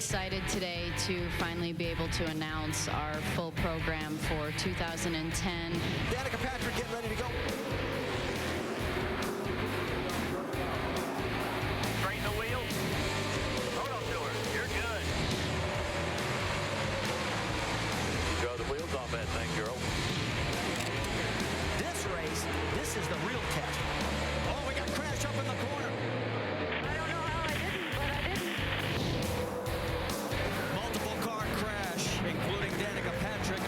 excited today to finally be able to announce our full program for 2010. Danica Patrick getting ready to go. Straighten the wheel. Hold on to her. You're good. Draw the wheels off that thing, girl. This race, this is the real test. Oh, we got Crash up in the corner. I don't know how I didn't, but I didn't. Multiple car crash, including Danica Patrick.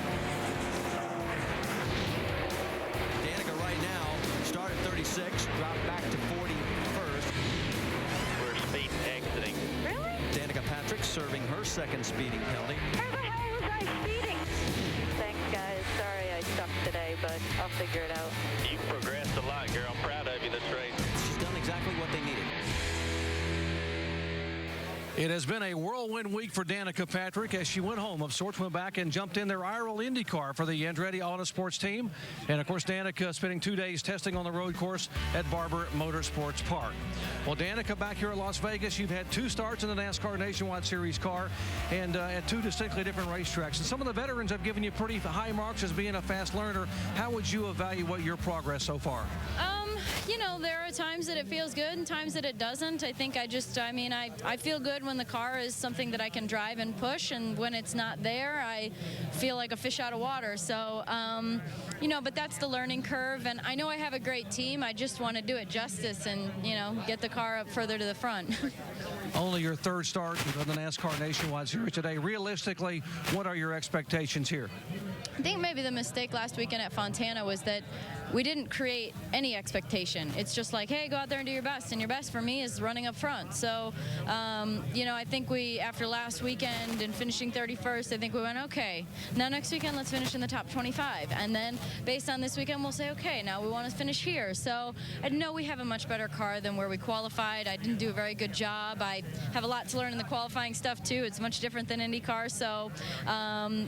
Danica right now started 36, dropped back to 41st. We're speed exiting. Really? Danica Patrick serving her second speeding penalty. Where the hell was I speeding? Thanks, guys. Sorry I sucked today, but I'll figure it out. You've progressed a lot, girl. I'm proud of you this race. She's done exactly what they needed. It has been a whirlwind week for Danica Patrick as she went home of sorts, went back and jumped in their IRL Indy car for the Andretti Autosports team. And, of course, Danica spending 2 days testing on the road course at Barber Motorsports Park. Well, Danica, back here at Las Vegas, you've had 2 starts in the NASCAR Nationwide Series car and at 2 distinctly different racetracks. And some of the veterans have given you pretty high marks as being a fast learner. How would you evaluate your progress so far? You know, there are times that it feels good and times that it doesn't. I think I feel good when the car is something that I can drive and push, and when it's not there, I feel like a fish out of water. So, you know, but that's the learning curve, and I know I have a great team. I just want to do it justice and, you know, get the car up further to the front. Only your 3rd start of the NASCAR Nationwide Series today. Realistically, what are your expectations here? I think maybe the mistake last weekend at Fontana was that we didn't create any expectation. It's just like, hey, go out there and do your best, and your best for me is running up front. So, you know, I think we, after last weekend and finishing 31st, I think we went, okay, now next weekend let's finish in the top 25. And then based on this weekend, we'll say, okay, now we want to finish here. So I know we have a much better car than where we qualified. I didn't do a very good job. I have a lot to learn in the qualifying stuff, too. It's much different than IndyCar. So,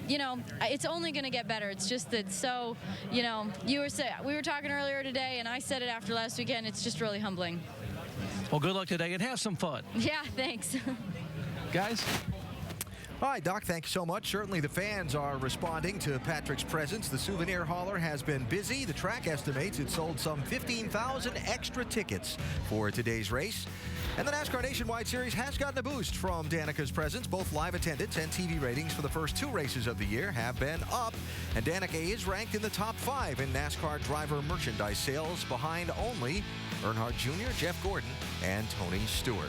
you know, it's only going to get better. It's just that, so, you know, we were talking earlier today, and I said it after last weekend. It's just really humbling. Well, good luck today and have some fun. Yeah, thanks. Guys? All right, Doc, thank you so much. Certainly the fans are responding to Patrick's presence. The souvenir hauler has been busy. The track estimates it sold some 15,000 extra tickets for today's race. And the NASCAR Nationwide Series has gotten a boost from Danica's presence. Both live attendance and TV ratings for the first 2 races of the year have been up. And Danica is ranked in the top 5 in NASCAR driver merchandise sales, behind only Earnhardt Jr., Jeff Gordon, and Tony Stewart.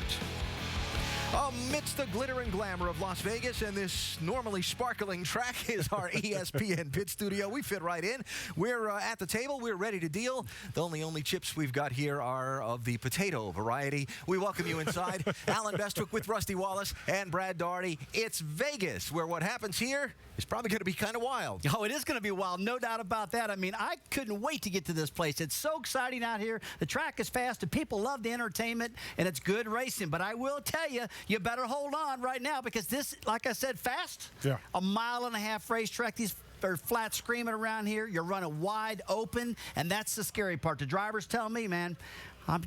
Amidst the glitter and glamour of Las Vegas and this normally sparkling track is our ESPN pit studio. We fit right in. We're at the table. We're ready to deal. The only chips we've got here are of the potato variety. We welcome you inside. Alan Bestwick with Rusty Wallace and Brad Daugherty. It's Vegas, where what happens here is probably going to be kind of wild. Oh, it is going to be wild, no doubt about that. I mean, I couldn't wait to get to this place. It's so exciting out here. The track is fast, and people love the entertainment, and it's good racing. But I will tell you, you better hold on right now, because this, like I said, fast. Yeah. A 1.5-mile racetrack. These are flat screaming around here. You're running wide open, and that's the scary part. The drivers tell me, man,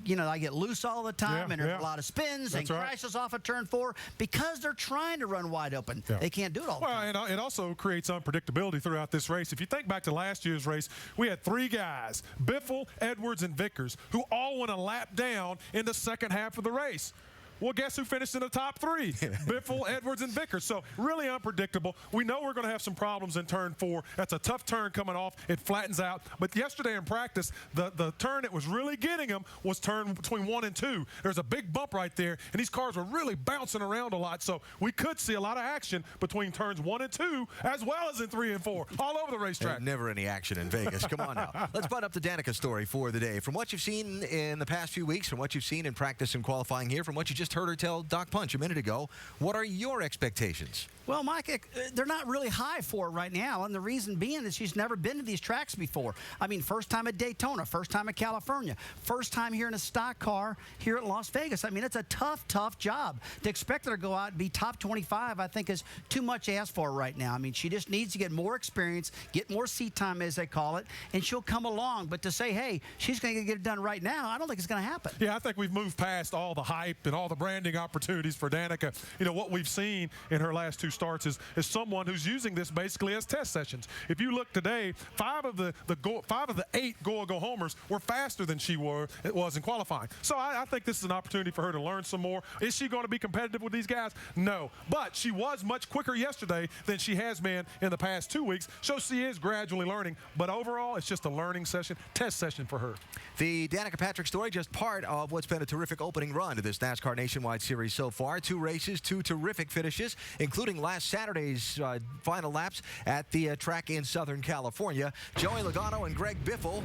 you know, I get loose all the time, and there's a lot of spins and crashes off of turn 4 because they're trying to run wide open. They can't do it all the time. Well, and it also creates unpredictability throughout this race. If you think back to last year's race, we had 3 guys, Biffle, Edwards, and Vickers, who all went a lap down in the second half of the race. Well, guess who finished in the top 3? Biffle, Edwards, and Vickers. So really unpredictable. We know we're going to have some problems in turn 4. That's a tough turn coming off. It flattens out. But yesterday in practice, the turn that was really getting them was turn between 1 and 2. There's a big bump right there, and these cars were really bouncing around a lot. So we could see a lot of action between turns 1 and 2, as well as in 3 and 4, all over the racetrack. Never any action in Vegas. Come on now. Let's butt up the Danica story for the day. From what you've seen in the past few weeks, from what you've seen in practice and qualifying here, from what you just heard her tell Doc Punch a minute ago, what are your expectations? Well, Mike, they're not really high for her right now, and the reason being is she's never been to these tracks before. I mean, first time at Daytona, first time at California, first time here in a stock car here at Las Vegas. I mean, it's a tough, tough job. To expect her to go out and be top 25, I think, is too much to ask for her right now. I mean, she just needs to get more experience, get more seat time, as they call it, and she'll come along. But to say, hey, she's going to get it done right now, I don't think it's going to happen. Yeah, I think we've moved past all the hype and all the the branding opportunities for Danica. You know, what we've seen in her last 2 starts is someone who's using this basically as test sessions. If you look today, 5 of the 8 go homers were faster than she was in qualifying. So I think this is an opportunity for her to learn some more. Is she going to be competitive with these guys? No. But she was much quicker yesterday than she has been in the past 2 weeks. So she is gradually learning. But overall, it's just a learning session, test session for her. The Danica Patrick story, just part of what's been a terrific opening run to this NASCAR Nationwide Series so far. 2 races, 2 terrific finishes, including last Saturday's final laps at the track in Southern California. Joey Logano and Greg Biffle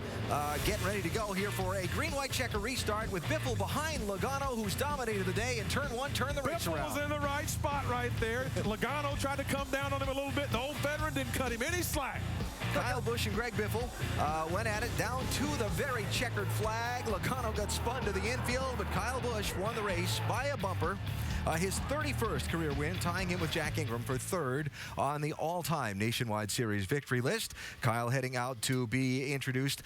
getting ready to go here for a green-white checker restart with Biffle behind Logano, who's dominated the day, and turn 1 turned the race around. Biffle was in the right spot right there. Logano tried to come down on him a little bit. The old veteran didn't cut him any slack. Kyle Busch and Greg Biffle went at it down to the very checkered flag. Logano got spun to the infield, but Kyle Busch won the race by a bumper. His 31st career win, tying him with Jack Ingram for 3rd on the all-time Nationwide Series victory list. Kyle heading out to be introduced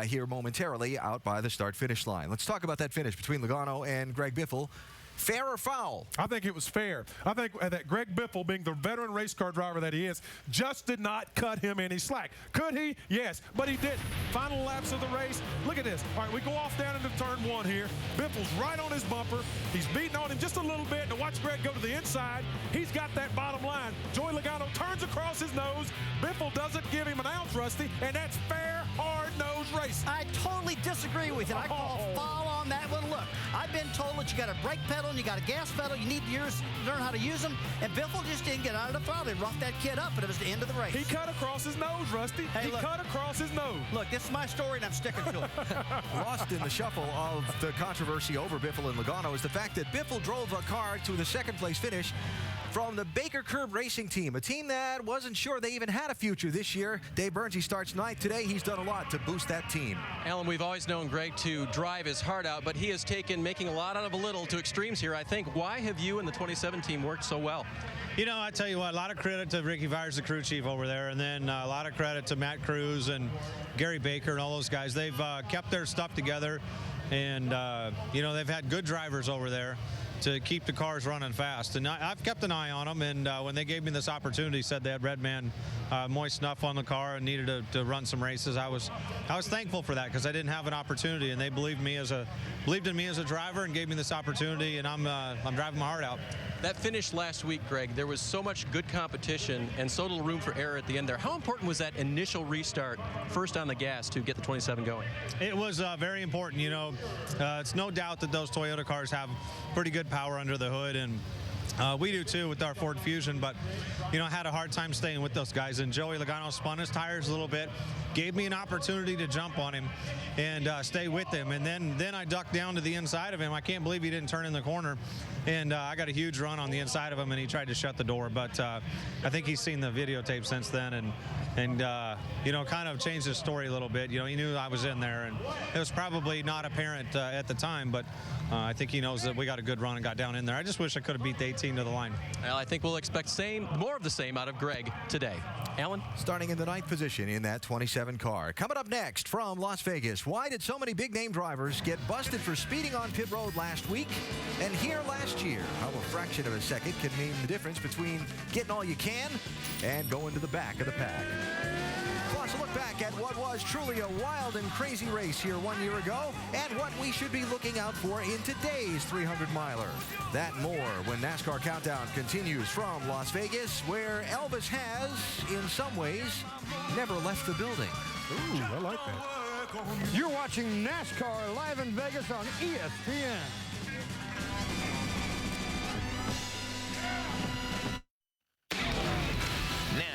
here momentarily out by the start-finish line. Let's talk about that finish between Logano and Greg Biffle. Fair or foul? I think it was fair. I think that Greg Biffle, being the veteran race car driver that he is, just did not cut him any slack. Could he? Yes, but he didn't. Final laps of the race. Look at this. All right, we go off down into turn 1 here. Biffle's right on his bumper. He's beating on him just a little bit. Now watch Greg go to the inside. He's got that bottom line. Joey Logano turns across his nose. Biffle doesn't give him an ounce, Rusty, and that's fair, hard-nosed racing. I totally disagree with you. I call foul on that one. Look, I've been told that you got a brake pedal and you got a gas pedal. You need to learn how to use them. And Biffle just didn't get out of the throttle. He roughed that kid up, and it was the end of the race. He cut across his nose, Rusty. Hey, he cut across his nose. Look, this is my story, and I'm sticking to it. Lost in the shuffle of the controversy over Biffle and Logano is the fact that Biffle drove a car to the 2nd place finish from the Baker Curb Racing Team, a team that wasn't sure they even had a future this year. Dave Bernsey starts 9th today. He's done a lot to boost that team. Alan, we've always known Greg to drive his heart out, but he has taken making a lot out of a little to extremes here, I think. Why have you and the 27 team worked so well? You know, I tell you what, a lot of credit to Ricky Vires, the crew chief over there, and then a lot of credit to Matt Cruz and Gary Baker and all those guys. They've kept their stuff together, and, you know, they've had good drivers over there to keep the cars running fast. And I've kept an eye on them, and when they gave me this opportunity, said they had Redman moist snuff on the car and needed to run some races, I was thankful for that, because I didn't have an opportunity, and they believed in me as a driver and gave me this opportunity, and I'm driving my heart out. That finish last week, Greg, there was so much good competition and so little room for error at the end there. How important was that initial restart, first on the gas, to get the 27 going? It was very important. You know, it's no doubt that those Toyota cars have pretty good power under the hood, and we do too with our Ford Fusion, but, you know, I had a hard time staying with those guys, and Joey Logano spun his tires a little bit, gave me an opportunity to jump on him and stay with him, and then I ducked down to the inside of him. I can't believe he didn't turn in the corner, and I got a huge run on the inside of him, and he tried to shut the door, but I think he's seen the videotape since then, and you know, kind of changed his story a little bit. You know, he knew I was in there, and it was probably not apparent at the time, but I think he knows that we got a good run and got down in there. I just wish I could have beat the 18 to the line. Well, I think we'll expect more of the same out of Greg today. Alan? Starting in the 9th position in that 27 car. Coming up next from Las Vegas, why did so many big-name drivers get busted for speeding on pit road last week and here last year? How a fraction of a second can mean the difference between getting all you can and going to the back of the pack. Plus, a look back at what was truly a wild and crazy race here 1 year ago and what we should be looking out for in today's 300-miler. That more when NASCAR Countdown continues from Las Vegas, where Elvis has, in some ways, never left the building. Ooh, I like that. You're watching NASCAR live in Vegas on ESPN.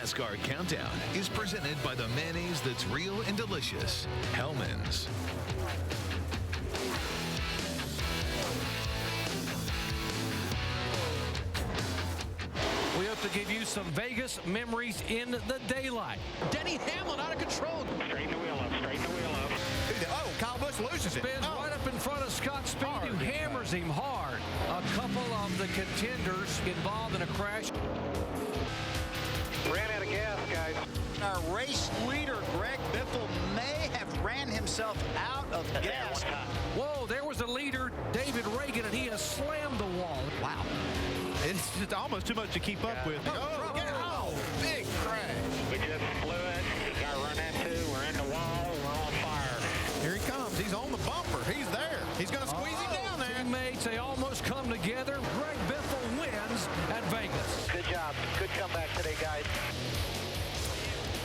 NASCAR Countdown is presented by the mayonnaise that's real and delicious, Hellmann's. We hope to give you some Vegas memories in the daylight. Denny Hamlin out of control. Straighten the wheel up, straighten the wheel up. Oh, Kyle Busch loses it. Spins right up in front of Scott Speed, who hammers him hard. A couple of the contenders involved in a crash. Ran out of gas, guys. Our race leader, Greg Biffle, may have ran himself out of gas. Whoa, there was the leader, David Reagan, and he has slammed the wall. it's almost too much to keep up with. Oh, big crash. We just blew it. We got run into. We're in the wall. We're on fire. Here he comes. He's on the bumper. He's there. He's going to squeeze him down there. Teammates, they almost come together. Greg Biffle wins at Vegas. Good job. Good comeback today, guys.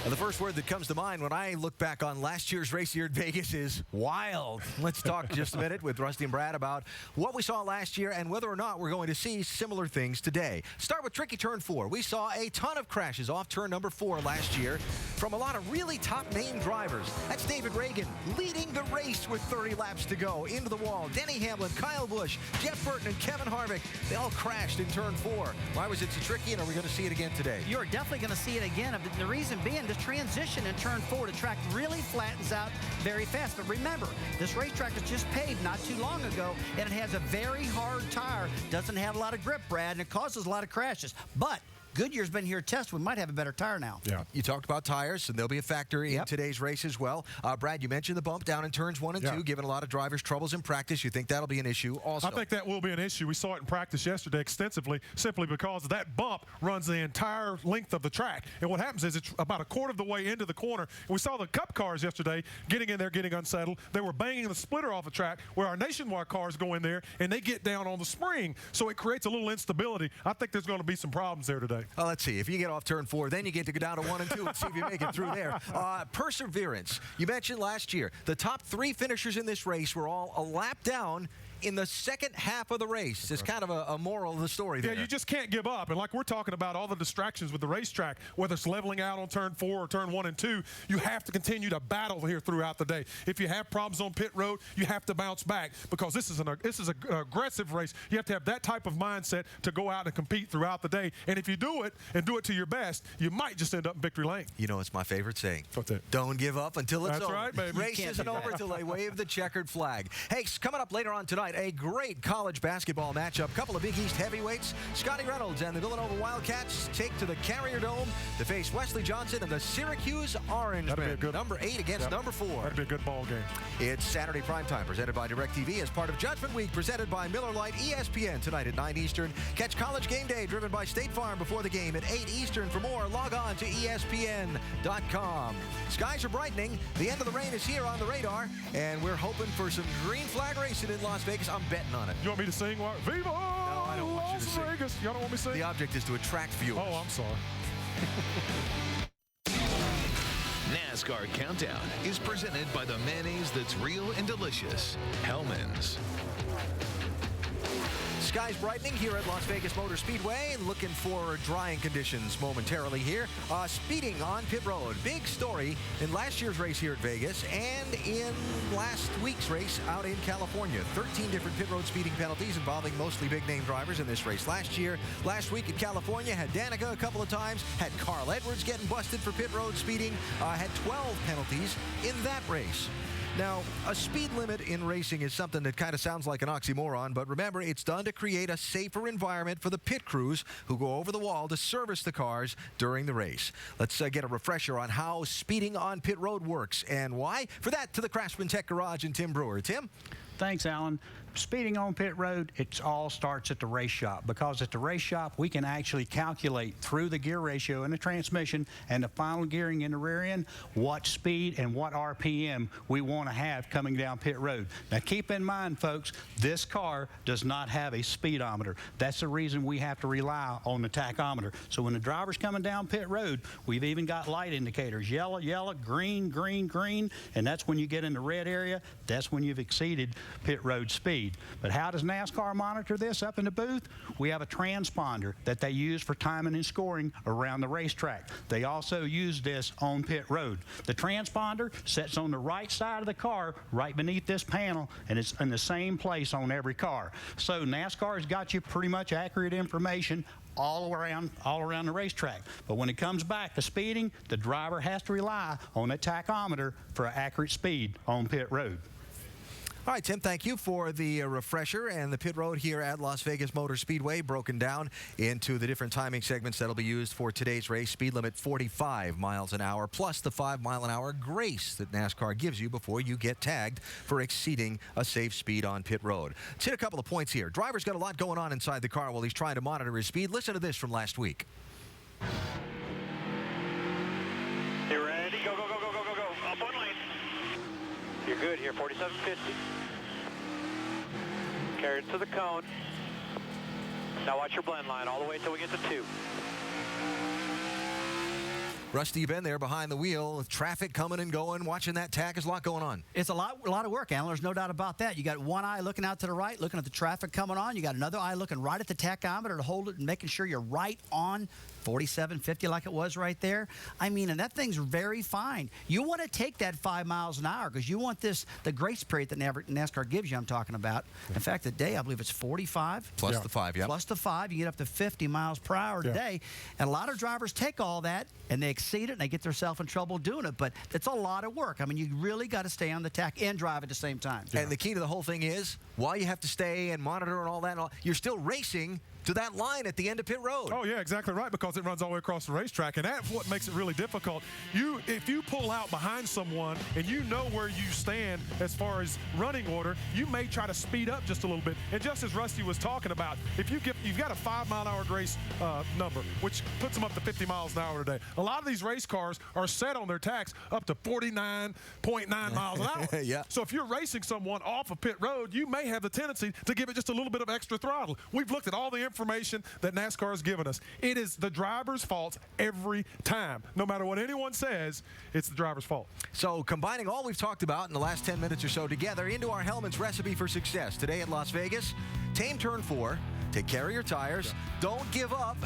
And the first word that comes to mind when I look back on last year's race here at Vegas is wild. Let's talk just a minute with Rusty and Brad about what we saw last year and whether or not we're going to see similar things today. Start with tricky turn 4. We saw a ton of crashes off turn number 4 last year from a lot of really top-name drivers. That's David Reagan leading the race with 30 laps to go into the wall. Denny Hamlin, Kyle Busch, Jeff Burton, and Kevin Harvick, they all crashed in turn 4. Why was it so tricky, and are we going to see it again today? You're definitely going to see it again. The reason being, the transition in turn 4, the track really flattens out very fast. But remember, this racetrack was just paved not too long ago, and it has a very hard tire. Doesn't have a lot of grip, Brad, and it causes a lot of crashes. But Goodyear's been here to test. We might have a better tire now. Yeah. You talked about tires, and they'll be a factor in today's race as well. Brad, you mentioned the bump down in turns 1 and 2, giving a lot of drivers troubles in practice. You think that'll be an issue also? I think that will be an issue. We saw it in practice yesterday extensively, simply because that bump runs the entire length of the track. And what happens is it's about a quarter of the way into the corner. And we saw the Cup cars yesterday getting in there, getting unsettled. They were banging the splitter off the track, where our Nationwide cars go in there, and they get down on the spring. So it creates a little instability. I think there's going to be some problems there today. Well, let's see. If you get off turn 4, then you get to go down to 1 and 2 and see if you make it through there. Perseverance. You mentioned last year, the top 3 finishers in this race were all a lap down in the second half of the race. It's kind of a moral of the story there. Yeah, you just can't give up. And like we're talking about all the distractions with the racetrack, whether it's leveling out on turn 4 or turn 1 and 2, you have to continue to battle here throughout the day. If you have problems on pit road, you have to bounce back, because this is an aggressive race. You have to have that type of mindset to go out and compete throughout the day. And if you do it and do it to your best, you might just end up in victory lane. You know, it's my favorite saying. What's that? Don't give up until it's over. That's right, baby. Race isn't over until they wave the checkered flag. Hey, coming up later on tonight, a great college basketball matchup. Couple of Big East heavyweights. Scotty Reynolds and the Villanova Wildcats take to the Carrier Dome to face Wesley Johnson and the Syracuse Orangemen. Number 8 against number 4. That'd be a good ball game. It's Saturday Primetime, presented by DirecTV as part of Judgment Week, presented by Miller Lite ESPN tonight at 9 Eastern. Catch College Game Day, driven by State Farm, before the game at 8 Eastern. For more, log on to ESPN.com. Skies are brightening. The end of the rain is here on the radar, and we're hoping for some green flag racing in Las Vegas. I'm betting on it. You want me to sing? Viva I don't want you to sing. Vegas. Y'all don't want me to sing? The object is to attract viewers. Oh, I'm sorry. NASCAR Countdown is presented by the mayonnaise that's real and delicious, Hellman's. Skies brightening here at Las Vegas Motor Speedway. Looking for drying conditions momentarily here. Speeding on pit road. Big story in last year's race here at Vegas and in last week's race out in California. 13 different pit road speeding penalties involving mostly big-name drivers in this race. Last week in California, had Danica a couple of times, had Carl Edwards getting busted for pit road speeding, had 12 penalties in that race. Now, a speed limit in racing is something that kind of sounds like an oxymoron, but remember, it's done to create a safer environment for the pit crews who go over the wall to service the cars during the race. Let's get a refresher on how speeding on pit road works and why. For that, to the Craftsman Tech Garage and Tim Brewer. Tim? Thanks, Alan. Speeding on pit road, it all starts at the race shop, because at the race shop we can actually calculate through the gear ratio in the transmission and the final gearing in the rear end what speed and what RPM we want to have coming down pit road. Now keep in mind, folks, this car does not have a speedometer. That's the reason we have to rely on the tachometer. So when the driver's coming down pit road, we've even got light indicators: yellow, yellow, green, green, green, and that's when you get in the red area, that's when you've exceeded pit road speed. But how does NASCAR monitor this up in the booth? We have a transponder that they use for timing and scoring around the racetrack. They also use this on pit road. The transponder sits on the right side of the car, right beneath this panel, and it's in the same place on every car. So NASCAR's got you pretty much accurate information all around the racetrack. But when it comes back to speeding, the driver has to rely on a tachometer for accurate speed on pit road. All right, Tim, thank you for the refresher and the pit road here at Las Vegas Motor Speedway, broken down into the different timing segments that'll be used for today's race. Speed limit 45 miles an hour, plus the 5-mile-an-hour grace that NASCAR gives you before you get tagged for exceeding a safe speed on pit road. Let's hit a couple of points here. Driver's got a lot going on inside the car while he's trying to monitor his speed. Listen to this from last week. You ready? Go, go, go, go, go, go, go. Up one lane. You're good here, 4750. Carry it to the cone. Now watch your blend line all the way until we get to 2. Rusty, you've been there behind the wheel with traffic coming and going, watching that tag. There's a lot going on. It's a lot of work, Alan. There's no doubt about that. You got one eye looking out to the right, looking at the traffic coming on. You got another eye looking right at the tachometer to hold it and making sure you're right on 4750 like it was right there. I mean, and that thing's very fine. You want to take that 5 miles an hour because you want the grace period that NASCAR gives you, I'm talking about. In fact, today, I believe it's 45. Plus the 5, yeah. Plus the 5. You get up to 50 miles per hour today. And a lot of drivers take all that and they exceed it and they get themselves in trouble doing it. But it's a lot of work. I mean, you really got to stay on the tack and drive at the same time. And the key to the whole thing is, while you have to stay and monitor and all that, you're still racing to that line at the end of pit road. Oh, yeah, exactly right, because it runs all the way across the racetrack, and that's what makes it really difficult. If you pull out behind someone and you know where you stand as far as running order, you may try to speed up just a little bit. And just as Rusty was talking about, if you've got a 5-mile-an-hour grace number, which puts them up to 50 miles an hour today. A lot of these race cars are set on their tacks up to 49.9 miles an hour. Yeah. So if you're racing someone off of pit road, you may have the tendency to give it just a little bit of extra throttle. We've looked at all the information that NASCAR has given us. It is the driver's fault every time. No matter what anyone says, it's the driver's fault. So combining all we've talked about in the last 10 minutes or so together into our Hellman's recipe for success today at Las Vegas, tame turn 4, take care of your tires, don't give up,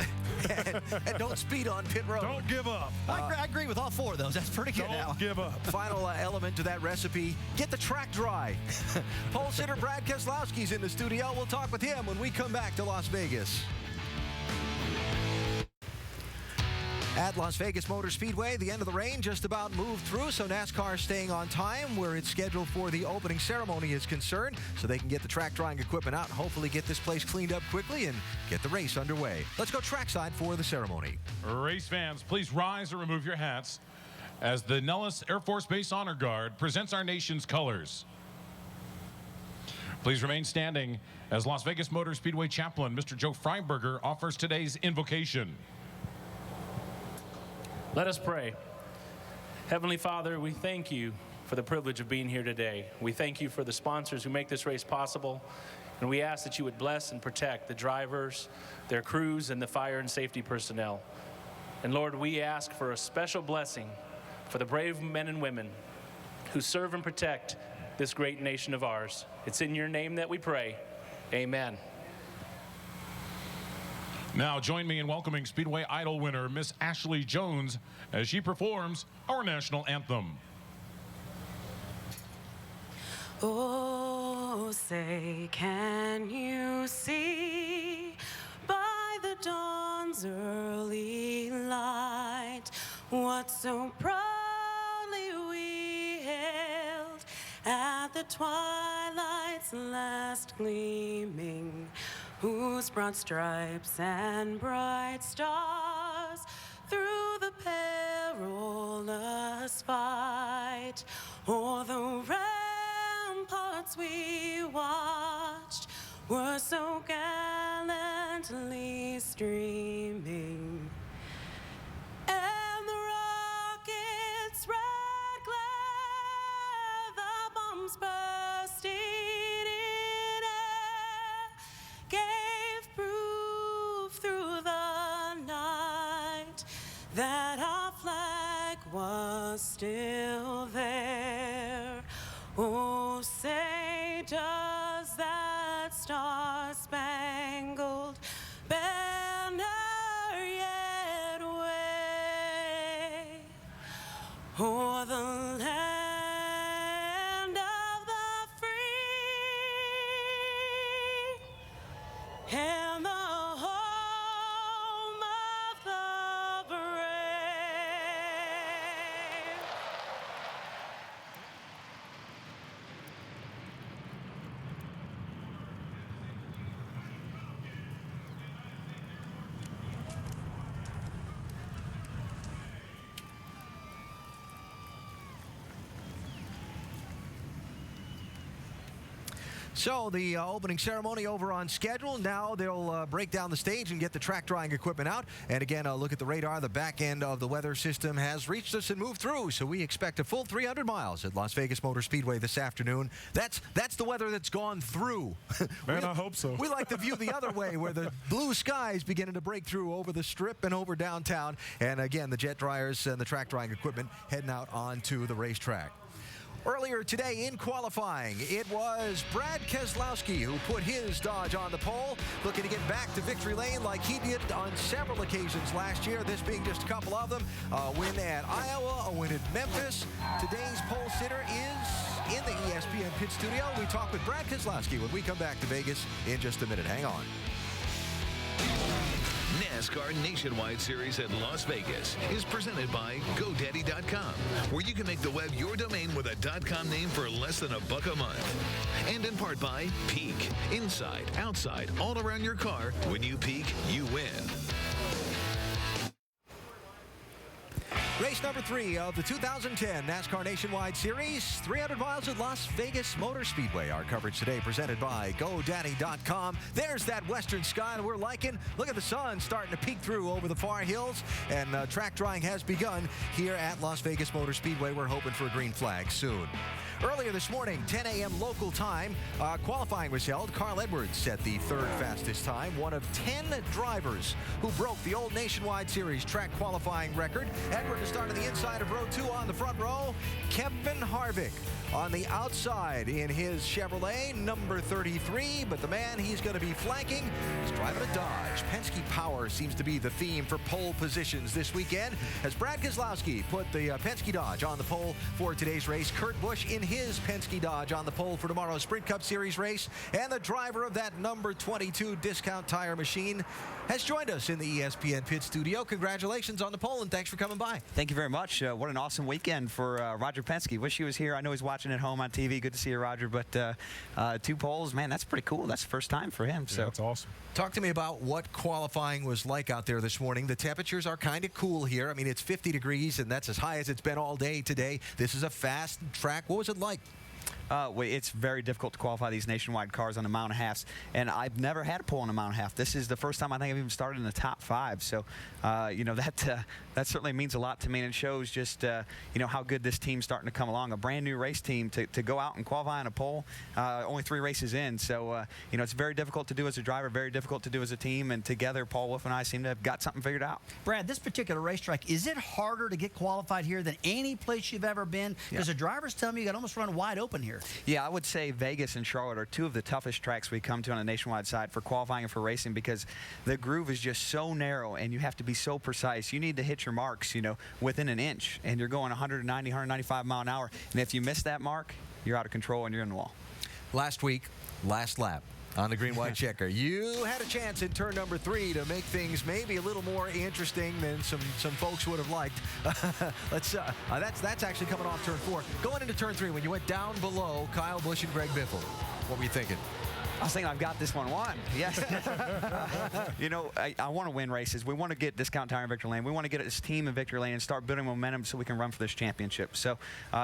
and don't speed on pit road. Don't give up. I agree with all 4 of those. That's pretty good now. Don't give up. Final element to that recipe, get the track dry. Pole sitter Brad Keselowski's in the studio. We'll talk with him when we come back to Las Vegas. At Las Vegas Motor Speedway, the end of the rain just about moved through, so NASCAR is staying on time where it's scheduled for the opening ceremony is concerned, so they can get the track drying equipment out and hopefully get this place cleaned up quickly and get the race underway. Let's go trackside for the ceremony. Race fans, please rise and remove your hats as the Nellis Air Force Base Honor Guard presents our nation's colors. Please remain standing as Las Vegas Motor Speedway Chaplain Mr. Joe Freiberger offers today's invocation. Let us pray. Heavenly Father, we thank you for the privilege of being here today. We thank you for the sponsors who make this race possible, and we ask that you would bless and protect the drivers, their crews, and the fire and safety personnel. And Lord, we ask for a special blessing for the brave men and women who serve and protect this great nation of ours. It's in your name that we pray. Amen. Now join me in welcoming Speedway Idol winner Miss Ashley Jones as she performs our national anthem. Oh, say, can you see by the dawn's early light what so proudly we hailed at the twilight's last gleaming, whose broad stripes and bright stars through the perilous fight o'er the ramparts we watched were so gallantly streaming, and the rocket's red glare, the bombs bursting in air, gave proof through the night that our flag was still there. Oh, say, does that star-spangled banner yet wave o'er the land of the free and the home of the brave? So the opening ceremony over on schedule. Now they'll break down the stage and get the track drying equipment out. And again, look at the radar. The back end of the weather system has reached us and moved through. So we expect a full 300 miles at Las Vegas Motor Speedway this afternoon. That's the weather that's gone through. Man, I hope so. We like to view the other way, where the blue sky is beginning to break through over the Strip and over downtown. And again, the jet dryers and the track drying equipment heading out onto the racetrack. Earlier today in qualifying, it was Brad Keselowski who put his Dodge on the pole, looking to get back to victory lane like he did on several occasions last year, this being just a couple of them. A win at Iowa, a win at Memphis. Today's pole sitter is in the ESPN pit studio. We talk with Brad Keselowski when we come back to Vegas in just a minute. Hang on. NASCAR Nationwide Series at Las Vegas is presented by GoDaddy.com, where you can make the web your domain with a .com name for less than $1 a month. And in part by Peak. Inside, outside, all around your car. When you peak, you win. Race number 3 of the 2010 NASCAR Nationwide Series, 300 miles at Las Vegas Motor Speedway. Our coverage today presented by GoDaddy.com. There's that western sky that we're liking. Look at the sun starting to peek through over the far hills, and track drying has begun here at Las Vegas Motor Speedway. We're hoping for a green flag soon. Earlier this morning, 10 a.m. local time, qualifying was held. Carl Edwards set the third fastest time, one of 10 drivers who broke the old Nationwide Series track qualifying record. Edwards started the inside of row 2 on the front row. Kevin Harvick on the outside in his Chevrolet, number 33. But the man he's going to be flanking is driving a Dodge. Penske power seems to be the theme for pole positions this weekend, as Brad Keselowski put the Penske Dodge on the pole for today's race. Kurt Busch in his Penske Dodge on the pole for tomorrow's Sprint Cup Series race. And the driver of that number 22 discount tire machine has joined us in the ESPN pit studio. Congratulations on the pole, and thanks for coming by. Thank you very much. What an awesome weekend for Roger Penske. Wish he was here. I know he's watching at home on TV. Good to see you, Roger. But 2 poles, man, that's pretty cool. That's the first time for him. So that's awesome. Talk to me about what qualifying was like out there this morning. The temperatures are kind of cool here. I mean, it's 50 degrees, and that's as high as it's been all day today. This is a fast track. What was it like? Well, it's very difficult to qualify these nationwide cars on a mile and a half, and I've never had a pole on a mile and a half. This is the first time I think I've even started in the top 5. So, you know, that certainly means a lot to me, and it shows just you know, how good this team's starting to come along. A brand new race team to go out and qualify on a pole, only 3 races in. So, you know, it's very difficult to do as a driver, very difficult to do as a team, and together, Paul Wolf and I seem to have got something figured out. Brad, this particular racetrack, is it harder to get qualified here than any place you've ever been? Because the drivers tell me you got almost run wide open here. Yeah, I would say Vegas and Charlotte are 2 of the toughest tracks we come to on the nationwide side for qualifying and for racing, because the groove is just so narrow and you have to be so precise. You need to hit your marks, you know, within an inch, and you're going 190, 195 mile an hour, and if you miss that mark, you're out of control and you're in the wall. Last week, last lap on the green-white checker. You had a chance in turn number 3 to make things maybe a little more interesting than some folks would have liked. That's actually coming off turn 4. Going into turn 3, when you went down below Kyle Busch and Greg Biffle, what were you thinking? I was thinking, I've got this one won. Yes. You know, I want to win races. We want to get discount tire in victory lane. We want to get this team in victory lane and start building momentum so we can run for this championship. So,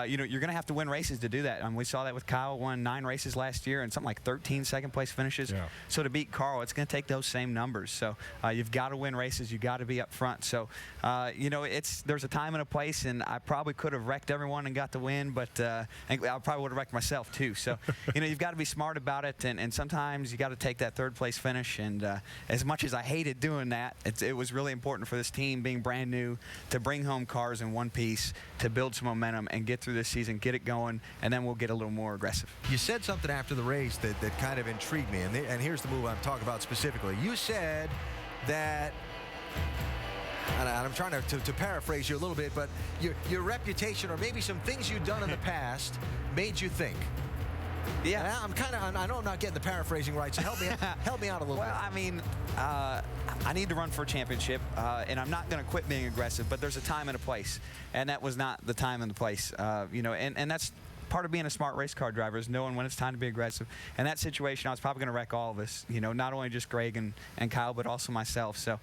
you know, you're going to have to win races to do that. We saw that with Kyle. Won 9 races last year and something like 13 second-place finishes. Yeah. So to beat Carl, it's going to take those same numbers. So you've got to win races. You've got to be up front. So, you know, there's a time and a place, and I probably could have wrecked everyone and got the win, but I probably would have wrecked myself too. So, you know, you've got to be smart about it, and sometimes you got to take that 3rd place finish. And as much as I hated doing that, it was really important for this team, being brand new, to bring home cars in one piece, to build some momentum and get through this season, get it going, and then we'll get a little more aggressive. You said something after the race that kind of intrigued me, and here's the move I'm talking about specifically. You said that, and I'm trying to paraphrase you a little bit, but your reputation, or maybe some things you've done in the past, made you think. Yeah, I know I'm not getting the paraphrasing right, so help me out a little bit. Well, I mean, I need to run for a championship, and I'm not going to quit being aggressive, but there's a time and a place, and that was not the time and the place. You know, and that's part of being a smart race car driver is knowing when it's time to be aggressive. In that situation, I was probably going to wreck all of us, you know, not only just Greg and Kyle, but also myself. So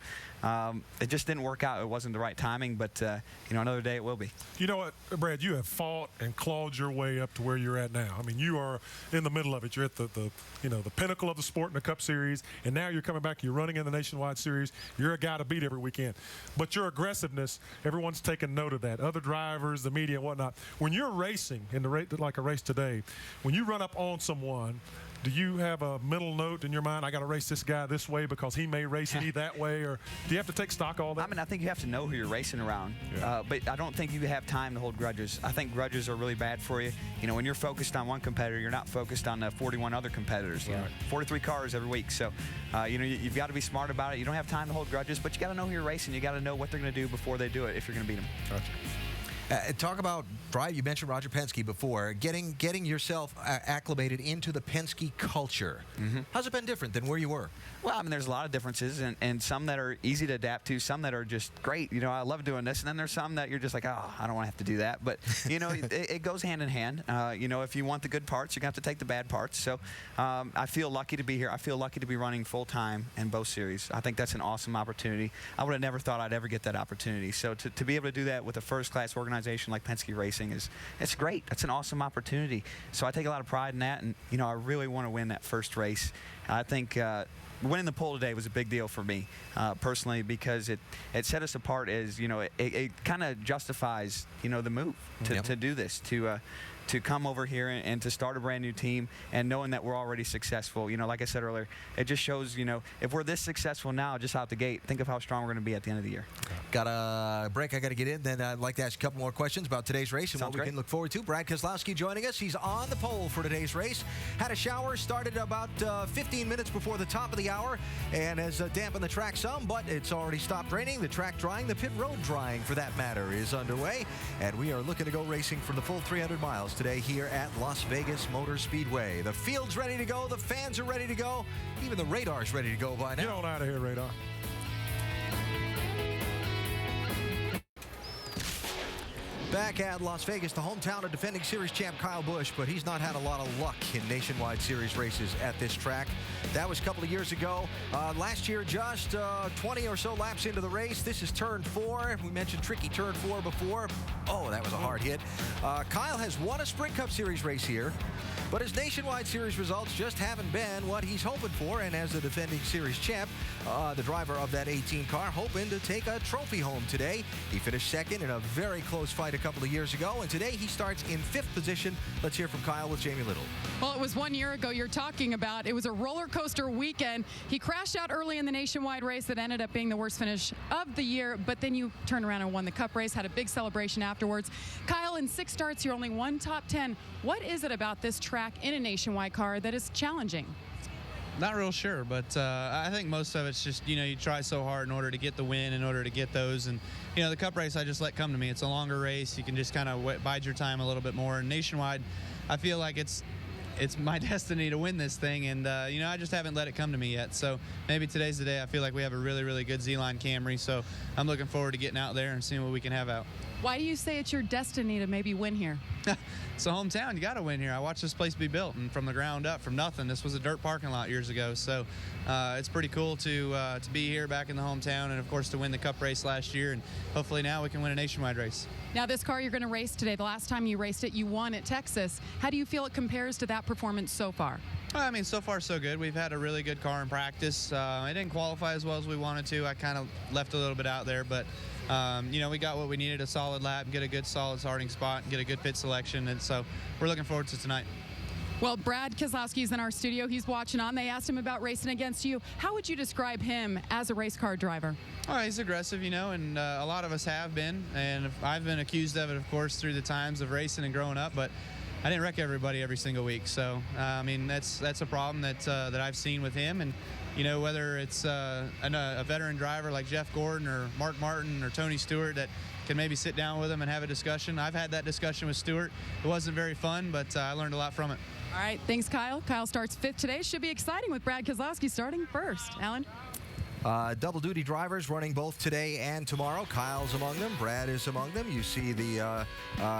it just didn't work out. It wasn't the right timing, but, you know, another day it will be. You know what, Brad, you have fought and clawed your way up to where you're at now. I mean, you are in the middle of it. You're at the pinnacle of the sport in the Cup Series, and now you're coming back. You're running in the Nationwide Series. You're a guy to beat every weekend. But your aggressiveness, everyone's taking note of that. Other drivers, the media, and whatnot. When you're racing in like a race today, when you run up on someone, do you have a mental note in your mind, I got to race this guy this way because he may race me that way? Or do you have to take stock of all that? I mean, I think you have to know who you're racing around. Yeah. But I don't think you have time to hold grudges. I think grudges are really bad for you. You know, when you're focused on one competitor, you're not focused on the 41 other competitors. You know, 43 cars every week. So, you know, you've got to be smart about it. You don't have time to hold grudges, but you got to know who you're racing. You got to know what they're going to do before they do it if you're going to beat them. Gotcha. Talk about, Brian, you mentioned Roger Penske before, getting yourself acclimated into the Penske culture. How's it been different than where you were? Well, I mean, there's a lot of differences, and some that are easy to adapt to, some that are just great. You know, I love doing this, and then there's some that you're just like, oh, I don't want to have to do that. But, you know, it goes hand in hand. You know, if you want the good parts, you're going to have to take the bad parts. So I feel lucky to be here. I feel lucky to be running full-time in both series. I think that's an awesome opportunity. I would have never thought I'd ever get that opportunity. So to be able to do that with a first-class organization like Penske Racing it's great. That's an awesome opportunity. So I take a lot of pride in that, and, you know, I really want to win that first race. I think winning the pole today was a big deal for me personally, because it set us apart as, you know, it kind of justifies, you know, the move to do this, to come over here and to start a brand new team, and knowing that we're already successful. You know, like I said earlier, it just shows, you know, if we're this successful now just out the gate, think of how strong we're going to be at the end of the year. Got a break I got to get in, then I'd like to ask a couple more questions about today's race and what we can look forward to. Brad Keselowski joining us. He's on the pole for today's race. Had a shower, started about 15 minutes before the top of the hour, and has dampened the track some, but it's already stopped raining. The track drying, the pit road drying for that matter, is underway, and we are looking to go racing for the full 300 miles today here at Las Vegas Motor Speedway. The field's ready to go. The fans are ready to go. Even the radar's ready to go by now. Get on out of here, radar. Back at Las Vegas, the hometown of defending series champ Kyle Busch, but he's not had a lot of luck in nationwide series races at this track. That was a couple of years ago. Last year, just 20 or so laps into the race. This is turn 4. We mentioned tricky turn 4 before. Oh, that was a hard hit. Kyle has won a Sprint Cup Series race here, but his nationwide series results just haven't been what he's hoping for. And as the defending series champ, the driver of that 18 car, hoping to take a trophy home today. He finished second in a very close fight a couple of years ago, and today he starts in 5th position. Let's hear from Kyle with Jamie Little. Well, it was 1 year ago you're talking about. It was a roller coaster weekend. He crashed out early in the nationwide race that ended up being the worst finish of the year, but then you turned around and won the Cup race, had a big celebration afterwards. Kyle, in 6 starts, you're only 1 top 10. What is it about this track in a nationwide car that is challenging? Not real sure, but I think most of it's just, you know, you try so hard in order to get the win, in order to get those. And, you know, the Cup race I just let come to me. It's a longer race. You can just kind of bide your time a little bit more. And nationwide, I feel like it's my destiny to win this thing, and you know, I just haven't let it come to me yet. So maybe today's the day. I feel like we have a really, really good Z-Line Camry, so I'm looking forward to getting out there and seeing what we can have out. Why do you say it's your destiny to maybe win here? It's a hometown. You got to win here. I watched this place be built, and from the ground up, from nothing. This was a dirt parking lot years ago, so it's pretty cool to be here back in the hometown, and of course to win the Cup race last year, and hopefully now we can win a nationwide race. Now, this car you're going to race today, the last time you raced it, you won at Texas. How do you feel it compares to that performance so far? Well, I mean, so far so good. We've had a really good car in practice. It didn't qualify as well as we wanted to. I kind of left a little bit out there, but you know, we got what we needed, a solid lap, get a good solid starting spot, and get a good pit selection, and so we're looking forward to tonight. Well, Brad Keselowski's in our studio. He's watching on. They asked him about racing against you. How would you describe him as a race car driver? Oh, he's aggressive, you know, and a lot of us have been, and I've been accused of it, of course, through the times of racing and growing up, but I didn't wreck everybody every single week. So, I mean, that's a problem that I've seen with him. And, you know, whether it's a veteran driver like Jeff Gordon or Mark Martin or Tony Stewart that can maybe sit down with him and have a discussion. I've had that discussion with Stewart. It wasn't very fun, but I learned a lot from it. All right, thanks, Kyle. Kyle starts 5th today. Should be exciting with Brad Keselowski starting 1st. Alan? Double-duty drivers running both today and tomorrow. Kyle's among them. Brad is among them. You see the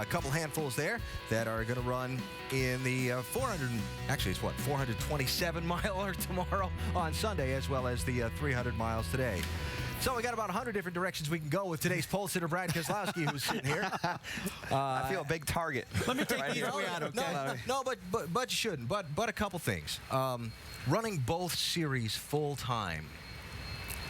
couple handfuls there that are going to run in the 427-miler tomorrow on Sunday, as well as the 300 miles today. So we got about 100 different directions we can go with today's pole sitter, Brad Keselowski, who's sitting here. I feel a big target. Let me take right these way out, okay? No, but you shouldn't. But a couple things. Running both series full time,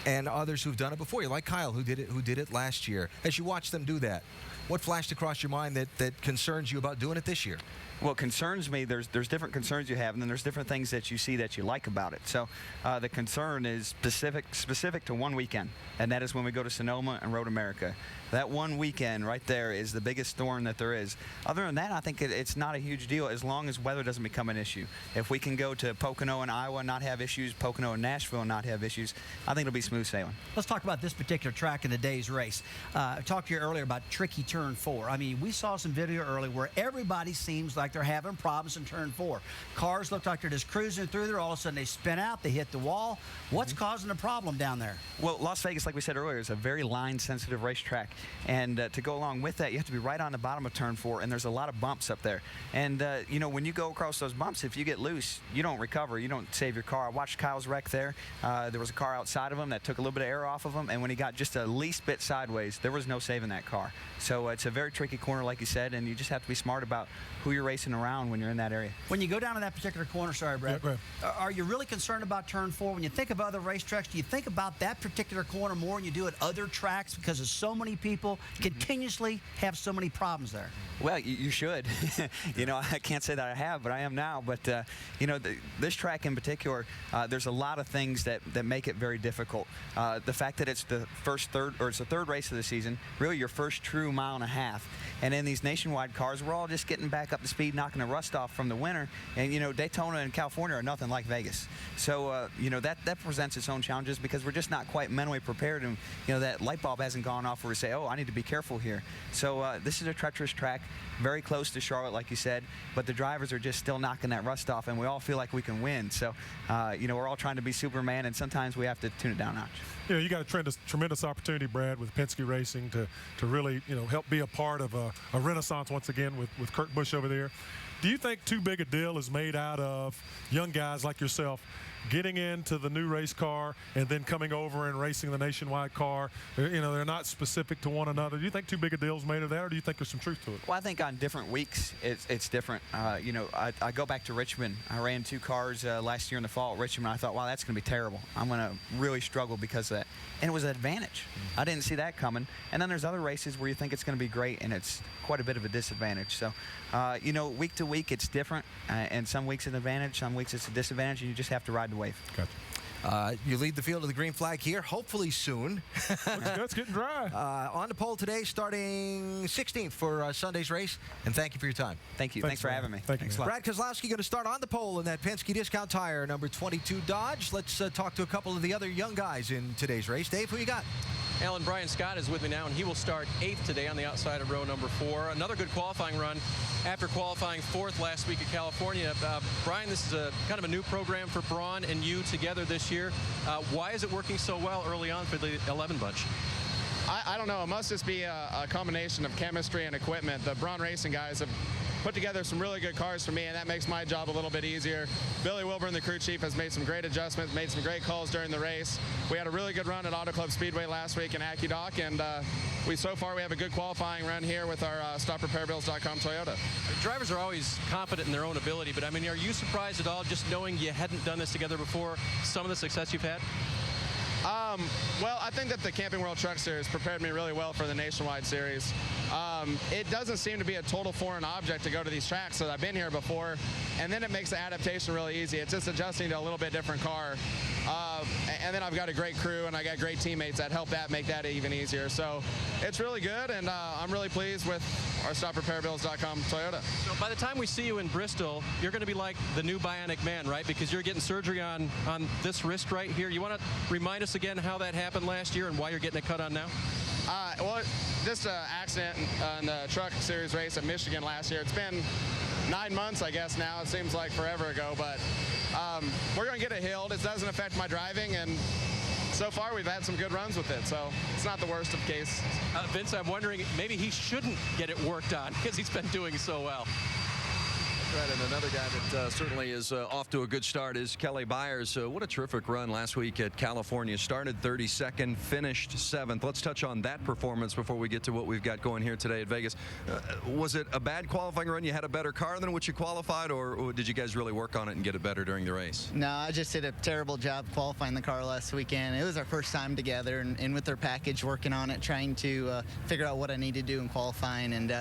and others who've done it before you, like Kyle, who did it last year. As you watch them do that, what flashed across your mind that concerns you about doing it this year? Well, it concerns me. There's different concerns you have, and then there's different things that you see that you like about it. So the concern is specific to one weekend, and that is when we go to Sonoma and Road America. That one weekend right there is the biggest thorn that there is. Other than that, I think it's not a huge deal as long as weather doesn't become an issue. If we can go to Pocono and Iowa and not have issues, Pocono and Nashville and not have issues, I think it'll be smooth sailing. Let's talk about this particular track in today's race. I talked to you earlier about tricky turn 4. I mean, we saw some video earlier where everybody seems like they're having problems in turn 4. Cars look like they're just cruising through there. All of a sudden they spin out, they hit the wall. What's causing the problem down there? Well, Las Vegas, like we said earlier, is a very line-sensitive racetrack. And to go along with that, you have to be right on the bottom of turn 4, and there's a lot of bumps up there. And, you know, when you go across those bumps, if you get loose, you don't recover. You don't save your car. I watched Kyle's wreck there. There was a car outside of him that took a little bit of air off of him, and when he got just a least bit sideways, there was no saving that car. So it's a very tricky corner, like you said, and you just have to be smart about who you're racing around when you're in that area. When you go down to that particular corner, sorry, Brad, Yeah, are you really concerned about turn 4? When you think of other racetracks, do you think about that particular corner more than you do at other tracks because of so many people continuously have so many problems there? Well, you should. You know, I can't say that I have, but I am now. But, you know, this track in particular, there's a lot of things that make it very difficult. The fact that it's the it's the third race of the season, really your first true mile and a half. And in these nationwide cars, we're all just getting back up to speed, knocking the rust off from the winter. And, you know, Daytona and California are nothing like Vegas. So, you know, that presents its own challenges because we're just not quite mentally prepared. And, you know, that light bulb hasn't gone off where we say, oh, I need to be careful here. So this is a treacherous track, very close to Charlotte, like you said, but the drivers are just still knocking that rust off, and we all feel like we can win. So, you know, we're all trying to be Superman, and sometimes we have to tune it down a notch. You know, you got a tremendous opportunity, Brad, with Penske Racing to really, you know, help be a part of a renaissance once again with Kurt Busch over there. Do you think too big a deal is made out of young guys like yourself getting into the new race car and then coming over and racing the nationwide car? You know, they're not specific to one another. Do you think too big a deal is made of that, or do you think there's some truth to it? Well, I think on different weeks it's different. You know, I go back to Richmond. I ran 2 cars last year in the fall at Richmond. I thought, wow, that's going to be terrible. I'm going to really struggle because of that. And it was an advantage. I didn't see that coming. And then there's other races where you think it's going to be great, and it's quite a bit of a disadvantage. So, you know, week to week it's different. And some weeks it's an advantage, some weeks it's a disadvantage, and you just have to ride the wave. Gotcha. You lead the field of the green flag here, hopefully soon. Looks good. It's getting dry. On the pole today, starting 16th for Sunday's race. And thank you for your time. Thank you. Thanks for having me. Thank you. Brad Keselowski going to start on the pole in that Penske Discount Tire number 22 Dodge. Let's talk to a couple of the other young guys in today's race. Dave, who you got? Alan, Brian Scott is with me now, and he will start 8th today on the outside of row number 4. Another good qualifying run after qualifying 4th last week at California. Brian, this is a kind of a new program for Braun and you together this year. Why is it working so well early on for the 11 bunch? I don't know. It must just be a combination of chemistry and equipment. The Braun Racing guys have put together some really good cars for me, and that makes my job a little bit easier. Billy Wilburn, the crew chief, has made some great adjustments, made some great calls during the race. We had a really good run at Auto Club Speedway last week in AccuDock, and so far we have a good qualifying run here with our StopRepairBills.com Toyota. Drivers are always confident in their own ability, but I mean, are you surprised at all just knowing you hadn't done this together before, some of the success you've had? Well, I think that the Camping World Truck Series prepared me really well for the Nationwide Series. It doesn't seem to be a total foreign object to go to these tracks, so I've been here before, and then it makes the adaptation really easy. It's just adjusting to a little bit different car. And then I've got a great crew, and I got great teammates that help make that even easier. So it's really good, and I'm really pleased with our StopRepairBills.com Toyota. So by the time we see you in Bristol, you're going to be like the new Bionic Man, right? Because you're getting surgery on this wrist right here. You want to remind us again how that happened last year and why you're getting it cut on now? Well, just an accident in the Truck Series race at Michigan last year. It's been 9 months, I guess, now. It seems like forever ago, but we're going to get it healed. It doesn't affect my driving, and so far we've had some good runs with it, so it's not the worst of case. Vince, I'm wondering, maybe he shouldn't get it worked on because he's been doing so well. Right, and another guy that certainly is off to a good start is Kelly Byers. What a terrific run last week at California. Started 32nd, finished 7th. Let's touch on that performance before we get to what we've got going here today at Vegas. Was it a bad qualifying run? You had a better car than what you qualified, or did you guys really work on it and get it better during the race? No, I just did a terrible job qualifying the car last weekend. It was our first time together, and with their package, working on it, trying to figure out what I need to do in qualifying, and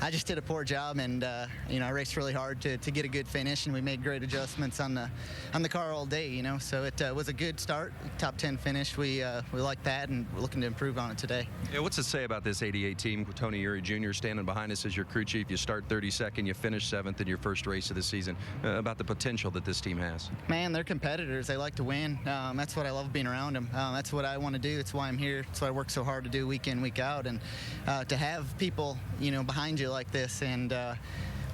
I just did a poor job, and I raced really hard to get a good finish, and we made great adjustments on the car all day, so it was a good start, top 10 finish. We like that, and we're looking to improve on it today. Yeah, what's to say about this 88 team? Tony Uri Jr. standing behind us as your crew chief. You start 32nd, you finish 7th in your first race of the season. About the potential that this team has. Man, they're competitors. They like to win. That's what I love being around them. That's what I want to do. That's why I'm here. That's what I work so hard to do week in, week out, and to have people, behind you like this, and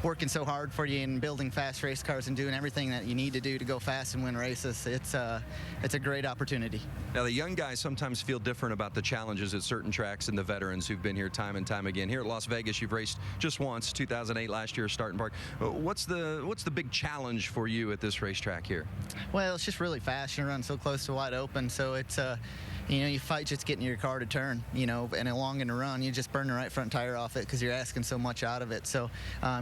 working so hard for you and building fast race cars and doing everything that you need to do to go fast and win races. It's a great opportunity. Now, the young guys sometimes feel different about the challenges at certain tracks than the veterans who've been here time and time again. Here at Las Vegas, you've raced just once, 2008 last year, Starting Park. What's the big challenge for you at this racetrack here? Well, it's just really fast. You run so close to wide open, so it's you fight just getting your car to turn, and along in the run, you just burn the right front tire off it because you're asking so much out of it. So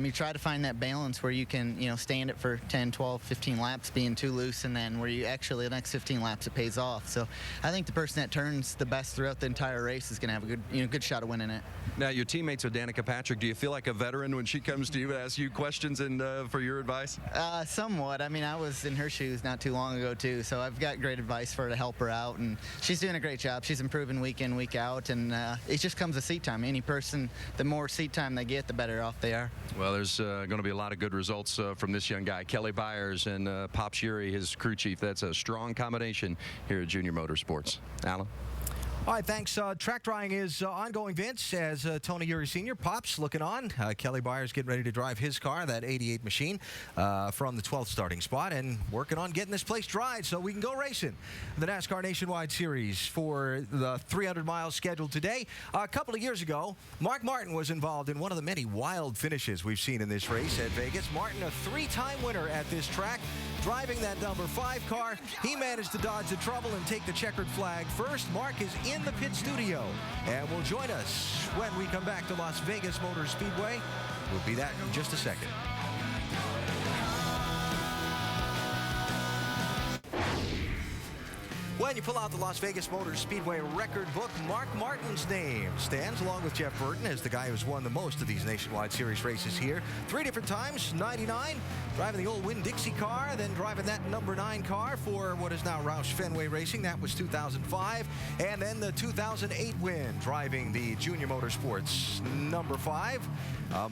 you try to find that balance where you can, stand it for 10, 12, 15 laps being too loose, and then where you actually, the next 15 laps, it pays off. So I think the person that turns the best throughout the entire race is going to have a good shot of winning it. Now, your teammates with Danica Patrick, do you feel like a veteran when she comes to you and asks you questions and for your advice? Somewhat. I mean, I was in her shoes not too long ago, too, so I've got great advice for her to help her out, and she's doing a great job. She's improving week in, week out, and it just comes to seat time. Any person, the more seat time they get, the better off they are. Well, there's going to be a lot of good results from this young guy, Kelly Byers, and Pops Uri, his crew chief. That's a strong combination here at Junior Motorsports. Alan? All right, thanks. Track drying is ongoing, Vince, as Tony Uri Sr., Pops, looking on. Kelly Byers getting ready to drive his car, that 88 machine, from the 12th starting spot, and working on getting this place dried so we can go racing. The NASCAR Nationwide Series for the 300 miles scheduled today. A couple of years ago, Mark Martin was involved in one of the many wild finishes we've seen in this race at Vegas. Martin, a three-time winner at this track, driving that number 5 car. He managed to dodge the trouble and take the checkered flag first. Mark is in the pit studio and will join us when we come back to Las Vegas Motor Speedway. We'll be that in just a second. When you pull out the Las Vegas Motor Speedway record book, Mark Martin's name stands along with Jeff Burton as the guy who's won the most of these Nationwide Series races here. 3 different times, 99, driving the old Winn-Dixie car, then driving that number 9 car for what is now Roush Fenway Racing. That was 2005. And then the 2008 win, driving the Junior Motorsports number 5.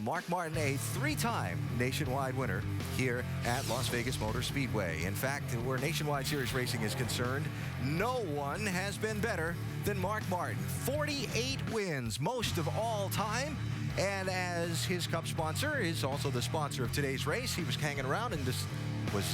Mark Martin, a 3-time Nationwide winner here at Las Vegas Motor Speedway. In fact, where Nationwide Series racing is concerned, no one has been better than Mark Martin. 48 wins, most of all time. And as his Cup sponsor is also the sponsor of today's race, he was hanging around and just was,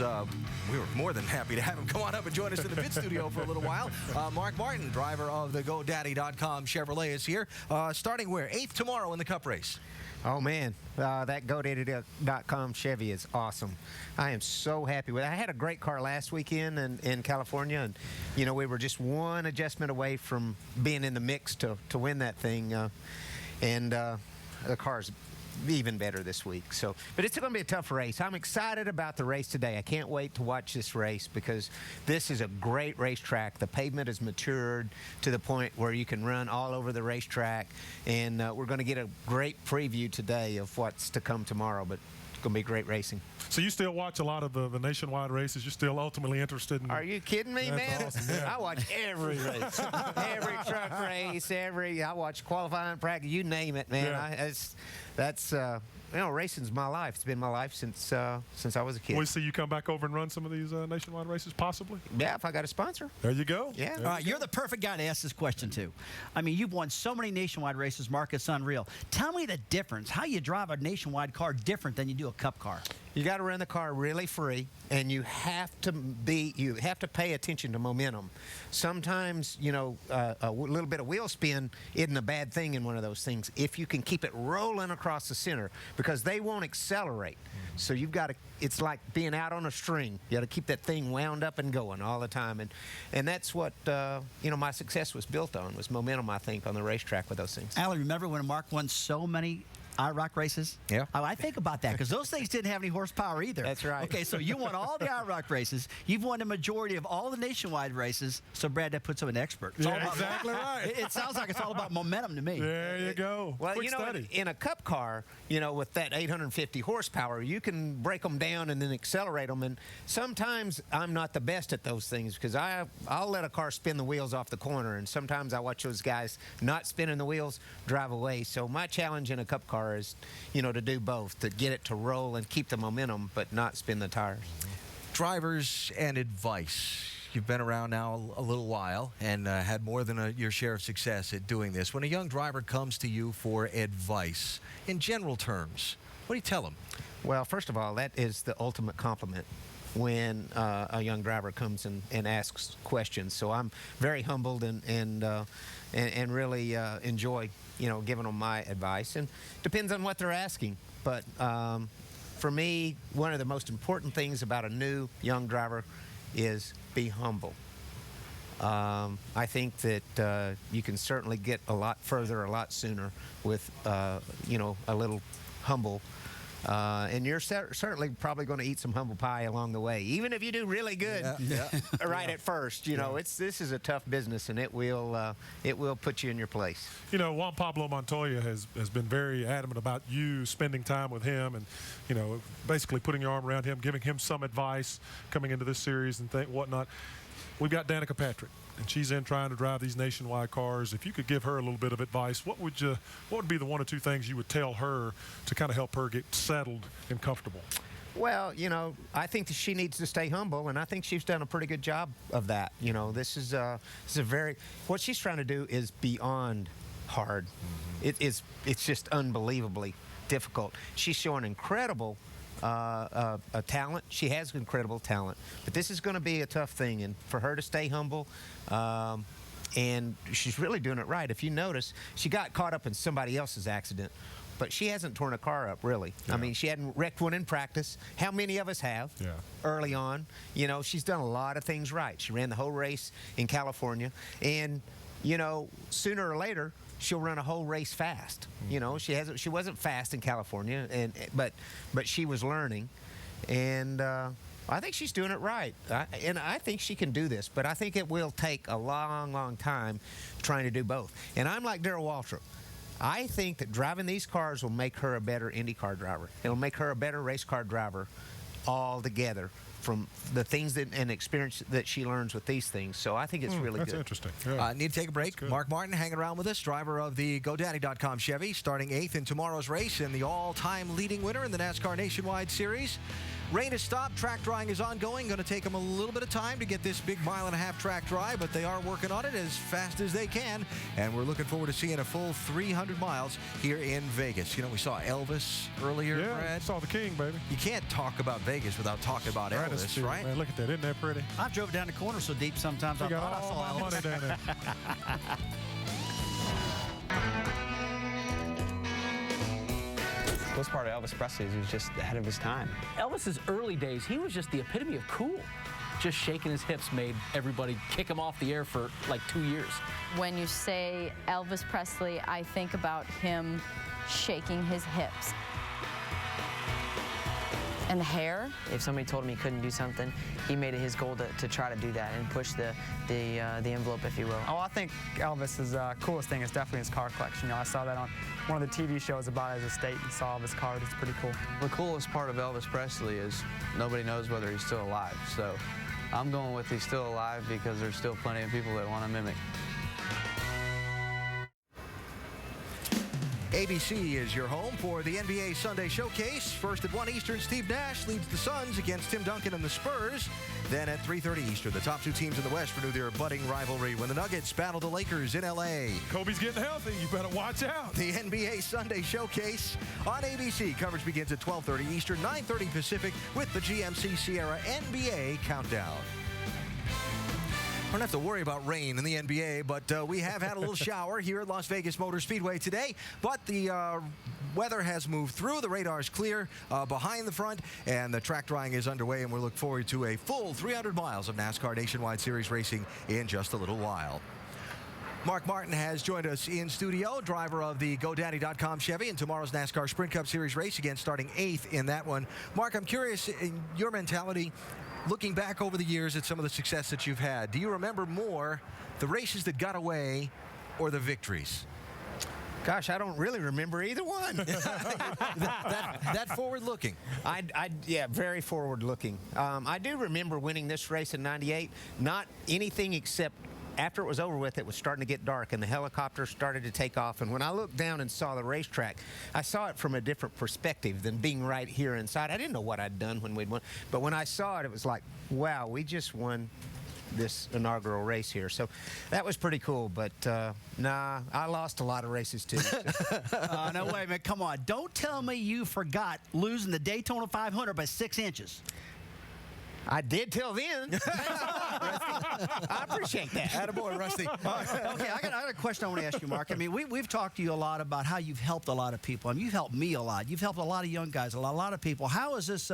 we were more than happy to have him come on up and join us in the pit studio for a little while. Mark Martin, driver of the GoDaddy.com Chevrolet, is here. Starting where? 8th tomorrow in the Cup race. Oh, man, that GoDaddy.com Chevy is awesome. I am so happy with it. I had a great car last weekend in California, and, we were just one adjustment away from being in the mix to win that thing. And the car's even better this week. So, but it's going to be a tough race. I'm excited about the race today. I can't wait to watch this race because this is a great racetrack. The pavement has matured to the point where you can run all over the racetrack, and we're going to get a great preview today of what's to come tomorrow, but it's going to be great racing. So you still watch a lot of the nationwide races? You're still ultimately interested in... Are you kidding me, man? Awesome, yeah. I watch every race. Every truck race, I watch qualifying, practice, you name it, man. Yeah. Racing's my life. It's been my life since I was a kid. We see you come back over and run some of these nationwide races, possibly? Yeah, if I got a sponsor. There you go. Yeah. You're the perfect guy to ask this question to. I mean, you've won so many nationwide races, Mark. It's unreal. Tell me the difference. How you drive a nationwide car different than you do a Cup car? You got to run the car really free, and you have to pay attention to momentum. Sometimes, you know, a little bit of wheel spin isn't a bad thing in one of those things if you can keep it rolling across the center, because they won't accelerate. So you've got to, it's like being out on a string. You got to keep that thing wound up and going all the time. And that's what, you know, my success was built on, was momentum, I think, on the racetrack with those things. Alan, remember when Mark won so many IROC races? Yeah. Oh, I think about that, because those things didn't have any horsepower either. That's right. Okay, so you won all the IROC races. You've won the majority of all the nationwide races. So, Brad, that puts him an expert. It's all about, exactly right. It sounds like it's all about momentum to me. There you go. Well, Quick you know, study. in a Cup car, you know, with that 850 horsepower, you can break them down and then accelerate them. And sometimes I'm not the best at those things, because I'll let a car spin the wheels off the corner, and sometimes I watch those guys not spinning the wheels drive away. So my challenge in a Cup car is, you know, to do both, to get it to roll and keep the momentum, but not spin the tires. Drivers and advice. You've been around now a little while and had more than your share of success at doing this. When a young driver comes to you for advice, in general terms, what do you tell them? Well, first of all, that is the ultimate compliment when a young driver comes and asks questions. So I'm very humbled and really enjoy, you know, giving them my advice. And depends on what they're asking. But for me, one of the most important things about a new young driver is be humble. I think that you can certainly get a lot further a lot sooner with, you know, a little humble. And you're certainly probably going to eat some humble pie along the way, even if you do really good right at first. You know, this is a tough business, and it will put you in your place. You know, Juan Pablo Montoya has been very adamant about you spending time with him and, you know, basically putting your arm around him, giving him some advice coming into this series and whatnot. We've got Danica Patrick, and she's in trying to drive these nationwide cars. If you could give her a little bit of advice, what would be the one or two things you would tell her to kind of help her get settled and comfortable? Well, you know, I think that she needs to stay humble, and I think she's done a pretty good job of that. You know, this is a very, what she's trying to do is beyond hard. It's just unbelievably difficult. She's showing incredible a talent. She has incredible talent, but this is going to be a tough thing, and for her to stay humble, and she's really doing it right. If you notice, she got caught up in somebody else's accident, but she hasn't torn a car up, really. Yeah. I mean, she hadn't wrecked one in practice. How many of us have early on? You know, she's done a lot of things right. She ran the whole race in California, and, you know, sooner or later, she'll run a whole race fast. You know, she wasn't fast in California, but she was learning, and I think she's doing it right. And I think she can do this, but I think it will take a long, long time trying to do both. And I'm like Darrell Waltrip. I think that driving these cars will make her a better IndyCar driver. It'll make her a better race car driver altogether, from the things and experience that she learns with these things. So I think it's really good. That's interesting. Yeah. Need to take a break. Mark Martin hanging around with us, driver of the GoDaddy.com Chevy, starting 8th in tomorrow's race and the all-time leading winner in the NASCAR Nationwide Series. Rain has stopped. Track drying is ongoing. Going to take them a little bit of time to get this big 1.5 mile track dry, but they are working on it as fast as they can, and we're looking forward to seeing a full 300 miles here in Vegas. You know, we saw Elvis earlier, Brad. Saw the King, baby. You can't talk about Vegas without talking about Elvis, right? Man, look at that. Isn't that pretty? I drove down the corner so deep sometimes I thought I saw Elvis. Money down there. The coolest part of Elvis Presley is he was just ahead of his time. Elvis's early days, he was just the epitome of cool. Just shaking his hips made everybody kick him off the air for like 2 years. When you say Elvis Presley, I think about him shaking his hips. And the hair? If somebody told him he couldn't do something, he made it his goal to try to do that and push the envelope, if you will. Oh, I think Elvis's coolest thing is definitely his car collection. You know, I saw that on one of the TV shows about his estate and saw all of his cars. It's pretty cool. The coolest part of Elvis Presley is nobody knows whether he's still alive. So I'm going with he's still alive because there's still plenty of people that want to mimic. ABC is your home for the NBA Sunday Showcase. First at 1 Eastern, Steve Nash leads the Suns against Tim Duncan and the Spurs. Then at 3:30 Eastern, the top two teams in the West renew their budding rivalry when the Nuggets battle the Lakers in L.A. Kobe's getting healthy. You better watch out. The NBA Sunday Showcase on ABC. Coverage begins at 12:30 Eastern, 9:30 Pacific with the GMC Sierra NBA Countdown. I don't have to worry about rain in the NBA, but we have had a little shower here at Las Vegas Motor Speedway today. But the weather has moved through. The radar's clear behind the front, and the track drying is underway, and we look forward to a full 300 miles of NASCAR Nationwide Series racing in just a little while. Mark Martin has joined us in studio, driver of the GoDaddy.com Chevy in tomorrow's NASCAR Sprint Cup Series race, again starting 8th in that one. Mark, I'm curious, in your mentality, looking back over the years at some of the success that you've had, do you remember more the races that got away or the victories? Gosh, I don't really remember either one. that forward-looking. Yeah, very forward-looking. I do remember winning this race in '98. Not anything except after it was over with, it was starting to get dark, and the helicopter started to take off. And when I looked down and saw the racetrack, I saw it from a different perspective than being right here inside. I didn't know what I'd done when we'd won, but when I saw it, it was like, wow, we just won this inaugural race here. So that was pretty cool, but nah, I lost a lot of races too. No, wait a minute, come on. Don't tell me you forgot losing the Daytona 500 by 6 inches. I did till then. I appreciate that. Attaboy, Rusty. Okay, I got a question I want to ask you, Mark. I mean, we've talked to you a lot about how you've helped a lot of people. I mean, you've helped me a lot. You've helped a lot of young guys, a lot of people. How is this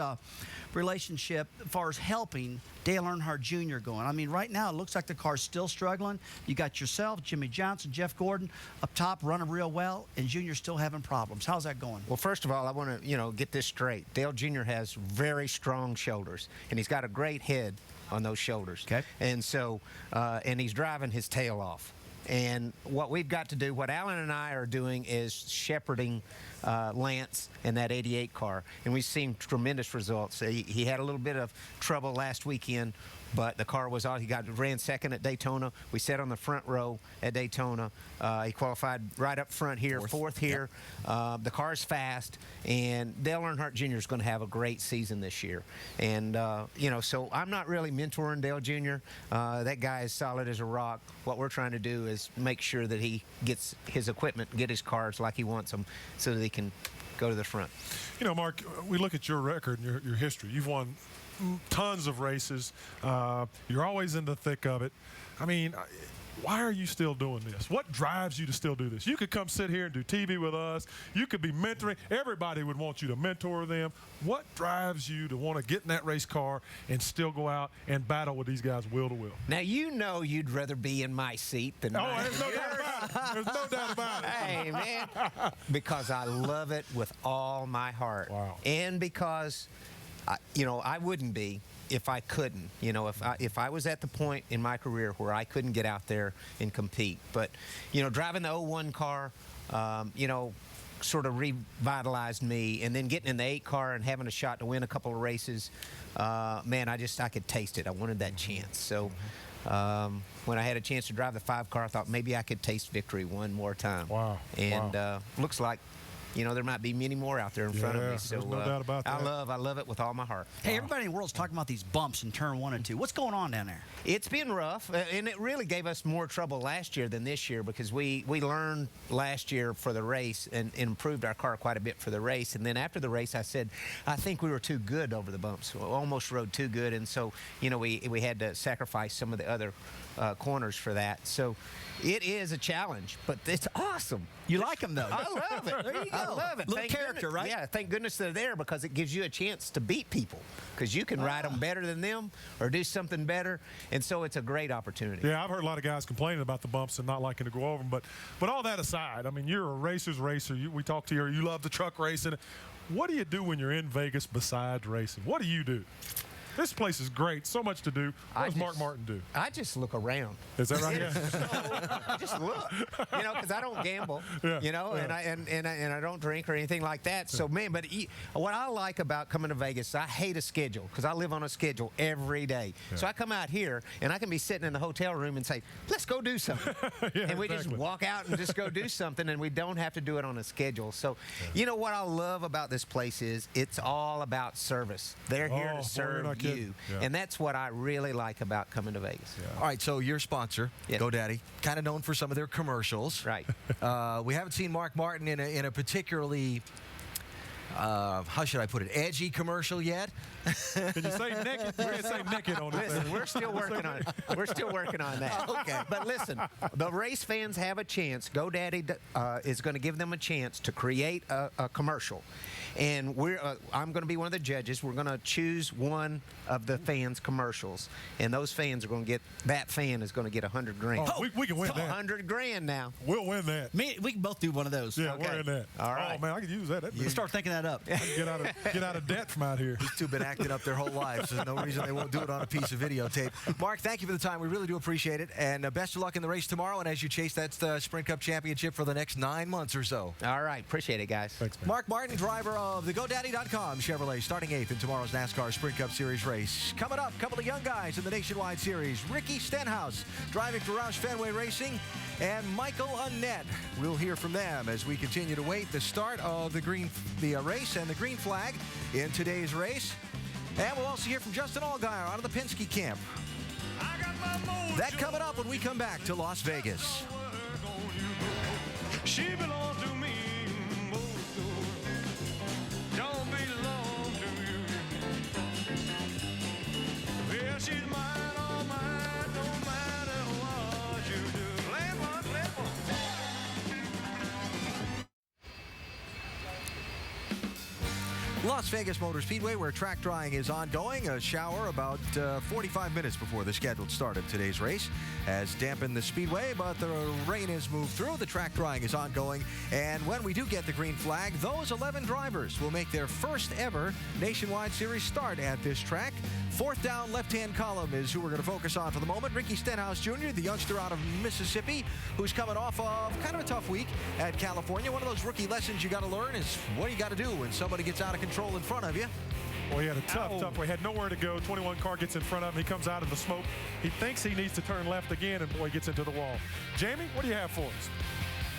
relationship as far as helping Dale Earnhardt Jr. going? I mean, right now it looks like the car's still struggling. You got yourself, Jimmy Johnson, Jeff Gordon up top running real well, and Jr.'s still having problems. How's that going? Well, first of all, I want to get this straight. Dale Jr. has very strong shoulders, and he's got a great head on those shoulders. Okay. And so, and he's driving his tail off. And what we've got to do, what Alan and I are doing, is shepherding Lance in that 88 car. And we've seen tremendous results. He had a little bit of trouble last weekend, but the car was on. He ran second at Daytona. We sat on the front row at Daytona. He qualified right up front here, fourth here. Yep. The car's fast, and Dale Earnhardt Jr. is going to have a great season this year. And, so I'm not really mentoring Dale Jr. That guy is solid as a rock. What we're trying to do is make sure that he gets his equipment, get his cars like he wants them, so that he can go to the front. You know, Mark, we look at your record and your history. You've won tons of races. You're always in the thick of it. I mean, why are you still doing this? What drives you to still do this? You could come sit here and do TV with us. You could be mentoring. Everybody would want you to mentor them. What drives you to want to get in that race car and still go out and battle with these guys wheel to wheel? Now, you'd rather be in my seat than mine. There's no doubt about it. There's no doubt about it. Hey, man. Because I love it with all my heart. Wow. And because, I wouldn't be if I couldn't. If I was at the point in my career where I couldn't get out there and compete. But, driving the 01 car, sort of revitalized me. And then getting in the 8 car and having a shot to win a couple of races, man, I could taste it. I wanted that chance. So when I had a chance to drive the 5 car, I thought maybe I could taste victory one more time. Wow. And looks like, there might be many more out there in front of me. So there's no doubt about that. I love it with all my heart. Hey, everybody in the world's talking about these bumps in turn 1 and 2. What's going on down there? It's been rough, and it really gave us more trouble last year than this year, because we learned last year for the race and improved our car quite a bit for the race. And then after the race, I said, I think we were too good over the bumps. We almost rode too good, and so, we had to sacrifice some of the other corners for that. So it is a challenge, but it's awesome. You like them, though. I love it. There you go. I love it. Little character, right? Yeah, thank goodness they're there, because it gives you a chance to beat people, because you can ride them better than them or do something better, and so it's a great opportunity. Yeah, I've heard a lot of guys complaining about the bumps and not liking to go over them, but all that aside, I mean, you're a racer's racer. We talked to you love the truck racing. What do you do when you're in Vegas besides racing? What do you do? This place is great. So much to do. What does Mark Martin do? I just look around. Is that right? So, just look, because I don't gamble, and I don't drink or anything like that. So, man, but what I like about coming to Vegas, I hate a schedule because I live on a schedule every day. Yeah. So I come out here and I can be sitting in the hotel room and say, let's go do something. And we just walk out and just go do something, and we don't have to do it on a schedule. So, you know what I love about this place is it's all about service. They're here to serve you. Yeah. And that's what I really like about coming to Vegas. All right, so your sponsor, GoDaddy, kind of known for some of their commercials. Right. We haven't seen Mark Martin in a particularly, how should I put it, edgy commercial yet. Can you say naked? You can't say naked on it. Listen, we're still working on it. We're still working on that. Okay. But listen, the race fans have a chance. GoDaddy is going to give them a chance to create a commercial. And I'm going to be one of the judges. We're going to choose one of the fans' commercials. And those fans are going to get, that fan is going to get $100 grand. Oh, we can win that. $100 grand now. We'll win that. We can both do one of those. Yeah, we're in that. All right. Oh, man, I could use that. You start thinking that up. I can get out of debt from out here. These two have been acting up their whole lives. There's no reason they won't do it on a piece of videotape. Mark, thank you for the time. We really do appreciate it. And best of luck in the race tomorrow. And as you chase that Sprint Cup championship for the next 9 months or so. All right. Appreciate it, guys. Thanks, man. Mark Martin, driver of the GoDaddy.com Chevrolet, starting 8th in tomorrow's NASCAR Sprint Cup Series race. Coming up, a couple of young guys in the Nationwide Series. Ricky Stenhouse driving for Roush Fenway Racing, and Michael Annett. We'll hear from them as we continue to wait the start of the race and the green flag in today's race. And we'll also hear from Justin Allgaier out of the Penske camp. That coming up when we come back to Las Vegas. She belongs to me. Don't belong to you. Well, she's mine, all mine, no matter what you do. Play one, play one. Las Vegas Motor Speedway, where track drying is ongoing. A shower about 45 minutes before the scheduled start of today's race has dampened the speedway, but the rain has moved through. The track drying is ongoing, and when we do get the green flag, those 11 drivers will make their first ever Nationwide Series start at this track. Fourth down left-hand column is who we're going to focus on for the moment. Ricky Stenhouse Jr., the youngster out of Mississippi, who's coming off of kind of a tough week at California. One of those rookie lessons you got to learn is what you got to do when somebody gets out of control in front of you. Well, he had a tough way. He had nowhere to go. 21 car gets in front of him. He comes out of the smoke. He thinks he needs to turn left again, and boy, he gets into the wall. Jamie, what do you have for us?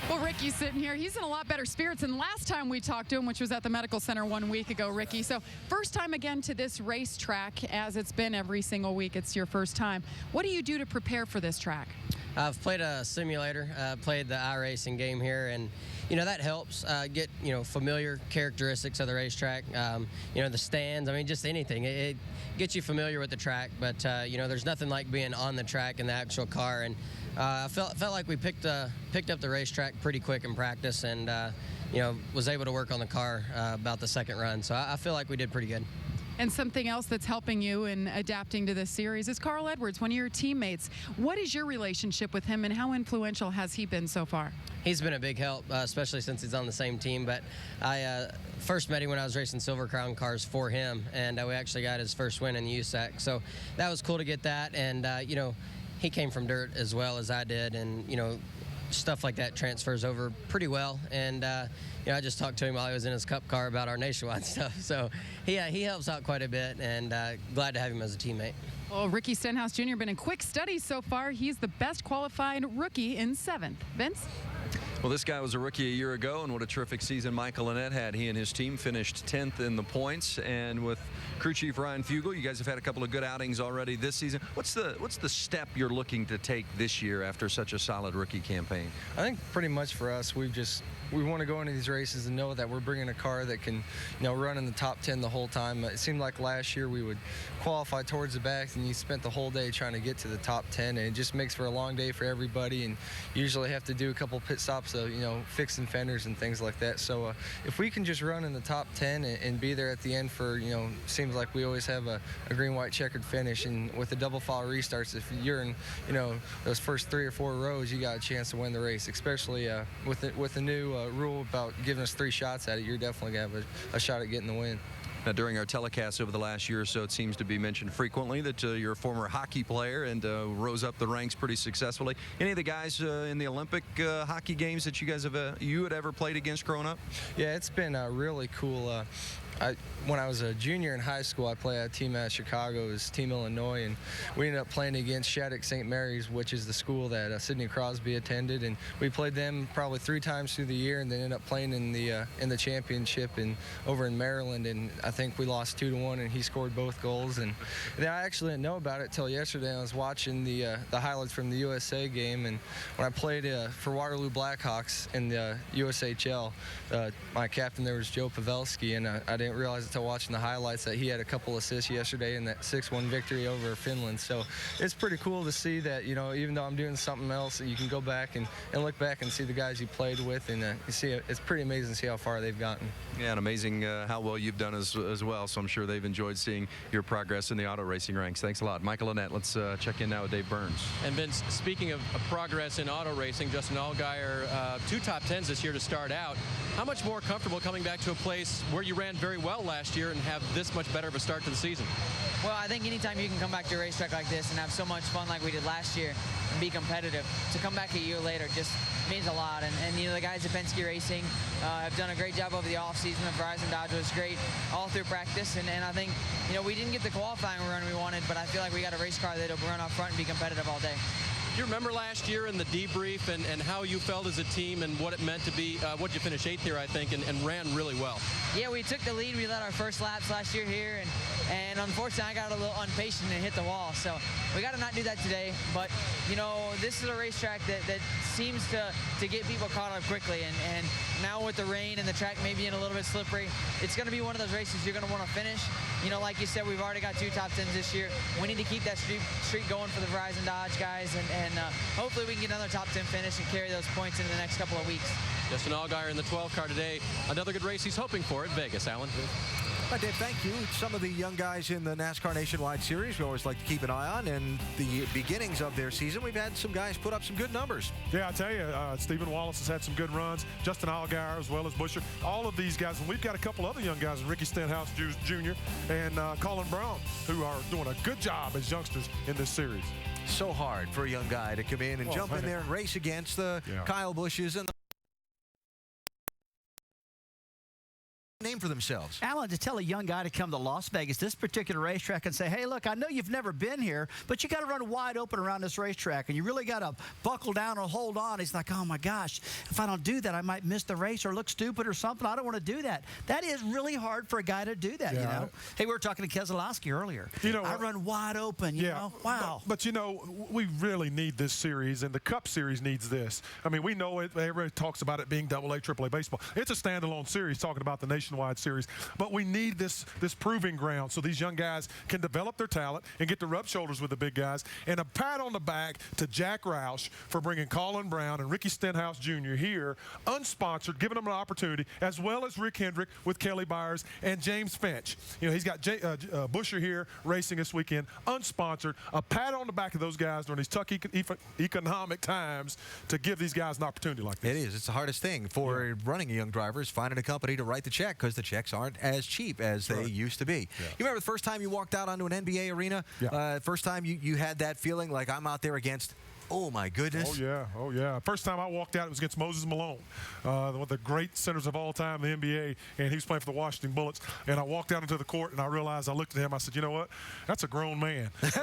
Well, Ricky's sitting here. He's in a lot better spirits than last time we talked to him, which was at the medical center 1 week ago, Ricky. So first time again to this racetrack, as it's been every single week. It's your first time. What do you do to prepare for this track? I've played a simulator, played the iRacing game here, and that helps get familiar characteristics of the racetrack. The stands. I mean, just anything. It gets you familiar with the track, but there's nothing like being on the track in the actual car. And I felt like we picked up the racetrack pretty quick in practice, and was able to work on the car about the second run. So I feel like we did pretty good. And something else that's helping you in adapting to this series is Carl Edwards, one of your teammates. What is your relationship with him, and how influential has he been so far? He's been a big help, especially since he's on the same team. But I first met him when I was racing Silver Crown cars for him, and we actually got his first win in the USAC. So that was cool to get that. And, he came from dirt as well as I did, and, stuff like that transfers over pretty well. And, I just talked to him while he was in his cup car about our nationwide stuff. So, he helps out quite a bit, and glad to have him as a teammate. Well, Ricky Stenhouse Jr. been in quick studies so far. He's the best qualified rookie in 7th. Vince? Well, this guy was a rookie a year ago, and what a terrific season Michael Annett had. He and his team finished 10th in the points, and with crew chief Ryan Fugel, you guys have had a couple of good outings already this season. What's the step you're looking to take this year after such a solid rookie campaign? I think pretty much for us, we want to go into these races and know that we're bringing a car that can, run in the top 10 the whole time. It seemed like last year we would qualify towards the back, and you spent the whole day trying to get to the top 10, and it just makes for a long day for everybody, and you usually have to do a couple pit stops of, fixing fenders and things like that. So if we can just run in the top 10 and be there at the end for, seems like we always have a green-white checkered finish, and with the double file restarts, if you're in, those first 3 or 4 rows, you got a chance to win the race, especially with the new rule about giving us 3 shots at it. You're definitely going to have a shot at getting the win. Now, during our telecasts over the last year or so, it seems to be mentioned frequently that you're a former hockey player and rose up the ranks pretty successfully. Any of the guys in the Olympic hockey games that you guys have you had ever played against growing up? Yeah, it's been really cool. When I was a junior in high school, I played a team out of Chicago. It was Team Illinois, and we ended up playing against Shattuck St. Mary's, which is the school that Sidney Crosby attended, and we played them probably 3 times through the year, and then ended up playing in the championship over in Maryland, and I think we lost 2-1, and he scored both goals. And then I actually didn't know about it till yesterday. I was watching the highlights from the USA game, and when I played for Waterloo Blackhawks in the USHL, my captain there was Joe Pavelski, and I didn't realize until watching the highlights that he had a couple assists yesterday in that 6-1 victory over Finland. So it's pretty cool to see that, you know, even though I'm doing something else, you can go back and look back and see the guys you played with, and you see it's pretty amazing to see how far they've gotten. Yeah, and amazing how well you've done as well. So I'm sure they've enjoyed seeing your progress in the auto racing ranks. Thanks a lot. Michael Annette, let's check in now with Dave Burns. And Vince, speaking of progress in auto racing, Justin Allgaier, 2 top 10s this year to start out. How much more comfortable coming back to a place where you ran very well last year and have this much better of a start to the season? Well, I think anytime you can come back to a racetrack like this and have so much fun like we did last year and be competitive, to come back a year later just means a lot. And you know, the guys at Penske Racing have done a great job over the offseason. The Verizon Dodge was great all through practice. And I think, you know, we didn't get the qualifying run we wanted, but I feel like we got a race car that'll run up front and be competitive all day. Do you remember last year in the debrief and how you felt as a team and what it meant to be, what you finished 8th here, I think, and ran really well? Yeah, we took the lead. We led our first laps last year here, and unfortunately I got a little impatient and hit the wall. So we got to not do that today. But, you know, this is a racetrack that seems to get people caught up quickly. And now with the rain and the track maybe being a little bit slippery, it's going to be one of those races you're going to want to finish. You know, like you said, we've already got 2 top 10s this year. We need to keep that streak going for the Verizon Dodge guys, and hopefully we can get another top 10 finish and carry those points into the next couple of weeks. Justin Allgaier in the 12 car today. Another good race he's hoping for at Vegas. Alan? Hi, Dave, thank you. Some of the young guys in the NASCAR Nationwide Series we always like to keep an eye on, and the beginnings of their season, we've had some guys put up some good numbers. Yeah, I tell you, Stephen Wallace has had some good runs, Justin Allgaier as well as Busch. All of these guys, and we've got a couple other young guys, Ricky Stenhouse Jr. and Colin Brown, who are doing a good job as youngsters in this series. So hard for a young guy to come in and jump in there and race against the Kyle Busches and the name for themselves. Alan, to tell a young guy to come to Las Vegas, this particular racetrack, and say, hey, look, I know you've never been here, but you got to run wide open around this racetrack, and you really got to buckle down or hold on. He's like, oh, my gosh, if I don't do that, I might miss the race or look stupid or something. I don't want to do that. That is really hard for a guy to do that, you know. Hey, we were talking to Keselowski earlier. You know, I run wide open, you know. Wow. But, you know, we really need this series, and the Cup Series needs this. I mean, we know it. Everybody talks about it being AA, AAA baseball. It's a standalone series talking about the Nationwide Series. But we need this proving ground so these young guys can develop their talent and get to rub shoulders with the big guys. And a pat on the back to Jack Roush for bringing Colin Brown and Ricky Stenhouse Jr. here, unsponsored, giving them an opportunity, as well as Rick Hendrick with Kelly Byers and James Finch. You know, he's got Buescher here racing this weekend, unsponsored. A pat on the back of those guys during these tough economic times to give these guys an opportunity like this. It is. It's the hardest thing for running a young driver is finding a company to write the check, because the checks aren't as cheap as they used to be. You remember the first time you walked out onto an NBA arena? First time you had that feeling like I'm out there against, oh my goodness. Oh yeah. First time I walked out, it was against Moses Malone, one of the great centers of all time in the NBA, and he was playing for the Washington Bullets. And I walked out into the court, and I realized, I looked at him, I said, you know what? That's a grown man. This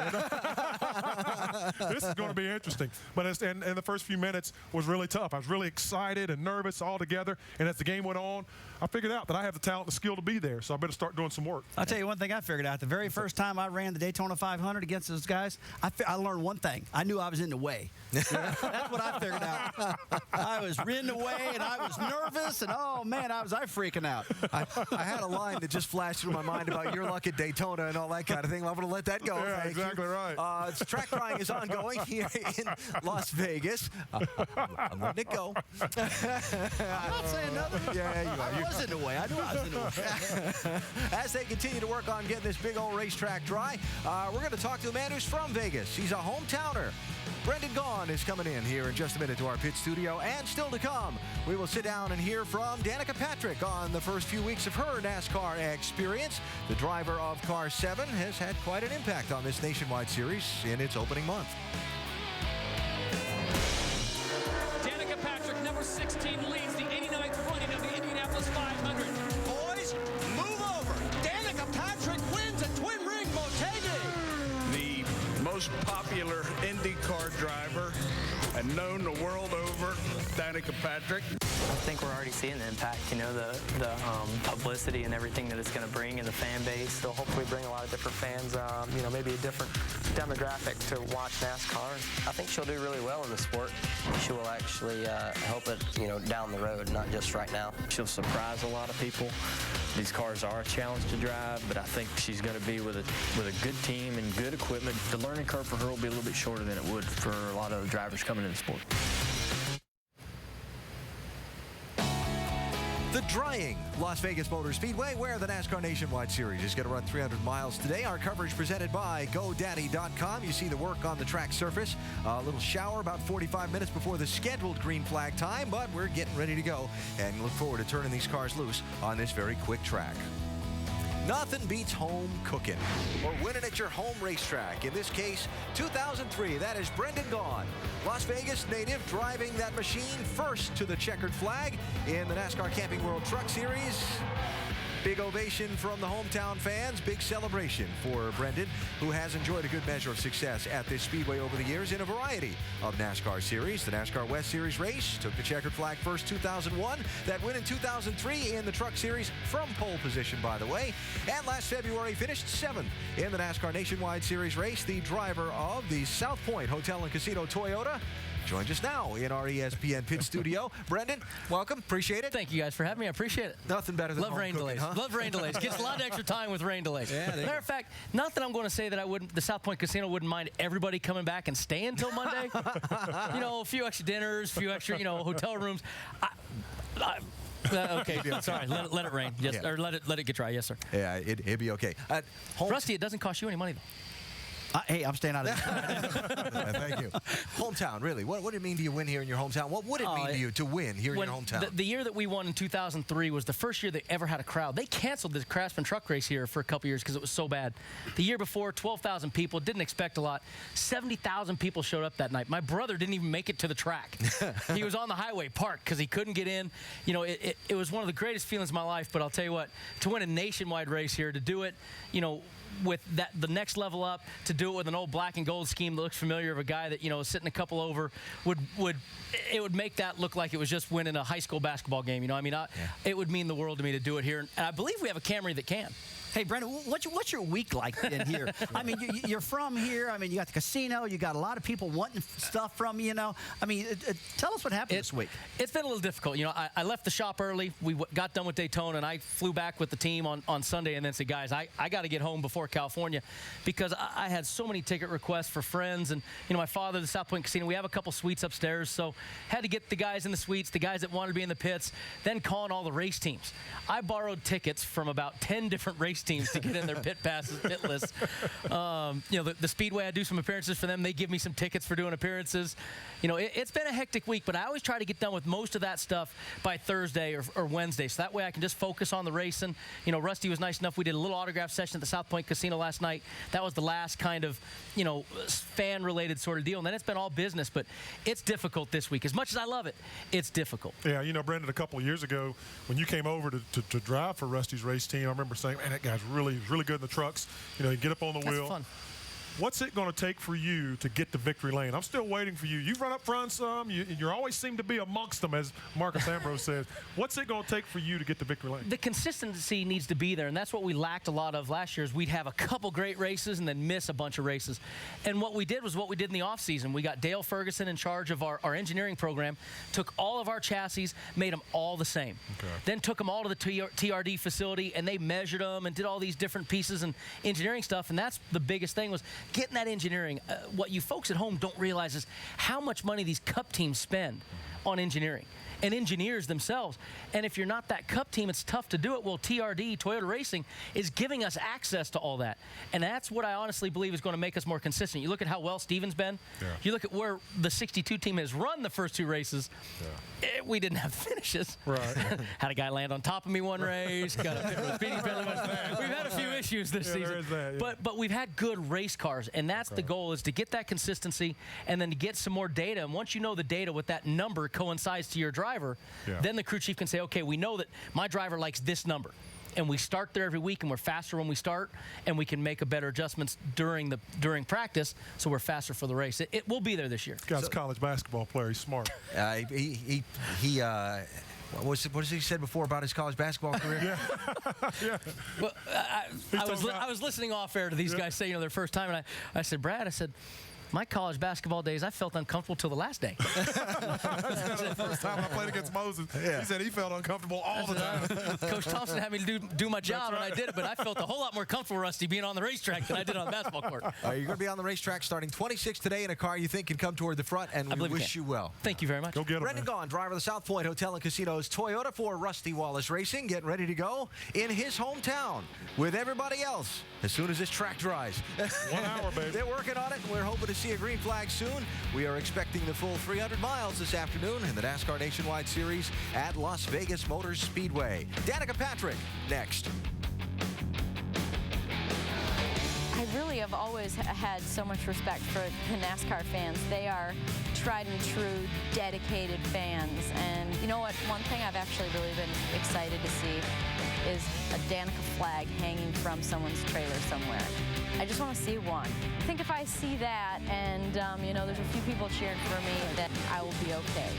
is going to be interesting. But and the first few minutes was really tough. I was really excited and nervous all together. And as the game went on, I figured out that I have the talent and skill to be there, so I better start doing some work. I'll tell you one thing I figured out. The very first time I ran the Daytona 500 against those guys, I learned one thing. I knew I was in the way. That's what I figured out. I was in the way, and I was nervous, and oh, man, I was freaking out. I had a line that just flashed through my mind about your luck at Daytona and all that kind of thing. I'm going to let that go. Yeah, exactly right. track drying is ongoing here in Las Vegas. I'm letting it go. I'm not saying nothing. Yeah, you are. I was in the way. I knew I was in the way. As they continue to work on getting this big old racetrack dry, we're going to talk to a man who's from Vegas. He's a hometowner. Brendan Gaughan is coming in here in just a minute to our pit studio. And still to come, we will sit down and hear from Danica Patrick on the first few weeks of her NASCAR experience. The driver of Car 7 has had quite an impact on this nationwide series in its opening month. Danica Patrick, number 16, leads the 89th running of the Indianapolis 500. Boys, move over. Danica Patrick wins at Twin Ring Motegi. The most popular IndyCar driver and known the world over, Danica Patrick. I think we're already seeing the impact, you know, the publicity and everything that it's going to bring in the fan base. They'll hopefully bring a lot of different fans, you know, maybe a different demographic to watch NASCAR. I think she'll do really well in the sport. She will actually help it, you know, down the road, not just right now. She'll surprise a lot of people. These cars are a challenge to drive, but I think she's going to be with a good team and good equipment. The learning curve for her will be a little bit shorter than it would for a lot of the drivers coming in the sport. The drying Las Vegas Motor Speedway, where the NASCAR Nationwide Series is going to run 300 miles today. Our coverage presented by GoDaddy.com. You see the work on the track surface. A little shower about 45 minutes before the scheduled green flag time, but we're getting ready to go and look forward to turning these cars loose on this very quick track. Nothing beats home cooking or winning at your home racetrack. In this case, 2003. That is Brendan Gaughan, Las Vegas native, driving that machine first to the checkered flag in the NASCAR Camping World Truck Series. Big ovation from the hometown fans. Big celebration for Brendan, who has enjoyed a good measure of success at this speedway over the years in a variety of NASCAR series. The NASCAR West Series race took the checkered flag first 2001. That win in 2003 in the Truck Series from pole position, by the way. And last February finished 7th in the NASCAR Nationwide Series race. The driver of the South Point Hotel and Casino Toyota joins us now in our ESPN pit studio. Brendan, welcome. Appreciate it. Thank you guys for having me. I appreciate it. Nothing better than love home rain cooking, delays. huh? Love rain delays. Gets a lot of extra time with rain delays. Yeah, Matter of fact, not that I'm going to say that I wouldn't. The South Point Casino wouldn't mind everybody coming back and staying until Monday. You know, a few extra dinners, a few extra, you know, hotel rooms. Okay, sorry. Let it rain. Yes, yeah. Or let it get dry. Yes, sir. Yeah, it'd be okay. Rusty, it doesn't cost you any money though. Hey, I'm staying out of this. Thank you. Hometown, really. What did it mean to you win here in your hometown? What would it mean to you to win here in your hometown? The year that we won in 2003 was the first year they ever had a crowd. They canceled the Craftsman truck race here for a couple years because it was so bad. The year before, 12,000 people. Didn't expect a lot. 70,000 people showed up that night. My brother didn't even make it to the track. He was on the highway parked because he couldn't get in. You know, it was one of the greatest feelings of my life. But I'll tell you what, to win a nationwide race here, to do it, you know, with the next level up, to do it with an old black and gold scheme that looks familiar of a guy that, you know, sitting a couple over, would make that look like it was just winning a high school basketball game. You know, I mean, it would mean the world to me to do it here. And I believe we have a Camry that can. Hey, Brendan, what's your week like in here? I mean, you're from here. I mean, you got the casino. You got a lot of people wanting stuff from you, you know. I mean, tell us what happened this week. It's been a little difficult. You know, I left the shop early. We got done with Daytona, and I flew back with the team on Sunday and then said, guys, I got to get home before California because I had so many ticket requests for friends. And, you know, my father, the South Point Casino, we have a couple suites upstairs, so had to get the guys in the suites, the guys that wanted to be in the pits, then calling all the race teams. I borrowed tickets from about 10 different race teams to get in their pit passes, pit lists. You know, the Speedway, I do some appearances for them. They give me some tickets for doing appearances. You know, it's been a hectic week, but I always try to get done with most of that stuff by Thursday or Wednesday, so that way I can just focus on the racing. You know, Rusty was nice enough. We did a little autograph session at the South Point Casino last night. That was the last kind of, you know, fan-related sort of deal, and then it's been all business, but it's difficult this week. As much as I love it, it's difficult. Yeah, you know, Brendan, a couple of years ago, when you came over to drive for Rusty's race team, I remember saying, man, that guy's really good in the trucks. You know, you get up on the wheel. Fun. What's it going to take for you to get to victory lane? I'm still waiting for you. You've run up front some. You always seem to be amongst them, as Marcus Ambrose says. What's it going to take for you to get to victory lane? The consistency needs to be there, and that's what we lacked a lot of last year. Is we'd have a couple great races and then miss a bunch of races. And what we did was what we did in the offseason. We got Dale Ferguson in charge of our engineering program, took all of our chassis, made them all the same. Okay. Then took them all to the TRD facility, and they measured them and did all these different pieces and engineering stuff. And that's the biggest thing was getting that engineering. What you folks at home don't realize is how much money these Cup teams spend on engineering and engineers themselves. And if you're not that Cup team, it's tough to do it. Well, TRD, Toyota Racing, is giving us access to all that. And that's what I honestly believe is going to make us more consistent. You look at how well Steven's been. Yeah. You look at where the 62 team has run the first 2 races. Yeah. We didn't have finishes. Right. Had a guy land on top of me one race. Got a speeding penalty. We've had a few issues this season. That, yeah. But we've had good race cars, and that's the goal, is to get that consistency and then to get some more data. And once you know the data with that number coincides to your driver, then the crew chief can say, okay, we know that my driver likes this number. And we start there every week, and we're faster when we start, and we can make a better adjustments during practice, so we're faster for the race. It will be there this year. Guy's a college basketball player. He's smart. What has he said before about his college basketball career? Yeah. Well, I was listening off air to these guys say, their first time, and I said, Brad, I said, my college basketball days, I felt uncomfortable till the last day. That's the first time I played against Moses. Yeah. He said he felt uncomfortable all the time. Coach Thompson had me to do my job, and I did it, but I felt a whole lot more comfortable, Rusty, being on the racetrack than I did on the basketball court. You're going to be on the racetrack starting 26 today in a car you think can come toward the front, and we wish you well. Thank you very much. Go get him. Brendan Gaughan, driver of the South Point Hotel and Casinos Toyota for Rusty Wallace Racing, getting ready to go in his hometown with everybody else as soon as this track dries. 1 hour, baby. They're working on it. We're hoping to see a green flag soon. We are expecting the full 300 miles this afternoon in the NASCAR Nationwide Series at Las Vegas Motor Speedway. Danica Patrick, next. I really have always had so much respect for the NASCAR fans. They are tried and true, dedicated fans. And you know what? One thing I've actually really been excited to see is a Danica flag hanging from someone's trailer somewhere. I just want to see one. I think if I see that and, there's a few people cheering for me, then I will be okay.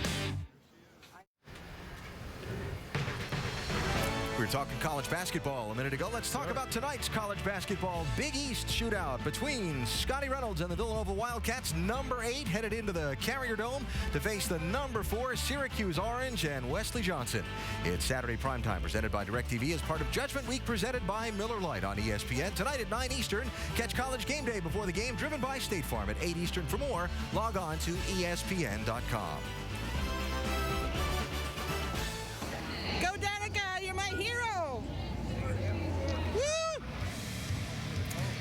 We were talking college basketball a minute ago. Let's talk about tonight's college basketball Big East shootout between Scotty Reynolds and the Villanova Wildcats. Number 8 headed into the Carrier Dome to face the number 4 Syracuse Orange and Wesley Johnson. It's Saturday primetime presented by DirecTV as part of Judgment Week presented by Miller Lite on ESPN. Tonight at 9 Eastern, catch College Game Day before the game, driven by State Farm at 8 Eastern. For more, log on to ESPN.com. Go Danica, you're my hero! Woo!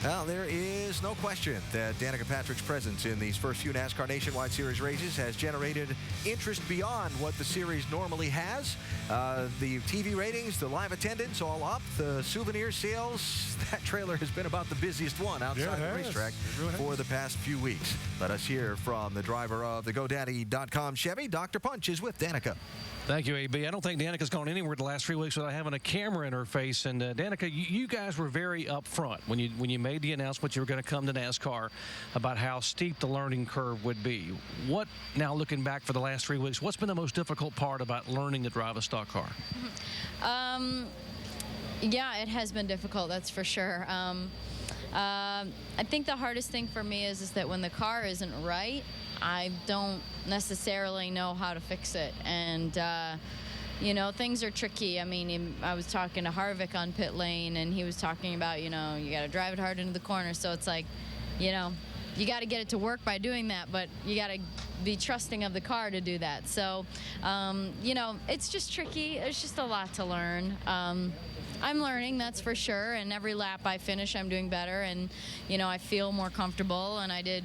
Well, there is no question that Danica Patrick's presence in these first few NASCAR Nationwide Series races has generated interest beyond what the series normally has. The TV ratings, the live attendance, all up. The souvenir sales, that trailer has been about the busiest one outside the racetrack for the past few weeks. Let us hear from the driver of the GoDaddy.com Chevy. Dr. Punch is with Danica. Thank you, AB. I don't think Danica's gone anywhere the last 3 weeks without having a camera in her face. And Danica, you guys were very upfront when you made the announcement you were going to come to NASCAR about how steep the learning curve would be. What, now looking back for the last 3 weeks, what's been the most difficult part about learning to drive a stock car? Yeah, it has been difficult, that's for sure. I think the hardest thing for me is that when the car isn't right, I don't necessarily know how to fix it. And, things are tricky. I mean, I was talking to Harvick on pit lane, and he was talking about, you got to drive it hard into the corner. So it's like, you got to get it to work by doing that, but you got to be trusting of the car to do that. So, it's just tricky. There's just a lot to learn. I'm learning, that's for sure, and every lap I finish, I'm doing better, and, I feel more comfortable, and I did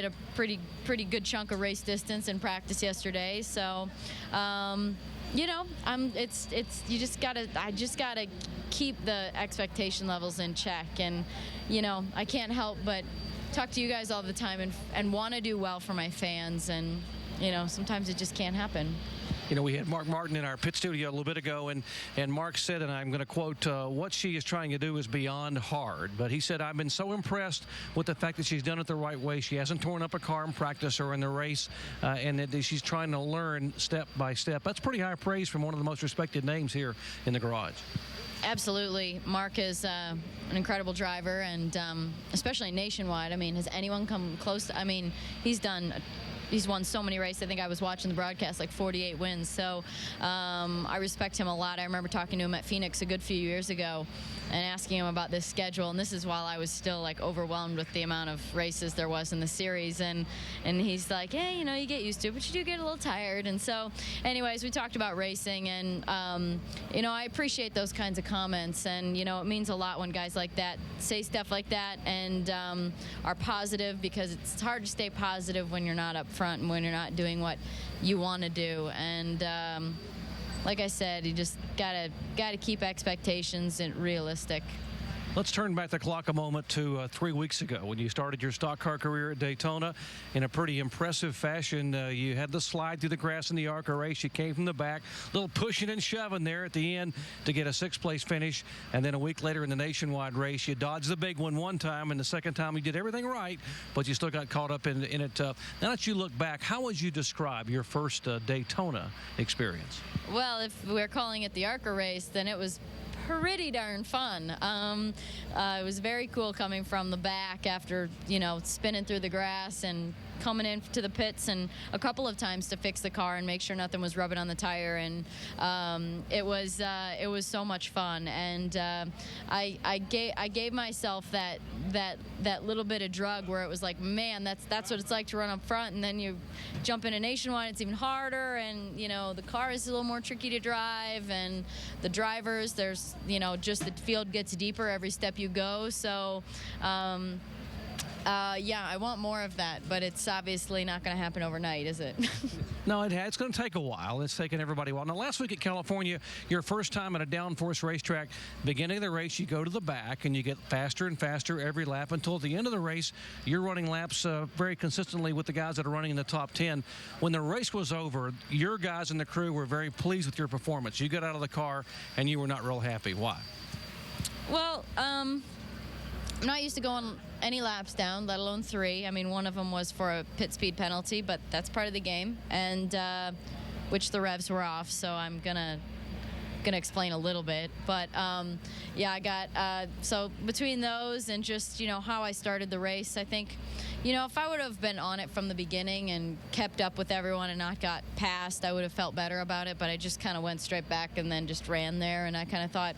a pretty good chunk of race distance in practice yesterday. So, I just gotta keep the expectation levels in check. And, I can't help but talk to you guys all the time and want to do well for my fans. And, sometimes it just can't happen. We had Mark Martin in our pit studio a little bit ago, and Mark said, and I'm going to quote, what she is trying to do is beyond hard. But he said, I've been so impressed with the fact that she's done it the right way. She hasn't torn up a car in practice or in the race, and that she's trying to learn step by step. That's pretty high praise from one of the most respected names here in the garage. Absolutely. Mark is an incredible driver, and especially nationwide. I mean, has anyone come close to, he's done he's won so many races. I think I was watching the broadcast, like 48 wins. So I respect him a lot. I remember talking to him at Phoenix a good few years ago and asking him about this schedule. And this is while I was still like overwhelmed with the amount of races there was in the series. And he's like, hey, you know, you get used to it, but you do get a little tired. And so anyways, we talked about racing, and you know, I appreciate those kinds of comments. And you know, it means a lot when guys like that say stuff like that and are positive, because it's hard to stay positive when you're not up front and when you're not doing what you want to do. And like I said, you just gotta keep expectations realistic. Let's turn back the clock a moment to 3 weeks ago when you started your stock car career at Daytona in a pretty impressive fashion. You had the slide through the grass in the ARCA race. You came from the back, a little pushing and shoving there at the end to get a 6th-place finish. And then a week later in the nationwide race, you dodged the big one time, and the second time you did everything right, but you still got caught up in it. Now that you look back, how would you describe your first Daytona experience? Well, if we're calling it the ARCA race, then it was pretty darn fun. It was very cool coming from the back after, you know, spinning through the grass and coming into the pits and a couple of times to fix the car and make sure nothing was rubbing on the tire. And it was so much fun. And I gave myself that little bit of drug where it was like, man, that's what it's like to run up front, and then you jump into nationwide, it's even harder, and you know, the car is a little more tricky to drive, and the drivers, there's, you know, just the field gets deeper every step you go. So yeah, I want more of that, but it's obviously not going to happen overnight, is it? No, it's going to take a while. It's taken everybody a while. Now, last week at California, your first time at a downforce racetrack, beginning of the race, you go to the back, and you get faster and faster every lap until at the end of the race, you're running laps very consistently with the guys that are running in the top 10. When the race was over, your guys in the crew were very pleased with your performance. You got out of the car, and you were not real happy. Why? Well, I'm not used to going any laps down, let alone 3. I mean, one of them was for a pit speed penalty, but that's part of the game, and which the revs were off, so I'm gonna explain a little bit. But yeah, I got so between those and just, you know, how I started the race, I think, you know, if I would have been on it from the beginning and kept up with everyone and not got passed, I would have felt better about it. But I just kind of went straight back and then just ran there, and I kind of thought,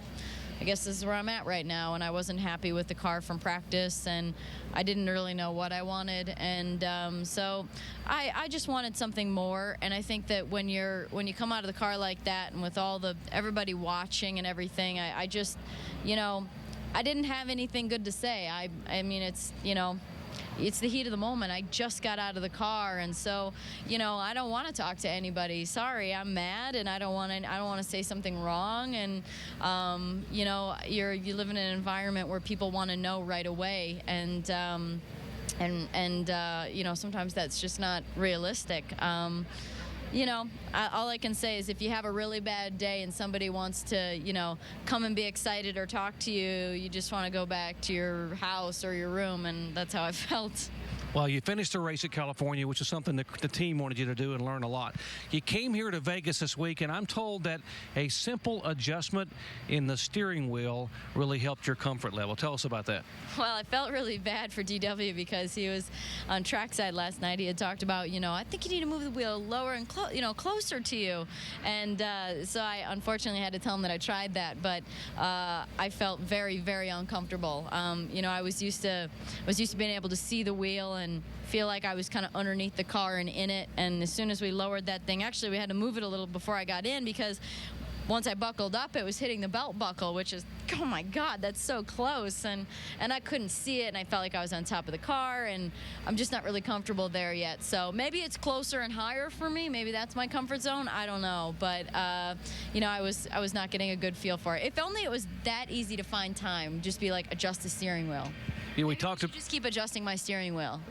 I guess this is where I'm at right now, and I wasn't happy with the car from practice, and I didn't really know what I wanted, and so I just wanted something more. And I think that when you come out of the car like that, and with everybody watching and everything, I just, you know, I didn't have anything good to say. I mean, it's, you know, it's the heat of the moment. I just got out of the car, and so, you know, I don't want to talk to anybody. Sorry, I'm mad, and I don't want to say something wrong. And you know, you live in an environment where people want to know right away, and you know, sometimes that's just not realistic. You know, all I can say is if you have a really bad day and somebody wants to, you know, come and be excited or talk to you, you just want to go back to your house or your room, and that's how I felt. Well, you finished the race at California, which is something that the team wanted you to do and learn a lot. You came here to Vegas this week, and I'm told that a simple adjustment in the steering wheel really helped your comfort level. Tell us about that. Well, I felt really bad for DW because he was on trackside last night. He had talked about, you know, I think you need to move the wheel lower and closer to you. And so I unfortunately had to tell him that I tried that, but I felt very, very uncomfortable. You know, I was used to being able to see the wheel and feel like I was kind of underneath the car and in it. And as soon as we lowered that thing, actually we had to move it a little before I got in, because once I buckled up, it was hitting the belt buckle, which is, oh my God, that's so close. And I couldn't see it, and I felt like I was on top of the car, and I'm just not really comfortable there yet. So maybe it's closer and higher for me. Maybe that's my comfort zone. I don't know. But, you know, I was not getting a good feel for it. If only it was that easy to find time, just be like, adjust the steering wheel. Yeah, we talked to just keep adjusting my steering wheel.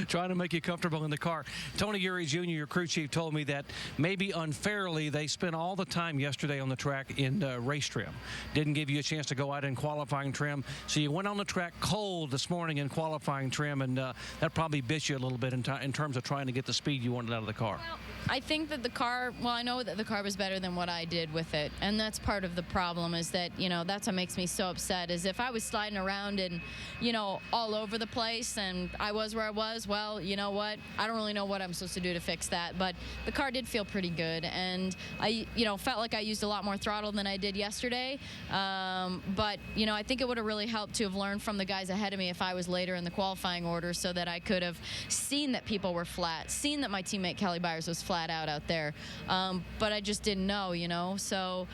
Trying to make you comfortable in the car. Tony Eury Jr., your crew chief, told me that maybe unfairly they spent all the time yesterday on the track in race trim. Didn't give you a chance to go out in qualifying trim. So you went on the track cold this morning in qualifying trim, and that probably bit you a little bit in terms of trying to get the speed you wanted out of the car. Well, I think that the car, well, I know that the car was better than what I did with it. And that's part of the problem, is that, you know, that's what makes me so upset, is if I was sliding around and, you know, all over the place, and I was where I was. Well, you know what? I don't really know what I'm supposed to do to fix that, but the car did feel pretty good, and I, felt like I used a lot more throttle than I did yesterday. But, I think it would have really helped to have learned from the guys ahead of me if I was later in the qualifying order, so that I could have seen that people were flat, seen that my teammate Kelly Byers was flat out there. But I just didn't know, So,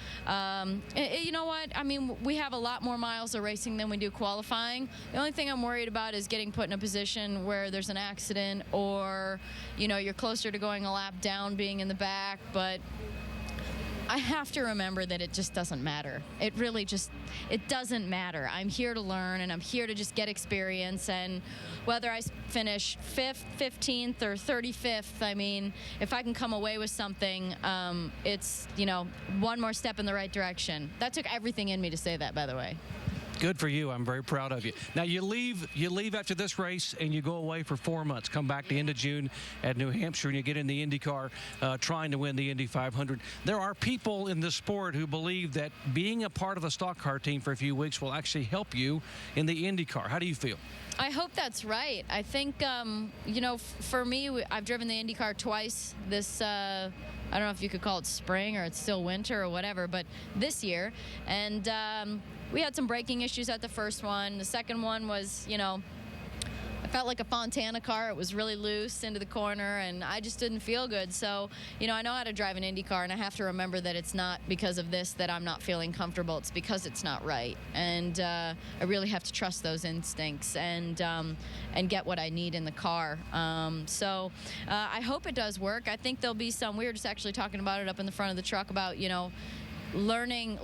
you know what? I mean, we have a lot more miles of racing than we do qualifying. The only thing I'm worried about is getting put in a position where there's an accident, or, you're closer to going a lap down, being in the back. But I have to remember that it just doesn't matter. It really it doesn't matter. I'm here to learn, and I'm here to just get experience. And whether I finish 5th, 15th, or 35th, I mean, if I can come away with something, it's, one more step in the right direction. That took everything in me to say that, by the way. Good for you. I'm very proud of you. Now, you leave after this race, and you go away for 4 months. Come back the end of June at New Hampshire, and you get in the IndyCar trying to win the Indy 500. There are people in this sport who believe that being a part of the stock car team for a few weeks will actually help you in the IndyCar. How do you feel? I hope that's right. I think, for me, I've driven the IndyCar twice this, I don't know if you could call it spring or it's still winter or whatever, but this year. And we had some braking issues at the first one. The second one was, I felt like a Fontana car. It was really loose into the corner, and I just didn't feel good. So, I know how to drive an Indy car, and I have to remember that it's not because of this that I'm not feeling comfortable. It's because it's not right. And I really have to trust those instincts and get what I need in the car. So I hope it does work. I think there'll be some, we were just actually talking about it up in the front of the truck about, learning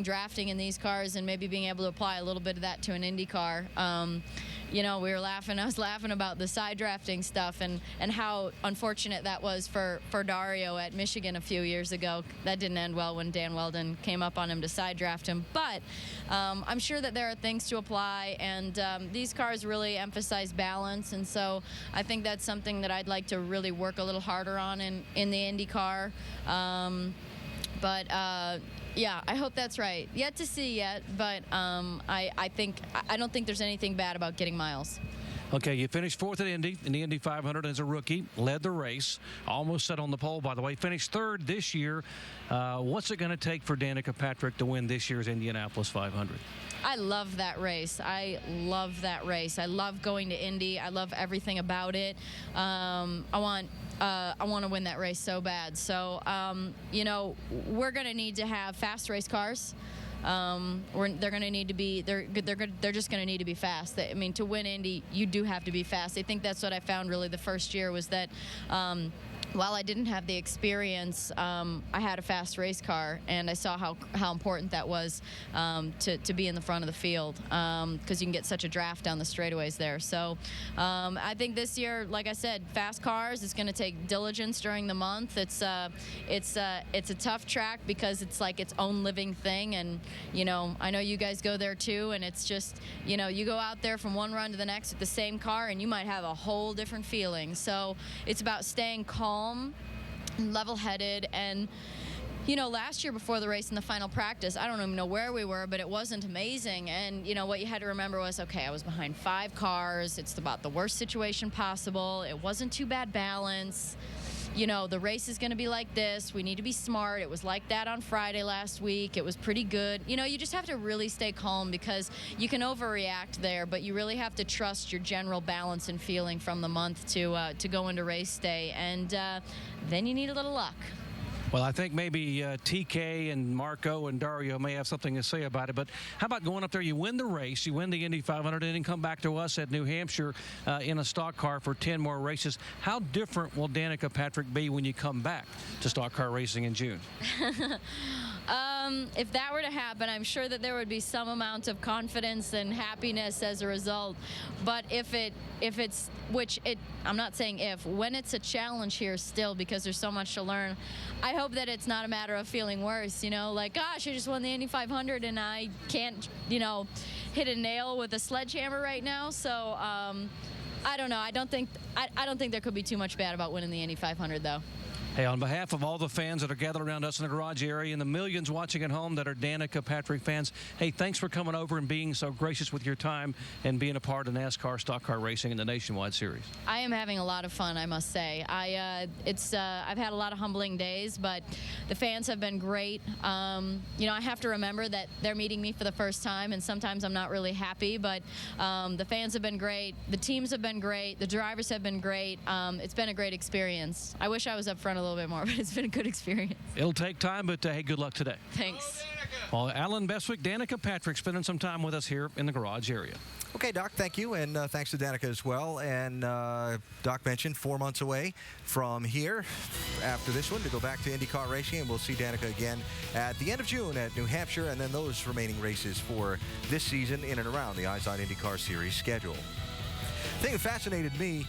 drafting in these cars, and maybe being able to apply a little bit of that to an Indy car. I was laughing about the side drafting stuff and how unfortunate that was for Dario at Michigan a few years ago. That didn't end well when Dan Weldon came up on him to side draft him. But I'm sure that there are things to apply, and these cars really emphasize balance, and so I think that's something that I'd like to really work a little harder on in the Indy car. But yeah, I hope that's right. Yet to see yet, but I don't think there's anything bad about getting miles. Okay, you finished 4th at Indy in the Indy 500 as a rookie, led the race, almost set on the pole, by the way, finished 3rd this year. What's it going to take for Danica Patrick to win this year's Indianapolis 500? I love that race. I love that race. I love going to Indy. I love everything about it. I want to win that race so bad. So, we're going to need to have fast race cars. They're going to need to be. They're just going to need to be fast. I mean, to win Indy, you do have to be fast. I think that's what I found really the first year was that. While I didn't have the experience, I had a fast race car, and I saw how important that was to be in the front of the field, because you can get such a draft down the straightaways there. So I think this year, like I said, fast cars, it's going to take diligence during the month. It's a tough track because it's like its own living thing, and I know you guys go there too, and it's just you go out there from one run to the next with the same car, and you might have a whole different feeling. So it's about staying calm, level-headed, and last year before the race in the final practice, I don't even know where we were, but it wasn't amazing. And what you had to remember was, okay, I was behind 5 cars. It's about the worst situation possible. It wasn't too bad balance. The race is going to be like this. We need to be smart. It was like that on Friday last week. It was pretty good. You just have to really stay calm, because you can overreact there, but you really have to trust your general balance and feeling from the month to go into race day. And then you need a little luck. Well, I think maybe TK and Marco and Dario may have something to say about it. But how about going up there, you win the race, you win the Indy 500, and then come back to us at New Hampshire in a stock car for 10 more races. How different will Danica Patrick be when you come back to stock car racing in June? If that were to happen, I'm sure that there would be some amount of confidence and happiness as a result. But I'm not saying if, when it's a challenge here still, because there's so much to learn, I hope that it's not a matter of feeling worse, like, gosh, I just won the Indy 500 and I can't, hit a nail with a sledgehammer right now. So, I don't know. I don't think there could be too much bad about winning the Indy 500, though. Hey, on behalf of all the fans that are gathered around us in the garage area and the millions watching at home that are Danica Patrick fans, hey, thanks for coming over and being so gracious with your time and being a part of NASCAR stock car racing in the Nationwide Series. I am having a lot of fun, I must say. I've had a lot of humbling days, but the fans have been great. You know, I have to remember that they're meeting me for the first time, and sometimes I'm not really happy, but the fans have been great. The teams have been great. The drivers have been great. It's been a great experience. I wish I was up front a little bit more, but it's been a good experience. It'll take time, but hey, good luck today. Thanks. Well, Alan Bestwick, Danica Patrick spending some time with us here in the garage area. Okay, Doc, thank you, and thanks to Danica as well. And Doc mentioned 4 months away from here after this one to go back to IndyCar racing, and we'll see Danica again at the end of June at New Hampshire, and then those remaining races for this season in and around the Eyes on IndyCar Series schedule. The thing that fascinated me,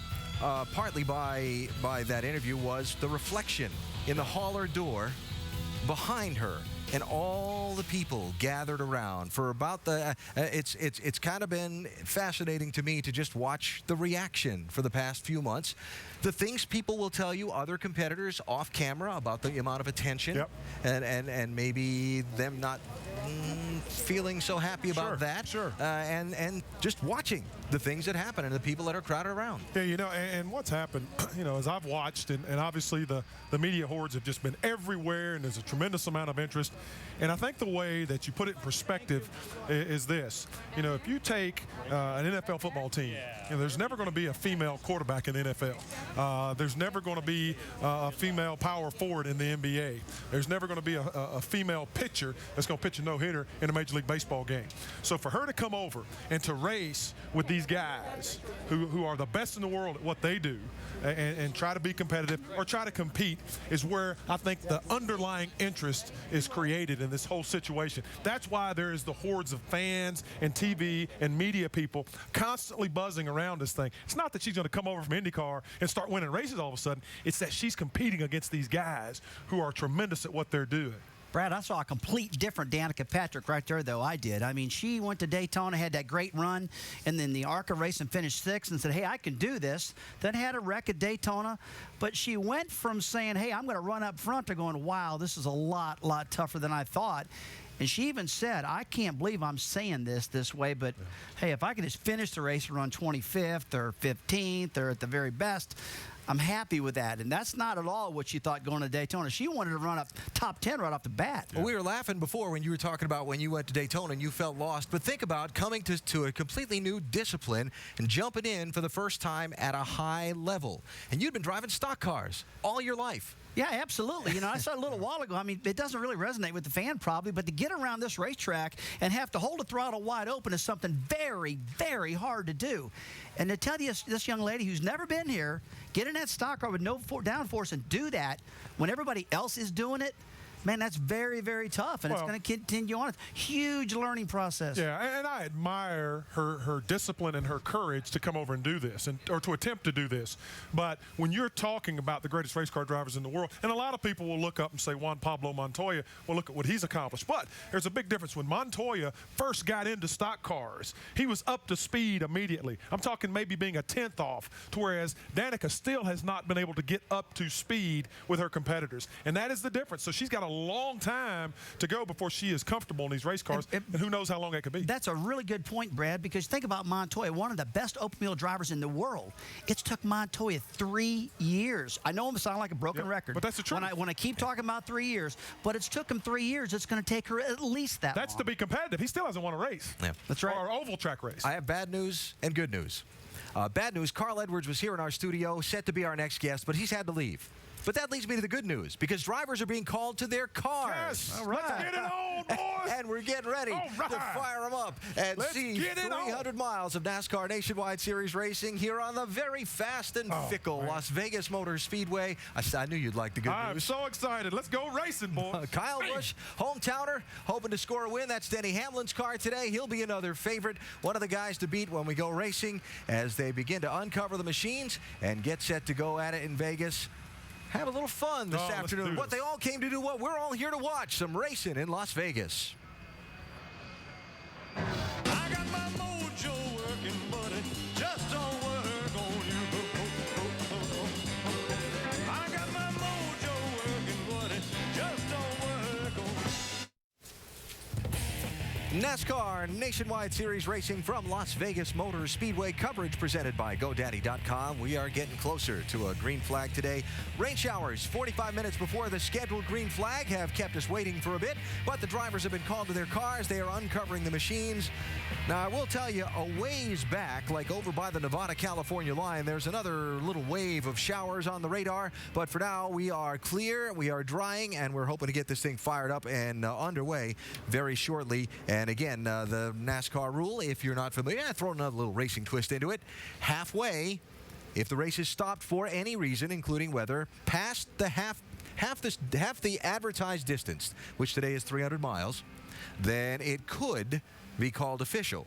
partly by that interview, was the reflection in the hauler door behind her. And all the people gathered around for about the. It's kind of been fascinating to me to just watch the reaction for the past few months. The things people will tell you, other competitors off camera, about the amount of attention, and maybe them not feeling so happy about that. And just watching the things that happen and the people that are crowded around. Yeah, you know, and what's happened, you know, as I've watched, and obviously the media hordes have just been everywhere, and there's a tremendous amount of interest. And I think the way that you put it in perspective is this. You know, if you take an NFL football team, you know, there's never going to be a female quarterback in the NFL. There's never going to be a female power forward in the NBA. There's never going to be a female pitcher that's going to pitch a no-hitter in a Major League Baseball game. So for her to come over and to race with these guys who are the best in the world at what they do and try to be competitive or try to compete is where I think the underlying interest is created in this whole situation. That's why there is the hordes of fans and TV and media people constantly buzzing around this thing. It's not that she's going to come over from IndyCar and start winning races all of a sudden. It's that she's competing against these guys who are tremendous at what they're doing. Brad, I saw a complete different Danica Patrick right there, though. I did. I mean, she went to Daytona, had that great run, and then the ARCA race and finished 6th and said, hey, I can do this. Then had a wreck at Daytona. But she went from saying, hey, I'm going to run up front to going, wow, this is a lot tougher than I thought. And she even said, I can't believe I'm saying this way, but hey, if I can just finish the race and run 25th or 15th or at the very best, I'm happy with that. And that's not at all what she thought going to Daytona. She wanted to run up top 10 right off the bat. Well, we were laughing before when you were talking about when you went to Daytona and you felt lost. But think about coming to a completely new discipline and jumping in for the first time at a high level. And you'd been driving stock cars all your life. Yeah, absolutely. You know, I said a little while ago, I mean, it doesn't really resonate with the fan probably, but to get around this racetrack and have to hold the throttle wide open is something very, very hard to do. And to tell you, this young lady who's never been here, get in that stock car with no downforce and do that when everybody else is doing it, man, that's very, very tough, and it's going to continue on. Huge learning process. Yeah, and I admire her discipline and her courage to come over and do this, or to attempt to do this. But when you're talking about the greatest race car drivers in the world, and a lot of people will look up and say Juan Pablo Montoya, well, look at what he's accomplished. But there's a big difference. When Montoya first got into stock cars, he was up to speed immediately. I'm talking maybe being a 10th off, to whereas Danica still has not been able to get up to speed with her competitors. And that is the difference. So she's got a long time to go before she is comfortable in these race cars, and who knows how long that could be. That's a really good point, Brad, because think about Montoya, one of the best open wheel drivers in the world. It's took Montoya 3 years. I know I'm sounding like a broken record, but that's the truth. When I keep talking about 3 years, but it's took him 3 years. It's going to take her at least that That's long. to be competitive. He still hasn't won a race. Yeah. That's right. Or an oval track race. I have bad news and good news. Bad news, Carl Edwards was here in our studio, set to be our next guest, but he's had to leave. But that leads me to the good news, because drivers are being called to their cars. Yes, all right. Let's get it on, boys. And we're getting ready to fire them up and see 300 miles of NASCAR Nationwide Series racing here on the very fast and fickle Las Vegas Motor Speedway. I knew you'd like the good news. I'm so excited. Let's go racing, boys. Kyle Busch, hometowner, hoping to score a win. That's Denny Hamlin's car today. He'll be another favorite, one of the guys to beat when we go racing as they begin to uncover the machines and get set to go at it in Vegas. Have a little fun this afternoon. What they all came to do, what we're all here to watch, some racing in Las Vegas. I got my mojo working, but it just don't work on you. I got my mojo NASCAR Nationwide Series racing from Las Vegas Motor Speedway. Coverage presented by GoDaddy.com. We are getting closer to a green flag today. Rain showers 45 minutes before the scheduled green flag have kept us waiting for a bit, but the drivers have been called to their cars. They are uncovering the machines. Now, I will tell you, a ways back, like over by the Nevada-California line, there's another little wave of showers on the radar, but for now, we are clear, we are drying, and we're hoping to get this thing fired up and underway very shortly. And again, the NASCAR rule, if you're not familiar, throw another little racing twist into it. Halfway, if the race is stopped for any reason, including weather, past the half the advertised distance, which today is 300 miles, then it could be called official.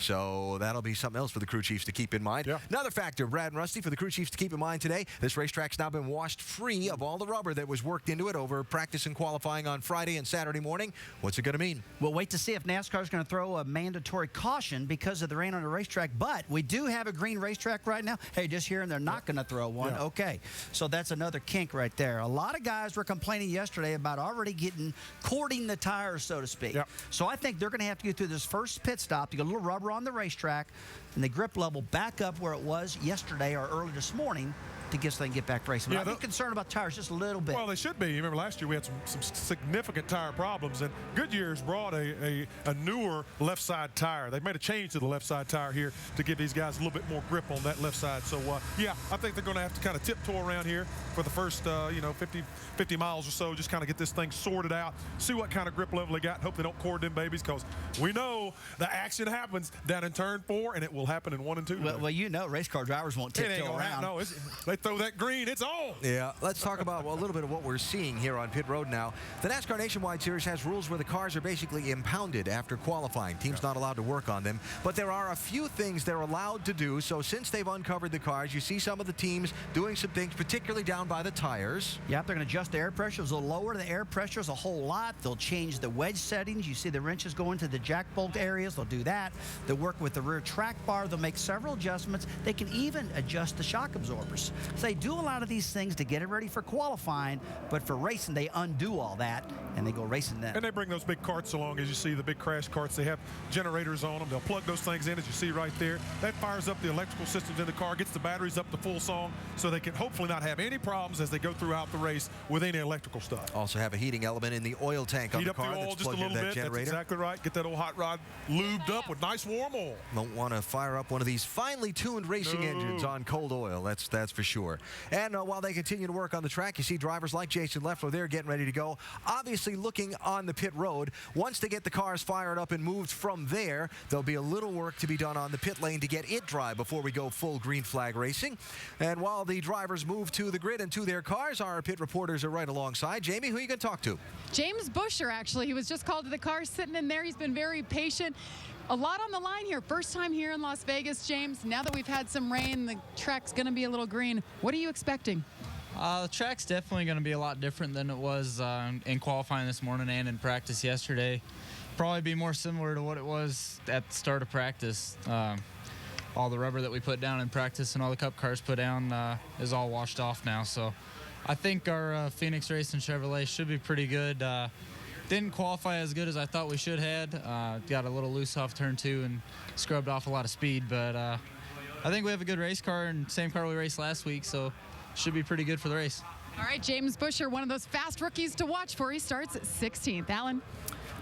So that'll be something else for the crew chiefs to keep in mind. Yeah. Another factor, Brad and Rusty, for the crew chiefs to keep in mind today, this racetrack's now been washed free of all the rubber that was worked into it over practice and qualifying on Friday and Saturday morning. What's it going to mean? We'll wait to see if NASCAR is going to throw a mandatory caution because of the rain on the racetrack, but we do have a green racetrack right now. Hey, just hearing they're not going to throw one. Yeah. Okay, so that's another kink right there. A lot of guys were complaining yesterday about already cording the tires, so to speak. Yeah. So I think they're going to have to go through this first pit stop to get a little rubber on the racetrack and the grip level back up where it was yesterday or early this morning to get back to racing. But I'm concerned about tires just a little bit. Well, they should be. You remember last year we had some significant tire problems, and Goodyear's brought a newer left side tire. They've made a change to the left side tire here to give these guys a little bit more grip on that left side. So, yeah, I think they're going to have to kind of tiptoe around here for the first, 50 miles or so, just kind of get this thing sorted out, see what kind of grip level they got, and hope they don't cord them babies, because we know the action happens down in turn 4, and it will happen in 1 and 2. Well, you know, race car drivers won't tiptoe around. No, they throw that green, it's on. Yeah, let's talk about a little bit of what we're seeing here on pit road now. The NASCAR Nationwide Series has rules where the cars are basically impounded after qualifying. Teams not allowed to work on them, but there are a few things they're allowed to do. So since they've uncovered the cars, you see some of the teams doing some things, particularly down by the tires. Yep, they're going to adjust the air pressures. They'll lower the air pressures a whole lot. They'll change the wedge settings. You see the wrenches go into the jack bolt areas. They'll do that. They'll work with the rear track bar. They'll make several adjustments. They can even adjust the shock absorbers. So they do a lot of these things to get it ready for qualifying, but for racing, they undo all that, and they go racing then. And they bring those big carts along, as you see, the big crash carts. They have generators on them. They'll plug those things in, as you see right there. That fires up the electrical systems in the car, gets the batteries up to full song, so they can hopefully not have any problems as they go throughout the race with any electrical stuff. Also have a heating element in the oil tank on the car. Heat up the oil just a little bit. That's exactly right. Get that old hot rod lubed up with nice warm oil. Don't want to fire up one of these finely tuned racing engines on cold oil. That's for sure. And while they continue to work on the track, you see drivers like Jason Leffler there getting ready to go. Obviously looking on the pit road. Once they get the cars fired up and moved from there, there'll be a little work to be done on the pit lane to get it dry before we go full green flag racing. And while the drivers move to the grid and to their cars, our pit reporters are right alongside. Jamie, who are you going to talk to? James Buscher, actually. He was just called to the car, sitting in there. He's been very patient. A lot on the line here. First time here in Las Vegas, James. Now that we've had some rain, the track's going to be a little green. What are you expecting? The track's definitely going to be a lot different than it was in qualifying this morning and in practice yesterday. Probably be more similar to what it was at the start of practice. All the rubber that we put down in practice and all the cup cars put down is all washed off now. So I think our Phoenix Racing Chevrolet should be pretty good. Didn't qualify as good as I thought we should had. Got a little loose off turn 2 and scrubbed off a lot of speed. But I think we have a good race car and same car we raced last week. So should be pretty good for the race. All right, James Buscher, one of those fast rookies to watch for. He starts at 16th. Alan?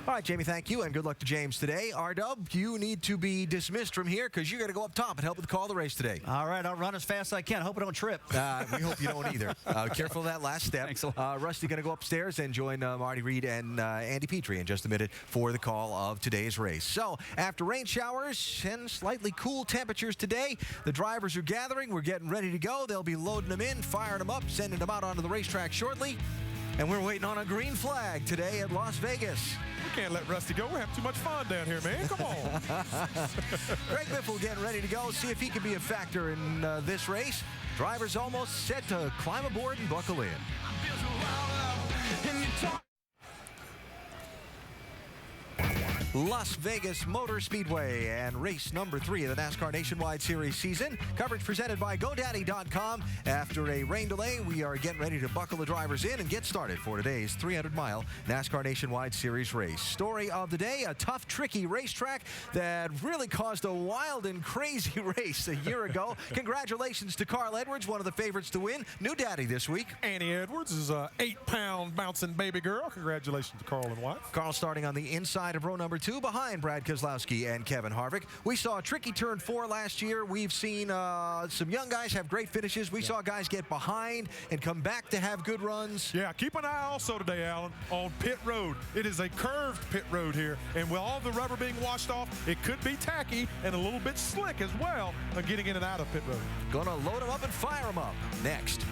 All right, Jamie, thank you, and good luck to James today. R-Dub, you need to be dismissed from here because you got to go up top and help with the call of the race today. All right, I'll run as fast as I can. I hope I don't trip. We hope you don't either. Careful of that last step. Thanks a lot. Rusty going to go upstairs and join Marty Reed and Andy Petrie in just a minute for the call of today's race. So, after rain showers and slightly cool temperatures today, the drivers are gathering. We're getting ready to go. They'll be loading them in, firing them up, sending them out onto the racetrack shortly. And we're waiting on a green flag today at Las Vegas. We can't let Rusty go. We're having too much fun down here, man. Come on. Greg Biffle getting ready to go. See if he can be a factor in this race. Drivers almost set to climb aboard and buckle in. Las Vegas Motor Speedway and race number 3 of the NASCAR Nationwide Series season. Coverage presented by GoDaddy.com. After a rain delay, we are getting ready to buckle the drivers in and get started for today's 300-mile NASCAR Nationwide Series race. Story of the day, a tough, tricky racetrack that really caused a wild and crazy race a year ago. Congratulations to Carl Edwards, one of the favorites to win. New daddy this week. Annie Edwards is a 8-pound bouncing baby girl. Congratulations to Carl and wife. Carl starting on the inside of row number 2 behind Brad Keselowski and Kevin Harvick. We saw a tricky turn 4 last year. We've seen some young guys have great finishes. We saw guys get behind and come back to have good runs. Yeah, keep an eye also today, Alan, on pit road. It is a curved pit road here, and with all the rubber being washed off, it could be tacky and a little bit slick as well on getting in and out of pit road. Gonna load them up and fire them up next.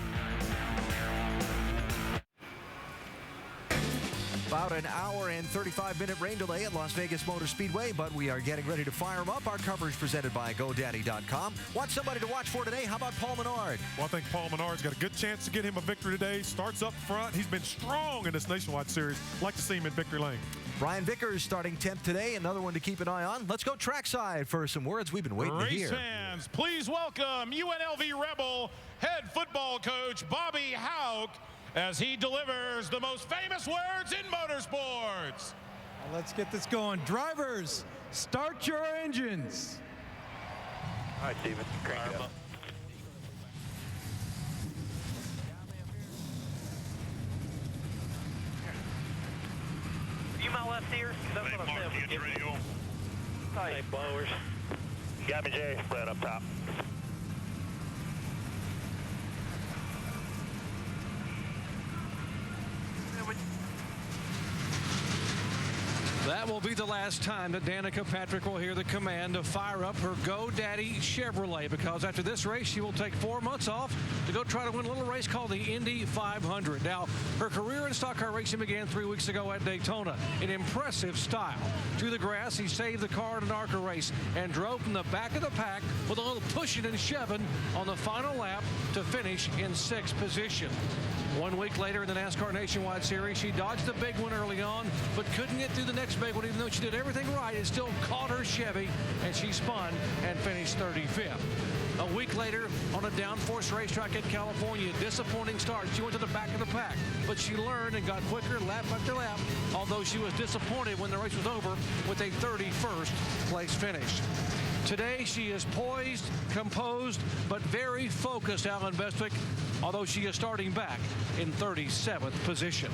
About an hour and 35-minute rain delay at Las Vegas Motor Speedway, but we are getting ready to fire them up. Our coverage presented by GoDaddy.com. Want somebody to watch for today? How about Paul Menard? Well, I think Paul Menard's got a good chance to get him a victory today. Starts up front. He's been strong in this Nationwide Series. Like to see him in victory lane. Brian Vickers starting 10th today. Another one to keep an eye on. Let's go trackside for some words we've been waiting to hear. Race fans, please welcome UNLV Rebel head football coach Bobby Houck as he delivers the most famous words in motorsports. Let's get this going. Drivers, start your engines. All right, Steven, crank it up. You my left ear? That's what I said. Get ready to go. Hey, blowers. Got me, Jay. Spread up top. That will be the last time that Danica Patrick will hear the command to fire up her GoDaddy Chevrolet, because after this race, she will take 4 months off to go try to win a little race called the Indy 500. Now, her career in stock car racing began 3 weeks ago at Daytona in impressive style. Through the grass, he saved the car in an ARCA race and drove from the back of the pack with a little pushing and shoving on the final lap to finish in 6th position. 1 week later in the NASCAR Nationwide Series, she dodged the big one early on, but couldn't get through the next big one. Even though she did everything right, it still caught her Chevy, and she spun and finished 35th. A week later, on a downforce racetrack in California, disappointing start. She went to the back of the pack, but she learned and got quicker lap after lap, although she was disappointed when the race was over with a 31st place finish. Today, she is poised, composed, but very focused, Alan Bestwick, although she is starting back in 37th position.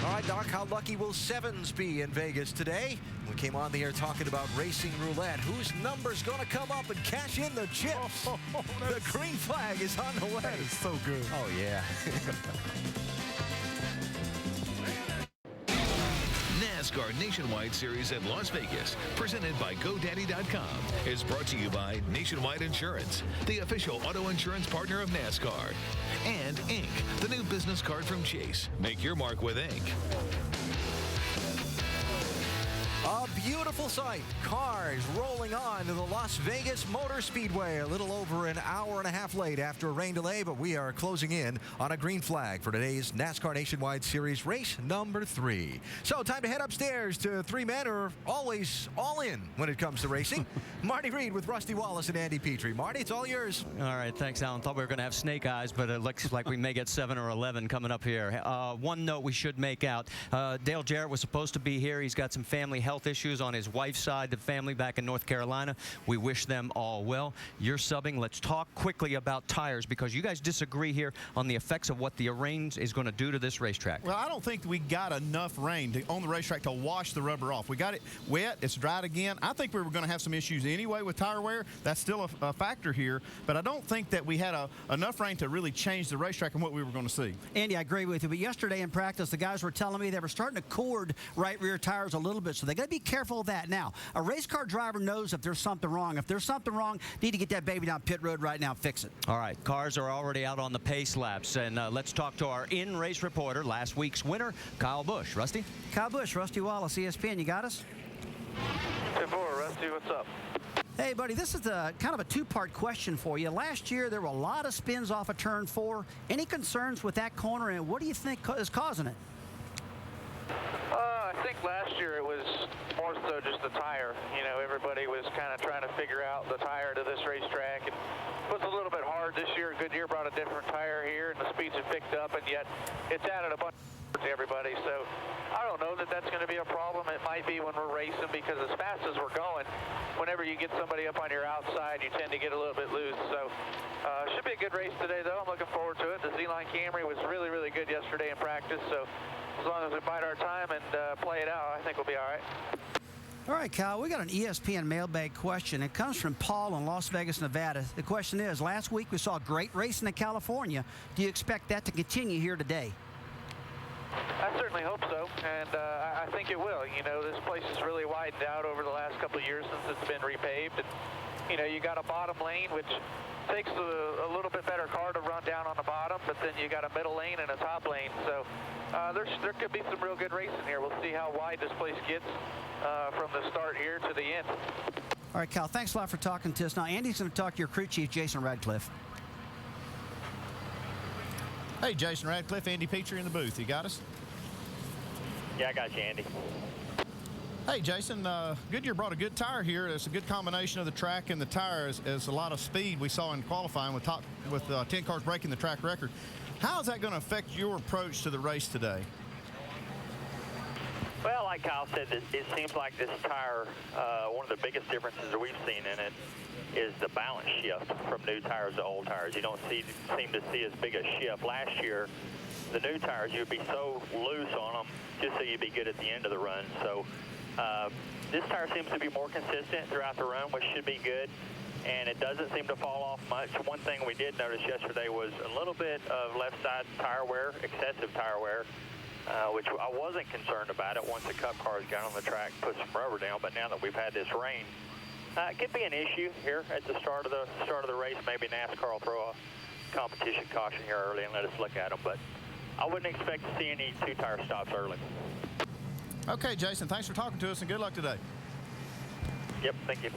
All right, Doc, how lucky will Sevens be in Vegas today? We came on the air talking about racing roulette. Whose number's going to come up and cash in the chips? The green flag is on the way. That is so good. Oh, yeah. NASCAR Nationwide Series at Las Vegas, presented by GoDaddy.com, is brought to you by Nationwide Insurance, the official auto insurance partner of NASCAR, and Ink, the new business card from Chase. Make your mark with Ink. A beautiful sight. Cars rolling on to the Las Vegas Motor Speedway. A little over an hour and a half late after a rain delay, but we are closing in on a green flag for today's NASCAR Nationwide Series race number 3. So time to head upstairs to 3 men who are always all in when it comes to racing. Marty Reed with Rusty Wallace and Andy Petrie. Marty, it's all yours. All right, thanks, Alan. Thought we were going to have snake eyes, but it looks like we may get 7 or 11 coming up here. One note we should make out. Dale Jarrett was supposed to be here. He's got some family health issues on his wife's side, the family back in North Carolina. We wish them all well. You're subbing. Let's talk quickly about tires, because you guys disagree here on the effects of what the rain is going to do to this racetrack. Well, I don't think we got enough rain on the racetrack to wash the rubber off. We got it wet. It's dried again. I think we were going to have some issues anyway with tire wear. That's still a factor here, but I don't think that we had enough rain to really change the racetrack and what we were going to see. Andy, I agree with you, but yesterday in practice, the guys were telling me they were starting to cord right rear tires a little bit, so they got to be careful of that. Now, a race car driver knows if there's something wrong. If there's something wrong, need to get that baby down pit road right now and fix it. All right, cars are already out on the pace laps, and let's talk to our in-race reporter, last week's winner, Kyle Busch. Rusty? Kyle Busch, Rusty Wallace, ESPN. You got us? 10-4, Rusty, what's up? Hey, buddy, this is kind of a two-part question for you. Last year, there were a lot of spins off of turn 4. Any concerns with that corner, and what do you think is causing it? I think last year it was more also just the tire. You know, everybody was kind of trying to figure out the tire to this racetrack, and it was a little bit hard this year. Goodyear brought a different tire here, and the speeds have picked up, and yet it's added a bunch to everybody. So I don't know that that's going to be a problem. It might be when we're racing, because as fast as we're going, whenever you get somebody up on your outside, you tend to get a little bit loose. So should be a good race today, though. I'm looking forward to it. The Z-Line Camry was really, really good yesterday in practice, so as long as we bide our time and play it out, I think we'll be all right. All right, Kyle, we got an ESPN mailbag question. It comes from Paul in Las Vegas, Nevada. The question is, last week we saw great racing in California. Do you expect that to continue here today? I certainly hope so, and I think it will. You know, this place has really widened out over the last couple of years since it's been repaved. And, you know, you got a bottom lane, which takes a little bit better car to run down on the bottom, but then you got a middle lane and a top lane. So there could be some real good racing here. We'll see how wide this place gets from the start here to the end. All right, Kyle, thanks a lot for talking to us. Now, Andy's going to talk to your crew chief, Jason Radcliffe. Hey, Jason Radcliffe, Andy Petrie in the booth. You got us? Yeah, I got you, Andy. Hey, Jason, Goodyear brought a good tire here. It's a good combination of the track and the tire. It's a lot of speed we saw in qualifying with 10 cars breaking the track record. How is that going to affect your approach to the race today? Well, like Kyle said, it seems like this tire, one of the biggest differences that we've seen in it is the balance shift from new tires to old tires. You don't seem to see as big a shift. Last year, the new tires, you'd be so loose on them just so you'd be good at the end of the run. So this tire seems to be more consistent throughout the run, which should be good, and it doesn't seem to fall off much. One thing we did notice yesterday was a little bit of left side tire wear, excessive tire wear, which I wasn't concerned about it once the Cup cars got on the track, put some rubber down. But now that we've had this rain, it could be an issue here at the start of the race. Maybe NASCAR will throw a competition caution here early and let us look at them. But I wouldn't expect to see any two-tire stops early. Okay, Jason, thanks for talking to us, and good luck today. Yep, thank you.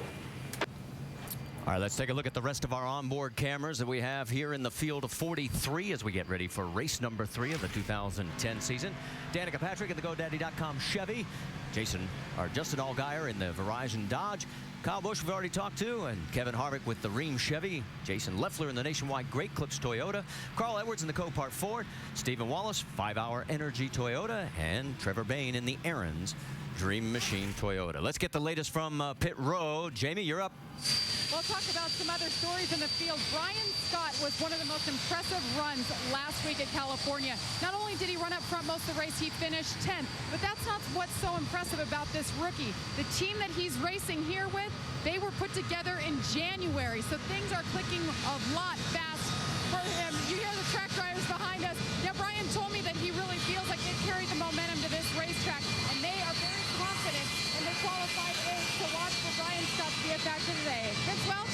All right, let's take a look at the rest of our onboard cameras that we have here in the field of 43 as we get ready for race number 3 of the 2010 season. Danica Patrick in the GoDaddy.com Chevy. Justin Allgaier in the Verizon Dodge. Kyle Busch we've already talked to, and Kevin Harvick with the Rheem Chevy. Jason Leffler in the Nationwide Great Clips Toyota. Carl Edwards in the Copart Ford. Stephen Wallace, 5-Hour Energy Toyota. And Trevor Bayne in the Aaron's Dream Machine Toyota. Let's get the latest from Pit Road. Jamie, you're up. We'll talk about some other stories in the field. Brian Scott was one of the most impressive runs last week at California. Not only did he run up front most of the race, he finished 10th. But that's not what's so impressive about this rookie. The team that he's racing here with, they were put together in January. So things are clicking a lot fast for him. You hear the track drivers behind us. Now, Brian told me that he really feels like it carried the momentum to this racetrack. And they are very confident in the qualified age to watch for Brian Scott to be a factor today. Vince Welch?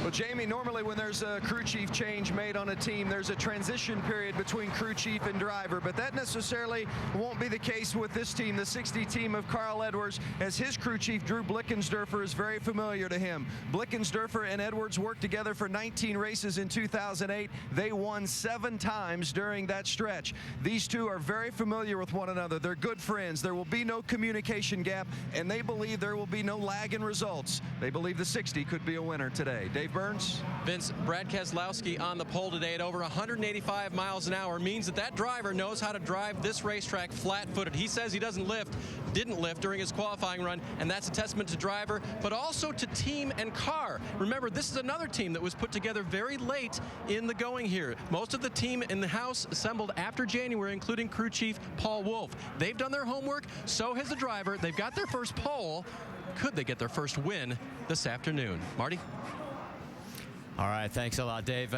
Well, Jamie, normally when there's a crew chief change made on a team, there's a transition period between crew chief and driver, but that necessarily won't be the case with this team, the 60 team of Carl Edwards, as his crew chief, Drew Blickensderfer, is very familiar to him. Blickensderfer and Edwards worked together for 19 races in 2008. They won 7 times during that stretch. These two are very familiar with one another. They're good friends. There will be no communication gap, and they believe there will be no lag in results. They believe the 60 could be a winner today. Dave Burns. Vince, Brad Keselowski on the pole today at over 185 miles an hour means that driver knows how to drive this racetrack flat-footed. He says he didn't lift during his qualifying run, and that's a testament to driver, but also to team and car. Remember, this is another team that was put together very late in the going here. Most of the team in the house assembled after January, including crew chief Paul Wolfe. They've done their homework, so has the driver. They've got their first pole. Could they get their first win this afternoon? Marty? All right, thanks a lot, Dave.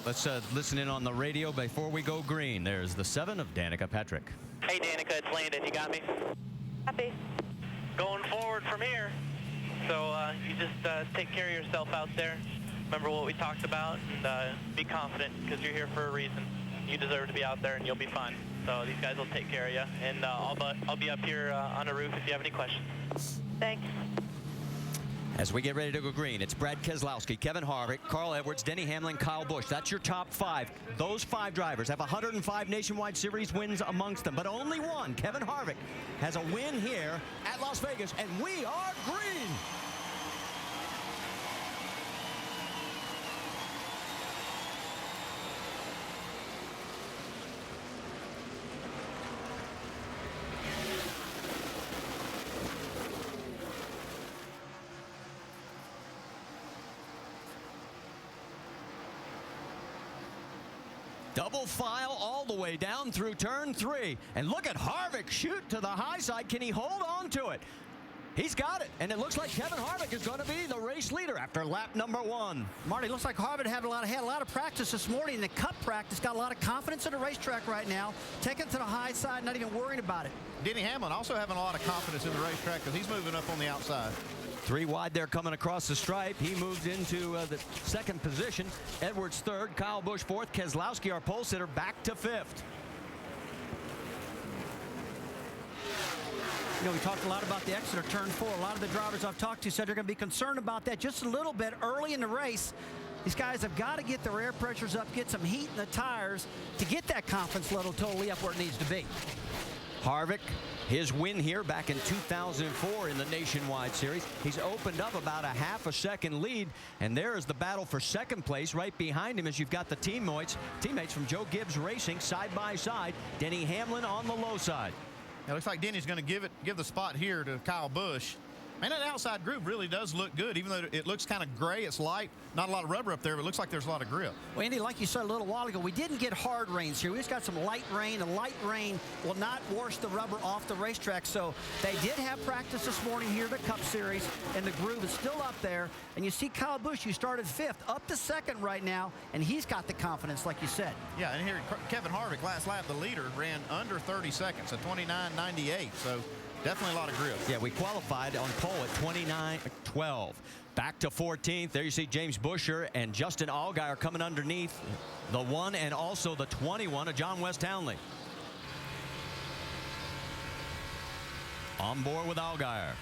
Let's listen in on the radio before we go green. There's the 7 of Danica Patrick. Hey, Danica, it's Landon. You got me? Happy. Going forward from here. So you just take care of yourself out there. Remember what we talked about, and be confident because you're here for a reason. You deserve to be out there, and you'll be fine. So these guys will take care of you, and I'll be up here on the roof if you have any questions. Thanks. As we get ready to go green, it's Brad Keselowski, Kevin Harvick, Carl Edwards, Denny Hamlin, Kyle Busch. That's your top 5. Those 5 drivers have 105 Nationwide Series wins amongst them, but only one, Kevin Harvick, has a win here at Las Vegas, and we are green. Double file all the way down through turn 3. And look at Harvick shoot to the high side. Can he hold on to it? He's got it. And it looks like Kevin Harvick is going to be the race leader after lap number 1. Marty, looks like Harvick had a lot of practice this morning in the Cup practice. Got a lot of confidence in the racetrack right now. Taking it to the high side, not even worrying about it. Denny Hamlin also having a lot of confidence in the racetrack because he's moving up on the outside. 3 wide there coming across the stripe. He moved into the 2nd position. Edwards 3rd, Kyle Busch 4th, Keselowski, our pole sitter, back to 5th. You know, we talked a lot about the exit of turn 4. A lot of the drivers I've talked to said they're going to be concerned about that just a little bit early in the race. These guys have got to get their air pressures up, get some heat in the tires to get that confidence level totally up where it needs to be. Harvick, his win here back in 2004 in the Nationwide Series. He's opened up about a half a second lead, and there is the battle for 2nd place. Right behind him as you've got the teammates from Joe Gibbs Racing side by side. Denny Hamlin on the low side. It looks like Denny's going to give the spot here to Kyle Busch. Man, that outside groove really does look good, even though it looks kind of gray. It's light, not a lot of rubber up there, but it looks like there's a lot of grip. Well, Andy, like you said a little while ago, we didn't get hard rains here. We just got some light rain. A light rain will not wash the rubber off the racetrack. So they did have practice this morning here at the Cup Series, and the groove is still up there. And you see Kyle Busch, you started 5th, up to 2nd right now, and he's got the confidence, like you said. Yeah, and here Kevin Harvick, last lap, the leader, ran under 30 seconds, at 29.98. So definitely a lot of grip. Yeah, we qualified on pole at 29.12. Back to 14th. There you see James Buescher and Justin Allgaier coming underneath the 1 and also the 21 of John West Townley. On board with Allgaier.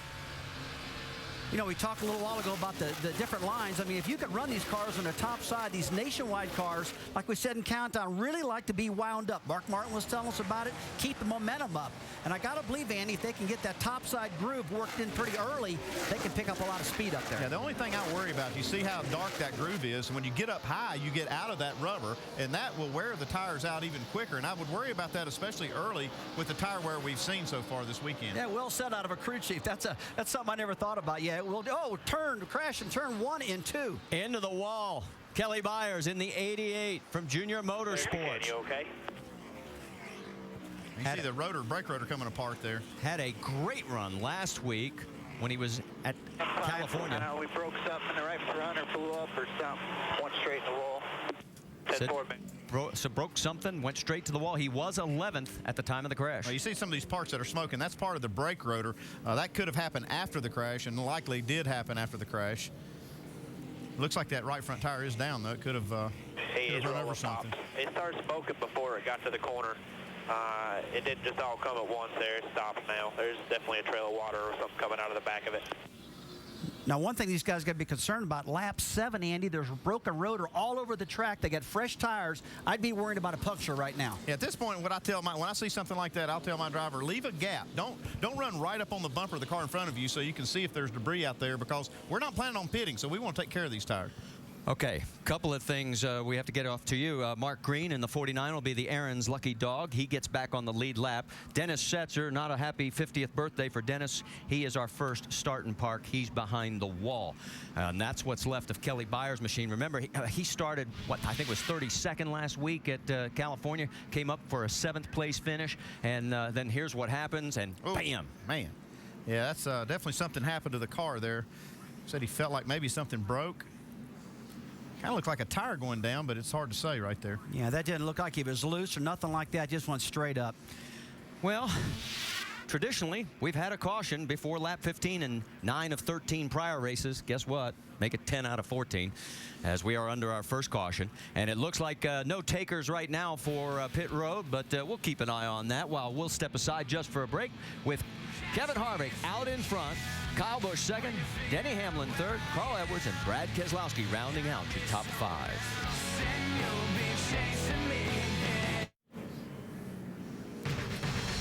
You know, we talked a little while ago about the different lines. I mean, if you could run these cars on the top side, these Nationwide cars, like we said in Countdown, really like to be wound up. Mark Martin was telling us about it. Keep the momentum up. And I got to believe, Andy, if they can get that top side groove worked in pretty early, they can pick up a lot of speed up there. Yeah, the only thing I worry about, you see how dark that groove is. And when you get up high, you get out of that rubber, and that will wear the tires out even quicker. And I would worry about that, especially early with the tire wear we've seen so far this weekend. Yeah, well said out of a crew chief. That's something I never thought about. Yeah, well, crash in turn 1 and 2. Into the wall. Kelly Byers in the 88 from Junior Motorsports. You okay? You see the brake rotor coming apart there. Had a great run last week when he was at California. We broke something, the right front or flew up or something. Went straight in the wall. So broke something, went straight to the wall. He was 11th at the time of the crash. Well, you see some of these parts that are smoking. That's part of the brake rotor. That could have happened after the crash, and likely did happen after the crash. Looks like that right front tire is down, though. It could have run over something. It started smoking before it got to the corner. It didn't just all come at once there. It stopped now. There's definitely a trail of water or something coming out of the back of it. Now, one thing these guys got to be concerned about, lap 7, Andy, there's a broken rotor all over the track. They got fresh tires. I'd be worried about a puncture right now. Yeah, at this point, when I see something like that, I'll tell my driver, leave a gap. Don't run right up on the bumper of the car in front of you so you can see if there's debris out there, because we're not planning on pitting, so we want to take care of these tires. Okay, couple of things we have to get off to you. Mark Green in the 49 will be the Aaron's lucky dog. He gets back on the lead lap. Dennis Setzer, not a happy 50th birthday for Dennis. He is our first start and park. He's behind the wall. And that's what's left of Kelly Byers' machine. Remember, he started, I think was 32nd last week at California. Came up for a 7th place finish. And then here's what happens, and bam. Man. Yeah, that's definitely something happened to the car there. Said he felt like maybe something broke. Kind of looked like a tire going down, but it's hard to say right there. Yeah, that didn't look like it was loose or nothing like that. Just went straight up. Well, traditionally, we've had a caution before lap 15 in 9 of 13 prior races. Guess what? Make it 10 out of 14 as we are under our first caution. And it looks like no takers right now for pit road, but we'll keep an eye on that while we'll step aside just for a break with Kevin Harvick out in front, Kyle Busch second, Denny Hamlin third, Carl Edwards and Brad Keselowski rounding out your top 5.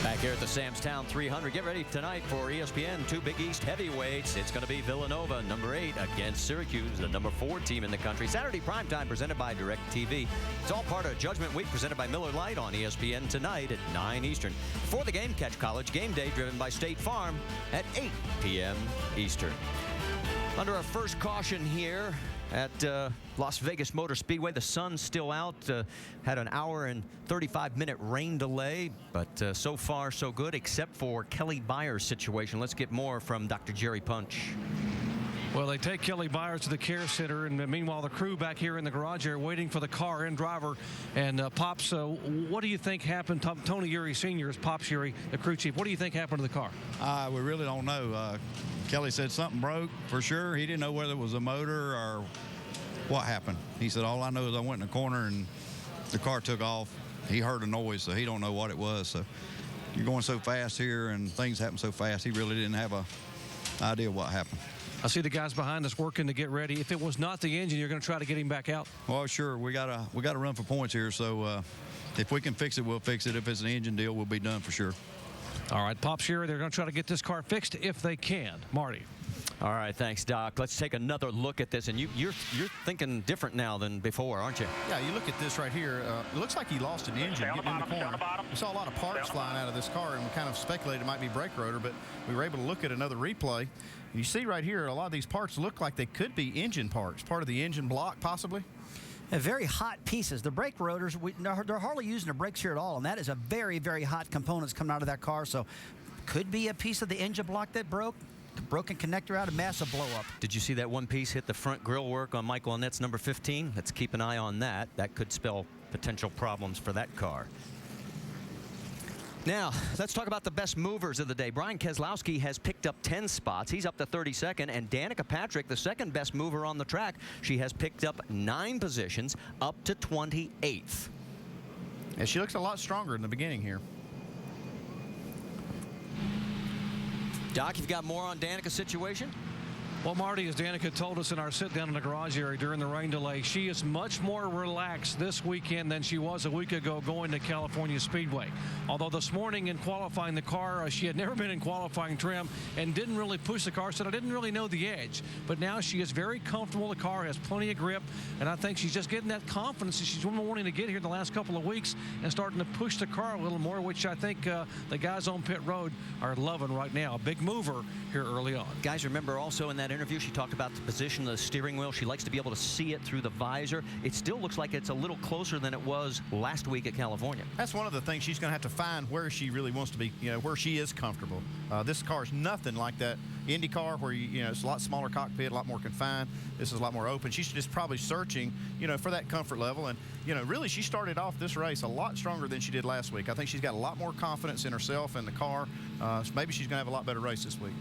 Back here at the Sam's Town 300. Get ready tonight for ESPN 2 Big East heavyweights. It's going to be Villanova, number 8, against Syracuse, the number 4 team in the country. Saturday primetime presented by DirecTV. It's all part of Judgment Week presented by Miller Lite on ESPN tonight at 9 Eastern. Before the game, catch College Game Day driven by State Farm at 8 p.m. Eastern. Under our first caution here at Las Vegas Motor Speedway. The sun's still out. Had an hour and 35-minute rain delay, but so far so good, except for Kelly Byers' situation. Let's get more from Dr. Jerry Punch. Well, they take Kelly Byers to the care center, and meanwhile, the crew back here in the garage are waiting for the car and driver. And Pops, what do you think happened? Tony Uri Sr. is Pops Uri, the crew chief. What do you think happened to the car? We really don't know. Kelly said something broke for sure. He didn't know whether it was a motor or what happened. He said, all I know is I went in the corner and the car took off. He heard a noise, so he don't know what it was. So you're going so fast here and things happen so fast, he really didn't have an idea what happened. I see the guys behind us working to get ready. If it was not the engine, you're going to try to get him back out? Well, sure. We gotta run for points here. So if we can fix it, we'll fix it. If it's an engine deal, we'll be done for sure. All right, Pops here. They're going to try to get this car fixed if they can. Marty. All right, thanks, Doc. Let's take another look at this. And you're thinking different now than before, aren't you? Yeah, you look at this right here. It looks like he lost an engine getting in the corner. We saw a lot of parts flying out of this car, and we kind of speculated it might be brake rotor, but we were able to look at another replay. You see right here, a lot of these parts look like they could be engine parts, part of the engine block, possibly. Very hot pieces. The brake rotors, they're hardly using the brakes here at all, and that is a very, very hot components coming out of that car. So could be a piece of the engine block that broke. Broken connector out, a massive blow up. Did you see that one piece hit the front grill work on Michael Annette's number 15? Let's keep an eye on that. That could spell potential problems for that car. Now, let's talk about the best movers of the day. Brian Keselowski has picked up 10 spots. He's up to 32nd. And Danica Patrick, the second best mover on the track, she has picked up 9 positions, up to 28th. And she looks a lot stronger in the beginning here. Doc, you've got more on Danica's situation? Well, Marty, as Danica told us in our sit-down in the garage area during the rain delay, she is much more relaxed this weekend than she was a week ago going to California Speedway. Although this morning in qualifying the car, she had never been in qualifying trim and didn't really push the car, said I didn't really know the edge. But now she is very comfortable. The car has plenty of grip, and I think she's just getting that confidence that she's been wanting to get here in the last couple of weeks and starting to push the car a little more, which I think the guys on pit road are loving right now. A big mover here early on. Guys, remember also in that interview, she talked about the position of the steering wheel. She likes to be able to see it through the visor. It still looks like it's a little closer than it was last week at California. That's one of the things she's going to have to find where she really wants to be, where she is comfortable. This car is nothing like that Indy car where, it's a lot smaller cockpit, a lot more confined. This is a lot more open. She's just probably searching, for that comfort level. And, really she started off this race a lot stronger than she did last week. I think she's got a lot more confidence in herself and the car. So maybe she's going to have a lot better race this week.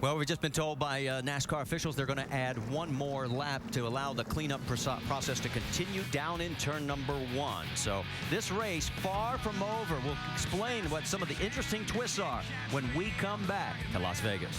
Well, we've just been told by NASCAR officials they're going to add one more lap to allow the cleanup process to continue down in turn number 1. So this race far from over. We'll explain what some of the interesting twists are when we come back to Las Vegas.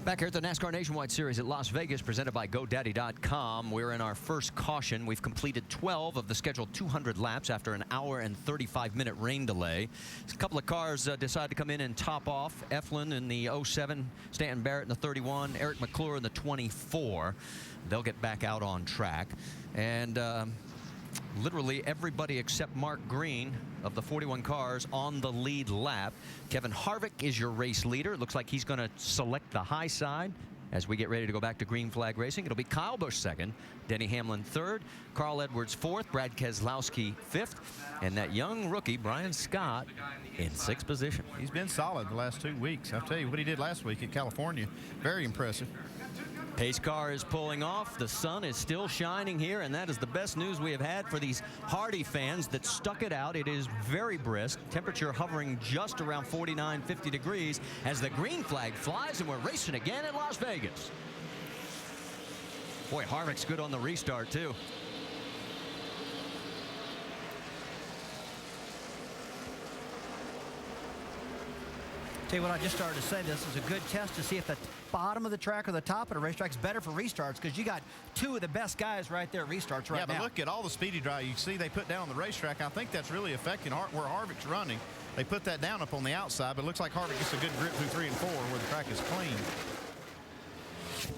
Back here at the NASCAR Nationwide Series at Las Vegas, presented by GoDaddy.com. We're in our first caution. We've completed 12 of the scheduled 200 laps after an hour and 35-minute rain delay. A couple of cars decided to come in and top off. Eflin in the 07, Stanton Barrett in the 31, Eric McClure in the 24. They'll get back out on track. And literally everybody except Mark Green of the 41 cars on the lead lap. Kevin Harvick is your race leader. It looks like he's going to select the high side as we get ready to go back to green flag racing. It'll be Kyle Busch second, Denny Hamlin third, Carl Edwards fourth, Brad Keselowski fifth, and that young rookie Brian Scott in 6th position. He's been solid the last 2 weeks. I'll tell you what he did last week at California. Very impressive. Pace car is pulling off. The sun is still shining here, and that is the best news we have had for these hardy fans that stuck it out. It is very brisk. Temperature hovering just around 49, 50 degrees as the green flag flies, and we're racing again in Las Vegas. Boy, Harvick's good on the restart, too. Tell you what, I just started to say this is a good test to see if the bottom of the track or the top of the racetrack is better for restarts, because you got two of the best guys right there restarts right now. Yeah, but look at all the speedy drive you see they put down on the racetrack. I think that's really affecting where Harvick's running. They put that down up on the outside, but it looks like Harvick gets a good grip through 3 and 4 where the track is clean.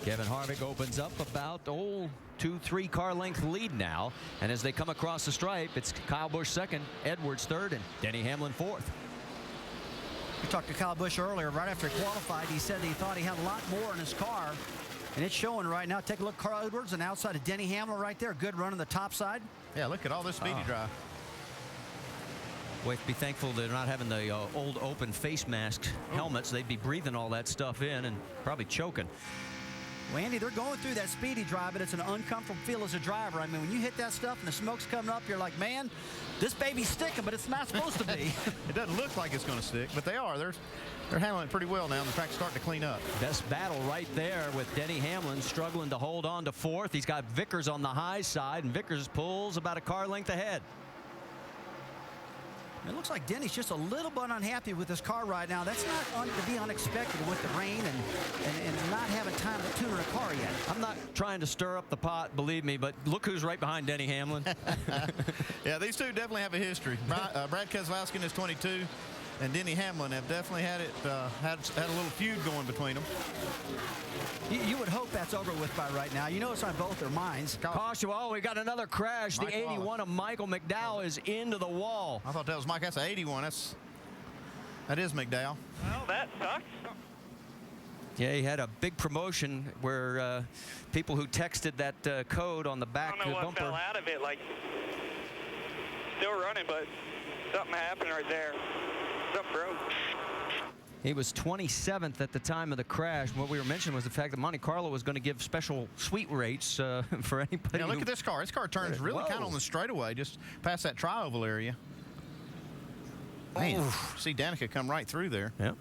Kevin Harvick opens up about 2-3 car length lead now, and as they come across the stripe, it's Kyle Busch second, Edwards third, and Denny Hamlin fourth. We talked to Kyle Busch earlier. Right after he qualified, he said he thought he had a lot more in his car, and it's showing right now. Take a look, Carl Edwards, and outside of Denny Hamlin right there. Good run on the top side. Yeah, look at all this speedy drive. Boy, be thankful they're not having the old open face mask helmets. They'd be breathing all that stuff in and probably choking. Well, Andy, they're going through that speedy drive, but it's an uncomfortable feel as a driver. I mean, when you hit that stuff and the smoke's coming up, you're like, man, this baby's sticking, but it's not supposed to be. It doesn't look like it's going to stick, but they are. They're handling it pretty well now, and the track's starting to clean up. Best battle right there with Denny Hamlin struggling to hold on to fourth. He's got Vickers on the high side, and Vickers pulls about a car length ahead. It looks like Denny's just a little bit unhappy with his car right now. That's not to be unexpected with the rain and not having time to tune a car yet. I'm not trying to stir up the pot, believe me, but look who's right behind Denny Hamlin. Yeah, these two definitely have a history. Brad Keselowski is 22, and Denny Hamlin have definitely had a little feud going between them. You would hope that's over with by right now. You know it's on both their minds. Caution, we got another crash. The 81 of Michael McDowell is into the wall. I thought that was Mike. That's an 81. That is McDowell. Well, that sucks. Yeah, he had a big promotion where people who texted that code on the back I don't know what bumper. fell out of it. Like, still running, but something happened right there. Something broke. He was 27th at the time of the crash. What we were mentioning was the fact that Monte Carlo was going to give special sweet rates for anybody. Yeah, look at this car. This car turns really kind of on the straightaway, just past that tri-oval area. Man, see Danica come right through there. Yep.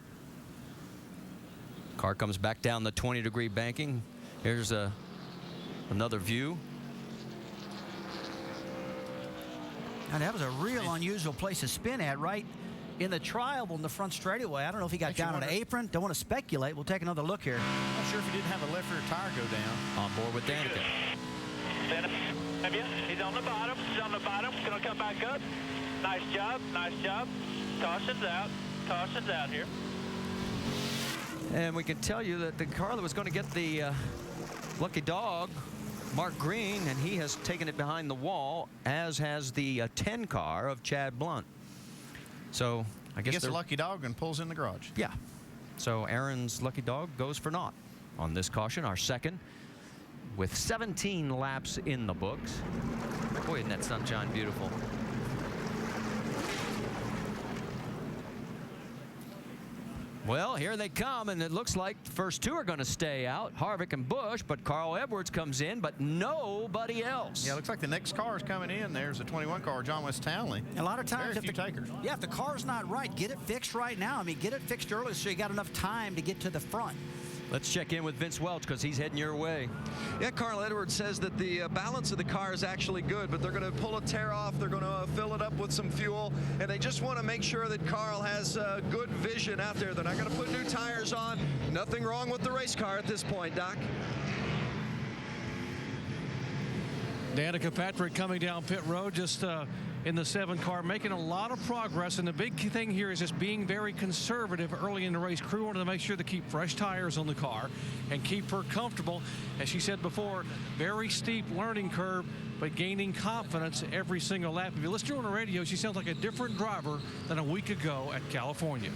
Car comes back down the 20-degree banking. Here's another view. Now, that was a real unusual place to spin at, right in the tri-oval in the front straightaway. I don't know if he got down on the apron. Don't want to speculate. We'll take another look here. I'm not sure if he didn't have a left rear tire go down. On board with Danica. Have you? He's on the bottom. He's on the bottom. Gonna come back up. Nice job. Nice job. Caution's out. Caution's out here. And we can tell you that the car that was going to get the lucky dog, Mark Green, and he has taken it behind the wall, as has the 10 car of Chad Blunt. So I guess he gets a lucky dog and pulls in the garage. Yeah. So Aaron's lucky dog goes for naught on this caution, our second, with 17 laps in the books. Boy, isn't that sunshine beautiful. Well, here they come, and it looks like the first two are going to stay out, Harvick and Busch, but Carl Edwards comes in, but nobody else. Yeah, looks like the next car is coming in. There's a 21 car, John West Townley. A lot of times, if the car's not right, get it fixed right now. I mean, get it fixed early so you got enough time to get to the front. Let's check in with Vince Welch because he's heading your way. Yeah, Carl Edwards says that the balance of the car is actually good, but they're going to pull a tear off. They're going to fill it up with some fuel, and they just want to make sure that Carl has good vision out there. They're not going to put new tires on. Nothing wrong with the race car at this point, Doc. Danica Patrick coming down pit road just in the 7 car, making a lot of progress. And the big thing here is just being very conservative early in the race. Crew wanted to make sure to keep fresh tires on the car and keep her comfortable. As she said before, very steep learning curve, but gaining confidence every single lap. If you listen to her on the radio, she sounds like a different driver than a week ago at California.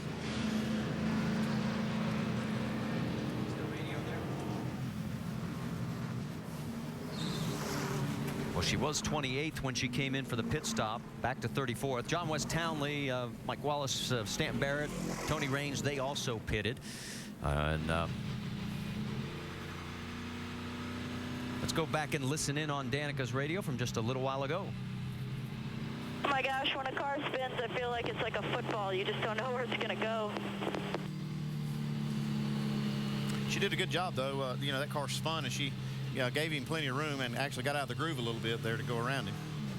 Well, she was 28th when she came in for the pit stop, back to 34th. John West Townley, Mike Wallace, Stanton Barrett, Tony Raines, they also pitted. Let's go back and listen in on Danica's radio from just a little while ago. Oh my gosh, when a car spins, I feel like it's like a football. You just don't know where it's going to go. She did a good job, though. You know, that car spun, and she gave him plenty of room and actually got out of the groove a little bit there to go around him.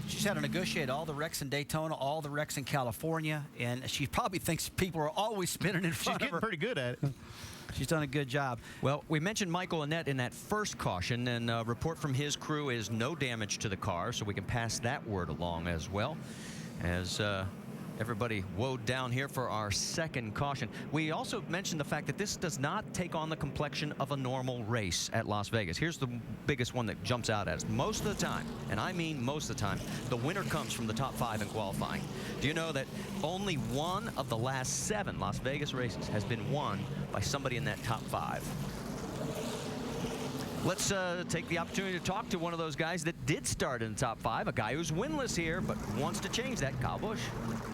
She's had to negotiate all the wrecks in Daytona, all the wrecks in California, and she probably thinks people are always spinning in front of her. She's getting pretty good at it. She's done a good job. Well, we mentioned Michael Annett in that first caution, and a report from his crew is no damage to the car, so we can pass that word along as well as everybody woed down here for our second caution. We also mentioned the fact that this does not take on the complexion of a normal race at Las Vegas. Here's the biggest one that jumps out at us. Most of the time, and I mean most of the time, the winner comes from the top 5 in qualifying. Do you know that only one of the last 7 Las Vegas races has been won by somebody in that top 5? Let's take the opportunity to talk to one of those guys that did start in the top 5, a guy who's winless here but wants to change that, Kyle Busch.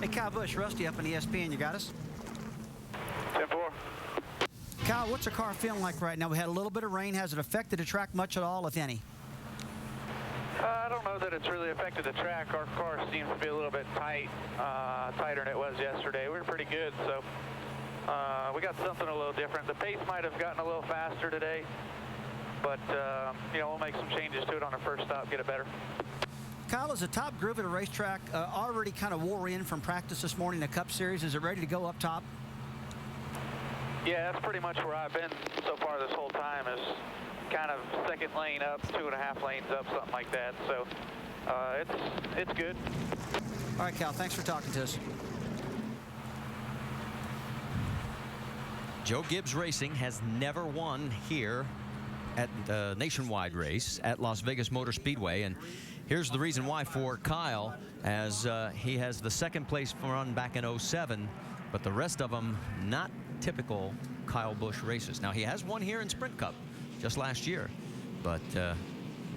Hey, Kyle Busch, Rusty up in ESPN. You got us? 10-4. Kyle, what's the car feeling like right now? We had a little bit of rain. Has it affected the track much at all, if any? I don't know that it's really affected the track. Our car seems to be a little bit tight, tighter than it was yesterday. We were pretty good, so we got something a little different. The pace might have gotten a little faster today, but you know, we'll make some changes to it on the first stop, get it better. Kyle, is the top groove at a racetrack already kind of wore in from practice this morning in the Cup Series? Is it ready to go up top? Yeah, that's pretty much where I've been so far this whole time, is kind of second lane up, 2.5 lanes up, something like that. So it's good. All right, Cal, thanks for talking to us. Joe Gibbs Racing has never won here at the nationwide race at Las Vegas Motor Speedway, and here's the reason why for Kyle, as he has the second place run back in 07, but the rest of them not typical Kyle Busch races. Now, he has won here in Sprint Cup just last year, but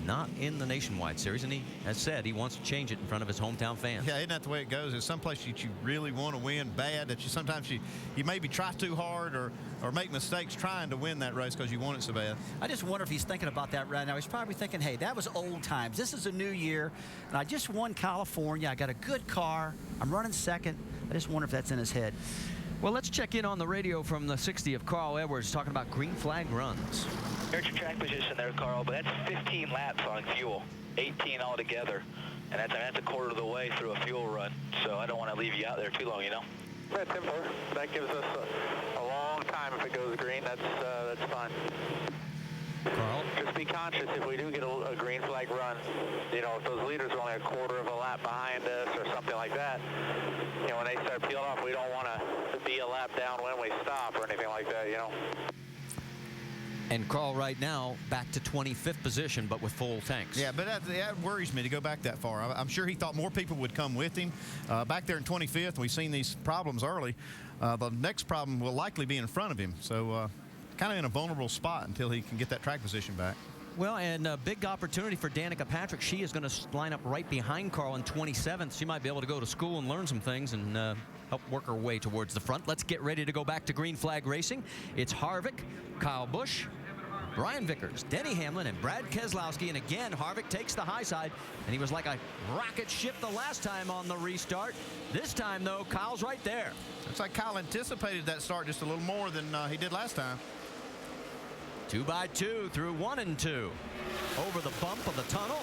not in the Nationwide Series, and he has said he wants to change it in front of his hometown fans. Yeah, isn't that the way it goes? There's some place that you really want to win bad, that you sometimes you maybe try too hard or make mistakes trying to win that race because you want it so bad. I just wonder if he's thinking about that right now. He's probably thinking, hey, that was old times. This is a new year, and I just won California. I got a good car. I'm running second. I just wonder if that's in his head. Well, let's check in on the radio from the 60 of Carl Edwards talking about green flag runs. There's your track position there, Carl, but that's 15 laps on fuel, 18 altogether, and that's a quarter of the way through a fuel run, so I don't want to leave you out there too long, you know? Right, 10-4. That gives us a long time if it goes green. That's fine. Carl? Just be conscious if we do get a green flag run, you know, if those leaders are only a quarter of a lap behind us or something like that, you know, when they start peeling off, we don't want to be a lap down when we stop or anything like that, you know. And Carl right now back to 25th position, but with full tanks. Yeah, but that worries me to go back that far. I'm sure he thought more people would come with him. Back there in 25th, we've seen these problems early. The next problem will likely be in front of him. So kind of in a vulnerable spot until he can get that track position back. Well, and a big opportunity for Danica Patrick. She is going to line up right behind Carl in 27th. She might be able to go to school and learn some things and help work her way towards the front. Let's get ready to go back to green flag racing. It's Harvick, Kyle Busch, Brian Vickers, Denny Hamlin, and Brad Keselowski. And again, Harvick takes the high side, and he was like a rocket ship the last time on the restart. This time, though, Kyle's right there. Looks like Kyle anticipated that start just a little more than he did last time. 2 by 2 through 1 and 2. Over the bump of the tunnel.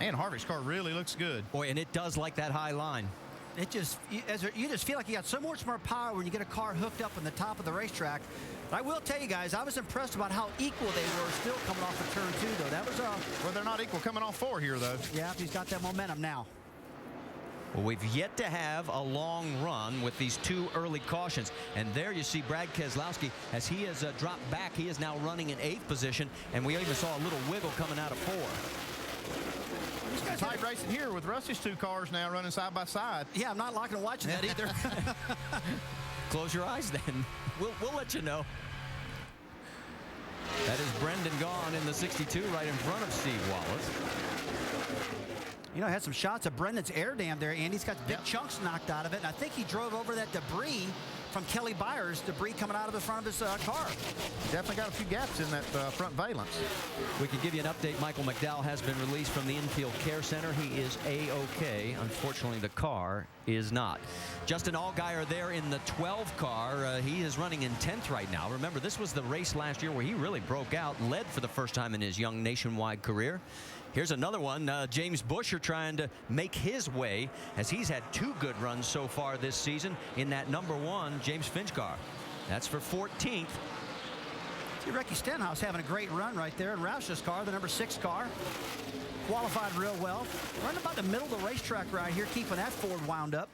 And Harvick's car really looks good. Boy, and it does like that high line. It just, you just feel like you got so much more power when you get a car hooked up on the top of the racetrack. But I will tell you guys, I was impressed about how equal they were still coming off of turn 2, though. That was well, they're not equal coming off 4 here, though. Yeah, he's got that momentum now. Well, we've yet to have a long run with these 2 early cautions. And there you see Brad Keselowski, as he has dropped back, he is now running in 8th position, and we even saw a little wiggle coming out of 4. It's tight racing here with Rusty's 2 cars now running side by side. Yeah, I'm not liking watching that either. Close your eyes then. We'll let you know. That is Brendan Gaughan in the 62 right in front of Steve Wallace. You know, had some shots of Brendan's air dam there, and he's got big chunks knocked out of it. And I think he drove over that debris from Kelly Byers, debris coming out of the front of his car. He definitely got a few gaps in that front valence. We can give you an update. Michael McDowell has been released from the infield care center. He is A-OK. Unfortunately, the car is not. Justin Allgaier there in the 12 car. He is running in 10th right now. Remember, this was the race last year where he really broke out, led for the first time in his young nationwide career. Here's another one. James Buescher trying to make his way, as he's had 2 good runs so far this season in that #1 James Finch car. That's for 14th. See, Ricky Stenhouse having a great run right there in Roush's car, the #6 car. Qualified real well. Running about the middle of the racetrack right here, keeping that Ford wound up.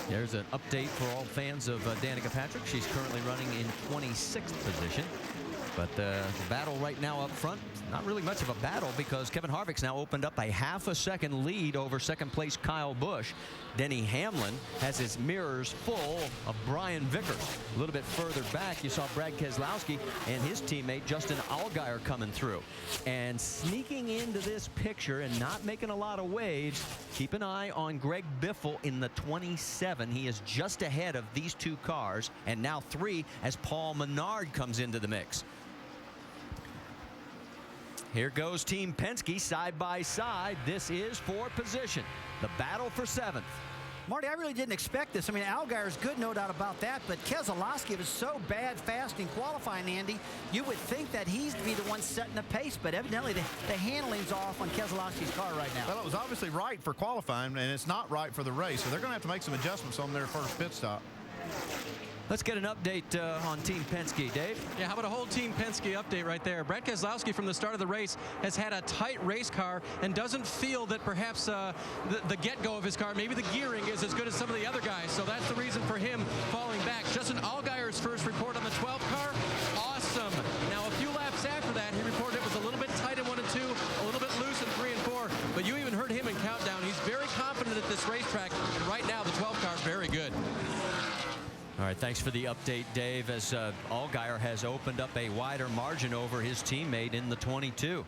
There's an update for all fans of Danica Patrick. She's currently running in 26th position. But the battle right now up front, not really much of a battle, because Kevin Harvick's now opened up a half a second lead over second place Kyle Busch. Denny Hamlin has his mirrors full of Brian Vickers. A little bit further back, you saw Brad Keselowski and his teammate Justin Allgaier coming through. And sneaking into this picture and not making a lot of waves, keep an eye on Greg Biffle in the 27. He is just ahead of these 2 cars, and now 3 as Paul Menard comes into the mix. Here goes Team Penske side by side. This is for position. The battle for 7th. Marty, I really didn't expect this. I mean, Allgaier's good, no doubt about that, but Keselowski was so bad fast in qualifying, Andy. You would think that he's to be the one setting the pace, but evidently the handling's off on Keselowski's car right now. Well, it was obviously right for qualifying, and it's not right for the race, so they're going to have to make some adjustments on their first pit stop. Let's get an update on Team Penske, Dave. Yeah, how about a whole Team Penske update right there? Brad Keselowski from the start of the race has had a tight race car and doesn't feel that perhaps the get-go of his car, maybe the gearing is as good as some of the other guys. So that's the reason for him falling back. Justin Allgaier's first report on the 12th car, awesome. Now, a few laps after that, he reported it was a little bit tight in 1 and 2, a little bit loose in 3 and 4. But you even heard him in countdown. He's very confident at this racetrack. And right now, the 12th car is very good. All right, thanks for the update, Dave, as Allgaier has opened up a wider margin over his teammate in the 22.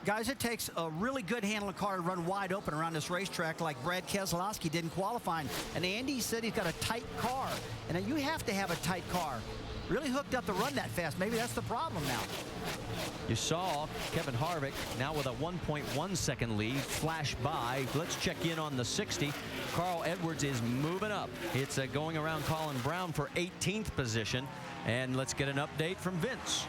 Guys, it takes a really good handling car to run wide open around this racetrack like Brad Keselowski did in qualifying. And Andy said he's got a tight car. And you have to have a tight car. Really hooked up to run that fast. Maybe that's the problem now. You saw Kevin Harvick now with a 1.1 second lead flash by. Let's check in on the 60. Carl Edwards is moving up. It's going around Colin Brown for 18th position. And let's get an update from Vince.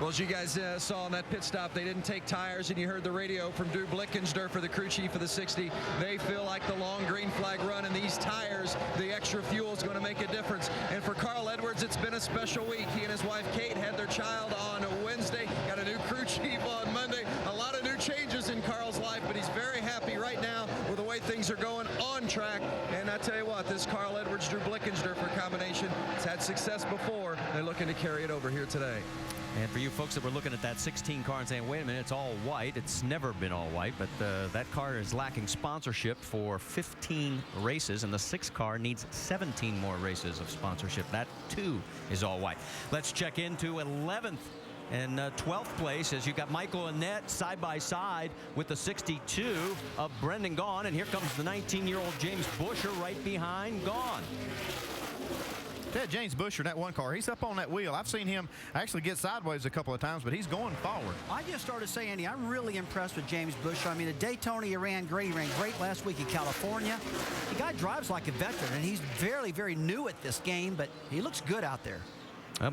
Well, as you guys saw on that pit stop, they didn't take tires, and you heard the radio from Drew Blickensderfer, the crew chief of the 60. They feel like the long green flag run and these tires, the extra fuel is going to make a difference. And for Carl Edwards, it's been a special week. He and his wife Kate had their child on Wednesday, got a new crew chief on Monday. A lot of new changes in Carl's life, but he's very happy right now with the way things are going on track. And I tell you what, this Carl Edwards, Drew Blickensderfer combination has had success before. They're looking to carry it over here today. And for you folks that were looking at that 16 car and saying, wait a minute, it's all white. It's never been all white, but that car is lacking sponsorship for 15 races, and the 6 car needs 17 more races of sponsorship. That, too, is all white. Let's check into 11th and 12th place as you've got Michael Annett side by side with the 62 of Brendan Gaughan, and here comes the 19-year-old James Buescher right behind Gaughan. Yeah, James Buescher in that 1 car, he's up on that wheel. I've seen him actually get sideways a couple of times, but he's going forward. I just started saying, Andy, I'm really impressed with James Buescher. I mean, at Daytona, he ran great. He ran great last week in California. The guy drives like a veteran, and he's very, very new at this game, but he looks good out there.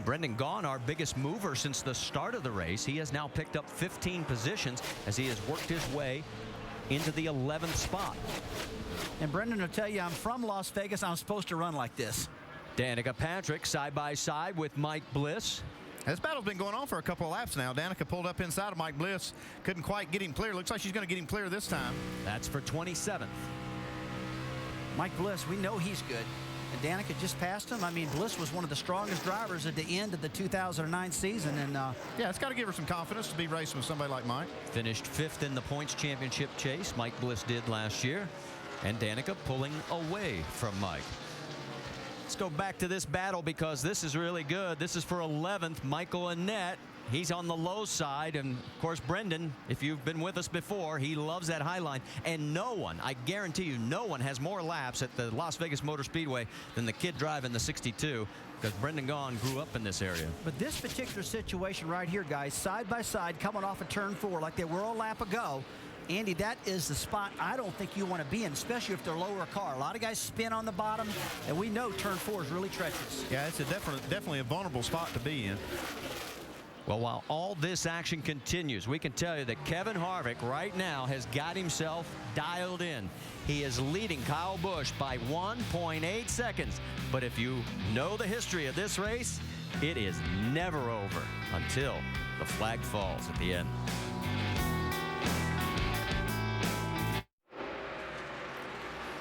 Brendan Gaughan, our biggest mover since the start of the race. He has now picked up 15 positions as he has worked his way into the 11th spot. And Brendan will tell you, I'm from Las Vegas. I'm supposed to run like this. Danica Patrick side by side with Mike Bliss. This battle's been going on for a couple of laps now. Danica pulled up inside of Mike Bliss. Couldn't quite get him clear. Looks like she's going to get him clear this time. That's for 27th. Mike Bliss, we know he's good. And Danica just passed him. I mean, Bliss was one of the strongest drivers at the end of the 2009 season. And yeah, it's got to give her some confidence to be racing with somebody like Mike. Finished 5th in the points championship chase. Mike Bliss did last year. And Danica pulling away from Mike. Let's go back to this battle because this is really good. This is for 11th. Michael Annett He's on the low side, and of course Brendan, if you've been with us before, he loves that high line. And no one, I guarantee you, no one has more laps at the Las Vegas Motor Speedway than the kid driving the 62, because Brendan Gaughan grew up in this area. But this particular situation right here, guys, side by side, coming off of turn 4 like they were a lap ago, Andy, that is the spot I don't think you want to be in, especially if they're lower car. A lot of guys spin on the bottom, and we know turn 4 is really treacherous. Yeah, it's definitely a vulnerable spot to be in. Well, while all this action continues, we can tell you that Kevin Harvick right now has got himself dialed in. He is leading Kyle Busch by 1.8 seconds. But if you know the history of this race, it is never over until the flag falls at the end.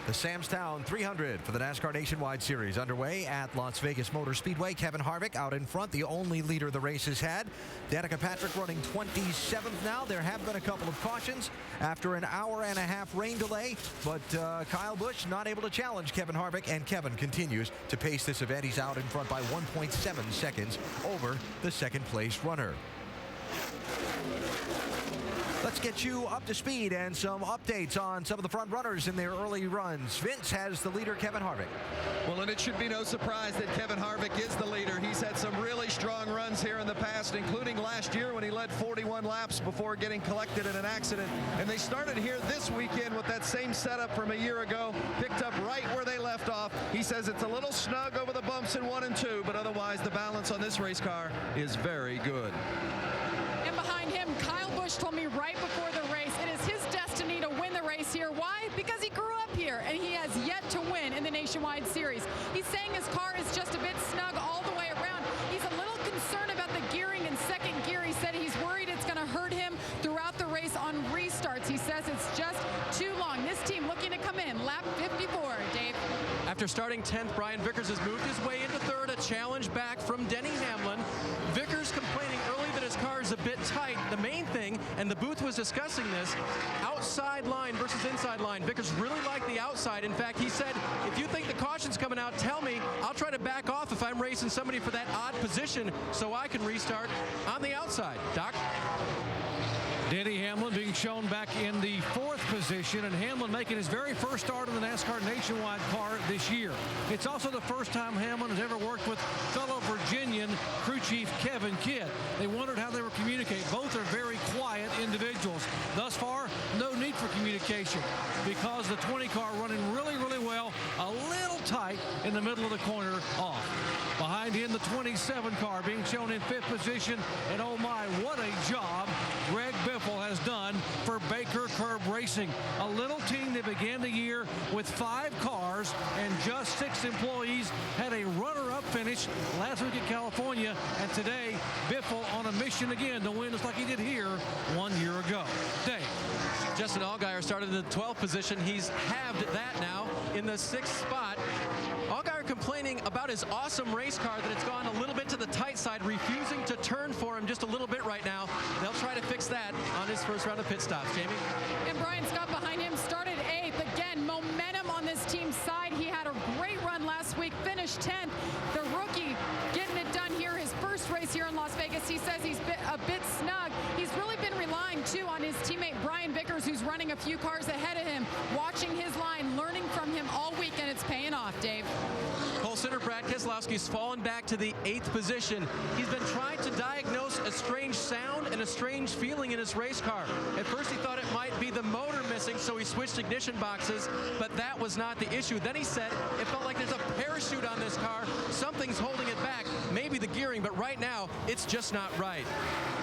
The Sam's Town 300 for the NASCAR Nationwide Series underway at Las Vegas Motor Speedway. Kevin Harvick out in front, the only leader the race has had. Danica Patrick running 27th now. There have been a couple of cautions after an hour-and-a-half rain delay, but Kyle Busch not able to challenge Kevin Harvick, and Kevin continues to pace this event. He's out in front by 1.7 seconds over the second-place runner. Let's get you up to speed and some updates on some of the front runners in their early runs. Vince has the leader, Kevin Harvick. Well, and it should be no surprise that Kevin Harvick is the leader. He's had some really strong runs here in the past, including last year when he led 41 laps before getting collected in an accident. And they started here this weekend with that same setup from a year ago, picked up right where they left off. He says it's a little snug over the bumps in 1 and 2, but otherwise the balance on this race car is very good. And behind him, Kyle Busch told me right before the race, it is his destiny to win the race here. Why? Because he grew up here, and he has yet to win in the Nationwide Series. He's saying his car is just a bit snug all the way around. He's a little concerned about the gearing in second gear. He said he's worried it's going to hurt him throughout the race on restarts. He says it's just too long. This team looking to come in, lap 54, Dave. After starting 10th, Brian Vickers has moved his way into third, a challenge back from Denny Hamlin. Vickers complaining early that his car is a bit tight. The main thing, and the booth was discussing this, outside line versus inside line. Vickers really liked the outside. In fact, he said, if you think the caution's coming out, tell me. I'll try to back off if I'm racing somebody for that odd position so I can restart on the outside. Doc? Denny Hamlin being shown back in the 4th position, and Hamlin making his very first start in the NASCAR Nationwide car this year. It's also the first time Hamlin has ever worked with fellow Virginian crew chief Kevin Kidd. They wondered how they would communicate. Both are very quiet individuals. Thus far, no need for communication because the 20 car running really, really well, a little tight in the middle of the corner off. Behind him, the 27 car being shown in 5th position, and oh my, what a job Greg Biffle has done for Baker Curb Racing. A little team that began the year with 5 cars and just 6 employees, had a runner-up finish last week in California, and today Biffle on a mission again to win just like he did here 1 year ago. Dave. Justin Allgaier started in the 12th position. He's halved that now in the 6th spot. Allgaier complaining about his awesome race car, that it's gone a little bit to the tight side, refusing to turn for him just a little bit right now. They'll try to fix that on his first round of pit stops. Jamie? And Brian Scott behind him started 8th. Again, momentum on this team's side. He had a great run last week, finished 10th. The rookie getting it done here, his first race here in Las Vegas. He says he's a bit snug. He's really been relying, too, on his teammate Brian Vickers, who's running a few cars ahead of him, watching his line, learning from him all week, and it's paying off, Dave. Pole center Brad Keselowski's fallen back to the 8th position. He's been trying to diagnose a strange sound and a strange feeling in his race car. At first he thought it might be the motor missing, so he switched ignition boxes, but that was not the issue. Then he said it felt like there's a parachute on this car. Something's holding it back. Maybe the gearing, but right now it's just not right.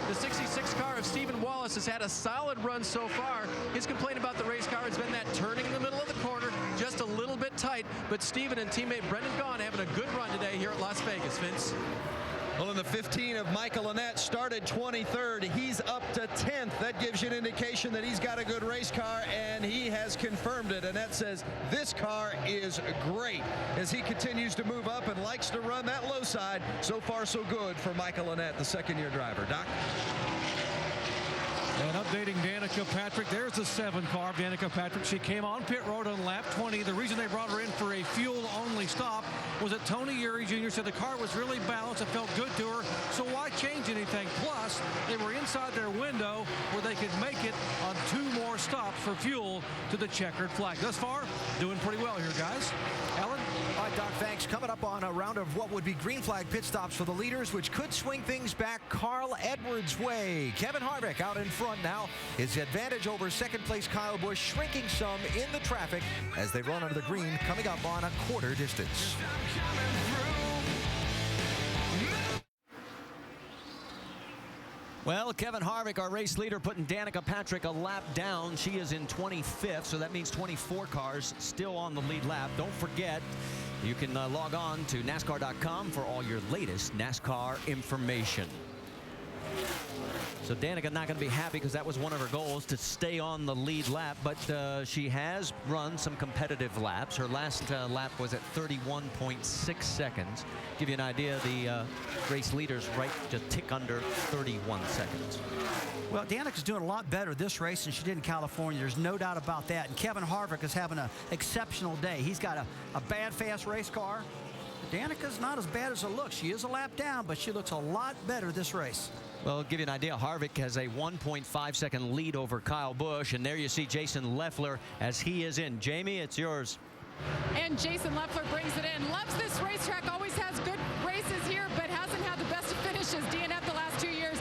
The 66 car of Stephen Wallace has had a solid run so far. His complaint about the race car has been that turning in the middle of the corner, just a little bit tight, but Stephen and teammate Brendan Gaughan having a good run today here at Las Vegas. Vince? Well, in the 15 of Michael Annett started 23rd. He's up to 10th. That gives you an indication that he's got a good race car, and he has confirmed it. Annett says this car is great as he continues to move up and likes to run that low side. So far, so good for Michael Annett, the second-year driver. Doc? And updating Danica Patrick, there's the 7 car, Danica Patrick. She came on pit road on lap 20. The reason they brought her in for a fuel-only stop was that Tony Urey Jr. said the car was really balanced. It felt good to her, so why change anything? Plus, they were inside their window where they could make it on 2 more stops for fuel to the checkered flag. Thus far, doing pretty well here, guys. Alan? All right, Doc, thanks. Coming up on a round of what would be green flag pit stops for the leaders, which could swing things back Carl Edwards' way. Kevin Harvick out in front now. His advantage over second-place Kyle Busch shrinking some in the traffic as they run under the green, coming up on a quarter distance. Well, Kevin Harvick, our race leader, putting Danica Patrick a lap down. She is in 25th, so that means 24 cars still on the lead lap. Don't forget, you can log on to NASCAR.com for all your latest NASCAR information. So Danica not going to be happy because that was one of her goals, to stay on the lead lap, but she has run some competitive laps. Her last lap was at 31.6 seconds. Give you an idea, the race leaders right just tick under 31 seconds. Well, Danica's doing a lot better this race than she did in California. There's no doubt about that. And Kevin Harvick is having an exceptional day. He's got a bad, fast race car. Danica's not as bad as it looks. She is a lap down, but she looks a lot better this race. Well, I'll give you an idea. Harvick has a 1.5-second lead over Kyle Busch, and there you see Jason Leffler as he is in. Jamie, it's yours. And Jason Leffler brings it in. Loves this racetrack, always has good races here, but hasn't had the best of finishes. DNF the last 2 years.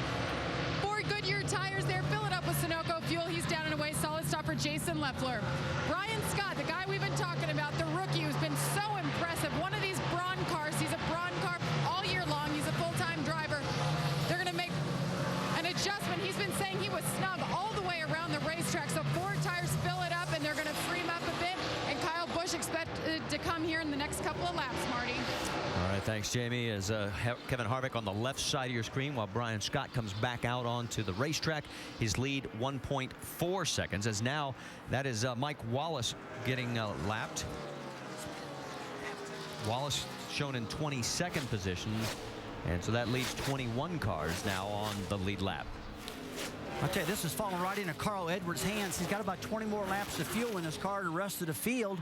4 Goodyear tires there. Fill it up with Sunoco fuel. He's down and away. Solid stop for Jason Leffler. Brian Scott, the guy we've been talking about, the rookie who's been so impressive. One of these Braun cars. He's a Braun car all year long. He's a full-time driver. They're going to make an adjustment. He's been saying he was snug all the way around the racetrack. So 4 tires fill it up, and they're going to free him up a bit. And Kyle Busch expected to come here in the next couple of laps, Marty. All right, thanks, Jamie. As Kevin Harvick on the left side of your screen, while Brian Scott comes back out onto the racetrack. His lead 1.4 seconds, as now that is Mike Wallace getting lapped. Wallace shown in 22nd position, and so that leaves 21 cars now on the lead lap. I'll tell you, this is falling right into Carl Edwards' hands. He's got about 20 more laps of fuel in his car to the rest of the field.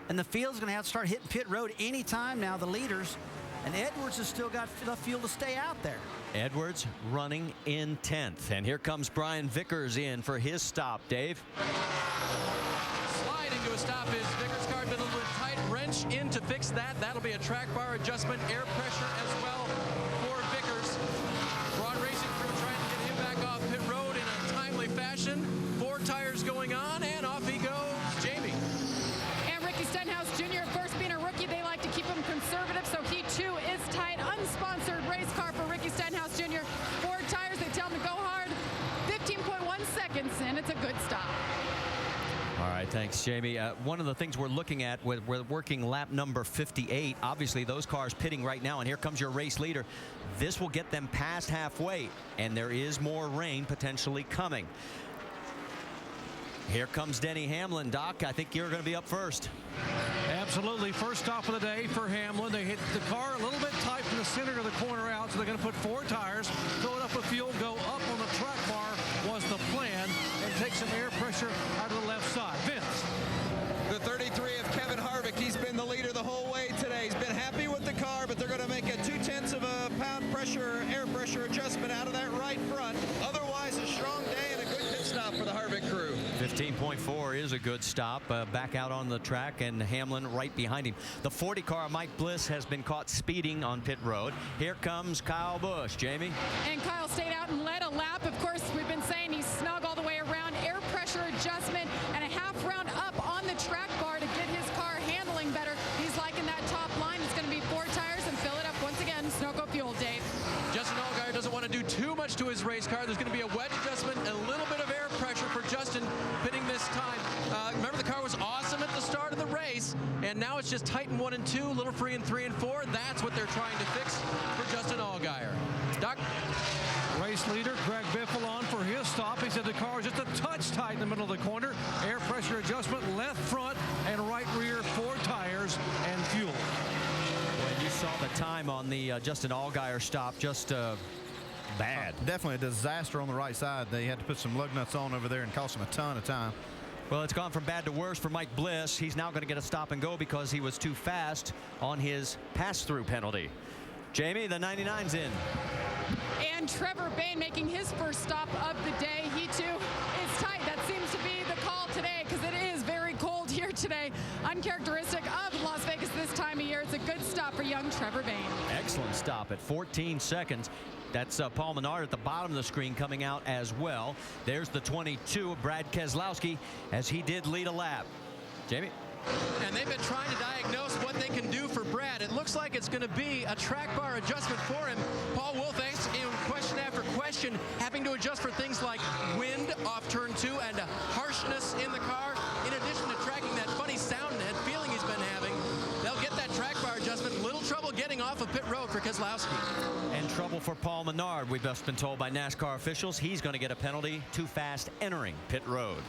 And the field's going to have to start hitting pit road anytime now, the leaders. And Edwards has still got enough fuel to stay out there. Edwards running in 10th. And here comes Brian Vickers in for his stop. Dave? Sliding to a stop is Vickers' car. Been a little bit tight. Wrench in to fix that. That'll be a track bar adjustment. Air pressure as well for Vickers. Braun Racing Crew trying to get him back off pit road in a timely fashion. 4 tires going on, and off he goes. Jamie. And Ricky Stenhouse Jr., of course, being a rookie, they like to keep him conservative, so he too is tight. Unsponsored race car for Ricky Stenhouse Jr. 4 tires, they tell him to go hard. 15.1 seconds, and it's a good stop. All right, thanks, Jamie. One of the things we're looking at, we're working lap number 58. Obviously, those cars pitting right now, and here comes your race leader. This will get them past halfway, and there is more rain potentially coming. Here comes Denny Hamlin. Doc, I think you're going to be up first. Absolutely. First stop of the day for Hamlin. They hit the car a little bit tight from the center to the corner out, so they're going to put 4 tires, fill it up with fuel, go up on the track bar was the plan, and take some air pressure out of the left side. Vince. The 33 of Kevin Harvick. He's been the leader the whole way today. He's been happy with the car, but they're going to make a 0.2 of a pound pressure, air pressure adjustment out of that right front. Otherwise, a strong day and a good pit stop for the Harvick crew. 15.4 is a good stop. Back out on the track, and Hamlin right behind him. The 40 car, Mike Bliss, has been caught speeding on pit road. Here comes Kyle Busch. Jamie? And Kyle stayed out and led a lap. Of course, we've been saying he's snug all the way around. Air pressure adjustment and a half round up on the track bar to get his car handling better. He's liking that top line. It's going to be 4 tires and fill it up once again. Sunoco fuel, Dave. Justin Allgaier doesn't want to do too much to his race car. There's going to be a wedge adjustment, a little bit of air pressure for Justin pitting this time. Remember, the car was awesome at the start of the race, and now it's just tight in 1 and 2, a little free in 3 and 4. That's what they're trying to fix for Justin Allgaier. Doc? Race leader Greg Biffle on for his stop. He said the car is just a touch tight in the middle of the corner. Air pressure adjustment, left front and right rear, 4 tires and fuel. When you saw the time on the Justin Allgaier stop, just bad. Definitely a disaster on the right side. They had to put some lug nuts on over there and cost them a ton of time. Well, it's gone from bad to worse for Mike Bliss. He's now going to get a stop and go because he was too fast on his pass-through penalty. Jamie, the 99's in. And Trevor Bayne making his first stop of the day. He too is tight. That seems to be the call today because it is very cold here today. Uncharacteristic of Las Vegas this time of year. It's a good stop for young Trevor Bayne. Excellent stop at 14 seconds. That's Paul Menard at the bottom of the screen coming out as well. There's the 22 of Brad Keselowski as he did lead a lap. Jamie? And they've been trying to diagnose what they can do for Brad. It looks like it's going to be a track bar adjustment for him. Paul Wolf asking question after question, having to adjust for things like wind off turn 2 and harshness in the car, in addition to tracking that funny sound and feeling he's been having. They'll get that track bar adjustment. Little trouble getting off of pit road for Keselowski. And trouble for Paul Menard. We've just been told by NASCAR officials he's going to get a penalty. Too fast entering pit road.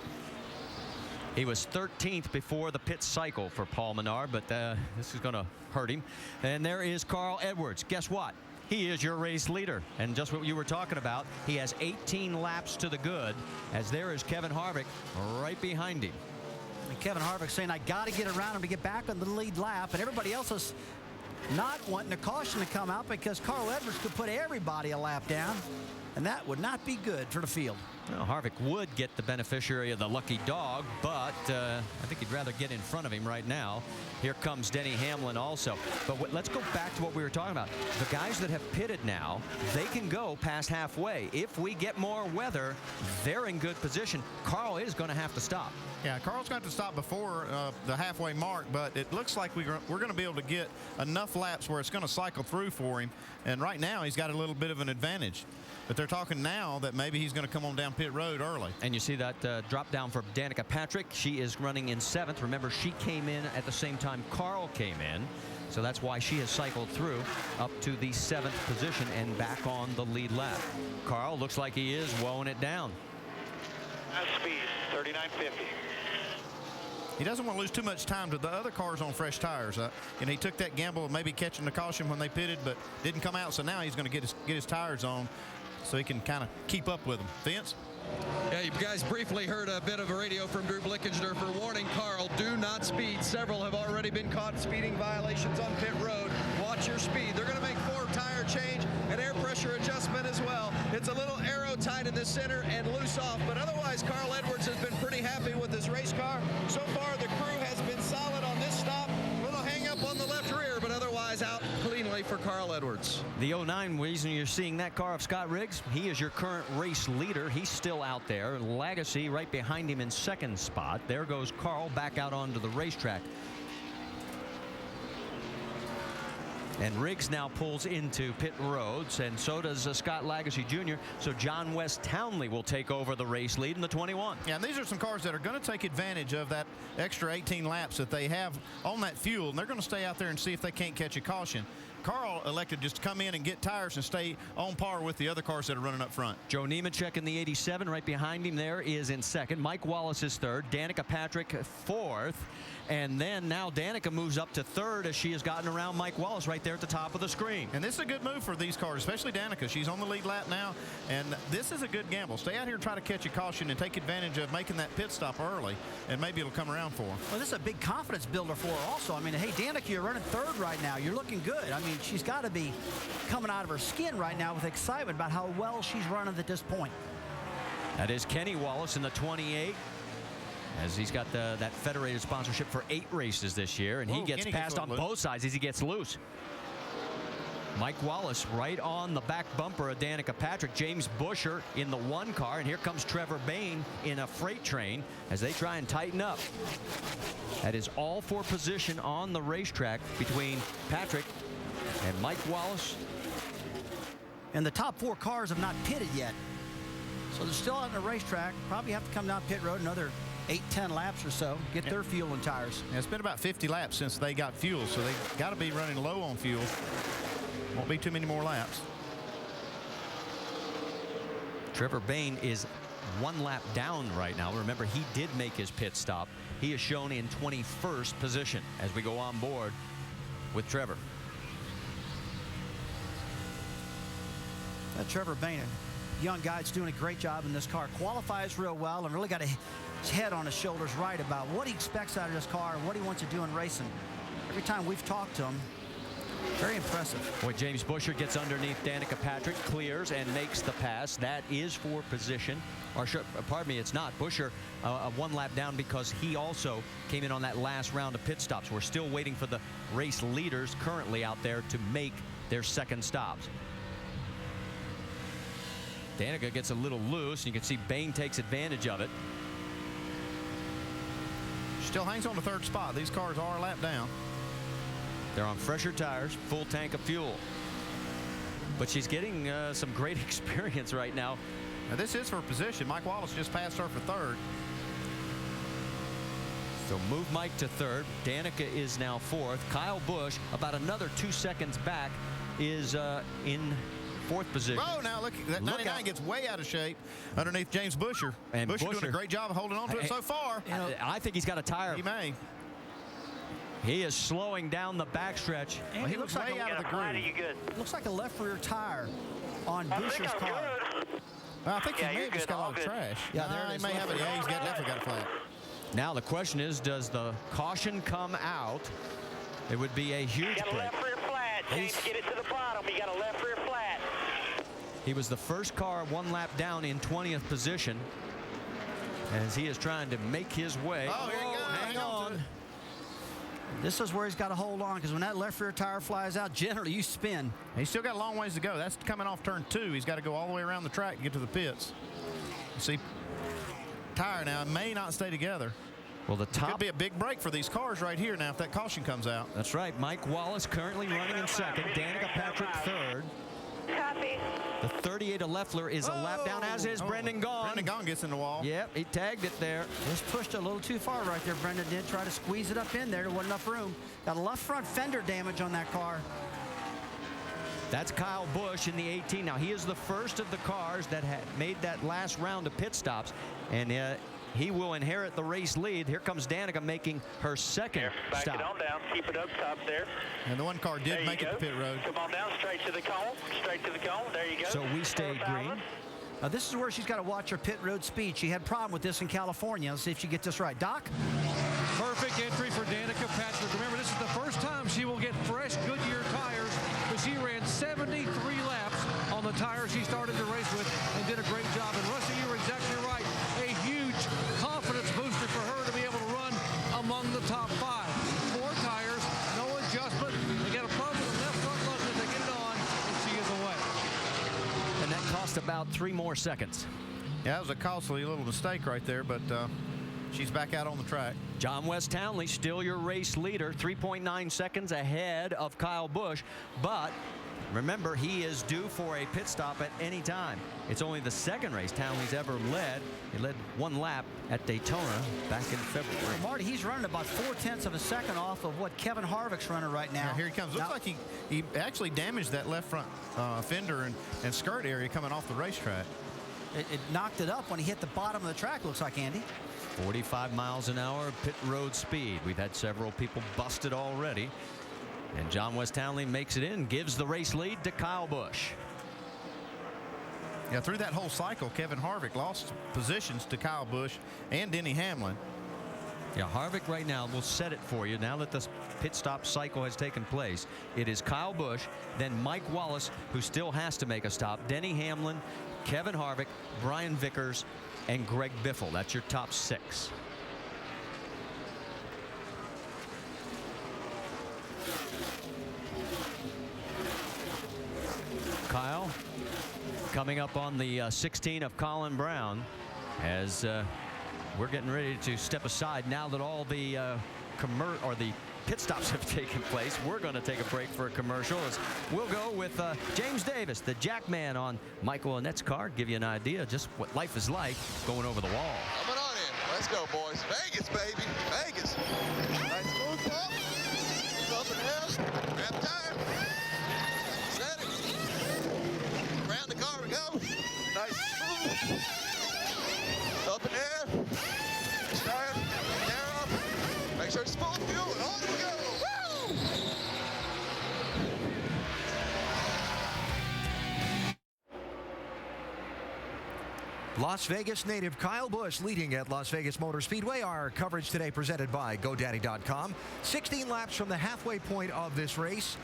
He was 13th before the pit cycle for Paul Menard, but this is going to hurt him. And there is Carl Edwards. Guess what? He is your race leader. And just what you were talking about, he has 18 laps to the good, as there is Kevin Harvick right behind him. And Kevin Harvick saying, I got to get around him to get back on the lead lap. And everybody else is not wanting a caution to come out because Carl Edwards could put everybody a lap down. And that would not be good for the field. Well, Harvick would get the beneficiary of the lucky dog, but I think he'd rather get in front of him right now. Here comes Denny Hamlin also. But let's go back to what we were talking about. The guys that have pitted now, they can go past halfway. If we get more weather, they're in good position. Carl is going to have to stop. Yeah, Carl's got to stop before the halfway mark, but it looks like we're going to be able to get enough laps where it's going to cycle through for him. And right now, he's got a little bit of an advantage. But they're talking now that maybe he's going to come on down pit road early. And you see that drop down for Danica Patrick. She is running in 7th. Remember, she came in at the same time Carl came in. So that's why she has cycled through up to the 7th position and back on the lead lap. Carl looks like he is woeing it down. Speed, 39.50. He doesn't want to lose too much time to the other cars on fresh tires. And he took that gamble of maybe catching the caution when they pitted, but didn't come out. So now he's going to get his tires on so he can kind of keep up with them. Vince? Yeah, you guys briefly heard a bit of a radio from Drew Blickinger for warning Carl, do not speed. Several have already been caught speeding violations on pit road. Watch your speed. They're going to make 4 tire change and air pressure adjustment as well. It's a little arrow tight in the center and loose off, but otherwise Carl Edwards has been pretty happy with his race car. So far the crew has been solid on this stop. A little hang up on the left rear, but otherwise out cleanly for Carl Edwards. The 09 reason you're seeing that car of Scott Riggs, he is your current race leader. He's still out there. Lagasse right behind him in 2nd spot. There goes Carl back out onto the racetrack. And Riggs now pulls into pit roads, and so does Scott Lagasse Jr. So John West Townley will take over the race lead in the 21. Yeah, and these are some cars that are going to take advantage of that extra 18 laps that they have on that fuel, and they're going to stay out there and see if they can't catch a caution. Carl elected just to come in and get tires and stay on par with the other cars that are running up front. Joe Nemechek in the 87. Right behind him there is in 2nd. Mike Wallace is 3rd. Danica Patrick 4th. And then now Danica moves up to 3rd as she has gotten around Mike Wallace right there at the top of the screen. And this is a good move for these cars, especially Danica. She's on the lead lap now, and this is a good gamble. Stay out here and try to catch a caution and take advantage of making that pit stop early, and maybe it'll come around for her. Well, this is a big confidence builder for her also. I mean, hey, Danica, you're running 3rd right now. You're looking good. I mean, she's got to be coming out of her skin right now with excitement about how well she's running at this point. That is Kenny Wallace in the 28. As he's got that federated sponsorship for 8 races this year, and he gets passed on both sides as he gets loose. Mike Wallace right on the back bumper of Danica Patrick. James Buescher in the 1 car, and here comes Trevor Bayne in a freight train as they try and tighten up. That is all for position on the racetrack between Patrick and Mike Wallace. And the top 4 cars have not pitted yet. So they're still on the racetrack. Probably have to come down pit road another 8-10 laps or so, get their fuel and tires. Yeah, it's been about 50 laps since they got fuel, so they got to be running low on fuel. Won't be too many more laps. Trevor Bayne is 1 lap down right now. Remember, he did make his pit stop. He is shown in 21st position as we go on board with Trevor. Trevor Bain, a young guy that's doing a great job in this car. Qualifies real well and really got his head on his shoulders right about what he expects out of this car and what he wants to do in racing. Every time we've talked to him, very impressive. Boy, James Buescher gets underneath Danica Patrick, clears and makes the pass. That is for position. Or, pardon me, it's not. Buescher one lap down because he also came in on that last round of pit stops. We're still waiting for the race leaders currently out there to make their second stops. Danica gets a little loose. You can see Bain takes advantage of it. Still hangs on the third spot. These cars are a lap down. They're on fresher tires, full tank of fuel. But she's getting some great experience right now. Now this is for position. Mike Wallace just passed her for third. So move Mike to third. Danica is now fourth. Kyle Busch, about another 2 seconds back, is in fourth position. Oh, now look, that 99 gets way out of shape underneath James Buescher. And Buescher doing a great job of holding on to it so far. I think he's got a tire. He may. He is slowing down the backstretch. Well, he looks way out of the groove. Looks like a left rear tire on Buescher's car. Well, I think he may have just got all the trash. Yeah, there he may have it. Yeah, he's got definitely got a flat. Now the question is, does the caution come out? It would be a huge break. You got a left rear flat. James, get it to the bottom. You got a left rear flat. He was the first car one lap down in 20th position as he is trying to make his way. Oh, here you go. Hang on. This is where he's got to hold on, because when that left rear tire flies out, generally you spin. He's still got a long ways to go. That's coming off turn 2. He's got to go all the way around the track to get to the pits. See, tire now may not stay together. Well, the top could be a big break for these cars right here now if that caution comes out. That's right. Mike Wallace currently running in second. Danica Patrick third. Copy. The 38 of Leffler is a lap down, as is Brendan Gaughan. Brendan Gaughan gets in the wall. Yep, he tagged it there. Just pushed a little too far right there. Brendan did try to squeeze it up in there. There wasn't enough room. Got a left front fender damage on that car. That's Kyle Busch in the 18. Now, he is the first of the cars that had made that last round of pit stops, and he will inherit the race lead. Here comes Danica making her second Back stop. it on down. Keep it up top there. And the one car did make it to pit road. Come on down, straight to the cone. Straight to the cone. There you go. So we stay green. This is where she's got to watch her pit road speed. She had a problem with this in California. Let's see if she gets this right. Doc? Perfect entry for Danica Patrick. Remember, this is the first time she will get fresh Goodyear tires, but she ran 73 laps on the tires she started the race with and did a great job. And Rusty, you were exactly right. A huge confidence booster for her to be able to run among the top 5. 4 tires, no adjustment. They get a problem with the left front lug, they get it on, and she is away. And that cost about 3 more seconds. Yeah, that was a costly little mistake right there, but she's back out on the track. John West Townley, still your race leader, 3.9 seconds ahead of Kyle Busch, but remember, he is due for a pit stop at any time. It's only the second race Townley's ever led. He led 1 lap at Daytona back in February. Marty, he's running about 0.4 of a second off of what Kevin Harvick's running right now. Yeah, here he comes. Looks like he actually damaged that left front fender and skirt area coming off the racetrack. It knocked it up when he hit the bottom of the track, looks like, Andy. 45 miles an hour pit road speed. We've had several people busted already. And John West Townley makes it in, gives the race lead to Kyle Busch. Yeah, through that whole cycle, Kevin Harvick lost positions to Kyle Busch and Denny Hamlin. Yeah, Harvick right now will set it for you. Now that the pit stop cycle has taken place, it is Kyle Busch, then Mike Wallace, who still has to make a stop, Denny Hamlin, Kevin Harvick, Brian Vickers, and Greg Biffle. That's your top 6. Kyle coming up on the 16 of Colin Brown as we're getting ready to step aside now that all the the pit stops have taken place. We're going to take a break for a commercial. We'll go with James Davis, the Jackman, on Michael Annette's car, give you an idea of just what life is like going over the wall. Coming on in. Let's go, boys. Vegas, baby. Vegas. Nice smooth top. Up and down. Grab time. Set it. Around the car we go. Nice smooth. Up and down. Start. Narrow. Make sure it's full of fuel and on we go. Woo! Las Vegas native Kyle Busch leading at Las Vegas Motor Speedway. Our coverage today presented by GoDaddy.com. 16 laps from the halfway point of this race.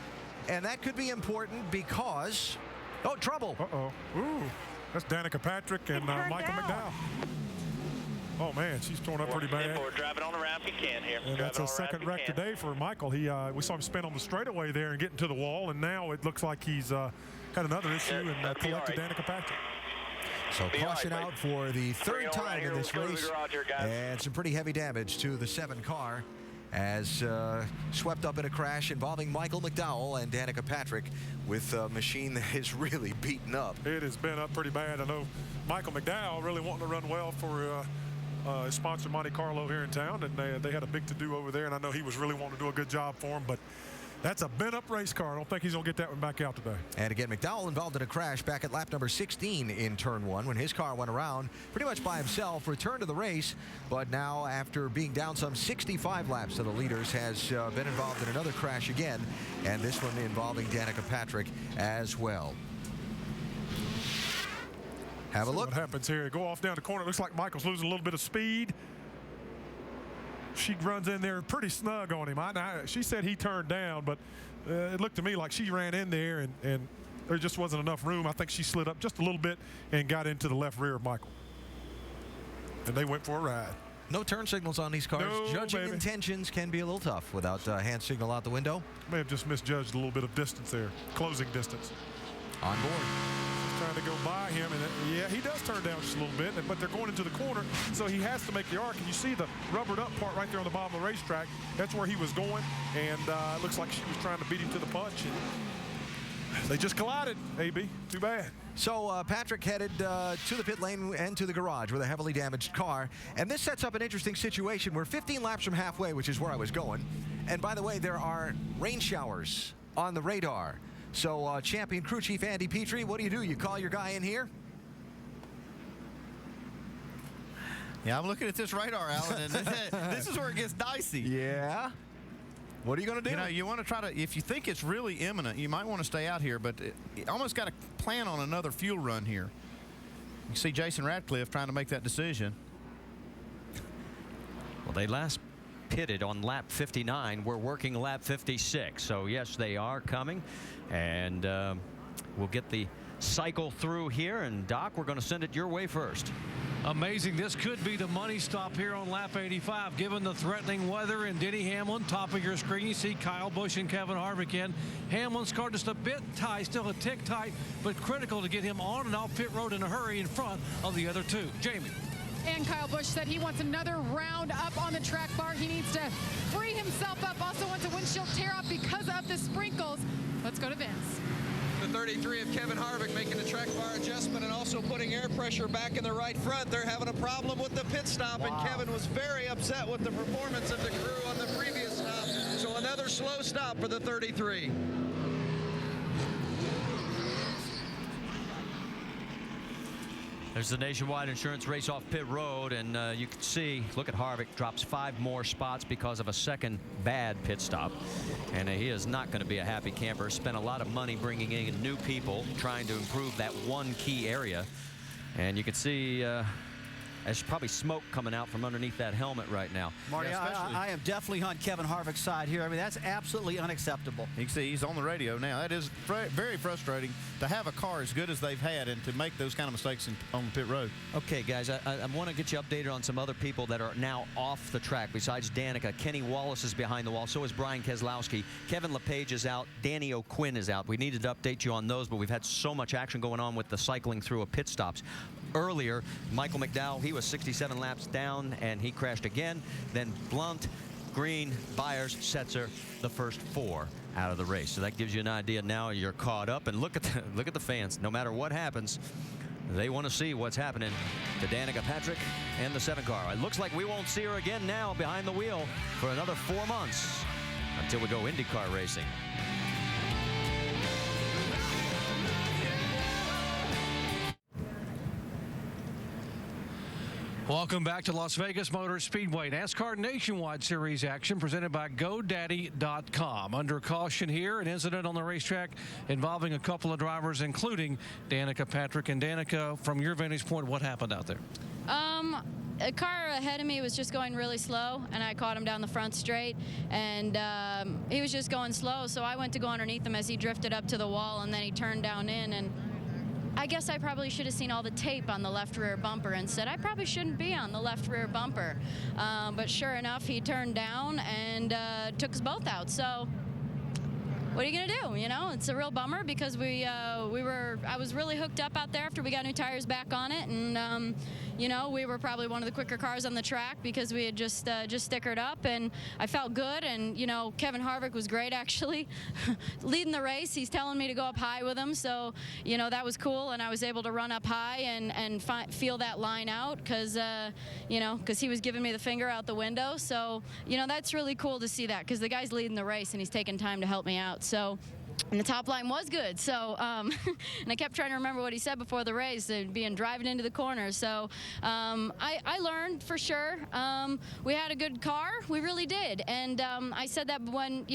And that could be important because... Oh, trouble. Uh-oh. Ooh. That's Danica Patrick and Michael McDowell. Oh, man, she's torn up pretty bad. We're driving on the ramp. You can here. And that's a second wreck today for Michael. We saw him spin on the straightaway there and get into the wall, and now it looks like he's had another issue and collected Danica Patrick. So caution out for the third time in this race. And some pretty heavy damage to the 7 car as swept up in a crash involving Michael McDowell and Danica Patrick with a machine that is really beaten up. It has been up pretty bad. I know Michael McDowell really wanting to run well for his sponsor Monte Carlo here in town, and they had a big to-do over there, and I know he was really wanting to do a good job for him, but that's a bent-up race car. I don't think he's going to get that one back out today. And again, McDowell involved in a crash back at lap number 16 in turn 1 when his car went around pretty much by himself, returned to the race, but now after being down some 65 laps to the leaders has been involved in another crash again, and this one involving Danica Patrick as well. Have a look. What happens here? Go off down the corner. It looks like Michael's losing a little bit of speed. She runs in there pretty snug on him. She said he turned down, but it looked to me like she ran in there and there just wasn't enough room. I think she slid up just a little bit and got into the left rear of Michael. And they went for a ride. No turn signals on these cars. No, Judging baby. intentions can be a little tough without a hand signal out the window. May have just misjudged a little bit of distance there, closing distance. On board. Trying to go by him, and yeah, he does turn down just a little bit, but they're going into the corner, so he has to make the arc. And you see the rubbered up part right there on the bottom of the racetrack. That's where he was going, and it looks like she was trying to beat him to the punch. And they just collided, AB. Too bad. So Patrick headed to the pit lane and to the garage with a heavily damaged car. And this sets up an interesting situation. We're 15 laps from halfway, which is where I was going. And by the way, there are rain showers on the radar. So champion crew chief Andy Petrie, what do? You call your guy in here? Yeah, I'm looking at this radar, Alan, and this is where it gets dicey. Yeah. What are you going to do? You know, you want to try to, if you think it's really imminent, you might want to stay out here, but you almost got to plan on another fuel run here. You see Jason Radcliffe trying to make that decision. Well, they last pitted on lap 59. We're working lap 56. So, yes, they are coming. And we'll get the cycle through here. And, Doc, we're going to send it your way first. Amazing. This could be the money stop here on lap 85, given the threatening weather. And Denny Hamlin, top of your screen, you see Kyle Busch and Kevin Harvick in. Hamlin's car just a bit tight, still a tick tight, but critical to get him on and off pit road in a hurry in front of the other two. Jamie. And Kyle Busch said he wants another round up on the track bar. He needs to free himself up. Also wants a windshield tear up because of the sprinkles. Let's go to Vince. The 33 of Kevin Harvick making the track bar adjustment and also putting air pressure back in the right front. They're having a problem with the pit stop, and Kevin was very upset with the performance of the crew on the previous stop. So another slow stop for the 33. There's the Nationwide Insurance race off pit road, and you can see, look at Harvick, drops 5 more spots because of a second bad pit stop. And he is not going to be a happy camper. Spent a lot of money bringing in new people, trying to improve that one key area. And you can see there's probably smoke coming out from underneath that helmet right now. Marty, Yeah, I am definitely on Kevin Harvick's side here. I mean, that's absolutely unacceptable. You can see he's on the radio now. That is very frustrating to have a car as good as they've had and to make those kind of mistakes on the pit road. Okay, guys, I want to get you updated on some other people that are now off the track besides Danica. Kenny Wallace is behind the wall. So is Brian Keselowski. Kevin LePage is out. Danny O'Quinn is out. We needed to update you on those, but we've had so much action going on with the cycling through of pit stops. Earlier, Michael McDowell, he was 67 laps down, and he crashed again. Then Blunt, Green, Byers, Setzer, the first 4 out of the race. So that gives you an idea now you're caught up. And look at the fans. No matter what happens, they want to see what's happening to Danica Patrick and the 7 car. It looks like we won't see her again now behind the wheel for another 4 months until we go IndyCar racing. Welcome back to Las Vegas Motor Speedway. NASCAR Nationwide Series action presented by GoDaddy.com. Under caution here, an incident on the racetrack involving a couple of drivers, including Danica Patrick. And Danica, from your vantage point, what happened out there? A car ahead of me was just going really slow, and I caught him down the front straight, and he was just going slow, so I went to go underneath him as he drifted up to the wall, and then he turned down in, and I guess I probably should have seen all the tape on the left rear bumper and said I probably shouldn't be on the left rear bumper. But sure enough, he turned down and took us both out. So what are you gonna do? You know, it's a real bummer because I was really hooked up out there after we got new tires back on it, and you know, we were probably one of the quicker cars on the track because we had just stickered up, and I felt good. And you know, Kevin Harvick was great actually, leading the race. He's telling me to go up high with him, so you know that was cool, and I was able to run up high and feel that line out because you know, because he was giving me the finger out the window. So you know, that's really cool to see that because the guy's leading the race and he's taking time to help me out. So. And the top line was good, so and I kept trying to remember what he said before the race, being driving into the corner. So I learned for sure. We had a good car, we really did, and I said that when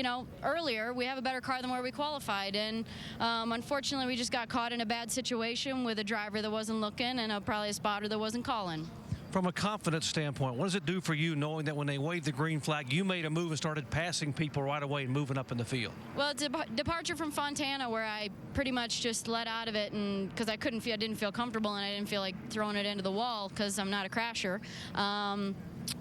earlier we have a better car than where we qualified, and unfortunately we just got caught in a bad situation with a driver that wasn't looking and probably a spotter that wasn't calling. From a confidence standpoint, what does it do for you knowing that when they waved the green flag, you made a move and started passing people right away and moving up in the field? Well, departure from Fontana, where I pretty much just let out of it, and because I didn't feel comfortable, and I didn't feel like throwing it into the wall because I'm not a crasher.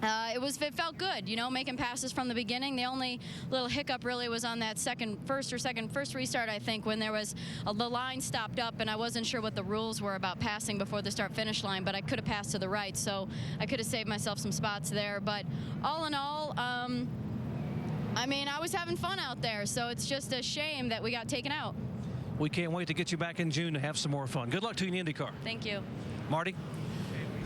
It felt good, making passes from the beginning. The only little hiccup really was on that first restart, I think, when there was the line stopped up, and I wasn't sure what the rules were about passing before the start-finish line, but I could have passed to the right, so I could have saved myself some spots there. But all in all, I mean, I was having fun out there, so it's just a shame that we got taken out. We can't wait to get you back in June to have some more fun. Good luck to you in IndyCar. Thank you. Marty?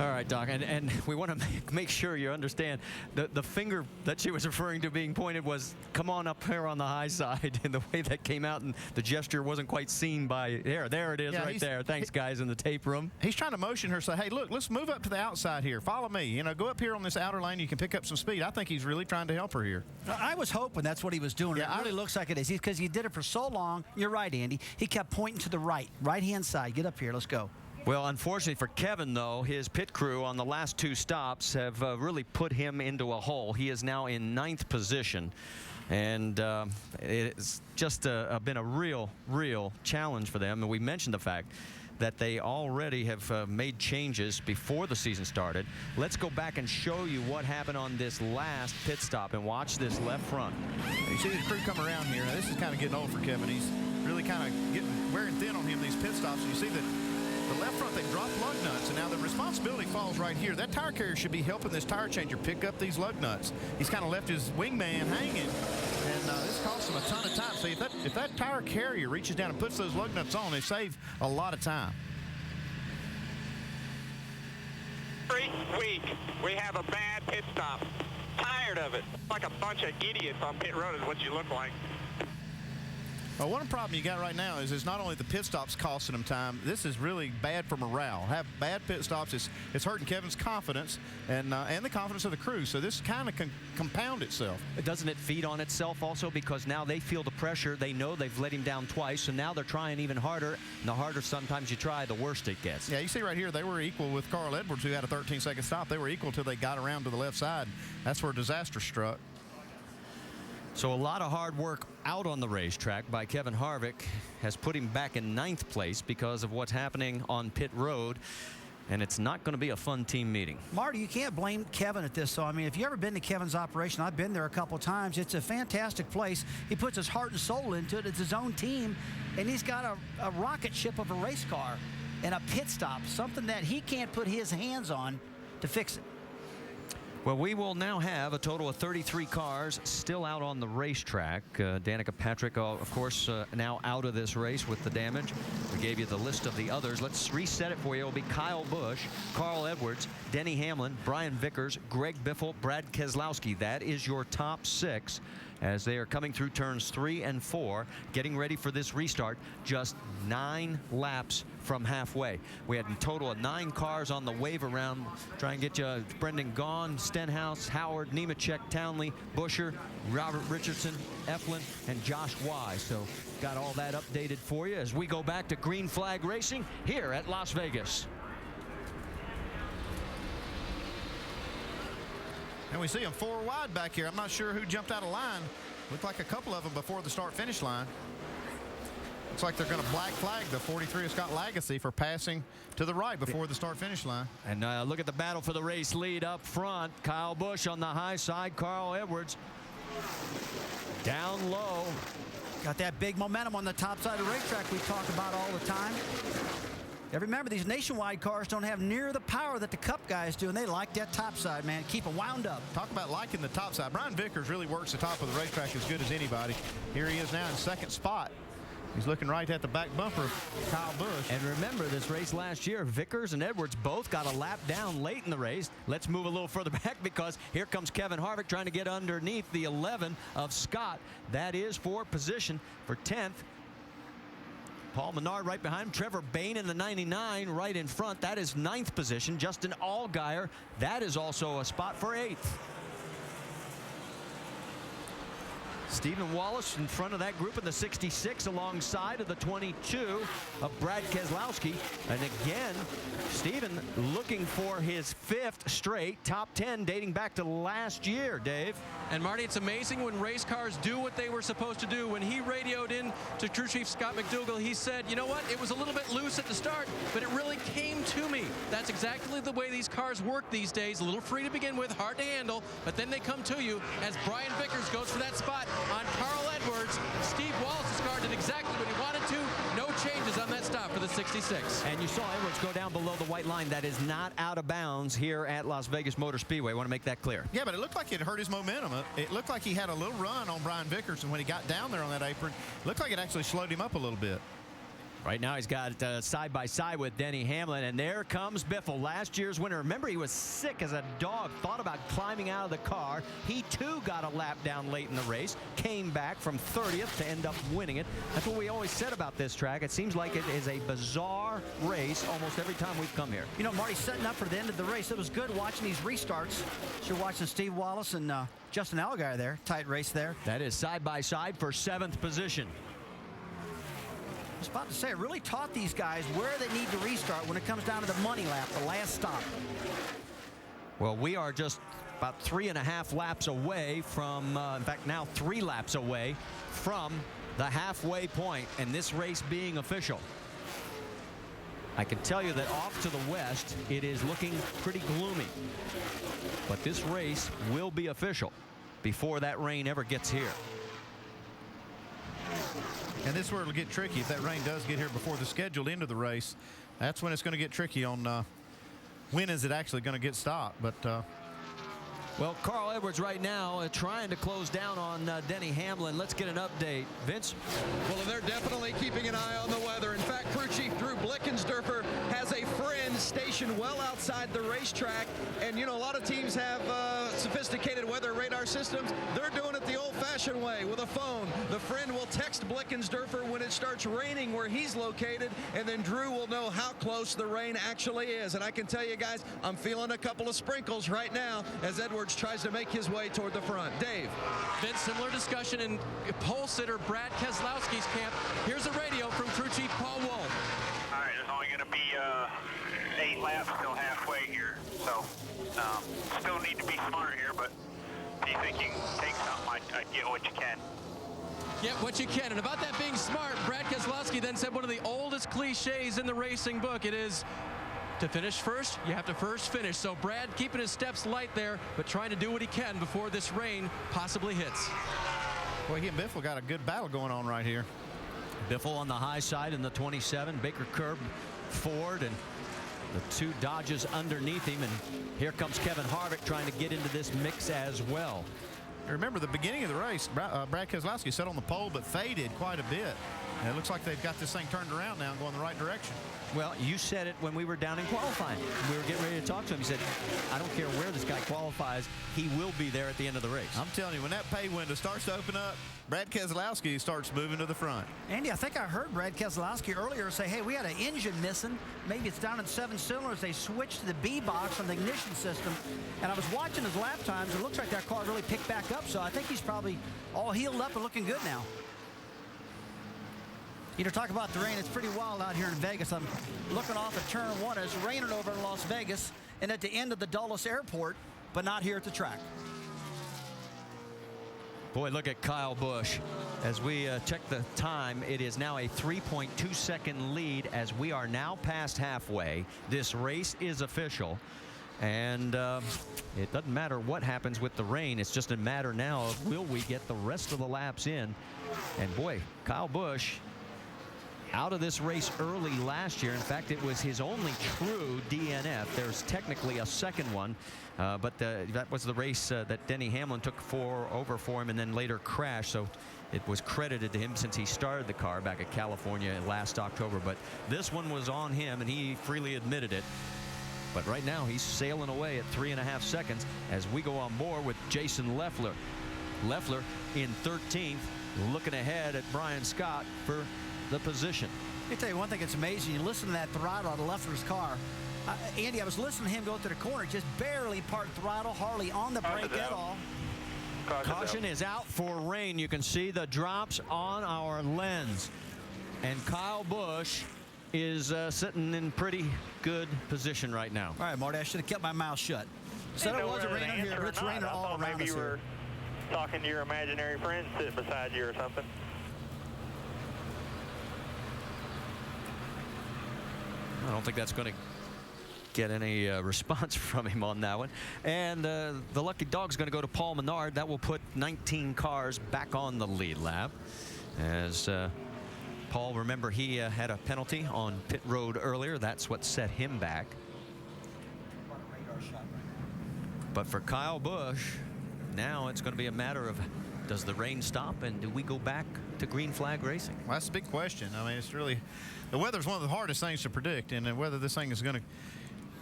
All right, Doc, and we want to make sure you understand the finger that she was referring to being pointed was, come on up here on the high side, and the way that came out, and the gesture wasn't quite seen by, there it is, right there. Thanks, guys, in the tape room. He's trying to motion her, say, hey, look, let's move up to the outside here. Follow me. Go up here on this outer lane. You can pick up some speed. I think he's really trying to help her here. I was hoping that's what he was doing. Yeah, it really looks like it is, because he did it for so long. You're right, Andy. He kept pointing to the right-hand side. Get up here. Let's go. Well, unfortunately for Kevin, though, his pit crew on the last two stops have really put him into a hole. He is now in 9th position, and it's just been a real challenge for them. And we mentioned the fact that they already have made changes before the season started. Let's go back and show you what happened on this last pit stop, and watch this left front. You see the crew come around here. Now, this is kind of getting old for Kevin. He's really kind of wearing thin on him, these pit stops. And you see that the left front, they dropped lug nuts, and now the responsibility falls right here. That tire carrier should be helping this tire changer pick up these lug nuts. He's kind of left his wingman hanging, and this costs him a ton of time. So if that tire carrier reaches down and puts those lug nuts on, they save a lot of time. Every week we have a bad pit stop. Tired of it. Like a bunch of idiots on pit road is what you look like. Well, one problem you got right now is it's not only the pit stops costing him time, this is really bad for morale. Have bad pit stops, it's hurting Kevin's confidence and the confidence of the crew. So this kind of can compound itself. Doesn't it feed on itself also, because now they feel the pressure. They know they've let him down twice, so now they're trying even harder. And the harder sometimes you try, the worse it gets. Yeah, you see right here, they were equal with Carl Edwards, who had a 13-second stop. They were equal till they got around to the left side. That's where disaster struck. So a lot of hard work out on the racetrack by Kevin Harvick has put him back in 9th place because of what's happening on pit road. And it's not going to be a fun team meeting. Marty, you can't blame Kevin at this. So, I mean, if you've ever been to Kevin's operation, I've been there a couple of times. It's a fantastic place. He puts his heart and soul into it. It's his own team. And he's got a rocket ship of a race car and a pit stop, something that he can't put his hands on to fix it. Well, we will now have a total of 33 cars still out on the racetrack. Danica Patrick, of course, now out of this race with the damage. We gave you the list of the others. Let's reset it for you. It'll be Kyle Busch, Carl Edwards, Denny Hamlin, Brian Vickers, Greg Biffle, Brad Keselowski. That is your top 6. as they are coming through turns 3 and 4, getting ready for this restart, just 9 laps from halfway. We had a total of 9 cars on the wave around. Try and get you Brendan Gaughan, Stenhouse, Howard, Nemechek, Townley, Buscher, Robert Richardson, Eflin, and Josh Wise. So got all that updated for you as we go back to green flag racing here at Las Vegas. And we see them 4 wide back here. I'm not sure who jumped out of line. Looked like a couple of them before the start-finish line. Looks like they're going to black flag the 43 of Scott Lagacy for passing to the right before the start-finish line. And look at the battle for the race lead up front. Kyle Busch on the high side. Carl Edwards down low. Got that big momentum on the top side of the racetrack we talk about all the time. And remember, these nationwide cars don't have near the power that the Cup guys do, and they like that top side, man. Keep them wound up. Talk about liking the top side. Brian Vickers really works the top of the racetrack as good as anybody. Here he is now in second spot. He's looking right at the back bumper of Kyle Busch. And remember, this race last year, Vickers and Edwards both got a lap down late in the race. Let's move a little further back because here comes Kevin Harvick trying to get underneath the 11 of Scott. That is for position for 10th. Paul Menard right behind him. Trevor Bayne in the 99 right in front. That is 9th position. Justin Allgaier, that is also a spot for 8th. Stephen Wallace in front of that group in the 66 alongside of the 22 of Brad Keselowski. And again, Stephen looking for his 5th straight top 10 dating back to last year, Dave. And Marty, it's amazing when race cars do what they were supposed to do. When he radioed in to Crew Chief Scott McDougall, he said, you know what, it was a little bit loose at the start, but it really came to me. That's exactly the way these cars work these days. A little free to begin with, hard to handle, but then they come to you as Brian Vickers goes for that spot on Carl Edwards. Steve Wallace's car did exactly what he wanted to. No changes on that stop for the 66. And you saw Edwards go down below the white line. That is not out of bounds here at Las Vegas Motor Speedway. I want to make that clear. Yeah, but it looked like it hurt his momentum. It looked like he had a little run on Brian Vickers, and when he got down there on that apron, it looked like it actually slowed him up a little bit. Right now he's got side-by-side with Denny Hamlin, and there comes Biffle, last year's winner. Remember, he was sick as a dog, thought about climbing out of the car. He, too, got a lap down late in the race, came back from 30th to end up winning it. That's what we always said about this track. It seems like it is a bizarre race almost every time we've come here. You know, Marty, setting up for the end of the race, it was good watching these restarts. So you're watching Steve Wallace and Justin Allgaier there. Tight race there. That is side-by-side for 7th position. I was about to say, it really taught these guys where they need to restart when it comes down to the money lap, the last stop. Well, we are just about 3.5 laps away from, in fact, now 3 laps away from the halfway point, and this race being official. I can tell you that off to the west, it is looking pretty gloomy. But this race will be official before that rain ever gets here. And this is where it'll get tricky. If that rain does get here before the scheduled end of the race, that's when it's going to get tricky on when is it actually going to get stopped. But well, Carl Edwards right now trying to close down on Denny Hamlin. Let's get an update. Vince? Well, they're definitely keeping an eye on the weather. In fact, Crew Chief Drew Blickensderfer has a friend stationed well outside the racetrack. And, you know, a lot of teams have sophisticated weather radar systems. They're doing it the old-fashioned way with a phone. The friend will text Blickensderfer when it starts raining where he's located, and then Drew will know how close the rain actually is. And I can tell you guys, I'm feeling a couple of sprinkles right now as Edwards tries to make his way toward the front. Dave. Vince, similar discussion in pole sitter Brad Keselowski's camp. Here's a radio from Crew Chief Paul Wolf. All right, there's only going to be 8 laps till halfway here, so still need to be smart here, but if you think you can take something, I'd get what you can. Get what you can. And about that being smart, Brad Keselowski then said one of the oldest cliches in the racing book. It is, to finish first, you have to first finish. So Brad keeping his steps light there, but trying to do what he can before this rain possibly hits. Well, he and Biffle got a good battle going on right here. Biffle on the high side in the 27. Baker Curb Ford and the 2 Dodges underneath him. And here comes Kevin Harvick trying to get into this mix as well. Remember the beginning of the race, Brad Keselowski sat on the pole but faded quite a bit. And it looks like they've got this thing turned around now and going the right direction. Well, you said it when we were down in qualifying. We were getting ready to talk to him. He said, I don't care where this guy qualifies, he will be there at the end of the race. I'm telling you, when that pay window starts to open up, Brad Keselowski starts moving to the front. Andy, I think I heard Brad Keselowski earlier say, hey, we had an engine missing. Maybe it's down in 7 cylinders. They switched to the B box on the ignition system. And I was watching his lap times. It looks like that car really picked back up. So I think he's probably all healed up and looking good now. You know, talk about the rain. It's pretty wild out here in Vegas. I'm looking off at turn 1. It's raining over in Las Vegas and at the end of the Dulles Airport, but not here at the track. Boy, look at Kyle Busch. As we check the time, it is now a 3.2-second lead as we are now past halfway. This race is official. And it doesn't matter what happens with the rain. It's just a matter now of will we get the rest of the laps in. And boy, Kyle Busch out of this race early last year. In fact, it was his only true DNF. There's technically a second one, but that was the race that Denny Hamlin took over for him and then later crashed. So it was credited to him since he started the car back at California last October. But this one was on him, and he freely admitted it. But right now, he's sailing away at 3.5 seconds as we go on board with Jason Leffler. Leffler in 13th, looking ahead at Brian Scott for the position. Let me tell you one thing that's amazing. You listen to that throttle out of Leffler's car. Andy, I was listening to him go to the corner, just barely part throttle, hardly on the brake at all. Caution is out for rain. You can see the drops on our lens. And Kyle Busch is sitting in pretty good position right now. All right, Marty, I should have kept my mouth shut. Said it wasn't raining here, but it's raining all around us. Maybe you were talking to your imaginary friend sitting beside you or something. I don't think that's going to get any response from him on that one. And the lucky dog's going to go to Paul Menard. That will put 19 cars back on the lead lap. As Paul, remember, he had a penalty on pit road earlier. That's what set him back. But for Kyle Busch, now it's going to be a matter of, does the rain stop and do we go back to green flag racing? Well, that's a big question. I mean, it's really, the weather's one of the hardest things to predict, and whether this thing is going to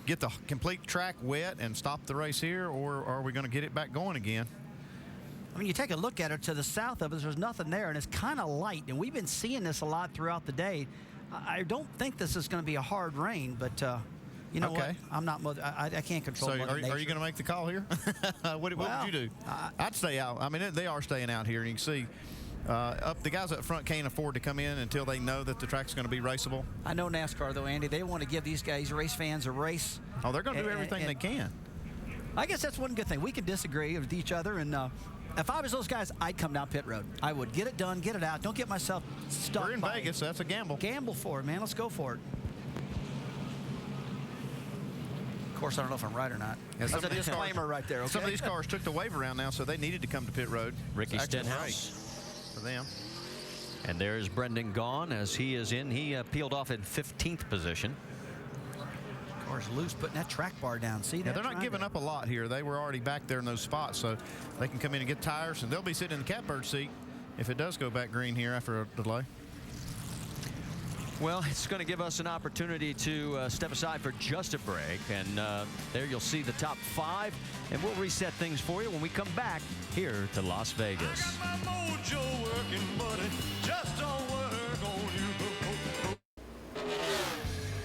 get the complete track wet and stop the race here, or are we going to get it back going again? I mean, you take a look at it to the south of us, there's nothing there, and it's kind of light, and we've been seeing this a lot throughout the day. I don't think this is going to be a hard rain, but you know what? I'm not. I can't control. So, are you going to make the call here? What would you do? I'd stay out. I mean, they are staying out here, and you can see the guys up front can't afford to come in until they know that the track's going to be raceable. I know NASCAR, though, Andy. They want to give these guys, race fans, a race. Oh, they're going to do everything they can. I guess that's one good thing. We can disagree with each other, and if I was those guys, I'd come down pit road. I would get it done, get it out. Don't get myself stuck. We're in Vegas. So that's a gamble. Gamble for it, man. Let's go for it. Of course, I don't know if I'm right or not. That's a disclaimer right there. Okay? Some of these cars took the wave around now, so they needed to come to pit road. Ricky Stenhouse for them. And there's Brendan Gaughan as he is in. He peeled off in 15th position. Car's loose, putting that track bar down. See that? Yeah, they're not giving up a lot here. They were already back there in those spots, so they can come in and get tires, and they'll be sitting in the catbird seat if it does go back green here after a delay. Well, it's going to give us an opportunity to step aside for just a break. And there you'll see the top 5. And we'll reset things for you when we come back here to Las Vegas. I got my mojo working, but it just don't work on you.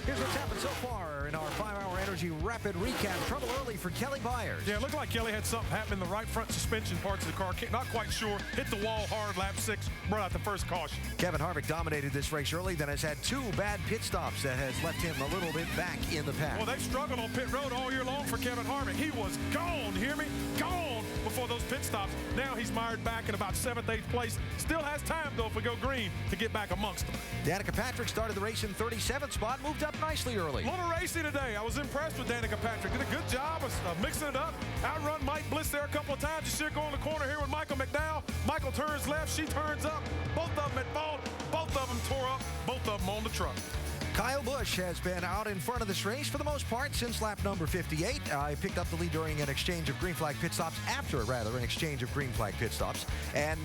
Here's what's happened so far in our 5-hour energy rapid recap. Trouble early for Kelly Byers. Yeah, it looked like Kelly had something happen in the right front suspension parts of the car. Not quite sure. Hit the wall hard, lap 6, brought out the first caution. Kevin Harvick dominated this race early, then has had 2 bad pit stops that has left him a little bit back in the pack. Well, they've struggled on pit road all year long for Kevin Harvick. He was gone, hear me? Gone before those pit stops. Now he's mired back in about 7th, 8th place. Still has time, though, if we go green, to get back amongst them. Danica Patrick started the race in 37th spot, moved up nicely early. A little racy today. I was impressed with Danica Patrick. Did a good job of mixing it up. Outrun Mike Bliss there a couple of times. You see her go in the corner here with Michael McDowell. Michael turns left. She turns up. Both of them at fault. Both of them tore up. Both of them on the truck. Kyle Busch has been out in front of this race for the most part since lap number 58. He picked up the lead during an exchange of green flag pit stops, an exchange of green flag pit stops, and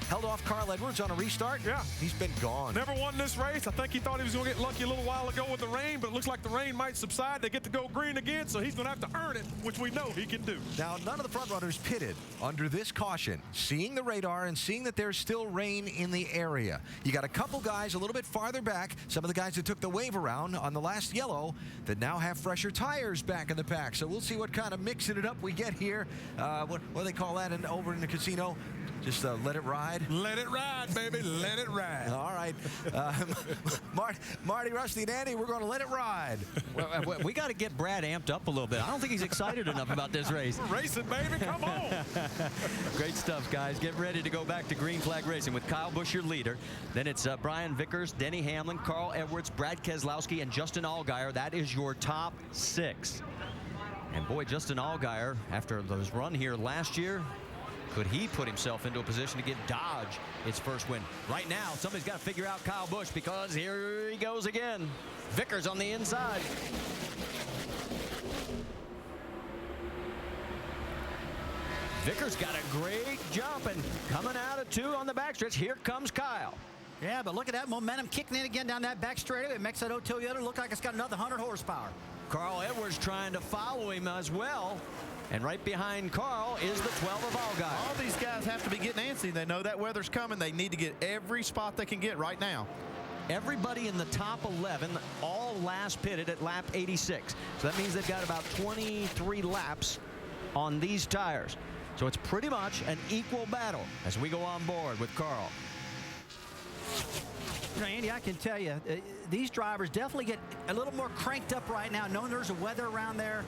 held off Carl Edwards on a restart. Yeah. He's been gone. Never won this race. I think he thought he was going to get lucky a little while ago with the rain, but it looks like the rain might subside. They get to go green again, so he's going to have to earn it, which we know he can do. Now, none of the front runners pitted under this caution, seeing the radar and seeing that there's still rain in the area. You got a couple guys a little bit farther back, some of the guys that took the wave around on the last yellow that now have fresher tires back in the pack. So we'll see what kind of mixing it up we get here. What do they call that over in the casino? Just let it ride? Let it ride, baby. Let it ride. All right. Marty, Rusty, and Andy, we're going to let it ride. Well, we got to get Brad amped up a little bit. I don't think he's excited enough about this race. We're racing, baby. Come on. Great stuff, guys. Get ready to go back to green flag racing with Kyle Busch, your leader. Then it's Brian Vickers, Denny Hamlin, Carl Edwards, Brad Keselowski, and Justin Allgaier. That is your top 6. And boy, Justin Allgaier, after his run here last year, could he put himself into a position to give Dodge its first win? Right now, somebody's got to figure out Kyle Busch, because here he goes again. Vickers on the inside. Vickers got a great jump and coming out of 2 on the backstretch. Here comes Kyle. Yeah, but look at that momentum kicking in again down that back straightaway. It makes that Toyota look like it's got another 100 horsepower. Carl Edwards trying to follow him as well. And right behind Carl is the 12 of Allgaier. All these guys have to be getting antsy. They know that weather's coming. They need to get every spot they can get right now. Everybody in the top 11 all last pitted at lap 86. So that means they've got about 23 laps on these tires. So it's pretty much an equal battle as we go on board with Carl. You know, Andy, I can tell you, these drivers definitely get a little more cranked up right now, knowing there's a weather around there.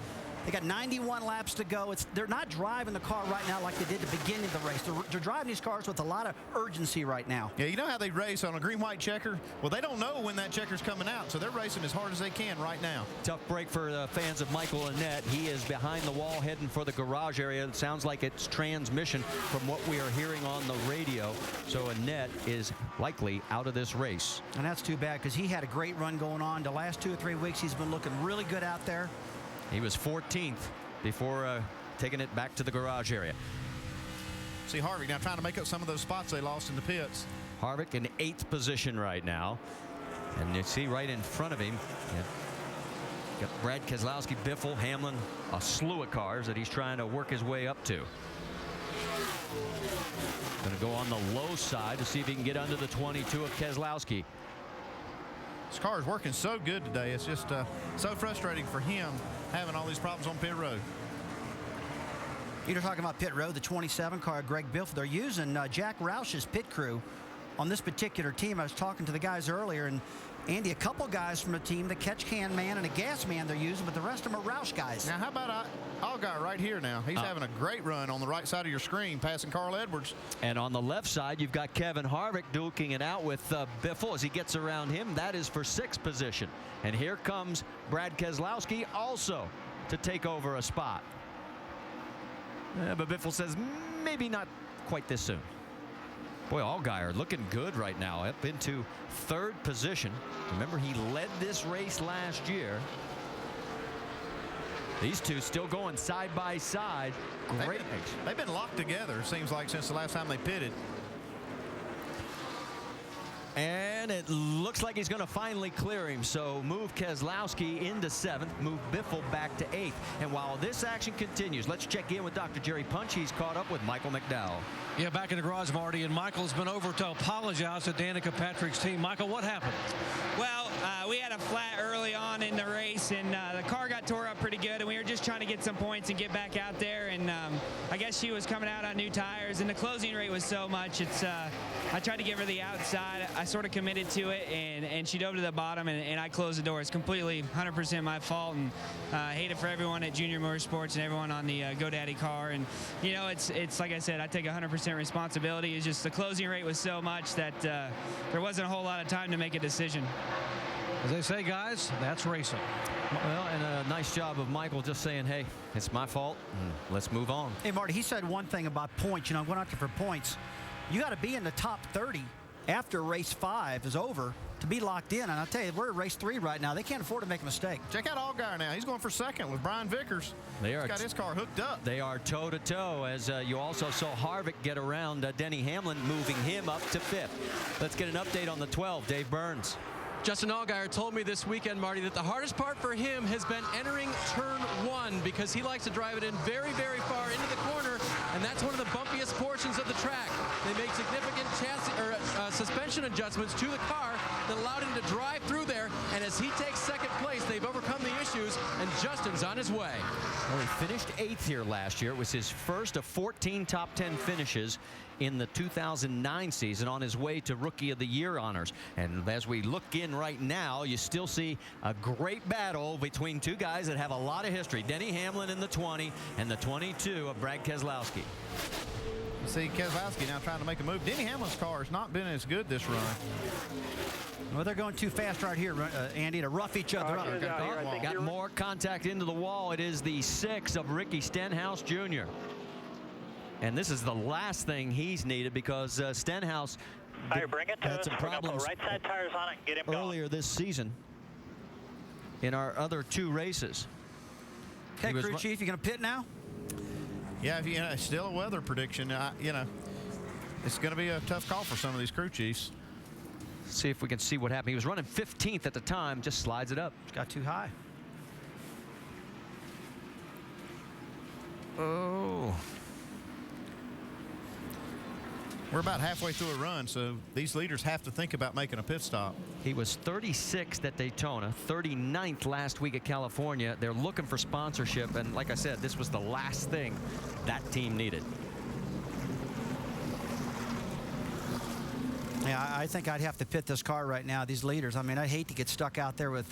They got 91 laps to go. They're not driving the car right now like they did at the beginning of the race. They're driving these cars with a lot of urgency right now. Yeah, you know how they race on a green-white checker? Well, they don't know when that checker's coming out, so they're racing as hard as they can right now. Tough break for the fans of Michael Annett. He is behind the wall heading for the garage area. It sounds like it's transmission from what we are hearing on the radio. So Annett is likely out of this race. And that's too bad, because he had a great run going on. The last 2 or 3 weeks, he's been looking really good out there. He was 14th before taking it back to the garage area. See Harvick now trying to make up some of those spots they lost in the pits. Harvick in 8th position right now. And you see right in front of him, got Brad Keselowski, Biffle, Hamlin, a slew of cars that he's trying to work his way up to. Going to go on the low side to see if he can get under the 22 of Keselowski. This car is working so good today. It's just so frustrating for him having all these problems on pit road. You're talking about pit road, the 27 car, Greg Biffle. They're using Jack Roush's pit crew on this particular team. I was talking to the guys earlier, and Andy, a couple guys from the team, the catch can man and a gas man they're using, but the rest of them are Roush guys. Now, how about Allgaier right here now? He's having a great run on the right side of your screen, passing Carl Edwards. And on the left side, you've got Kevin Harvick duking it out with Biffle as he gets around him. That is for 6th position. And here comes Brad Keselowski also to take over a spot. But Biffle says maybe not quite this soon. Boy, Allgaier looking good right now, up into 3rd position. Remember, he led this race last year. These two still going side by side. Great. They've been locked together, seems like, since the last time they pitted. And it looks like he's going to finally clear him. So move Keselowski into 7th, move Biffle back to 8th. And while this action continues, let's check in with Dr. Jerry Punch. He's caught up with Michael McDowell. Yeah, back in the garage, Marty, and Michael's been over to apologize to Danica Patrick's team. Michael, what happened? Well, we had a flat early on in the race, and the car got tore up pretty good, and we were just trying to get some points and get back out there. And I guess she was coming out on new tires, and the closing rate was so much. I tried to give her the outside. I sort of committed to it, and she dove to the bottom, and I closed the door. It's completely 100% my fault, and I hate it for everyone at Junior Motorsports and everyone on the GoDaddy car. And you know, it's like I said, I take 100% responsibility. It's just the closing rate was so much that there wasn't a whole lot of time to make a decision. As they say, guys, that's racing. Well, and a nice job of Michael just saying, hey, it's my fault, and let's move on. Hey, Marty, he said one thing about points. You know, going out there for points, you got to be in the top 30 after race 5 is over to be locked in. And I'll tell you, we're at race 3 right now. They can't afford to make a mistake. Check out Allgaier now. He's going for second with Brian Vickers. He's got his car hooked up. They are toe-to-toe, as you also saw Harvick get around Denny Hamlin, moving him up to 5th. Let's get an update on the 12. Dave Burns. Justin Allgaier told me this weekend, Marty, that the hardest part for him has been entering turn 1 because he likes to drive it in very, very far into the corner, and that's one of the bumpiest portions of the track. They make significant suspension adjustments to the car that allowed him to drive through there, and as he takes second place, they've overcome the issues, and Justin's on his way. Well, he finished 8th here last year. It was his first of 14 top 10 finishes in the 2009 season, on his way to Rookie of the Year honors. And as we look in right now, you still see a great battle between two guys that have a lot of history. Denny Hamlin in the 20 and the 22 of Brad Keselowski. See Keselowski now trying to make a move. Denny Hamlin's car has not been as good this run. Well, they're going too fast right here, Andy, to rough each other up. Got more contact into the wall. It is the 6 of Ricky Stenhouse Jr. And this is the last thing he's needed because Stenhouse had some problems right side tires on it and get him earlier this season in our other 2 races. Okay, crew chief, you going to pit now? Yeah, it's still a weather prediction. It's going to be a tough call for some of these crew chiefs. See if we can see what happened. He was running 15th at the time, just slides it up. Got too high. Oh. We're about halfway through a run, so these leaders have to think about making a pit stop. He was 36th at Daytona, 39th last week at California. They're looking for sponsorship, and like I said, this was the last thing that team needed. Yeah, I think I'd have to pit this car right now, these leaders. I mean, I'd hate to get stuck out there with,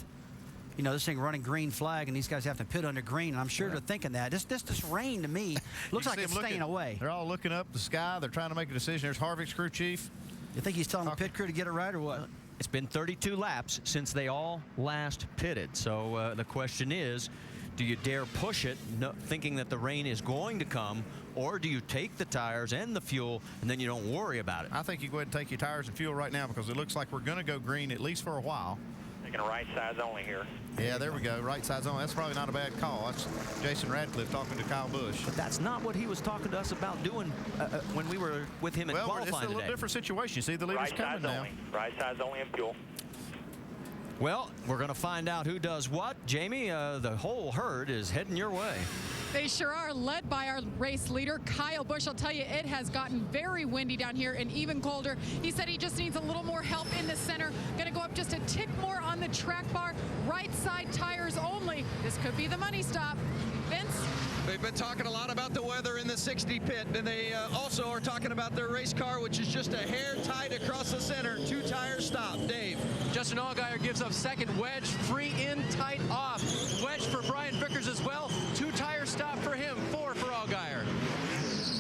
you know, this thing running green flag and these guys have to pit under green. And I'm sure they're thinking that. This rain to me looks like it's staying away. They're all looking up the sky. They're trying to make a decision. There's Harvick's crew chief. You think he's telling the pit crew to get it right or what? It's been 32 laps since they all last pitted. So the question is, do you dare push it thinking that the rain is going to come, or do you take the tires and the fuel and then you don't worry about it? I think you go ahead and take your tires and fuel right now because it looks like we're going to go green at least for a while. Taking right sides only here. Yeah, there we go. Right sides only. That's probably not a bad call. That's Jason Radcliffe talking to Kyle Busch. But that's not what he was talking to us about doing when we were with him in qualifying today. Well, it's a little different situation. You see the leaders coming now. Right sides only in fuel. Well, we're going to find out who does what. Jamie, the whole herd is heading your way. They sure are, led by our race leader, Kyle Busch. I'll tell you, it has gotten very windy down here and even colder. He said he just needs a little more help in the center. Going to go up just a tick more on the track bar. Right side tires only. This could be the money stop. Vince? They've been talking a lot about the weather in the 60 pit, and they also are talking about their race car, which is just a hair tight across the center. 2 tires stop. Dave. Justin Allgaier gives up second. Wedge free in, tight off. Wedge for Brian Vickers as well. 2 tires stop for him. 4 for Allgaier.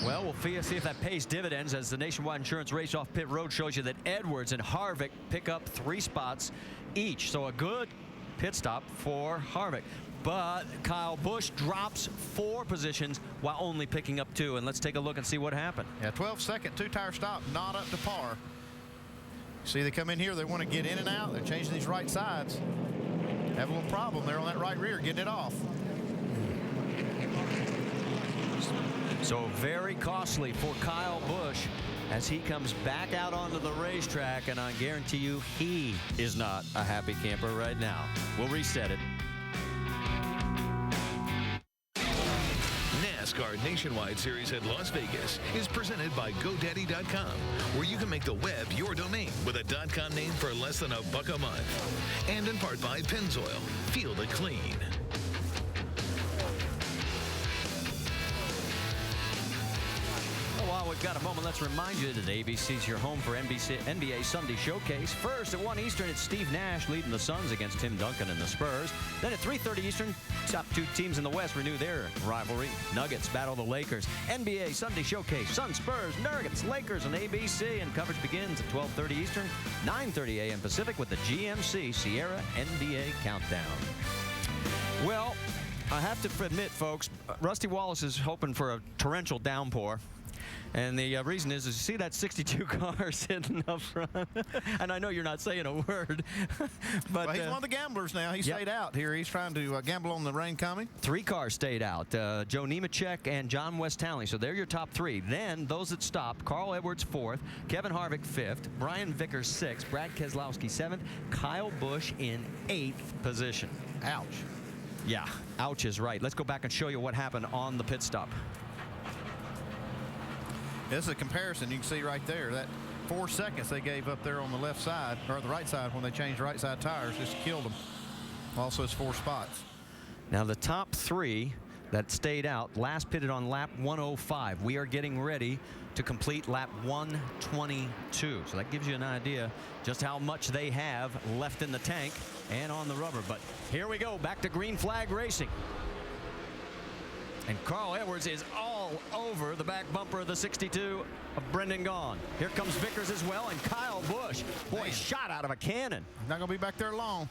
Well, we'll see if that pays dividends, as the Nationwide Insurance Race Off Pit Road shows you that Edwards and Harvick pick up 3 spots each. So a good pit stop for Harvick. But Kyle Busch drops 4 positions while only picking up 2. And let's take a look and see what happened. Yeah, 12-second 2-tire stop, not up to par. See, they come in here, they want to get in and out. They're changing these right sides. Have a little problem there on that right rear, getting it off. So very costly for Kyle Busch as he comes back out onto the racetrack, and I guarantee you he is not a happy camper right now. We'll reset it. NASCAR Nationwide Series at Las Vegas is presented by GoDaddy.com, where you can make the web your domain with a .com name for less than $1 a month. And in part by Pennzoil. Feel the clean. While we've got a moment, let's remind you that ABC's your home for NBA Sunday Showcase. First at 1 Eastern, it's Steve Nash leading the Suns against Tim Duncan and the Spurs. Then at 3:30 Eastern, top 2 teams in the West renew their rivalry. Nuggets battle the Lakers. NBA Sunday Showcase, Suns, Spurs, Nuggets, Lakers, and ABC. And coverage begins at 12:30 Eastern, 9:30 a.m. Pacific with the GMC Sierra NBA Countdown. Well, I have to admit, folks, Rusty Wallace is hoping for a torrential downpour. And the reason is you see that 62 car sitting up front. And I know you're not saying a word. But well, he's one of the gamblers now. He stayed out here. He's trying to gamble on the rain coming. 3 cars stayed out. Joe Nemechek and John West Townley. So they're your top 3. Then those that stopped, Carl Edwards 4th, Kevin Harvick 5th, Brian Vickers 6th, Brad Keselowski 7th, Kyle Busch in 8th position. Ouch. Yeah, ouch is right. Let's go back and show you what happened on the pit stop. This is a comparison. You can see right there that 4 seconds they gave up there on the left side, or the right side, when they changed right side tires, just killed them. Also, it's 4 spots. Now the top 3 that stayed out last pitted on lap 105. We are getting ready to complete lap 122. So that gives you an idea just how much they have left in the tank and on the rubber. But here we go, back to green flag racing. And Carl Edwards is all over the back bumper of the 62 of Brendan Gaughan. Here comes Vickers as well, and Kyle Busch. Boy, shot out of a cannon. Not going to be back there long.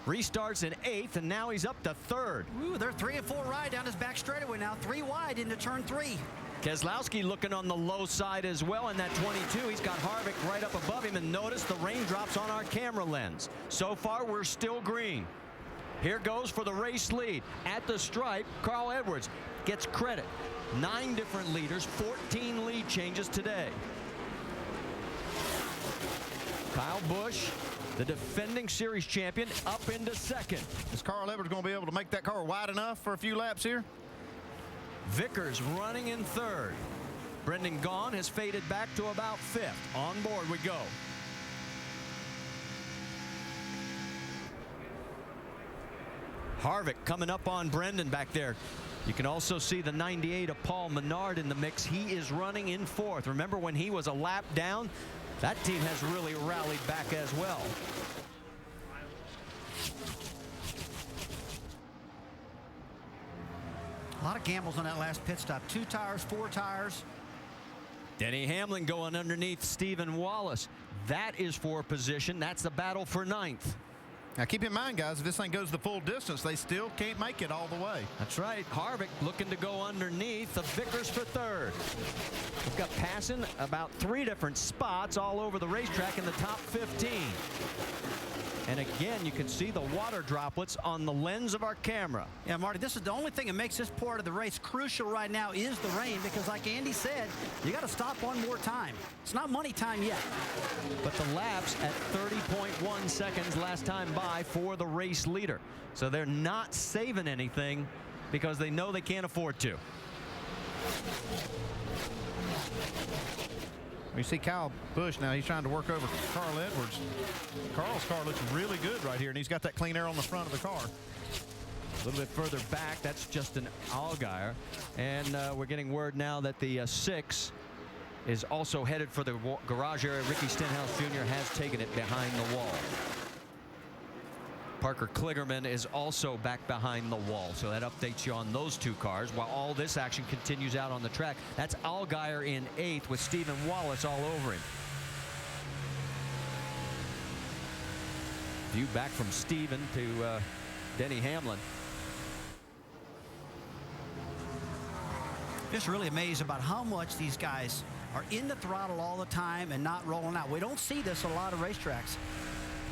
Restarts in 8th, and now he's up to 3rd. Ooh, they're 3 and 4 right down his back straightaway now. 3 wide into turn 3. Keselowski looking on the low side as well in that 22. He's got Harvick right up above him, and notice the raindrops on our camera lens. So far, we're still green. Here goes for the race lead. At the stripe, Carl Edwards gets credit. 9 different leaders, 14 lead changes today. Kyle Busch, the defending series champion, up into 2nd. Is Carl Edwards going to be able to make that car wide enough for a few laps here? Vickers running in 3rd. Brendan Gaughan has faded back to about 5th. On board we go. Harvick coming up on Brendan back there. You can also see the 98 of Paul Menard in the mix. He is running in 4th. Remember when he was a lap down? That team has really rallied back as well. A lot of gambles on that last pit stop. 2 tires, 4 tires. Denny Hamlin going underneath Stephen Wallace. That is for position. That's the battle for 9th. Now keep in mind, guys, if this thing goes the full distance, they still can't make it all the way. That's right. Harvick looking to go underneath the Vickers for 3rd. We've got passing about 3 different spots all over the racetrack in the top 15. And again, you can see the water droplets on the lens of our camera. Yeah, Marty, this is the only thing that makes this part of the race crucial right now is the rain, because like Andy said, you got to stop one more time. It's not money time yet. But the laps at 30.1 seconds last time by for the race leader. So they're not saving anything because they know they can't afford to. You see Kyle Busch now. He's trying to work over Carl Edwards. Carl's car looks really good right here, and he's got that clean air on the front of the car. A little bit further back, that's Justin Allgaier. And we're getting word now that the 6 is also headed for the garage area. Ricky Stenhouse Jr. has taken it behind the wall. Parker Kligerman is also back behind the wall, so that updates you on those 2 cars while all this action continues out on the track. That's Allgaier in 8th with Stephen Wallace all over him. View back from Stephen to Denny Hamlin. Just really amazed about how much these guys are in the throttle all the time and not rolling out. We don't see this on a lot of racetracks.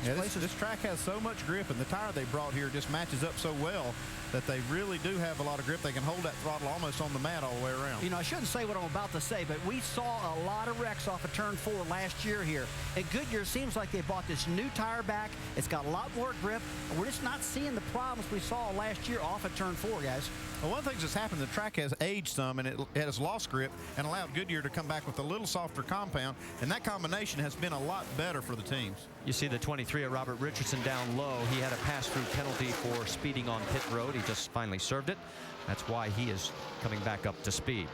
Yeah, this track has so much grip, and the tire they brought here just matches up so well that they really do have a lot of grip. They can hold that throttle almost on the mat all the way around. You know, I shouldn't say what I'm about to say, but we saw a lot of wrecks off of turn 4 last year here. And Goodyear seems like they bought this new tire back. It's got a lot more grip. And we're just not seeing the problems we saw last year off of turn 4, guys. Well, one of the things that's happened, the track has aged some, and it has lost grip and allowed Goodyear to come back with a little softer compound, and that combination has been a lot better for the teams. You see the 23 of Robert Richardson down low. He had a pass-through penalty for speeding on pit road. He just finally served it. That's why he is coming back up to speed.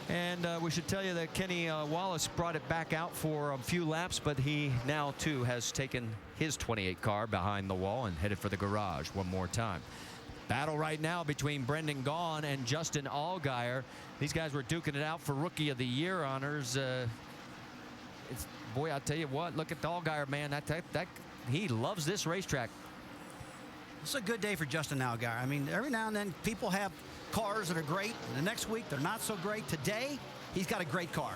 And we should tell you that Kenny Wallace brought it back out for a few laps, but he now, too, has taken his 28 car behind the wall and headed for the garage one more time. Battle right now between Brendan Gaughan and Justin Allgaier. These guys were duking it out for Rookie of the Year honors. Boy, I'll tell you what, look at the Allgaier, man. That he loves this racetrack. It's a good day for Justin Allgaier. I mean, every now and then people have cars that are great. And the next week, they're not so great. Today, he's got a great car.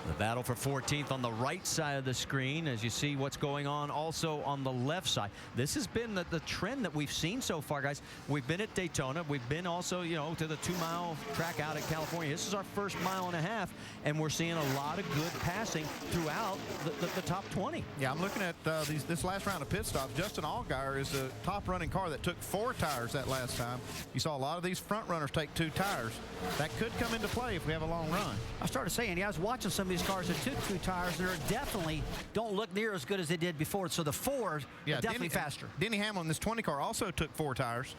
The battle for 14th on the right side of the screen as you see what's going on also on the left side. This has been the trend that we've seen so far, guys. We've been at Daytona. We've been also, you know, to the 2-mile track out at California. This is our first 1.5 miles, and we're seeing a lot of good passing throughout the top 20. Yeah, I'm looking at this last round of pit stops. Justin Allgaier is the top running car that took 4 tires that last time. You saw a lot of these front runners take 2 tires. That could come into play if we have a long run. I started saying, I was watching some of these cars that took 2 tires, and they're definitely don't look near as good as they did before. So the Ford are definitely faster. Denny Hamlin, this 20 car, also took 4 tires.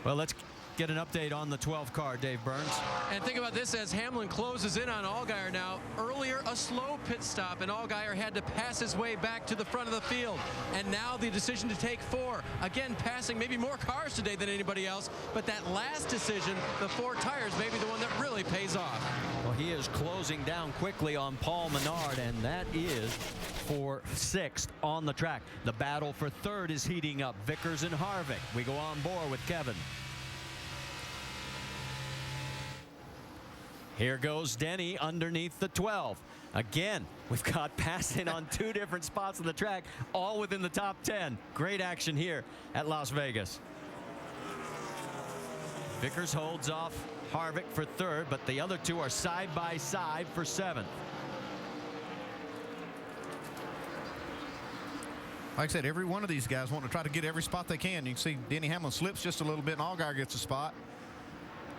Well, let's get an update on the 12 car, Dave Burns. And think about this as Hamlin closes in on Allgaier now. Earlier, a slow pit stop, and Allgaier had to pass his way back to the front of the field. And now the decision to take 4. Again, passing maybe more cars today than anybody else. But that last decision, the 4 tires, may be the one that really pays off. Well, he is closing down quickly on Paul Menard, and that is for 6th on the track. The battle for 3rd is heating up. Vickers and Harvick. We go on board with Kevin. Here goes Denny underneath the 12. Again, we've got passing on 2 different spots of the track, all within the top 10. Great action here at Las Vegas. Vickers holds off Harvick for 3rd, but the other 2 are side by side for 7th. Like I said, every one of these guys want to try to get every spot they can. You can see Denny Hamlin slips just a little bit, and Allgaier gets a spot.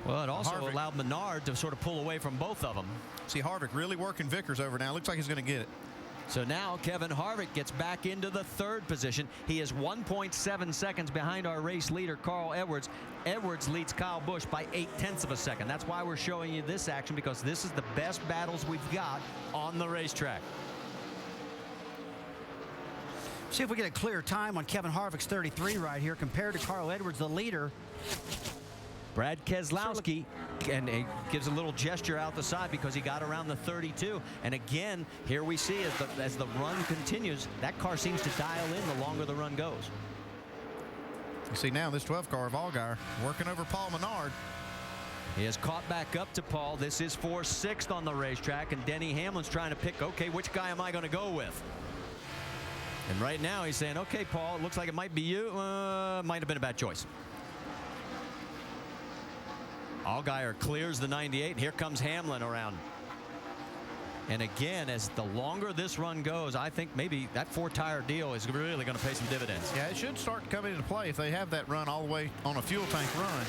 Well, it also Harvick allowed Menard to sort of pull away from both of them. See Harvick really working Vickers over now. Looks like he's going to get it. So now Kevin Harvick gets back into the 3rd position. He is 1.7 seconds behind our race leader, Carl Edwards. Edwards leads Kyle Busch by 0.8 of a second. That's why we're showing you this action, because this is the best battles we've got on the racetrack. See if we get a clear time on Kevin Harvick's 33 right here compared to Carl Edwards, the leader. Brad Keselowski, and he gives a little gesture out the side because he got around the 32. And again, here we see as the run continues, that car seems to dial in the longer the run goes. You see now this 12 car of Allgaier working over Paul Menard. He has caught back up to Paul. This is for 6th on the racetrack, and Denny Hamlin's trying to pick, okay, which guy am I going to go with? And right now he's saying, okay, Paul, it looks like it might be you. Might have been a bad choice. Allgaier clears the 98. Here comes Hamlin around. And again, as the longer this run goes, I think maybe that 4-tire deal is really going to pay some dividends. Yeah, it should start to come into play if they have that run all the way on a fuel tank run.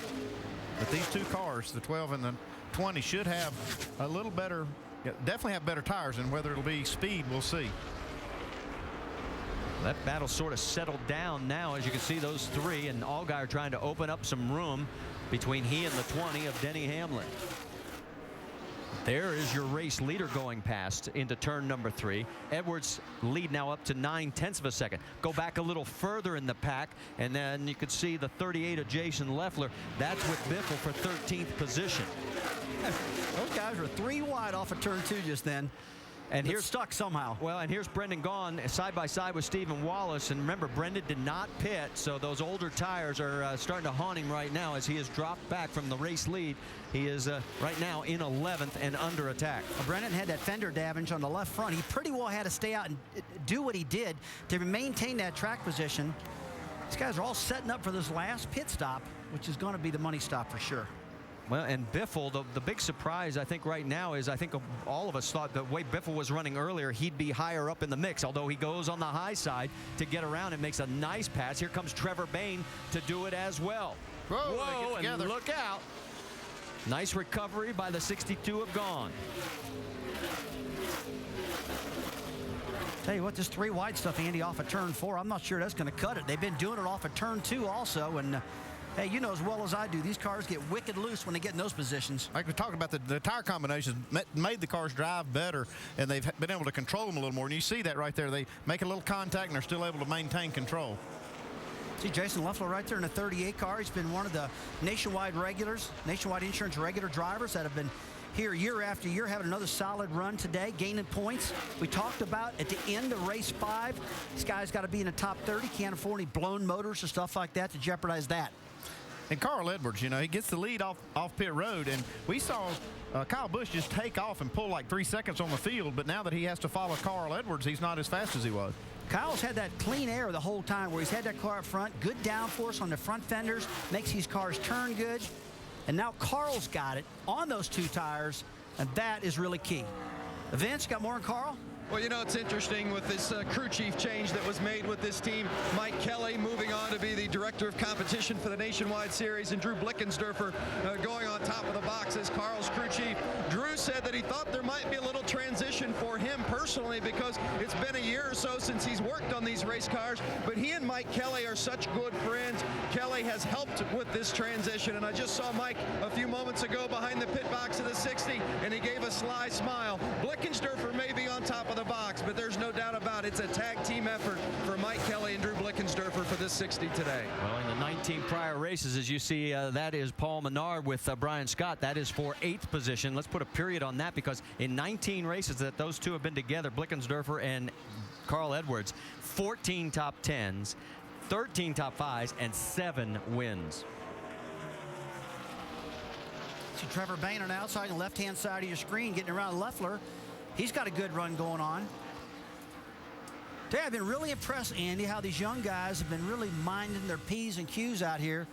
But these 2 cars, the 12 and the 20, should have a little better, definitely have better tires, and whether it'll be speed, we'll see. That battle sort of settled down now, as you can see those 3, and Allgaier trying to open up some room between he and the 20 of Denny Hamlin. There is your race leader going past into turn number 3. Edwards lead now up to 0.9 of a second. Go back a little further in the pack, and then you could see the 38 of Jason Leffler. That's with Biffle for 13th position. Those guys were 3 wide off of turn 2 just then. And here's stuck somehow. Well, and here's Brendan Gaughan side by side with Stephen Wallace. And remember, Brendan did not pit, so those older tires are starting to haunt him right now as he has dropped back from the race lead. He is right now in 11th and under attack. Well, Brendan had that fender damage on the left front. He pretty well had to stay out and do what he did to maintain that track position. These guys are all setting up for this last pit stop, which is going to be the money stop for sure. Well, and Biffle, the big surprise, I think, right now is I think all of us thought the way Biffle was running earlier, he'd be higher up in the mix, although he goes on the high side to get around and makes a nice pass. Here comes Trevor Bayne to do it as well. Whoa, and look out. Nice recovery by the 62 of Gaughan. Tell you what, this 3 wide stuff, Andy, off of turn 4, I'm not sure that's going to cut it. They've been doing it off of turn 2 also, and hey, you know as well as I do, these cars get wicked loose when they get in those positions. Like we're talking about, the tire combinations made the cars drive better, and they've been able to control them a little more. And you see that right there. They make a little contact, and they're still able to maintain control. See Jason Leffler right there in the 38 car. He's been one of the nationwide insurance regular drivers that have been here year after year, having another solid run today, gaining points. We talked about at the end of race 5, this guy's got to be in the top 30. Can't afford any blown motors or stuff like that to jeopardize that. And Carl Edwards, you know, he gets the lead off pit road, and we saw Kyle Busch just take off and pull like 3 seconds on the field, but now that he has to follow Carl Edwards, he's not as fast as he was. Kyle's had that clean air the whole time where he's had that car up front, good downforce on the front fenders, makes these cars turn good. And now Carl's got it on those 2 tires, and that is really key. Vince, got more on Carl? Well, you know, it's interesting with this crew chief change that was made with this team. Mike Kelly moving on to be the director of competition for the Nationwide Series, and Drew Blickensderfer going on top of the box as Carl's crew chief. Drew said that he thought there might be a little transition for him personally because it's been a year or so since he's worked on these race cars, but he and Mike Kelly are such good friends. Kelly has helped with this transition, and I just saw Mike a few moments ago behind the pit box of the 60, and he gave a sly smile. Blickensderfer may be on top of the box, but there's no doubt about it. It's a tag team effort for Mike Kelly and Drew Blickensderfer for this 60 today. Well, in the 19 prior races, as you see, that is Paul Menard with Brian Scott. That is for 8th position. Let's put a period on that because in 19 races that those two have been together, Blickensderfer and Carl Edwards, 14 top 10s, 13 top 5s, and 7 wins. See Trevor Bayne on the outside and left-hand side of your screen getting around Leffler. He's got a good run going on. Today, I've been really impressed, Andy, how these young guys have been really minding their P's and Q's out here.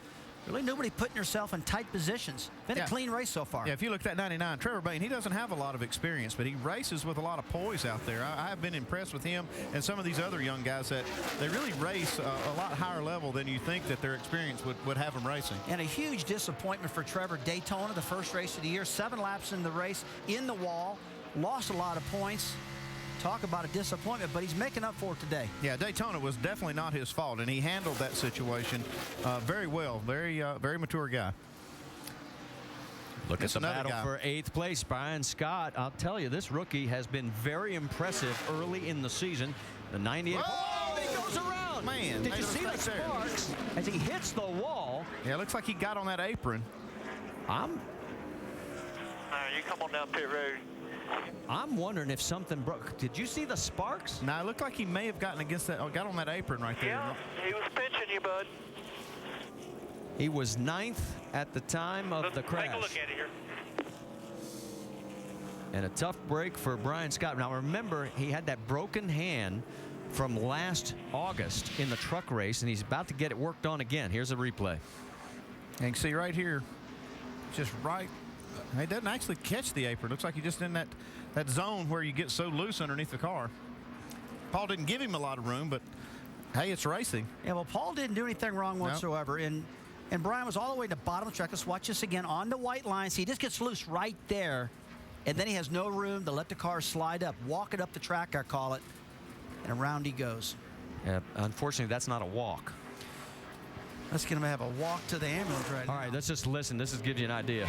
Really nobody putting herself in tight positions. Been a clean race so far. Yeah, if you look at that 99, Trevor Bayne, he doesn't have a lot of experience, but he races with a lot of poise out there. I've been impressed with him and some of these other young guys that they really race a lot higher level than you think that their experience would have them racing. And a huge disappointment for Trevor. Daytona, the first race of the year, 7 laps in the race, in the wall, lost a lot of points. Talk about a disappointment, but he's making up for it today. Yeah, Daytona was definitely not his fault, and he handled that situation very well. Very mature guy. Look at the battle for 8th place. Brian Scott, I'll tell you, this rookie has been very impressive early in the season. The 98. Oh, he goes around. Man, did you see the sparks as he hits the wall? Yeah, it looks like he got on that apron. You come on down pit road. I'm wondering if something broke. Did you see the sparks? No, it looked like he may have gotten against that, got on that apron right there. Yeah, he was pinching you, bud. He was 9th at the time of the crash. Take a look at it here. And a tough break for Brian Scott. Now remember, he had that broken hand from last August in the truck race, and he's about to get it worked on again. Here's a replay. And you can see right here, just right. He doesn't actually catch the apron. Looks like he's just in that zone where you get so loose underneath the car. Paul didn't give him a lot of room, but hey, it's racing. Yeah, well, Paul didn't do anything wrong whatsoever. And Brian was all the way to the bottom of the track. Let's watch this again on the white line. See, he just gets loose right there. And then he has no room to let the car slide up. Walk it up the track, I call it. And around he goes. Yeah, unfortunately, that's not a walk. Let's get him to have a walk to the ambulance right now. All right, let's just listen. This gives you an idea.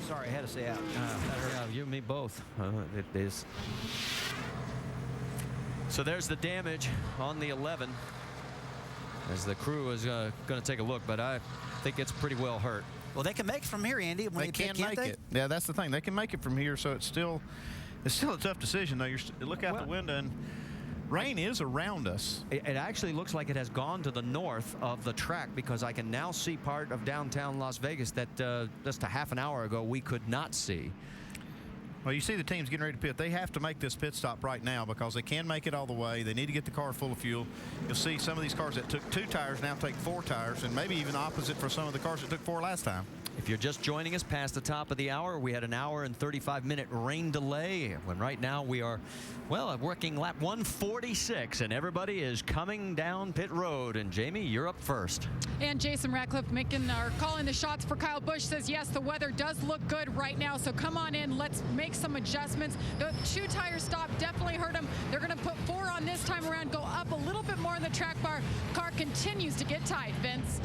Sorry, I had to say out. Yeah, you and me both. It is. So there's the damage on the 11 as the crew is going to take a look, but I think it's pretty well hurt. Well, they can make it from here, Andy. When they can make it. Yeah, that's the thing. They can make it from here, so it's still a tough decision, though. You look out the window, and rain is around us. It actually looks like it has gone to the north of the track because I can now see part of downtown Las Vegas that just a half an hour ago we could not see. Well, you see the team's getting ready to pit. They have to make this pit stop right now because they can make it all the way. They need to get the car full of fuel. You'll see some of these cars that took 2 tires now take 4 tires, and maybe even the opposite for some of the cars that took 4 last time. If you're just joining us past the top of the hour, we had an hour and 35-minute rain delay. When right now we are, well, working lap 146, and everybody is coming down pit road. And Jamie, you're up first. And Jason Ratcliffe calling the shots for Kyle Busch. Says yes, the weather does look good right now, so come on in. Let's make some adjustments. The 2-tire stop definitely hurt him. They're going to put 4 on this time around, go up a little bit more in the track bar. Car continues to get tight, Vince.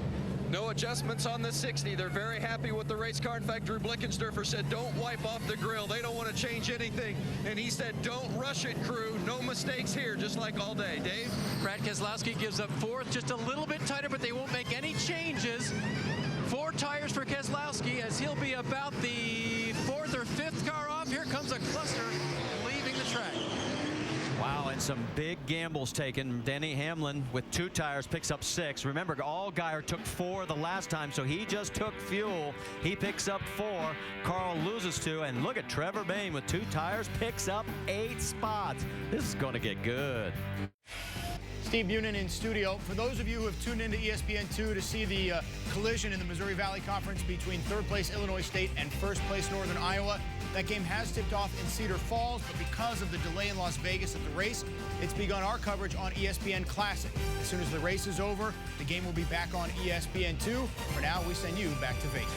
No adjustments on the 60. They're very happy with the race car. In fact, Drew Blickensderfer said, don't wipe off the grill. They don't want to change anything. And he said, don't rush it, crew. No mistakes here, just like all day. Dave? Brad Keselowski gives up 4th, just a little bit tighter, but they won't make any changes. 4 tires for Keselowski as he'll be about the 4th or 5th car off. Here comes a cluster leaving the track. Wow, and Some big gambles taken. Denny Hamlin with 2 tires picks up 6. Remember, Allgaier took 4 the last time, so he just took fuel. He picks up 4. Carl loses 2, and look at Trevor Bayne with 2 tires picks up 8 spots. This is going to get good. Steve Bunin in studio. For those of you who have tuned into ESPN2 to see the collision in the Missouri Valley Conference between 3rd place Illinois State and 1st place Northern Iowa, that game has tipped off in Cedar Falls, but because of the delay in Las Vegas at the race, it's begun our coverage on ESPN Classic. As soon as the race is over, the game will be back on ESPN2. For now, we send you back to Vegas.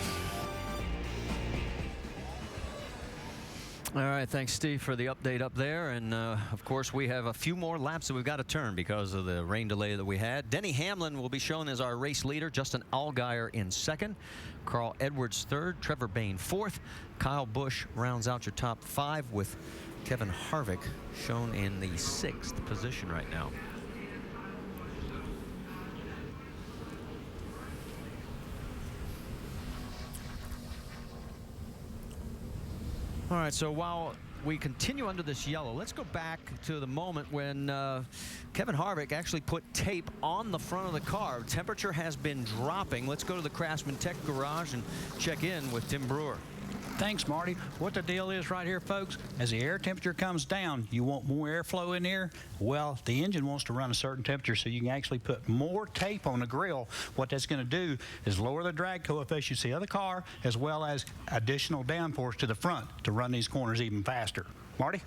All right, thanks, Steve, for the update up there. And, of course, we have a few more laps that we've got to turn because of the rain delay that we had. Denny Hamlin will be shown as our race leader. Justin Allgaier in 2nd. Carl Edwards 3rd. Trevor Bayne 4th. Kyle Busch rounds out your top 5 with Kevin Harvick shown in the 6th position right now. All right, so while we continue under this yellow, let's go back to the moment when Kevin Harvick actually put tape on the front of the car. Temperature has been dropping. Let's go to the Craftsman Tech garage and check in with Tim Brewer. Thanks, Marty. What the deal is right here, folks, as the air temperature comes down, you want more airflow in there. Well, the engine wants to run a certain temperature, so you can actually put more tape on the grill. What that's going to do is lower the drag coefficiency of the car, as well as additional downforce to the front to run these corners even faster. Marty?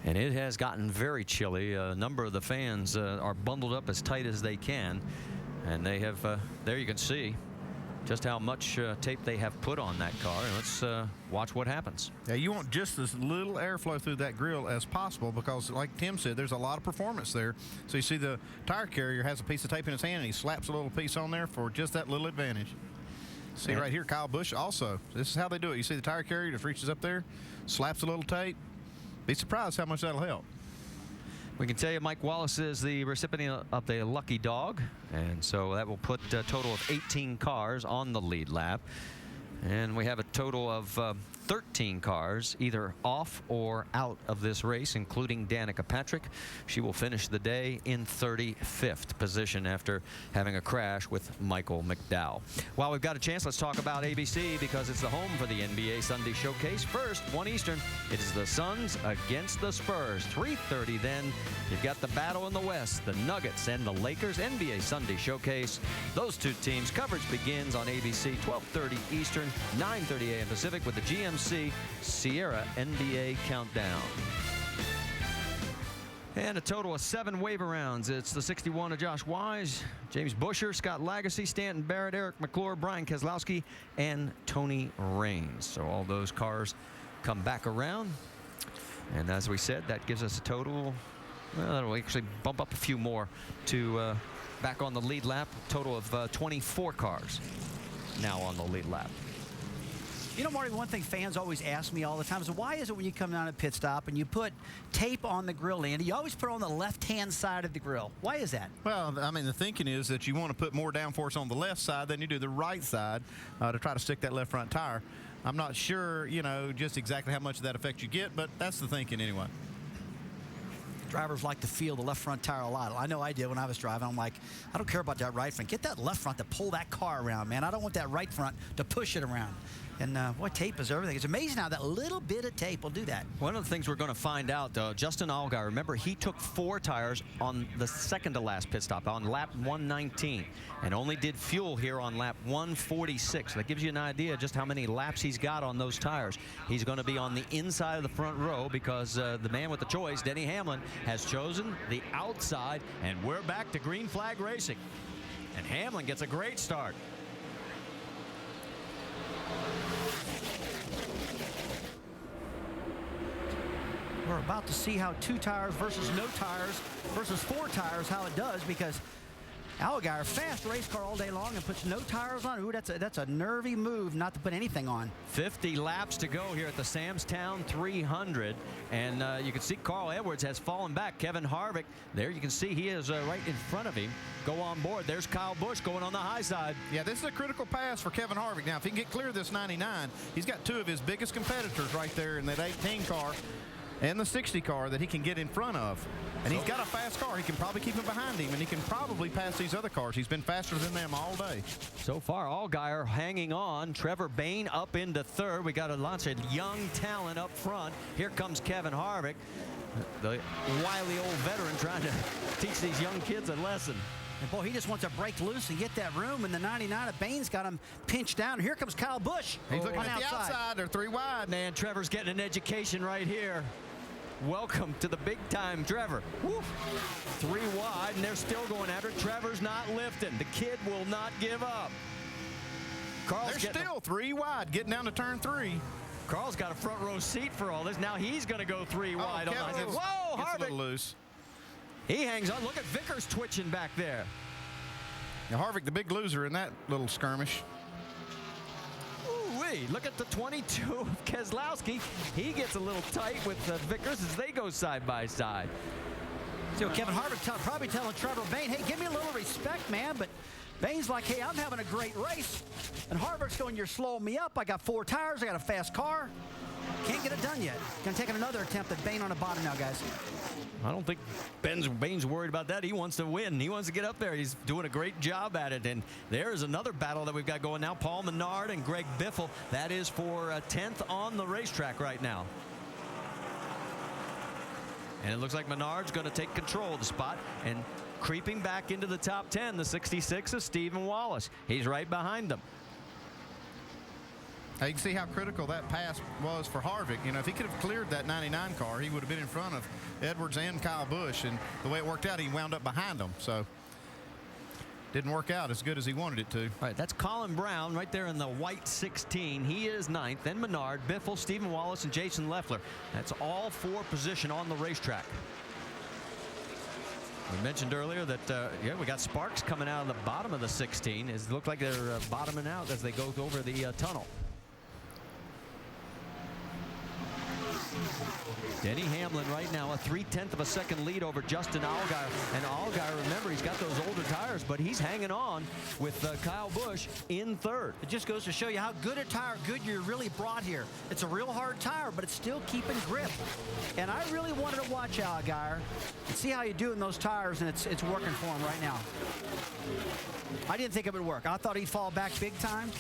And it has gotten very chilly. A number of the fans are bundled up as tight as they can. And they have, there you can see just how much tape they have put on that car. And let's watch what happens. Yeah, you want just as little airflow through that grill as possible because, like Tim said, there's a lot of performance there. So you see the tire carrier has a piece of tape in his hand, and he slaps a little piece on there for just that little advantage. See right here, Kyle Busch also. This is how they do it. You see the tire carrier just reaches up there, slaps a little tape. Be surprised how much that'll help. We can tell you Mike Wallace is the recipient of the lucky dog, and so that will put a total of 18 cars on the lead lap. And we have a total of 13 cars either off or out of this race, including Danica Patrick. She will finish the day in 35th position after having a crash with Michael McDowell. While we've got a chance, let's talk about ABC because it's the home for the NBA Sunday Showcase. First, 1 Eastern, it is the Suns against the Spurs. 3:30 then, you've got the battle in the West, the Nuggets and the Lakers. NBA Sunday Showcase. Those two teams. Coverage begins on ABC 12:30 Eastern, 9:30 a.m. Pacific with the GMC Sierra NBA Countdown. And a total of 7 waiver rounds. It's the 61 of Josh Wise, James Busher, Scott Lagasse, Stanton Barrett, Eric McClure, Brian Keselowski, and Tony Raines. So all those cars come back around. And as we said, that gives us a total, well, that'll actually bump up a few more to back on the lead lap. Total of 24 cars now on the lead lap. You know, Marty, one thing fans always ask me all the time is why is it when you come down at pit stop and you put tape on the grill end, you always put it on the left-hand side of the grill? Why is that? Well, I mean, the thinking is that you want to put more downforce on the left side than you do the right side to try to stick that left front tire. I'm not sure, you know, just exactly how much of that effect you get, but that's the thinking anyway. Drivers like to feel the left front tire a lot. I know I did when I was driving. I'm like, I don't care about that right front. Get that left front to pull that car around, man. I don't want that right front to push it around. And boy, tape is everything. It's amazing how that little bit of tape will do that. One of the things we're going to find out, Justin Allgaier, remember, he took 4 tires on the second to last pit stop on lap 119 and only did fuel here on lap 146. That gives you an idea just how many laps he's got on those tires. He's going to be on the inside of the front row because the man with the choice, Denny Hamlin, has chosen the outside, and we're back to green flag racing. And Hamlin gets a great start. We're about to see how 2 tires versus no tires versus 4 tires, how it does, because Allgaier, fast race car all day long and puts no tires on. Ooh, that's a nervy move not to put anything on. 50 laps to go here at the Samstown 300. And you can see Carl Edwards has fallen back. Kevin Harvick, there you can see he is right in front of him. Go on board. There's Kyle Busch going on the high side. Yeah, this is a critical pass for Kevin Harvick. Now, if he can get clear of this 99, he's got 2 of his biggest competitors right there in that 18 car. and the 60 car that he can get in front of. And he's got a fast car. He can probably keep him behind him, and he can probably pass these other cars. He's been faster than them all day. So far, Allgaier hanging on. Trevor Bayne up into third. We got a lot of young talent up front. Here comes Kevin Harvick, the wily old veteran, trying to teach these young kids a lesson. And boy, he just wants to break loose and get that room. And the 99 of Bain's got him pinched down. Here comes Kyle Busch. He's looking at the outside. They're 3 wide. Man, Trevor's getting an education right here. Welcome to the big time, Trevor. Woo. 3 wide, and they're still going after it. Trevor's not lifting. The kid will not give up. They're still 3 wide, getting down to turn 3. Carl's got a front row seat for all this. Now he's going to go 3 wide. Oh, on the whoa, Harvick. a little loose. He hangs on. Look at Vickers twitching back there. Now, Harvick, the big loser in that little skirmish. Ooh-wee. Look at the 22 of Keselowski. He gets a little tight with Vickers as they go side by side. So Kevin Harvick probably telling Trevor Bayne, hey, give me a little respect, man. But Bayne's like, hey, I'm having a great race. And Harvick's going, you're slowing me up. I got 4 tires. I got a fast car. Can't get it done yet. Going to take another attempt at Bayne on the bottom now, guys. I don't think Bayne's worried about that. He wants to win. He wants to get up there. He's doing a great job at it. And there's another battle that we've got going now. Paul Menard and Greg Biffle. That is for a 10th on the racetrack right now. And it looks like Menard's going to take control of the spot. And creeping back into the top 10, the 66 of Stephen Wallace. He's right behind them. Now you can see how critical that pass was for Harvick. You know, if he could have cleared that 99 car, he would have been in front of Edwards and Kyle Busch. And the way it worked out, he wound up behind them. So didn't work out as good as he wanted it to. All right, that's Colin Brown right there in the white 16. He is 9th. Then Menard, Biffle, Stephen Wallace, and Jason Leffler. That's all 4 position on the racetrack. We mentioned earlier that, yeah, we got sparks coming out of the bottom of the 16. It looked like they're bottoming out as they go over the tunnel. Denny Hamlin right now a 3/10 of a second lead over Justin Allgaier. And Allgaier, remember, he's got those older tires, but he's hanging on with Kyle Busch in 3rd. It just goes to show you how good a tire Goodyear really brought here. It's a real hard tire, but it's still keeping grip. And I really wanted to watch Allgaier and see how you do in those tires, and it's working for him right now. I didn't think it would work. I thought he'd fall back big time.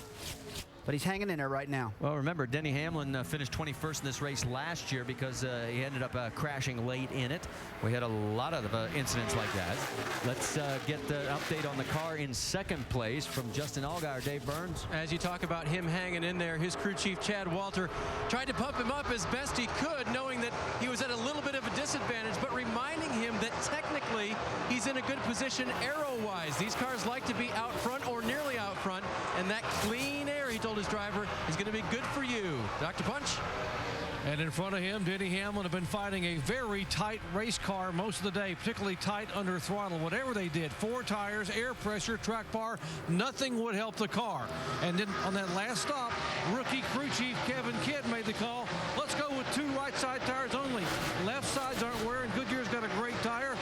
But he's hanging in there right now. Well, remember, Denny Hamlin finished 21st in this race last year because he ended up crashing late in it. We had a lot of incidents like that. Let's get the update on the car in 2nd place from Justin Allgaier. Dave Burns. As you talk about him hanging in there, his crew chief, Chad Walter, tried to pump him up as best he could, knowing that he was at a little bit of a disadvantage, but reminding him that technically he's in a good position aero-wise. These cars like to be out front or nearly out front, and that clean air, he told his driver, is going to be good for you. Dr. Punch? And in front of him, Denny Hamlin have been fighting a very tight race car most of the day, particularly tight under throttle. Whatever they did, 4 tires, air pressure, track bar, nothing would help the car. And then on that last stop, rookie crew chief Kevin Kidd made the call. Let's go with 2 right side tires only. Left sides aren't wearing. Goodyear's got a great tire.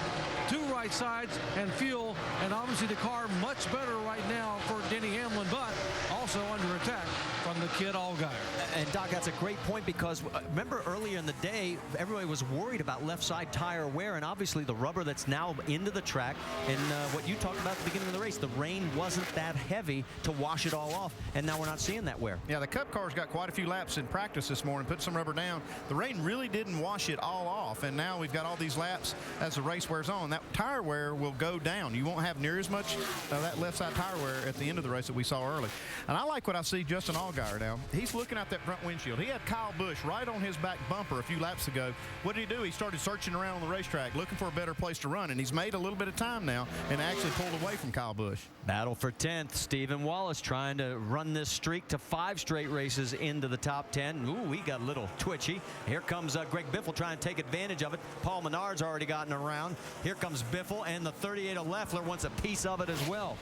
2 right sides and fuel. And obviously the car much better right now for Denny Hamlin, but also under attack from the kid Allgaier. And Doc, that's a great point because remember earlier in the day, everybody was worried about left side tire wear, and obviously the rubber that's now into the track, and what you talked about at the beginning of the race, the rain wasn't that heavy to wash it all off, and now we're not seeing that wear. Yeah, the Cup car's got quite a few laps in practice this morning, put some rubber down. The rain really didn't wash it all off, and now we've got all these laps as the race wears on. That tire wear will go down. You won't have near as much of that left side tire wear at the end of the race that we saw early. And I like what I see Justin Allgaier now. He's looking out that front windshield. He had Kyle Busch right on his back bumper a few laps ago. What did he do? He started searching around on the racetrack looking for a better place to run, and he's made a little bit of time now and actually pulled away from Kyle Busch. Battle for 10th. Stephen Wallace trying to run this streak to 5 straight races into the top 10. Ooh, he got a little twitchy. Here comes Greg Biffle trying to take advantage of it. Paul Menard's already gotten around. Here comes Biffle, and the 38 of Leffler wants a piece of it as well.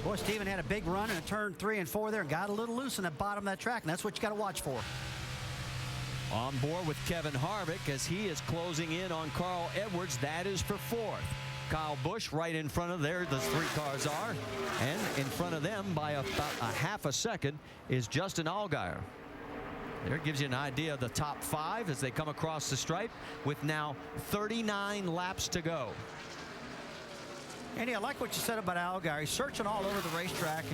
Boy, Stephen had a big run in turn 3 and 4 there and got a little loose in the bottom of that track, and that's what you got to watch for. On board with Kevin Harvick as he is closing in on Carl Edwards. That is for 4th. Kyle Busch right in front of there. The 3 cars are. And in front of them by about a half a second is Justin Allgaier. There gives you an idea of the top 5 as they come across the stripe with now 39 laps to go. Andy, I like what you said about Allgaier. He's searching all over the racetrack,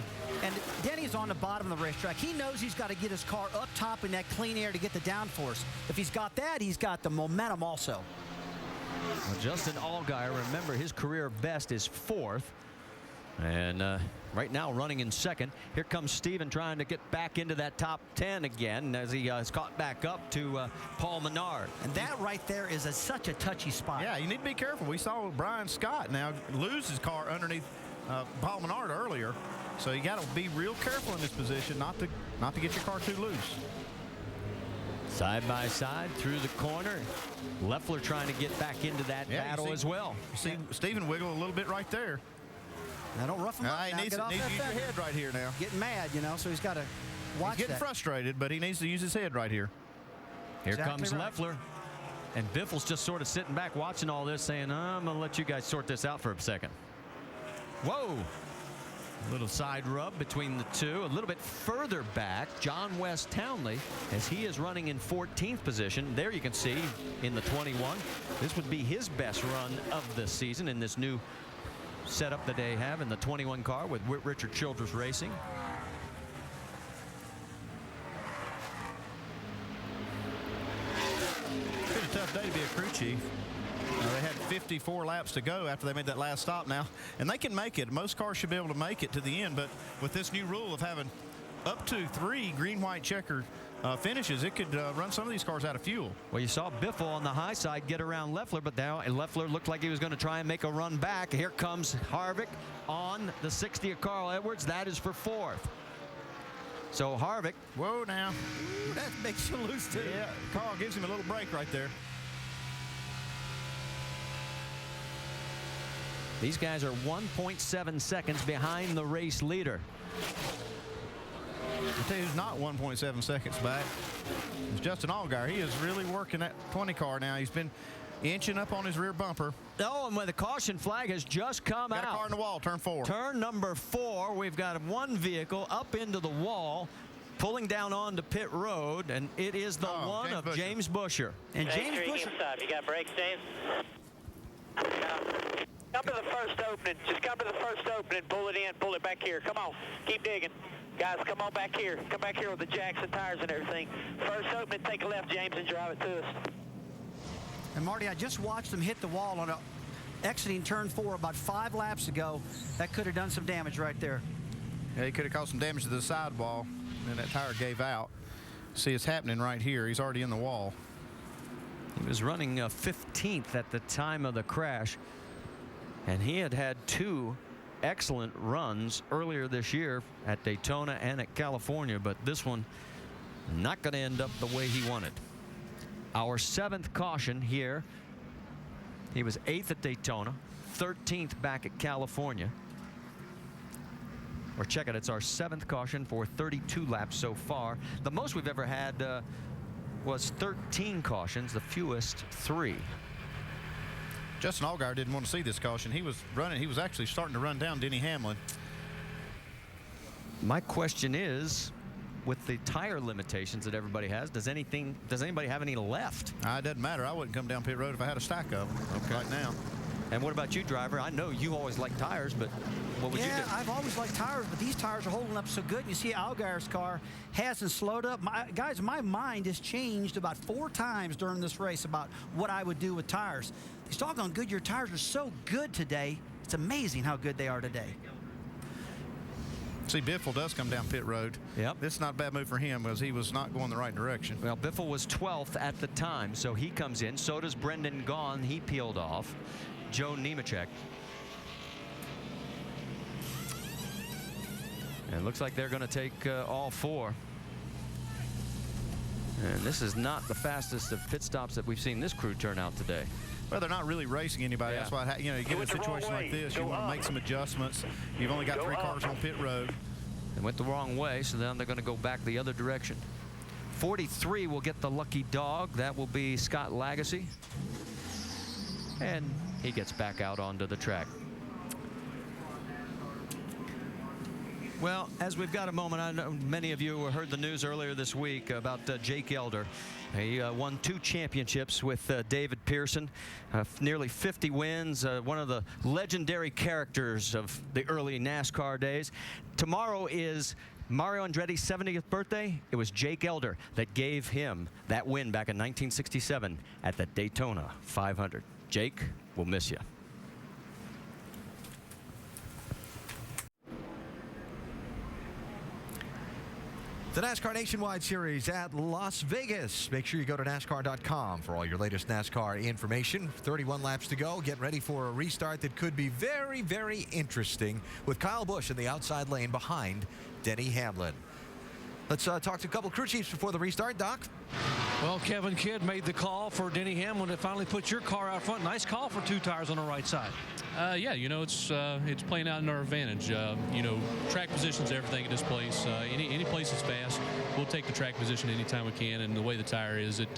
and Denny's on the bottom of the racetrack. He knows he's got to get his car up top in that clean air to get the downforce. If he's got that, he's got the momentum also. Well, Justin Allgaier, remember, his career best is 4th. And right now running in 2nd. Here comes Steven trying to get back into that top 10 again as he is caught back up to Paul Menard. And that right there is such a touchy spot. Yeah, you need to be careful. We saw Brian Scott now lose his car underneath Paul Menard earlier. So you got to be real careful in this position not to get your car too loose. Side by side through the corner. Leffler trying to get back into that battle as well. You see Steven wiggle a little bit right there. Now don't rough him up. He needs to use your head right here now. Getting mad, you know, so he's got to watch He's getting frustrated, but he needs to use his head right here. Here comes Leffler. And Biffle's just sort of sitting back watching all this saying, I'm going to let you guys sort this out for a second. Whoa. A little side rub between the two. A little bit further back, John West Townley, as he is running in 14th position. There you can see in the 21. This would be his best run of the season in this new setup that they have in the 21 car with Richard Childress Racing. It's been a tough day to be a crew chief. They had 54 laps to go after they made that last stop now, and they can make it. Most cars should be able to make it to the end, but with this new rule of having up to 3 green, white, checker finishes, it could run some of these cars out of fuel. Well, you saw Biffle on the high side get around Leffler, but now Leffler looked like he was going to try and make a run back. Here comes Harvick on the 60 of Carl Edwards. That is for 4th. So Harvick. Whoa now. Ooh, that makes you loose too. Yeah, Carl gives him a little break right there. These guys are 1.7 seconds behind the race leader. I'll tell you who's not 1.7 seconds back. It's Justin Allgaier. He is really working that 20 car now. He's been inching up on his rear bumper. Oh, and when the caution flag has just come out. Got a car in the wall, turn 4. Turn number 4. We've got one vehicle up into the wall, pulling down onto pit road, and it is the one of James Buscher. And James Buscher. You got brakes, James? Come to the first opening. Just come to the first opening. Pull it in. Pull it back here. Come on. Keep digging. Guys, come on back here. Come back here with the jacks and tires and everything. First opening, take a left, James, and drive it to us. And Marty, I just watched him hit the wall on exiting turn 4 about 5 laps ago. That could have done some damage right there. Yeah, he could have caused some damage to the sidewall, and that tire gave out. See, it's happening right here. He's already in the wall. He was running 15th at the time of the crash, and he had 2 excellent runs earlier this year at Daytona and at California, but this one not going to end up the way he wanted. Our 7th caution here. He was 8th at Daytona, 13th back at California. Or check it, it's our 7th caution for 32 laps so far. The most we've ever had was 13 cautions, the fewest 3. Justin Allgaier didn't want to see this caution. He was running. He was actually starting to run down Denny Hamlin. My question is, with the tire limitations that everybody has, does anybody have any left? It doesn't matter. I wouldn't come down pit road if I had a stack of them right now. And what about you, driver? I know you always like tires, but what would you do? Yeah, I've always liked tires, but these tires are holding up so good. You see Allgaier's car hasn't slowed up. Guys, my mind has changed about 4 times during this race about what I would do with tires. These doggone Goodyear tires are so good today. It's amazing how good they are today. See, Biffle does come down pit road. Yep. This is not a bad move for him because he was not going the right direction. Well, Biffle was 12th at the time, so he comes in. So does Brendan Gaughan. He peeled off. Joe Nemechek. And it looks like they're going to take all 4. And this is not the fastest of pit stops that we've seen this crew turn out today. Well, they're not really racing anybody. Yeah. That's why, you get in a situation like this, you want to make some adjustments. You've only got 3 cars on pit road. They went the wrong way, so now they're going to go back the other direction. 43 will get the lucky dog. That will be Scott Lagasse. And he gets back out onto the track. Well, as we've got a moment, I know many of you heard the news earlier this week about Jake Elder. He won 2 championships with David Pearson, nearly 50 wins, one of the legendary characters of the early NASCAR days. Tomorrow is Mario Andretti's 70th birthday. It was Jake Elder that gave him that win back in 1967 at the Daytona 500. Jake, we'll miss you. The NASCAR Nationwide Series at Las Vegas. Make sure you go to NASCAR.com for all your latest NASCAR information. 31 laps to go. Get ready for a restart that could be very, very interesting with Kyle Busch in the outside lane behind Denny Hamlin. Let's talk to a couple crew chiefs before the restart. Doc? Well, Kevin Kidd made the call for Denny Hamlin to finally put your car out front. Nice call for 2 tires on the right side. Yeah, you know, it's playing out in our advantage. You know, track position's everything at this place. Any place that's fast, we'll take the track position anytime we can. And the way the tire is, it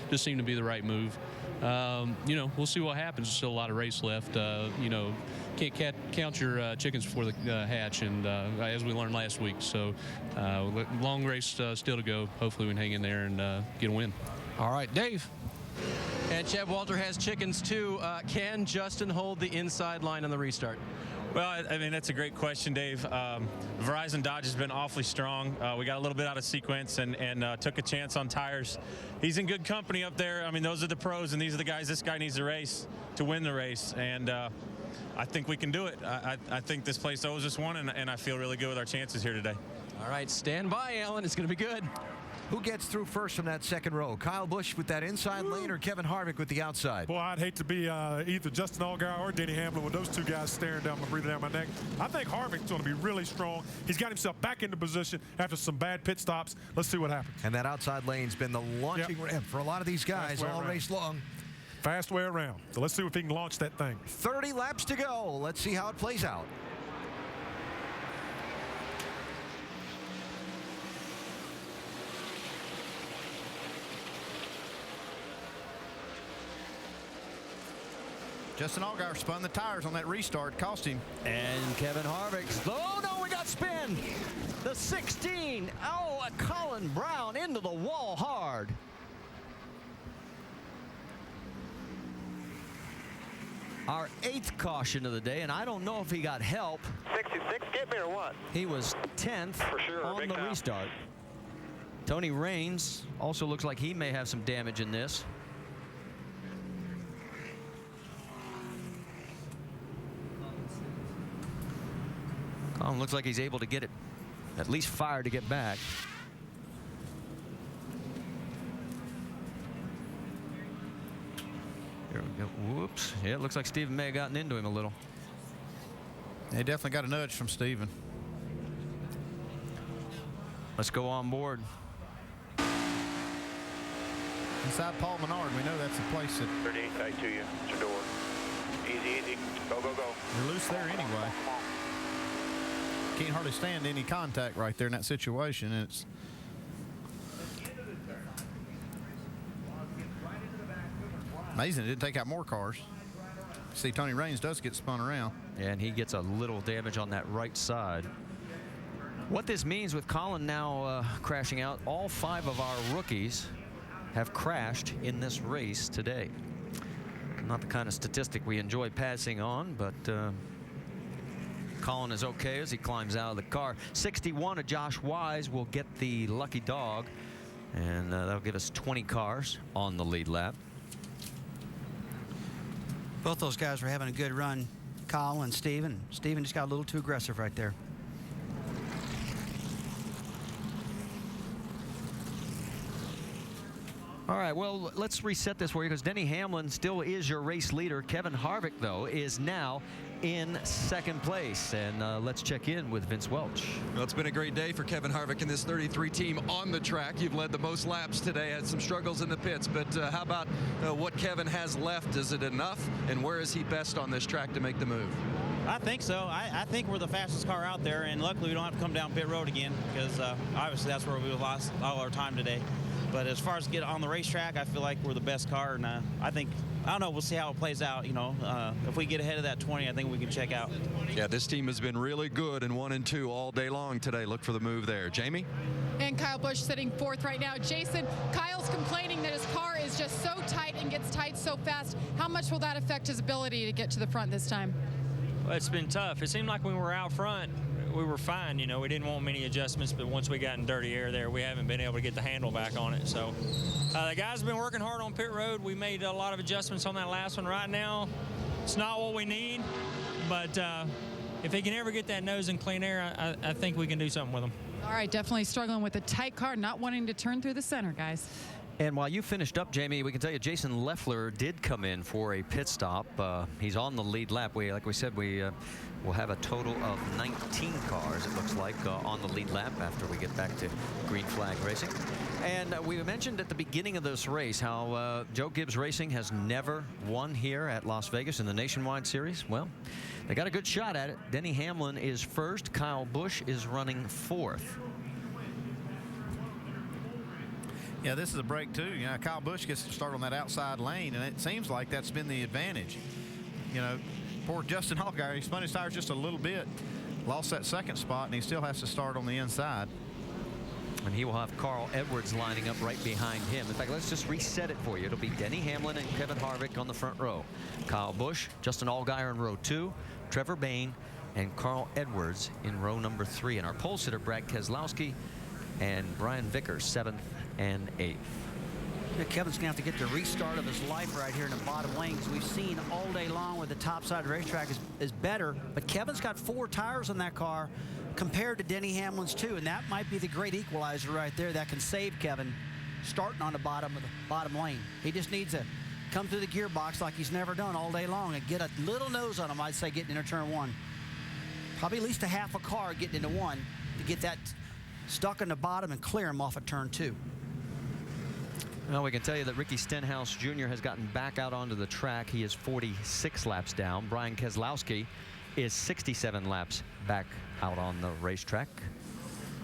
just seemed to be the right move. You know, we'll see what happens. There's still a lot of race left. You know, can't count your chickens before the hatch, and as we learned last week. So long race still to go. Hopefully we can hang in there and get a win. All right, Dave. And Chad Walter has chickens too. Can Justin hold the inside line on the restart? Well, I mean, that's a great question, Dave. Verizon Dodge has been awfully strong. We got a little bit out of sequence and took a chance on tires. He's in good company up there. I mean, those are the pros, and these are the guys this guy needs to race to win the race. And I think we can do it. I think this place owes us one, and I feel really good with our chances here today. All right, stand by, Alan. It's going to be good. Who gets through first from that second row? Kyle Busch with that inside lane or Kevin Harvick with the outside? Boy, I'd hate to be either Justin Allgaier or Denny Hamlin with those 2 guys breathing down my neck. I think Harvick's going to be really strong. He's got himself back into position after some bad pit stops. Let's see what happens. And that outside lane's been the launching ramp for a lot of these guys all race long. Fast way around. So let's see if he can launch that thing. 30 laps to go. Let's see how it plays out. Justin Allgaier spun the tires on that restart, cost him. And Kevin Harvick. Oh, no, we got spin. The 16. Oh, Colin Brown into the wall hard. Our 8th caution of the day, and I don't know if he got help. 66, get me or what? He was 10th For sure, on big the time. restart. Tony Raines also looks like he may have some damage in this. Looks like he's able to get it at least fired to get back. Here we go. Whoops. Yeah, it looks like Stephen may have gotten into him a little. He definitely got a nudge from Stephen. Let's go on board. Inside Paul Menard, we know that's the place that... 38 tight to you. It's your door. Easy, easy. Go, go, go. You're loose there anyway. Can't hardly stand any contact right there in that situation. And it's amazing it didn't take out more cars. See, Tony Raines does get spun around. And he gets a little damage on that right side. What this means with Colin now crashing out, all 5 of our rookies have crashed in this race today. Not the kind of statistic we enjoy passing on, but Colin is okay as he climbs out of the car. 61 of Josh Wise will get the lucky dog, and that'll give us 20 cars on the lead lap. Both those guys were having a good run, Kyle and Steven. Steven just got a little too aggressive right there. All right, well, let's reset this for you because Denny Hamlin still is your race leader. Kevin Harvick, though, is now in 2nd place. And let's check in with Vince Welch. Well, it's been a great day for Kevin Harvick and this 33 team on the track. You've led the most laps today, had some struggles in the pits, but how about what Kevin has left? Is it enough? And where is he best on this track to make the move? I think so. I think we're the fastest car out there, and luckily we don't have to come down pit road again because obviously that's where we lost all our time today. But as far as get on the racetrack, I feel like we're the best car, and I think I don't know. We'll see how it plays out. You know, if we get ahead of that 20, I think we can check out. Yeah, this team has been really good in 1 and 2 all day long today. Look for the move there. Jamie? And Kyle Busch sitting fourth right now. Jason, Kyle's complaining that his car is just so tight and gets tight so fast. How much will that affect his ability to get to the front this time? Well, it's been tough. It seemed like when we were out front, we were fine. You know, we didn't want many adjustments, but once we got in dirty air there, we haven't been able to get the handle back on it. So the guys have been working hard on pit road. We made a lot of adjustments on that last one. Right now, it's not what we need, but if he can ever get that nose in clean air, I think we can do something with him. All right, definitely struggling with a tight car, not wanting to turn through the center, guys. And while you finished up, Jamie, we can tell you Jason Leffler did come in for a pit stop. He's on the lead lap. Like we said, we will have a total of 19 cars, it looks like, on the lead lap after we get back to green flag racing. And we mentioned at the beginning of this race how Joe Gibbs Racing has never won here at Las Vegas in the Nationwide Series. Well, they got a good shot at it. Denny Hamlin is first. Kyle Busch is running fourth. Yeah, this is a break too. You know, Kyle Busch gets to start on that outside lane, and it seems like that's been the advantage. You know, poor Justin Allgaier, he spun his tires just a little bit, lost that second spot, and he still has to start on the inside. And he will have Carl Edwards lining up right behind him. In fact, let's just reset it for you. It'll be Denny Hamlin and Kevin Harvick on the front row. Kyle Busch, Justin Allgaier in row 2, Trevor Bayne, and Carl Edwards in row number 3. And our pole sitter, Brad Keselowski and Brian Vickers, 7th and 8th. Yeah, Kevin's going to have to get the restart of his life right here in the bottom lane, because we've seen all day long with the top side of the racetrack is better. But Kevin's got 4 tires on that car compared to Denny Hamlin's 2, and that might be the great equalizer right there that can save Kevin starting on the bottom of the bottom lane. He just needs to come through the gearbox like he's never done all day long and get a little nose on him, I'd say, getting into turn 1. Probably at least a half a car getting into 1 to get that stuck in the bottom and clear him off of turn 2. Well, we can tell you that Ricky Stenhouse Jr. has gotten back out onto the track. He is 46 laps down. Brian Keselowski is 67 laps back out on the racetrack.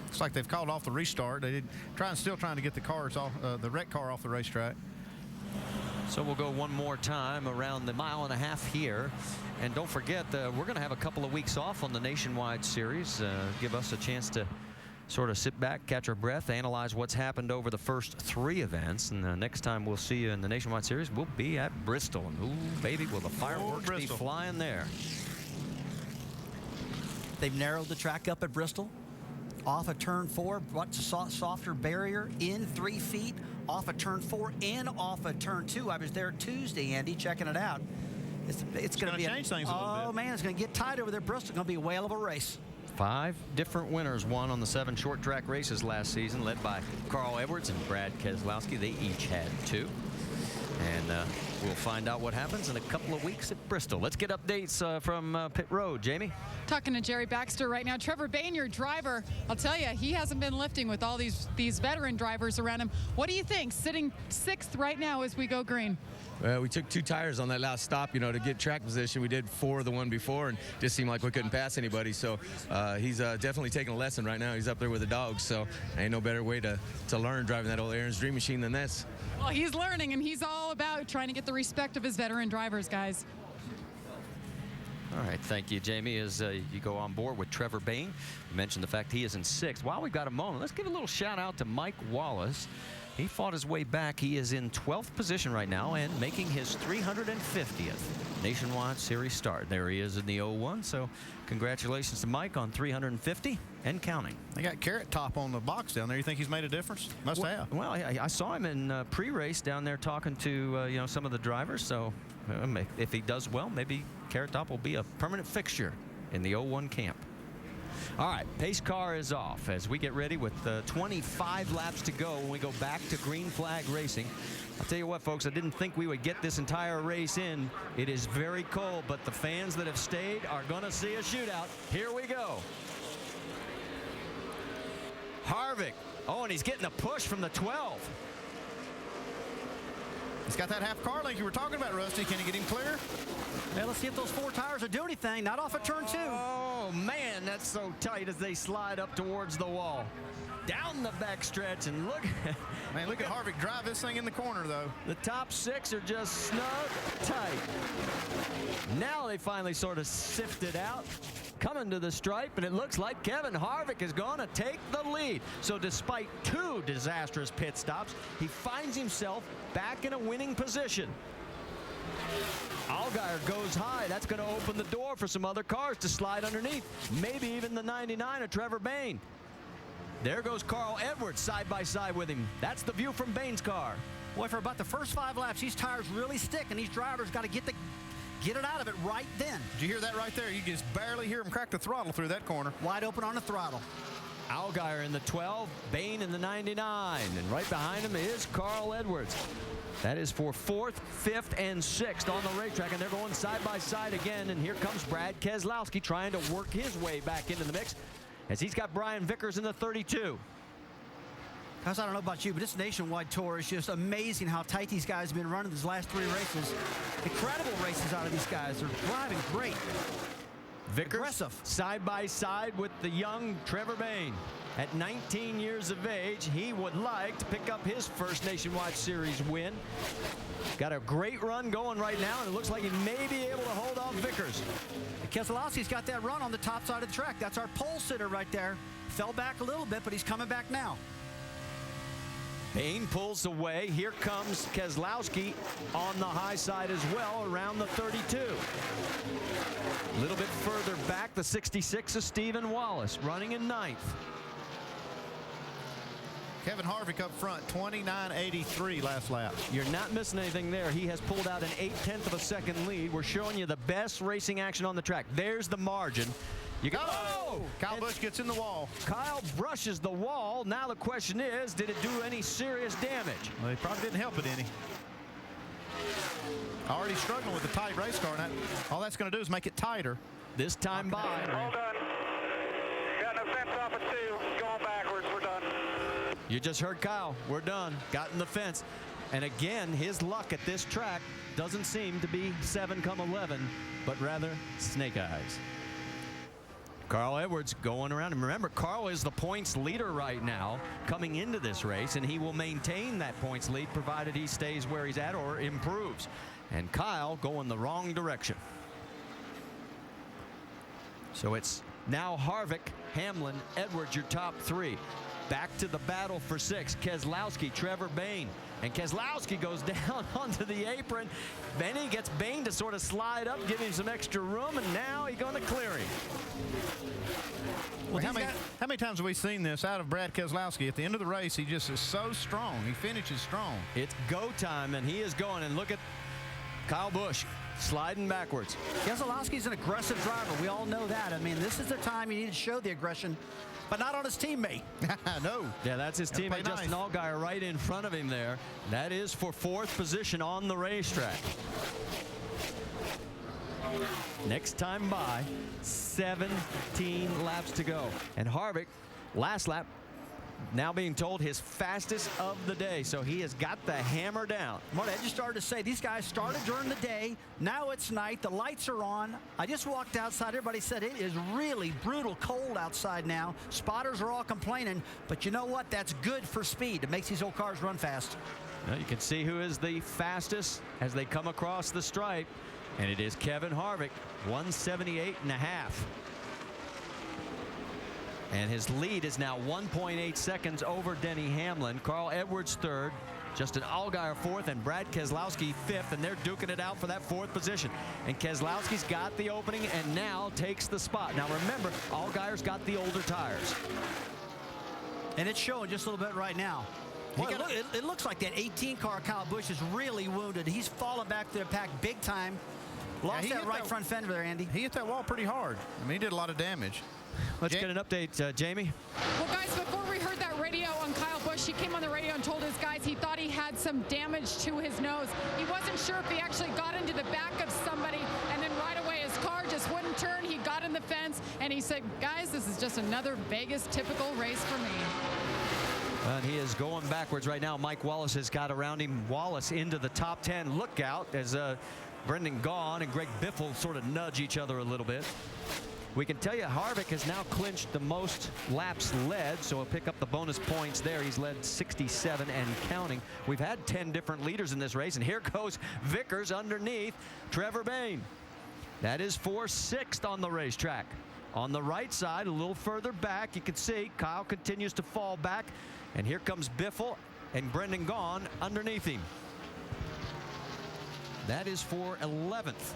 Looks like they've called off the restart. They still trying to get the cars off, the wrecked car off the racetrack. So we'll go one more time around the 1.5 miles here. And don't forget, we're going to have a couple of weeks off on the Nationwide Series. Give us a chance to sort of sit back, catch our breath, analyze what's happened over the first 3 events. And the next time we'll see you in the Nationwide Series, we'll be at Bristol. And ooh, baby, will the fireworks be flying there. They've narrowed the track up at Bristol. Off of turn 4, what's a softer barrier in 3 feet. Off of turn 4 and off of turn 2. I was there Tuesday, Andy, checking it out. It's going to be change things a little bit. Oh man, it's going to get tight over there. Bristol's going to be a whale of a race. 5 different winners won on the 7 short track races last season, led by Carl Edwards and Brad Keselowski. They each had 2. And we'll find out what happens in a couple of weeks at Bristol. Let's get updates from pit road. Jamie? Talking to Jerry Baxter right now. Trevor Bayne, your driver, I'll tell you, he hasn't been lifting with all these veteran drivers around him. What do you think, sitting 6th right now as we go green? Well, we took 2 tires on that last stop, you know, to get track position. We did 4 the one before, and just seemed like we couldn't pass anybody. So he's definitely taking a lesson right now. He's up there with the dogs, so ain't no better way to learn driving that old Aaron's Dream Machine than this. Well, he's learning, and he's all about trying to get the respect of his veteran drivers, guys. All right, thank you, Jamie. As you go on board with Trevor Bayne, you mentioned the fact he is in 6th. While we've got a moment, let's give a little shout out to Mike Wallace. He fought his way back. He is in 12th position right now and making his 350th Nationwide Series start. There he is in the 01. So congratulations to Mike on 350 and counting. They got Carrot Top on the box down there. You think he's made a difference? Must have. Well, I saw him in pre-race down there talking to some of the drivers. So if he does well, maybe Carrot Top will be a permanent fixture in the 01 camp. All right, pace car is off as we get ready with 25 laps to go when we go back to green flag racing. I'll tell you what, folks, I didn't think we would get this entire race in. It is very cold, but the fans that have stayed are going to see a shootout. Here we go. Harvick. Oh, and he's getting a push from the 12. He's got that half car length you were talking about, Rusty. Can he get him clear? Well, let's see if those 4 tires will do anything. Not off of turn 2. Oh, Oh, man, that's so tight as they slide up towards the wall. Down the backstretch, and look. Man, look at Harvick drive this thing in the corner, though. The top 6 are just snug tight. Now they finally sort of sifted out, coming to the stripe, and it looks like Kevin Harvick is going to take the lead. So despite 2 disastrous pit stops, he finds himself back in a winning position. Allgaier goes high. That's going to open the door for some other cars to slide underneath. Maybe even the 99 of Trevor Bayne. There goes Carl Edwards side by side with him. That's the view from Bayne's car. Boy, for about the first 5 laps, these tires really stick, and these drivers got to get it out of it right then. Did you hear that right there? You can just barely hear him crack the throttle through that corner. Wide open on the throttle. Allgaier in the 12, Bayne in the 99, and right behind him is Carl Edwards. That is for 4th, 5th, and 6th on the racetrack, and they're going side by side again, and here comes Brad Keselowski trying to work his way back into the mix, as he's got Brian Vickers in the 32. Guys, I don't know about you, but this nationwide tour is just amazing how tight these guys have been running these last 3 races. Incredible races out of these guys. They're driving great. Vickers aggressive. Side by side with the young Trevor Bayne. At 19 years of age, he would like to pick up his first Nationwide Series win. Got a great run going right now, and it looks like he may be able to hold off Vickers. Keselowski's got that run on the top side of the track. That's our pole sitter right there. Fell back a little bit, but he's coming back now. Bayne pulls away. Here comes Keselowski on the high side as well, around the 32. A little bit further back, the 66 of Stephen Wallace, running in 9th. Kevin Harvick up front, 29.83 last lap. You're not missing anything there. He has pulled out an 1/8 of a second lead. We're showing you the best racing action on the track. There's the margin. You got Kyle Busch gets in the wall. Kyle brushes the wall. Now the question is, did it do any serious damage? Well, he probably didn't help it any. Already struggling with the tight race car, and all that's going to do is make it tighter. This time by. All done. Got an fence off at 2. Going backwards. We're done. You just heard Kyle. We're done. Got in the fence. And again, his luck at this track doesn't seem to be 7 come 11, but rather snake eyes. Carl Edwards going around. And remember, Carl is the points leader right now coming into this race, and he will maintain that points lead provided he stays where he's at or improves. And Kyle going the wrong direction. So it's now Harvick, Hamlin, Edwards, your top 3. Back to the battle for 6. Keselowski, Trevor Bayne. And Keselowski goes down onto the apron. Then he gets Bayne to sort of slide up, give him some extra room, and now he's going to clear him. Well, how many times have we seen this out of Brad Keselowski? At the end of the race, he just is so strong. He finishes strong. It's go time, and he is going. And look at Kyle Busch sliding backwards. Keselowski's an aggressive driver. We all know that. I mean, this is the time you need to show the aggression, but not on his teammate. No. Yeah, that's his teammate, Justin Allgaier, right in front of him there. That is for 4th position on the racetrack. Next time by, 17 laps to go. And Harvick, last lap, now being told his fastest of the day. So he has got the hammer down. Marty, I just started to say, these guys started during the day. Now it's night. The lights are on. I just walked outside. Everybody said it is really brutal cold outside now. Spotters are all complaining. But you know what? That's good for speed. It makes these old cars run fast. Now you can see who is the fastest as they come across the stripe. And it is Kevin Harvick, 178.5. And his lead is now 1.8 seconds over Denny Hamlin. Carl Edwards 3rd, Justin Allgaier 4th, and Brad Keselowski 5th, and they're duking it out for that 4th position. And Keselowski's got the opening and now takes the spot. Now remember, Allgaier's got the older tires. And it's showing just a little bit right now. Boy, it looks like that 18 car Kyle Busch is really wounded. He's fallen back to the pack big time. Lost that right front fender there, Andy. He hit that wall pretty hard. I mean, he did a lot of damage. Let's get an update, Jamie. Well, guys, before we heard that radio on Kyle Busch, he came on the radio and told his guys he thought he had some damage to his nose. He wasn't sure if he actually got into the back of somebody, and then right away his car just wouldn't turn. He got in the fence, and he said, guys, this is just another Vegas typical race for me. And he is going backwards right now. Mike Wallace has got around him. Wallace into the top 10. Look out as Brendan Gaughan and Greg Biffle sort of nudge each other a little bit. We can tell you Harvick has now clinched the most laps led, so he'll pick up the bonus points there. He's led 67 and counting. We've had 10 different leaders in this race, and here goes Vickers underneath Trevor Bayne. That is for 6th on the racetrack. On the right side, a little further back, you can see Kyle continues to fall back, and here comes Biffle and Brendan Gaughan underneath him. That is for 11th.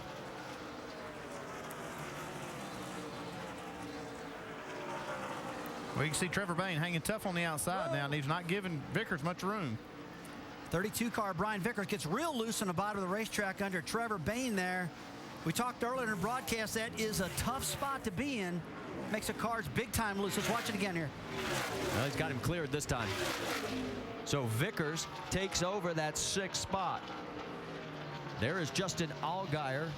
Well, you can see Trevor Bayne hanging tough on the outside now, and he's not giving Vickers much room. 32 car Brian Vickers gets real loose on the bottom of the racetrack under Trevor Bayne there. We talked earlier in the broadcast, that is a tough spot to be in. Makes the cars big time loose. Let's watch it again here. Well, he's got him cleared this time. So Vickers takes over that 6th spot. There is Justin Allgaier.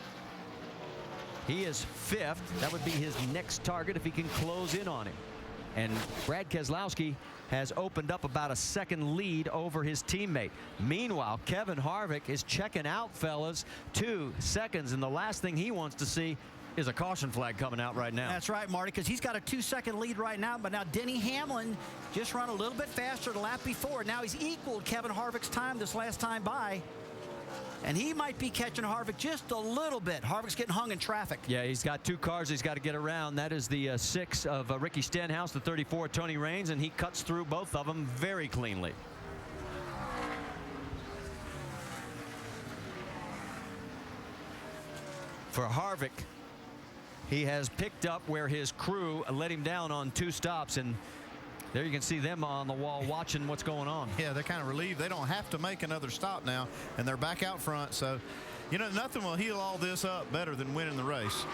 He is 5th. That would be his next target if he can close in on him. And Brad Keselowski has opened up about a 2nd lead over his teammate. Meanwhile, Kevin Harvick is checking out, fellas, 2 seconds, and the last thing he wants to see is a caution flag coming out right now. That's right, Marty, because he's got a 2-second lead right now, but now Denny Hamlin just run a little bit faster the lap before. Now he's equaled Kevin Harvick's time this last time by. And he might be catching Harvick just a little bit. Harvick's getting hung in traffic. Yeah, he's got 2 cars he's got to get around. That is the 6 of Ricky Stenhouse, the 34 Tony Raines, and he cuts through both of them very cleanly. For Harvick, he has picked up where his crew let him down on 2 stops, and there you can see them on the wall watching what's going on. Yeah, they're kind of relieved. They don't have to make another stop now, and they're back out front. So, you know, nothing will heal all this up better than winning the race.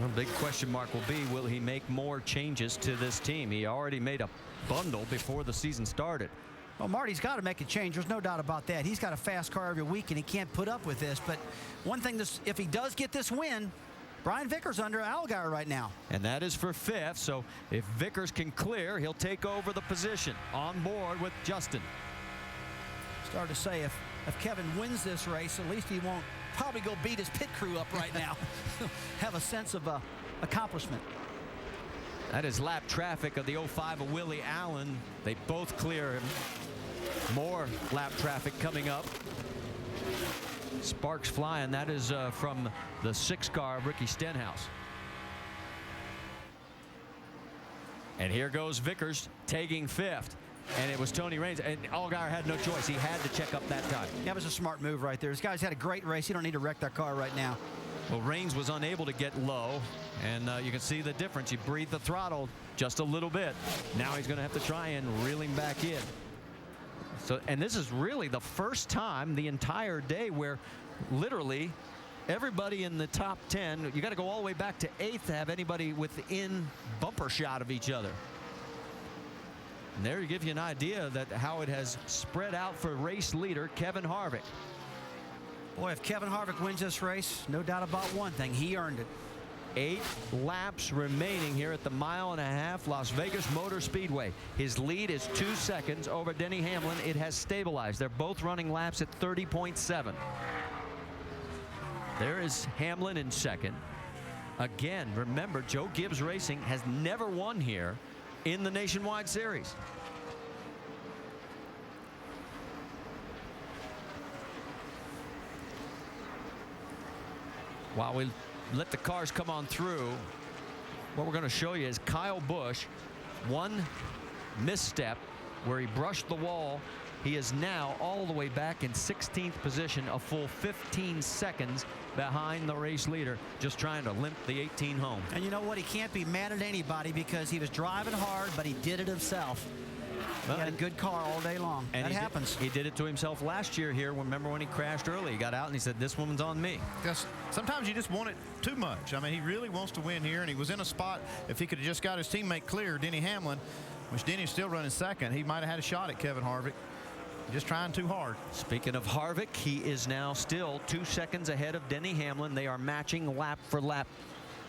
The big question mark will be, will he make more changes to this team? He already made a bundle before the season started. Well, Marty's got to make a change. There's no doubt about that. He's got a fast car every week, and he can't put up with this. But one thing, if he does get this win, Brian Vickers under Allgaier right now. And that is for 5th, so if Vickers can clear, he'll take over the position on board with Justin. Started to say if Kevin wins this race, at least he won't probably go beat his pit crew up right now. Have a sense of accomplishment. That is lap traffic of the 05 of Willie Allen. They both clear him. More lap traffic coming up. Sparks flying. That is from the 6 car of Ricky Stenhouse. And here goes Vickers taking 5th. And it was Tony Raines. And Allgaier had no choice. He had to check up that time. That was a smart move right there. This guy's had a great race. You don't need to wreck that car right now. Well, Raines was unable to get low. And you can see the difference. You breathe the throttle just a little bit. Now he's going to have to try and reel him back in. So, and this is really the first time the entire day where literally everybody in the top 10, you got to go all the way back to 8th to have anybody within bumper shot of each other. And there you give you an idea that how it has spread out for race leader Kevin Harvick. Boy, if Kevin Harvick wins this race, no doubt about one thing, he earned it. 8 laps remaining here at the 1.5 mile Las Vegas Motor Speedway. His lead is 2 seconds over Denny Hamlin. It has stabilized. They're both running laps at 30.7. There is Hamlin in 2nd. Again, remember, Joe Gibbs Racing has never won here in the Nationwide Series. While we let the cars come on through, what we're going to show you is Kyle Busch, one misstep where he brushed the wall. He is now all the way back in 16th position, a full 15 seconds behind the race leader, just trying to limp the 18 home. And you know what? He can't be mad at anybody because he was driving hard, but he did it himself. Well, he had a good car all day long. And that happens. He did it to himself last year here. Remember when he crashed early? He got out and he said, this woman's on me. Because sometimes you just want it too much. I mean, he really wants to win here, and he was in a spot, if he could have just got his teammate clear, Denny Hamlin, which Denny's still running 2nd, he might have had a shot at Kevin Harvick. Just trying too hard. Speaking of Harvick, he is now still 2 seconds ahead of Denny Hamlin. They are matching lap for lap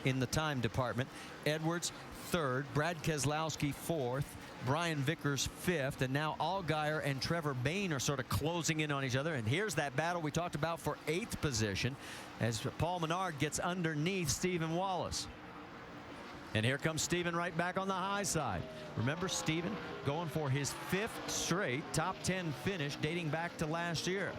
in the time department. Edwards 3rd, Brad Keselowski 4th, Brian Vickers 5th, and now Allgaier and Trevor Bayne are sort of closing in on each other. And here's that battle we talked about for 8th position as Paul Menard gets underneath Stephen Wallace. And here comes Steven right back on the high side. Remember, Steven going for his 5th straight top 10 finish dating back to last year.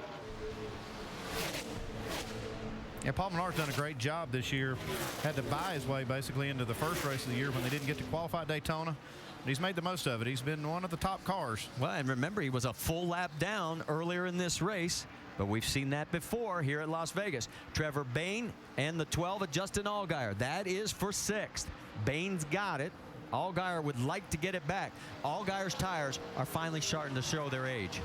Yeah, Paul Menard's done a great job this year. Had to buy his way basically into the first race of the year when they didn't get to qualify at Daytona. But he's made the most of it. He's been one of the top cars. Well, and remember, he was a full lap down earlier in this race, but we've seen that before here at Las Vegas. Trevor Bayne and the 12 of Justin Allgaier. That is for 6th. Bayne's got it. Allgaier would like to get it back. Allgaier's tires are finally starting to show their age.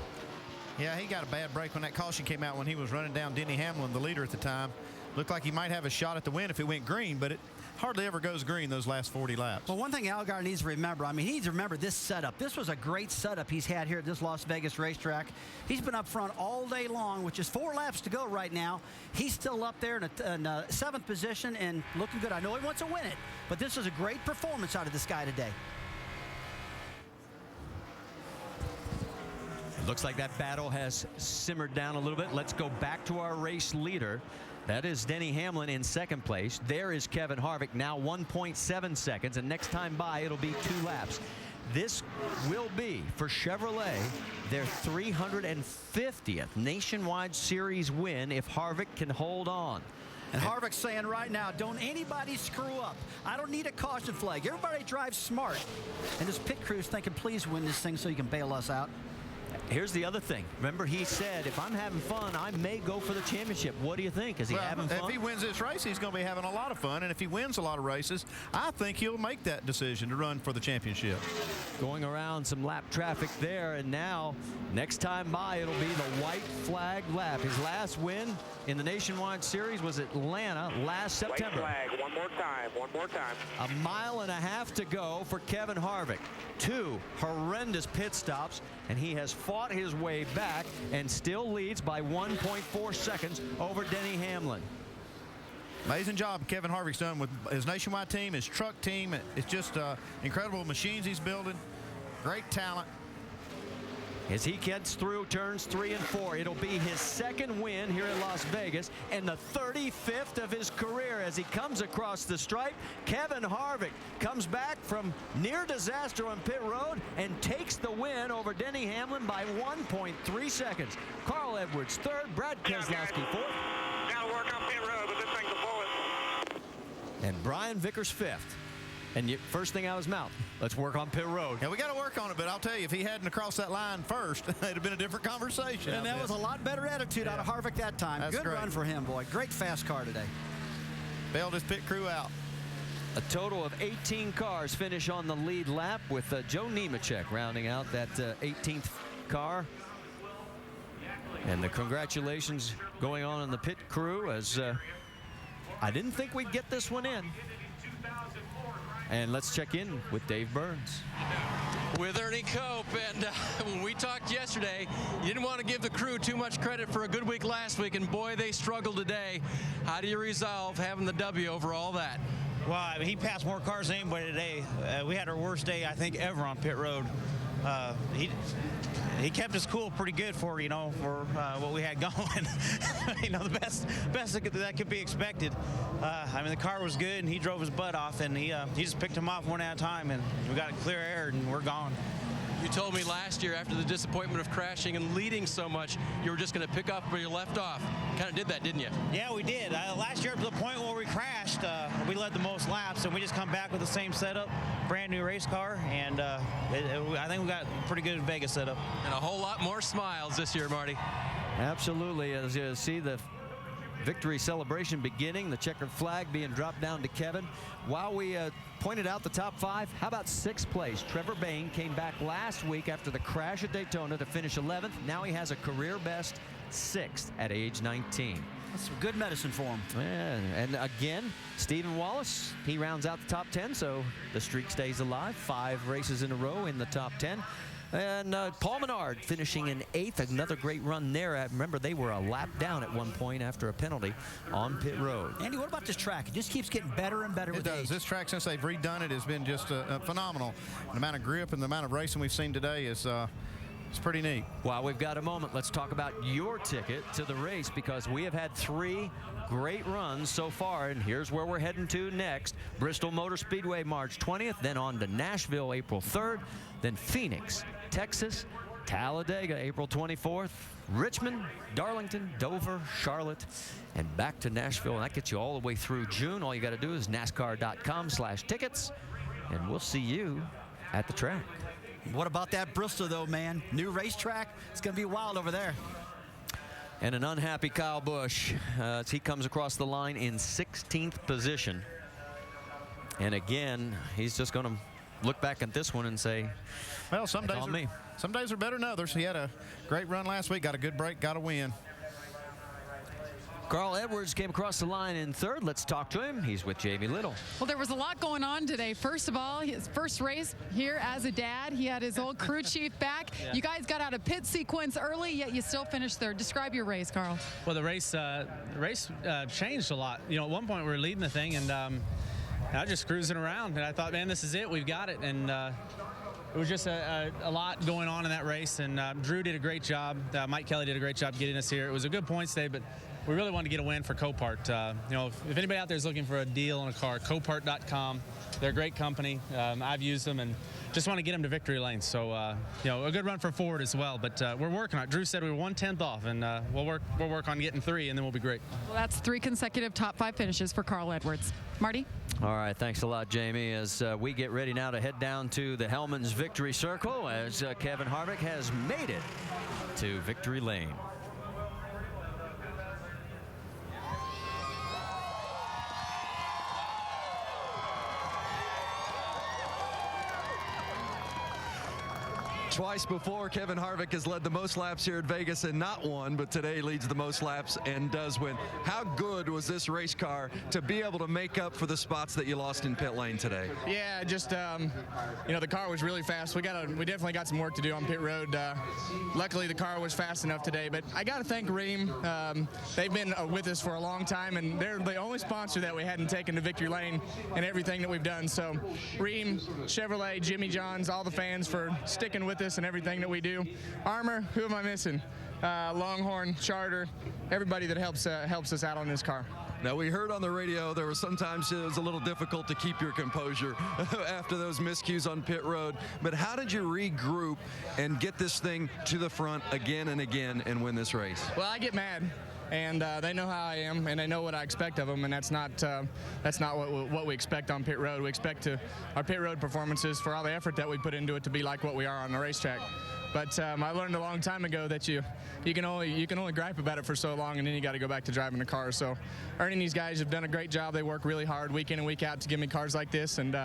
Yeah, he got a bad break when that caution came out when he was running down Denny Hamlin, the leader at the time. Looked like he might have a shot at the win if it went green, but it hardly ever goes green those last 40 laps. Well, one thing Allgaier needs to remember, he needs to remember this setup. This was a great setup he's had here at this Las Vegas racetrack. He's been up front all day long, which is 4 laps to go right now. He's still up there in 7th position and looking good. I know he wants to win it, but this is a great performance out of this guy today. Looks like that battle has simmered down a little bit. Let's go back to our race leader. That is Denny Hamlin in 2nd place. There is Kevin Harvick, now 1.7 seconds, and next time by it'll be 2 laps. This will be, for Chevrolet, their 350th Nationwide Series win if Harvick can hold on. And Harvick's saying right now, don't anybody screw up. I don't need a caution flag. Everybody drives smart. And this pit crew's thinking, please win this thing so you can bail us out. Here's the other thing. Remember, he said, if I'm having fun, I may go for the championship. What do you think? Is he having fun? If he wins this race, he's going to be having a lot of fun. And if he wins a lot of races, I think he'll make that decision to run for the championship. Going around some lap traffic there. And now, next time by, it'll be the white flag lap. His last win in the Nationwide Series was Atlanta last September. White flag, one more time. 1.5 miles to go for Kevin Harvick. 2 horrendous pit stops, and he has fought his way back and still leads by 1.4 seconds over Denny Hamlin. Amazing job Kevin Harvick's done with his Nationwide team, his truck team. It's just incredible machines he's building. Great talent. As he gets through turns 3 and 4, it'll be his 2nd win here at Las Vegas and the 35th of his career as he comes across the stripe. Kevin Harvick comes back from near disaster on pit road and takes the win over Denny Hamlin by 1.3 seconds. Carl Edwards 3rd, Brad Keselowski 4th. Gotta work on pit road, but this thing's a bullet. And Brian Vickers 5th. And first thing out of his mouth, let's work on pit road. Yeah, we got to work on it, but I'll tell you, if he hadn't crossed that line first, it'd have been a different conversation. And that was a lot better attitude out of Harvick that time. That's Good great. run for him, boy. Great fast car today. Bailed his pit crew out. A total of 18 cars finish on the lead lap with Joe Nemechek rounding out that 18th car. And the congratulations going on in the pit crew as I didn't think we'd get this one in. And let's check in with Dave Burns. With Ernie Cope, and when we talked yesterday, you didn't want to give the crew too much credit for a good week last week, and boy, they struggled today. How do you resolve having the W over all that? Well, I mean, he passed more cars than anybody today. We had our worst day, I think, ever on pit road. He kept us cool pretty good for what we had going. The best that could be expected. I mean, the car was good, and he drove his butt off, and he just picked him off one at a time, and we got a clear air, and we're gone. You told me last year, after the disappointment of crashing and leading so much, you were just going to pick up where you left off. Kind of did that, didn't you? Yeah, we did. Last year, to the point where we crashed, we led the most laps, and we just come back with the same setup, brand new race car, and I think we got a pretty good Vegas setup. And a whole lot more smiles this year, Marty. Absolutely. As you see the victory celebration beginning, the checkered flag being dropped down to Kevin. While we pointed out the top 5, how about 6th place? Trevor Bayne came back last week after the crash at Daytona to finish 11th. Now he has a career best 6th at age 19. That's some good medicine for him. Yeah, and again, Stephen Wallace, he rounds out the top 10, so the streak stays alive. 5 races in a row in the top 10. And Paul Menard finishing in 8th. Another great run there. Remember, they were a lap down at one point after a penalty on pit road. Andy, what about this track? It just keeps getting better and better with age. It does. This track, since they've redone it, has been just phenomenal. The amount of grip and the amount of racing we've seen today is It's pretty neat. While we've got a moment, let's talk about your ticket to the race, because we have had 3 great runs so far, and here's where we're heading to next. Bristol Motor Speedway March 20th, then on to Nashville April 3rd, then Phoenix, Texas, Talladega April 24th, Richmond, Darlington, Dover, Charlotte, and back to Nashville. And that gets you all the way through June. All you got to do is NASCAR.com/tickets, and we'll see you at the track. What about that Bristol, though, man? New racetrack. It's going to be wild over there. And an unhappy Kyle Busch as he comes across the line in 16th position. And again, he's just going to look back at this one and say, well, some days are better than others. He had a great run last week, got a good break, got a win. Carl Edwards came across the line in 3rd. Let's talk to him. He's with Jamie Little. Well, there was a lot going on today. First of all, his first race here as a dad. He had his old crew chief back. Yeah. You guys got out of pit sequence early, yet you still finished third. Describe your race, Carl. Well, the race changed a lot. You know, at one point we were leading the thing, and I was just cruising around, and I thought, man, this is it. We've got it. And it was just a lot going on in that race, and Drew did a great job. Mike Kelly did a great job getting us here. It was a good points day, but we really wanted to get a win for Copart. You know, if anybody out there is looking for a deal on a car, Copart.com. They're a great company. I've used them and just want to get them to victory lane. So, you know, a good run for Ford as well. But we're working on it. Drew said we were 1/10 off, and we'll work on getting 3, and then we'll be great. Well, that's 3 consecutive top 5 finishes for Carl Edwards. Marty? All right, thanks a lot, Jamie, as we get ready now to head down to the Hellman's Victory Circle as Kevin Harvick has made it to victory lane. Twice before, Kevin Harvick has led the most laps here at Vegas and not won, but today leads the most laps and does win. How good was this race car to be able to make up for the spots that you lost in pit lane today? Yeah, just you know, the car was really fast. We definitely got some work to do on pit road. Luckily, the car was fast enough today, but I got to thank Ream. They've been with us for a long time, and they're the only sponsor that we hadn't taken to victory lane in everything that we've done. So, Ream, Chevrolet, Jimmy John's, all the fans for sticking with us and everything that we do. Armor, who am I missing? Longhorn, Charter, everybody that helps us out on this car. Now, we heard on the radio there was sometimes it was a little difficult to keep your composure after those miscues on pit road. But how did you regroup and get this thing to the front again and again and win this race? Well, I get mad. And they know how I am, and they know what I expect of them, and that's not what we expect on pit road. We expect our pit road performances, for all the effort that we put into it, to be like what we are on the racetrack. But I learned a long time ago that you can only gripe about it for so long, and then you got to go back to driving the car. So Ernie and these guys have done a great job. They work really hard week in and week out to give me cars like this, and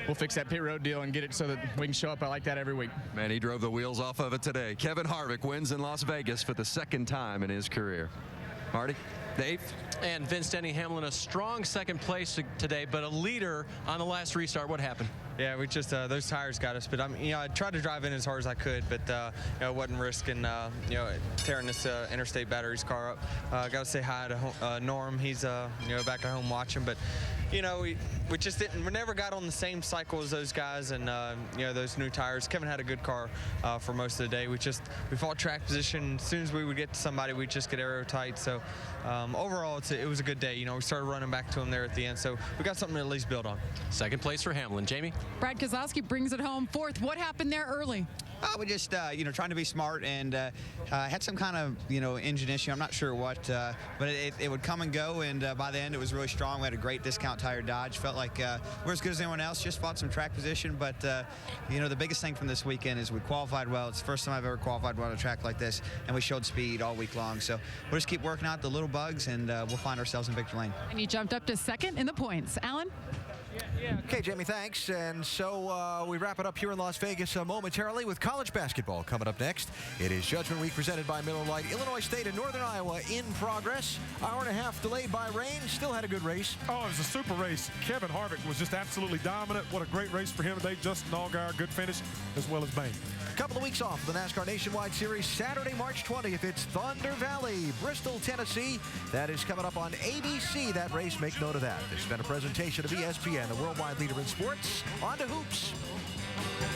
we'll fix that pit road deal and get it so that we can show up like that every week. Man, he drove the wheels off of it today. Kevin Harvick wins in Las Vegas for the 2nd time in his career. Marty? Dave? And Vince Denny Hamlin, a strong 2nd place today, but a leader on the last restart. What happened? Yeah, we just those tires got us. But I tried to drive in as hard as I could, but you know, wasn't risking tearing this Interstate Batteries car up. Got to say hi to Norm. He's back at home watching, but. You know, we just didn't. We never got on the same cycle as those guys, and those new tires. Kevin had a good car for most of the day. We fought track position. As soon as we would get to somebody, we'd just get aero tight. So overall, it was a good day. You know, we started running back to him there at the end, so we got something to at least build on. 2nd place for Hamlin. Jamie? Brad Keselowski brings it home 4th. What happened there early? We just, trying to be smart, and had some kind of, engine issue. I'm not sure what, but it would come and go, and by the end it was really strong. We had a great discount tire Dodge. Felt like we're as good as anyone else. Just fought some track position, but, the biggest thing from this weekend is we qualified well. It's the first time I've ever qualified well on a track like this, and we showed speed all week long. So we'll just keep working out the little bugs, and we'll find ourselves in victory lane. And you jumped up to 2nd in the points. Alan? Okay, Jamie, thanks. And so we wrap it up here in Las Vegas momentarily with college basketball coming up next. It is Judgment Week presented by Miller Lite. Illinois State and Northern Iowa in progress. Hour and a half delayed by rain. Still had a good race. Oh, it was a super race. Kevin Harvick was just absolutely dominant. What a great race for him today. Justin Allgaier, good finish, as well as Bain. A couple of weeks off the NASCAR Nationwide Series. Saturday, March 20th. It's Thunder Valley, Bristol, Tennessee. That is coming up on ABC. That race, make note of that. This has been a presentation of ESPN, the worldwide leader in sports. On to hoops.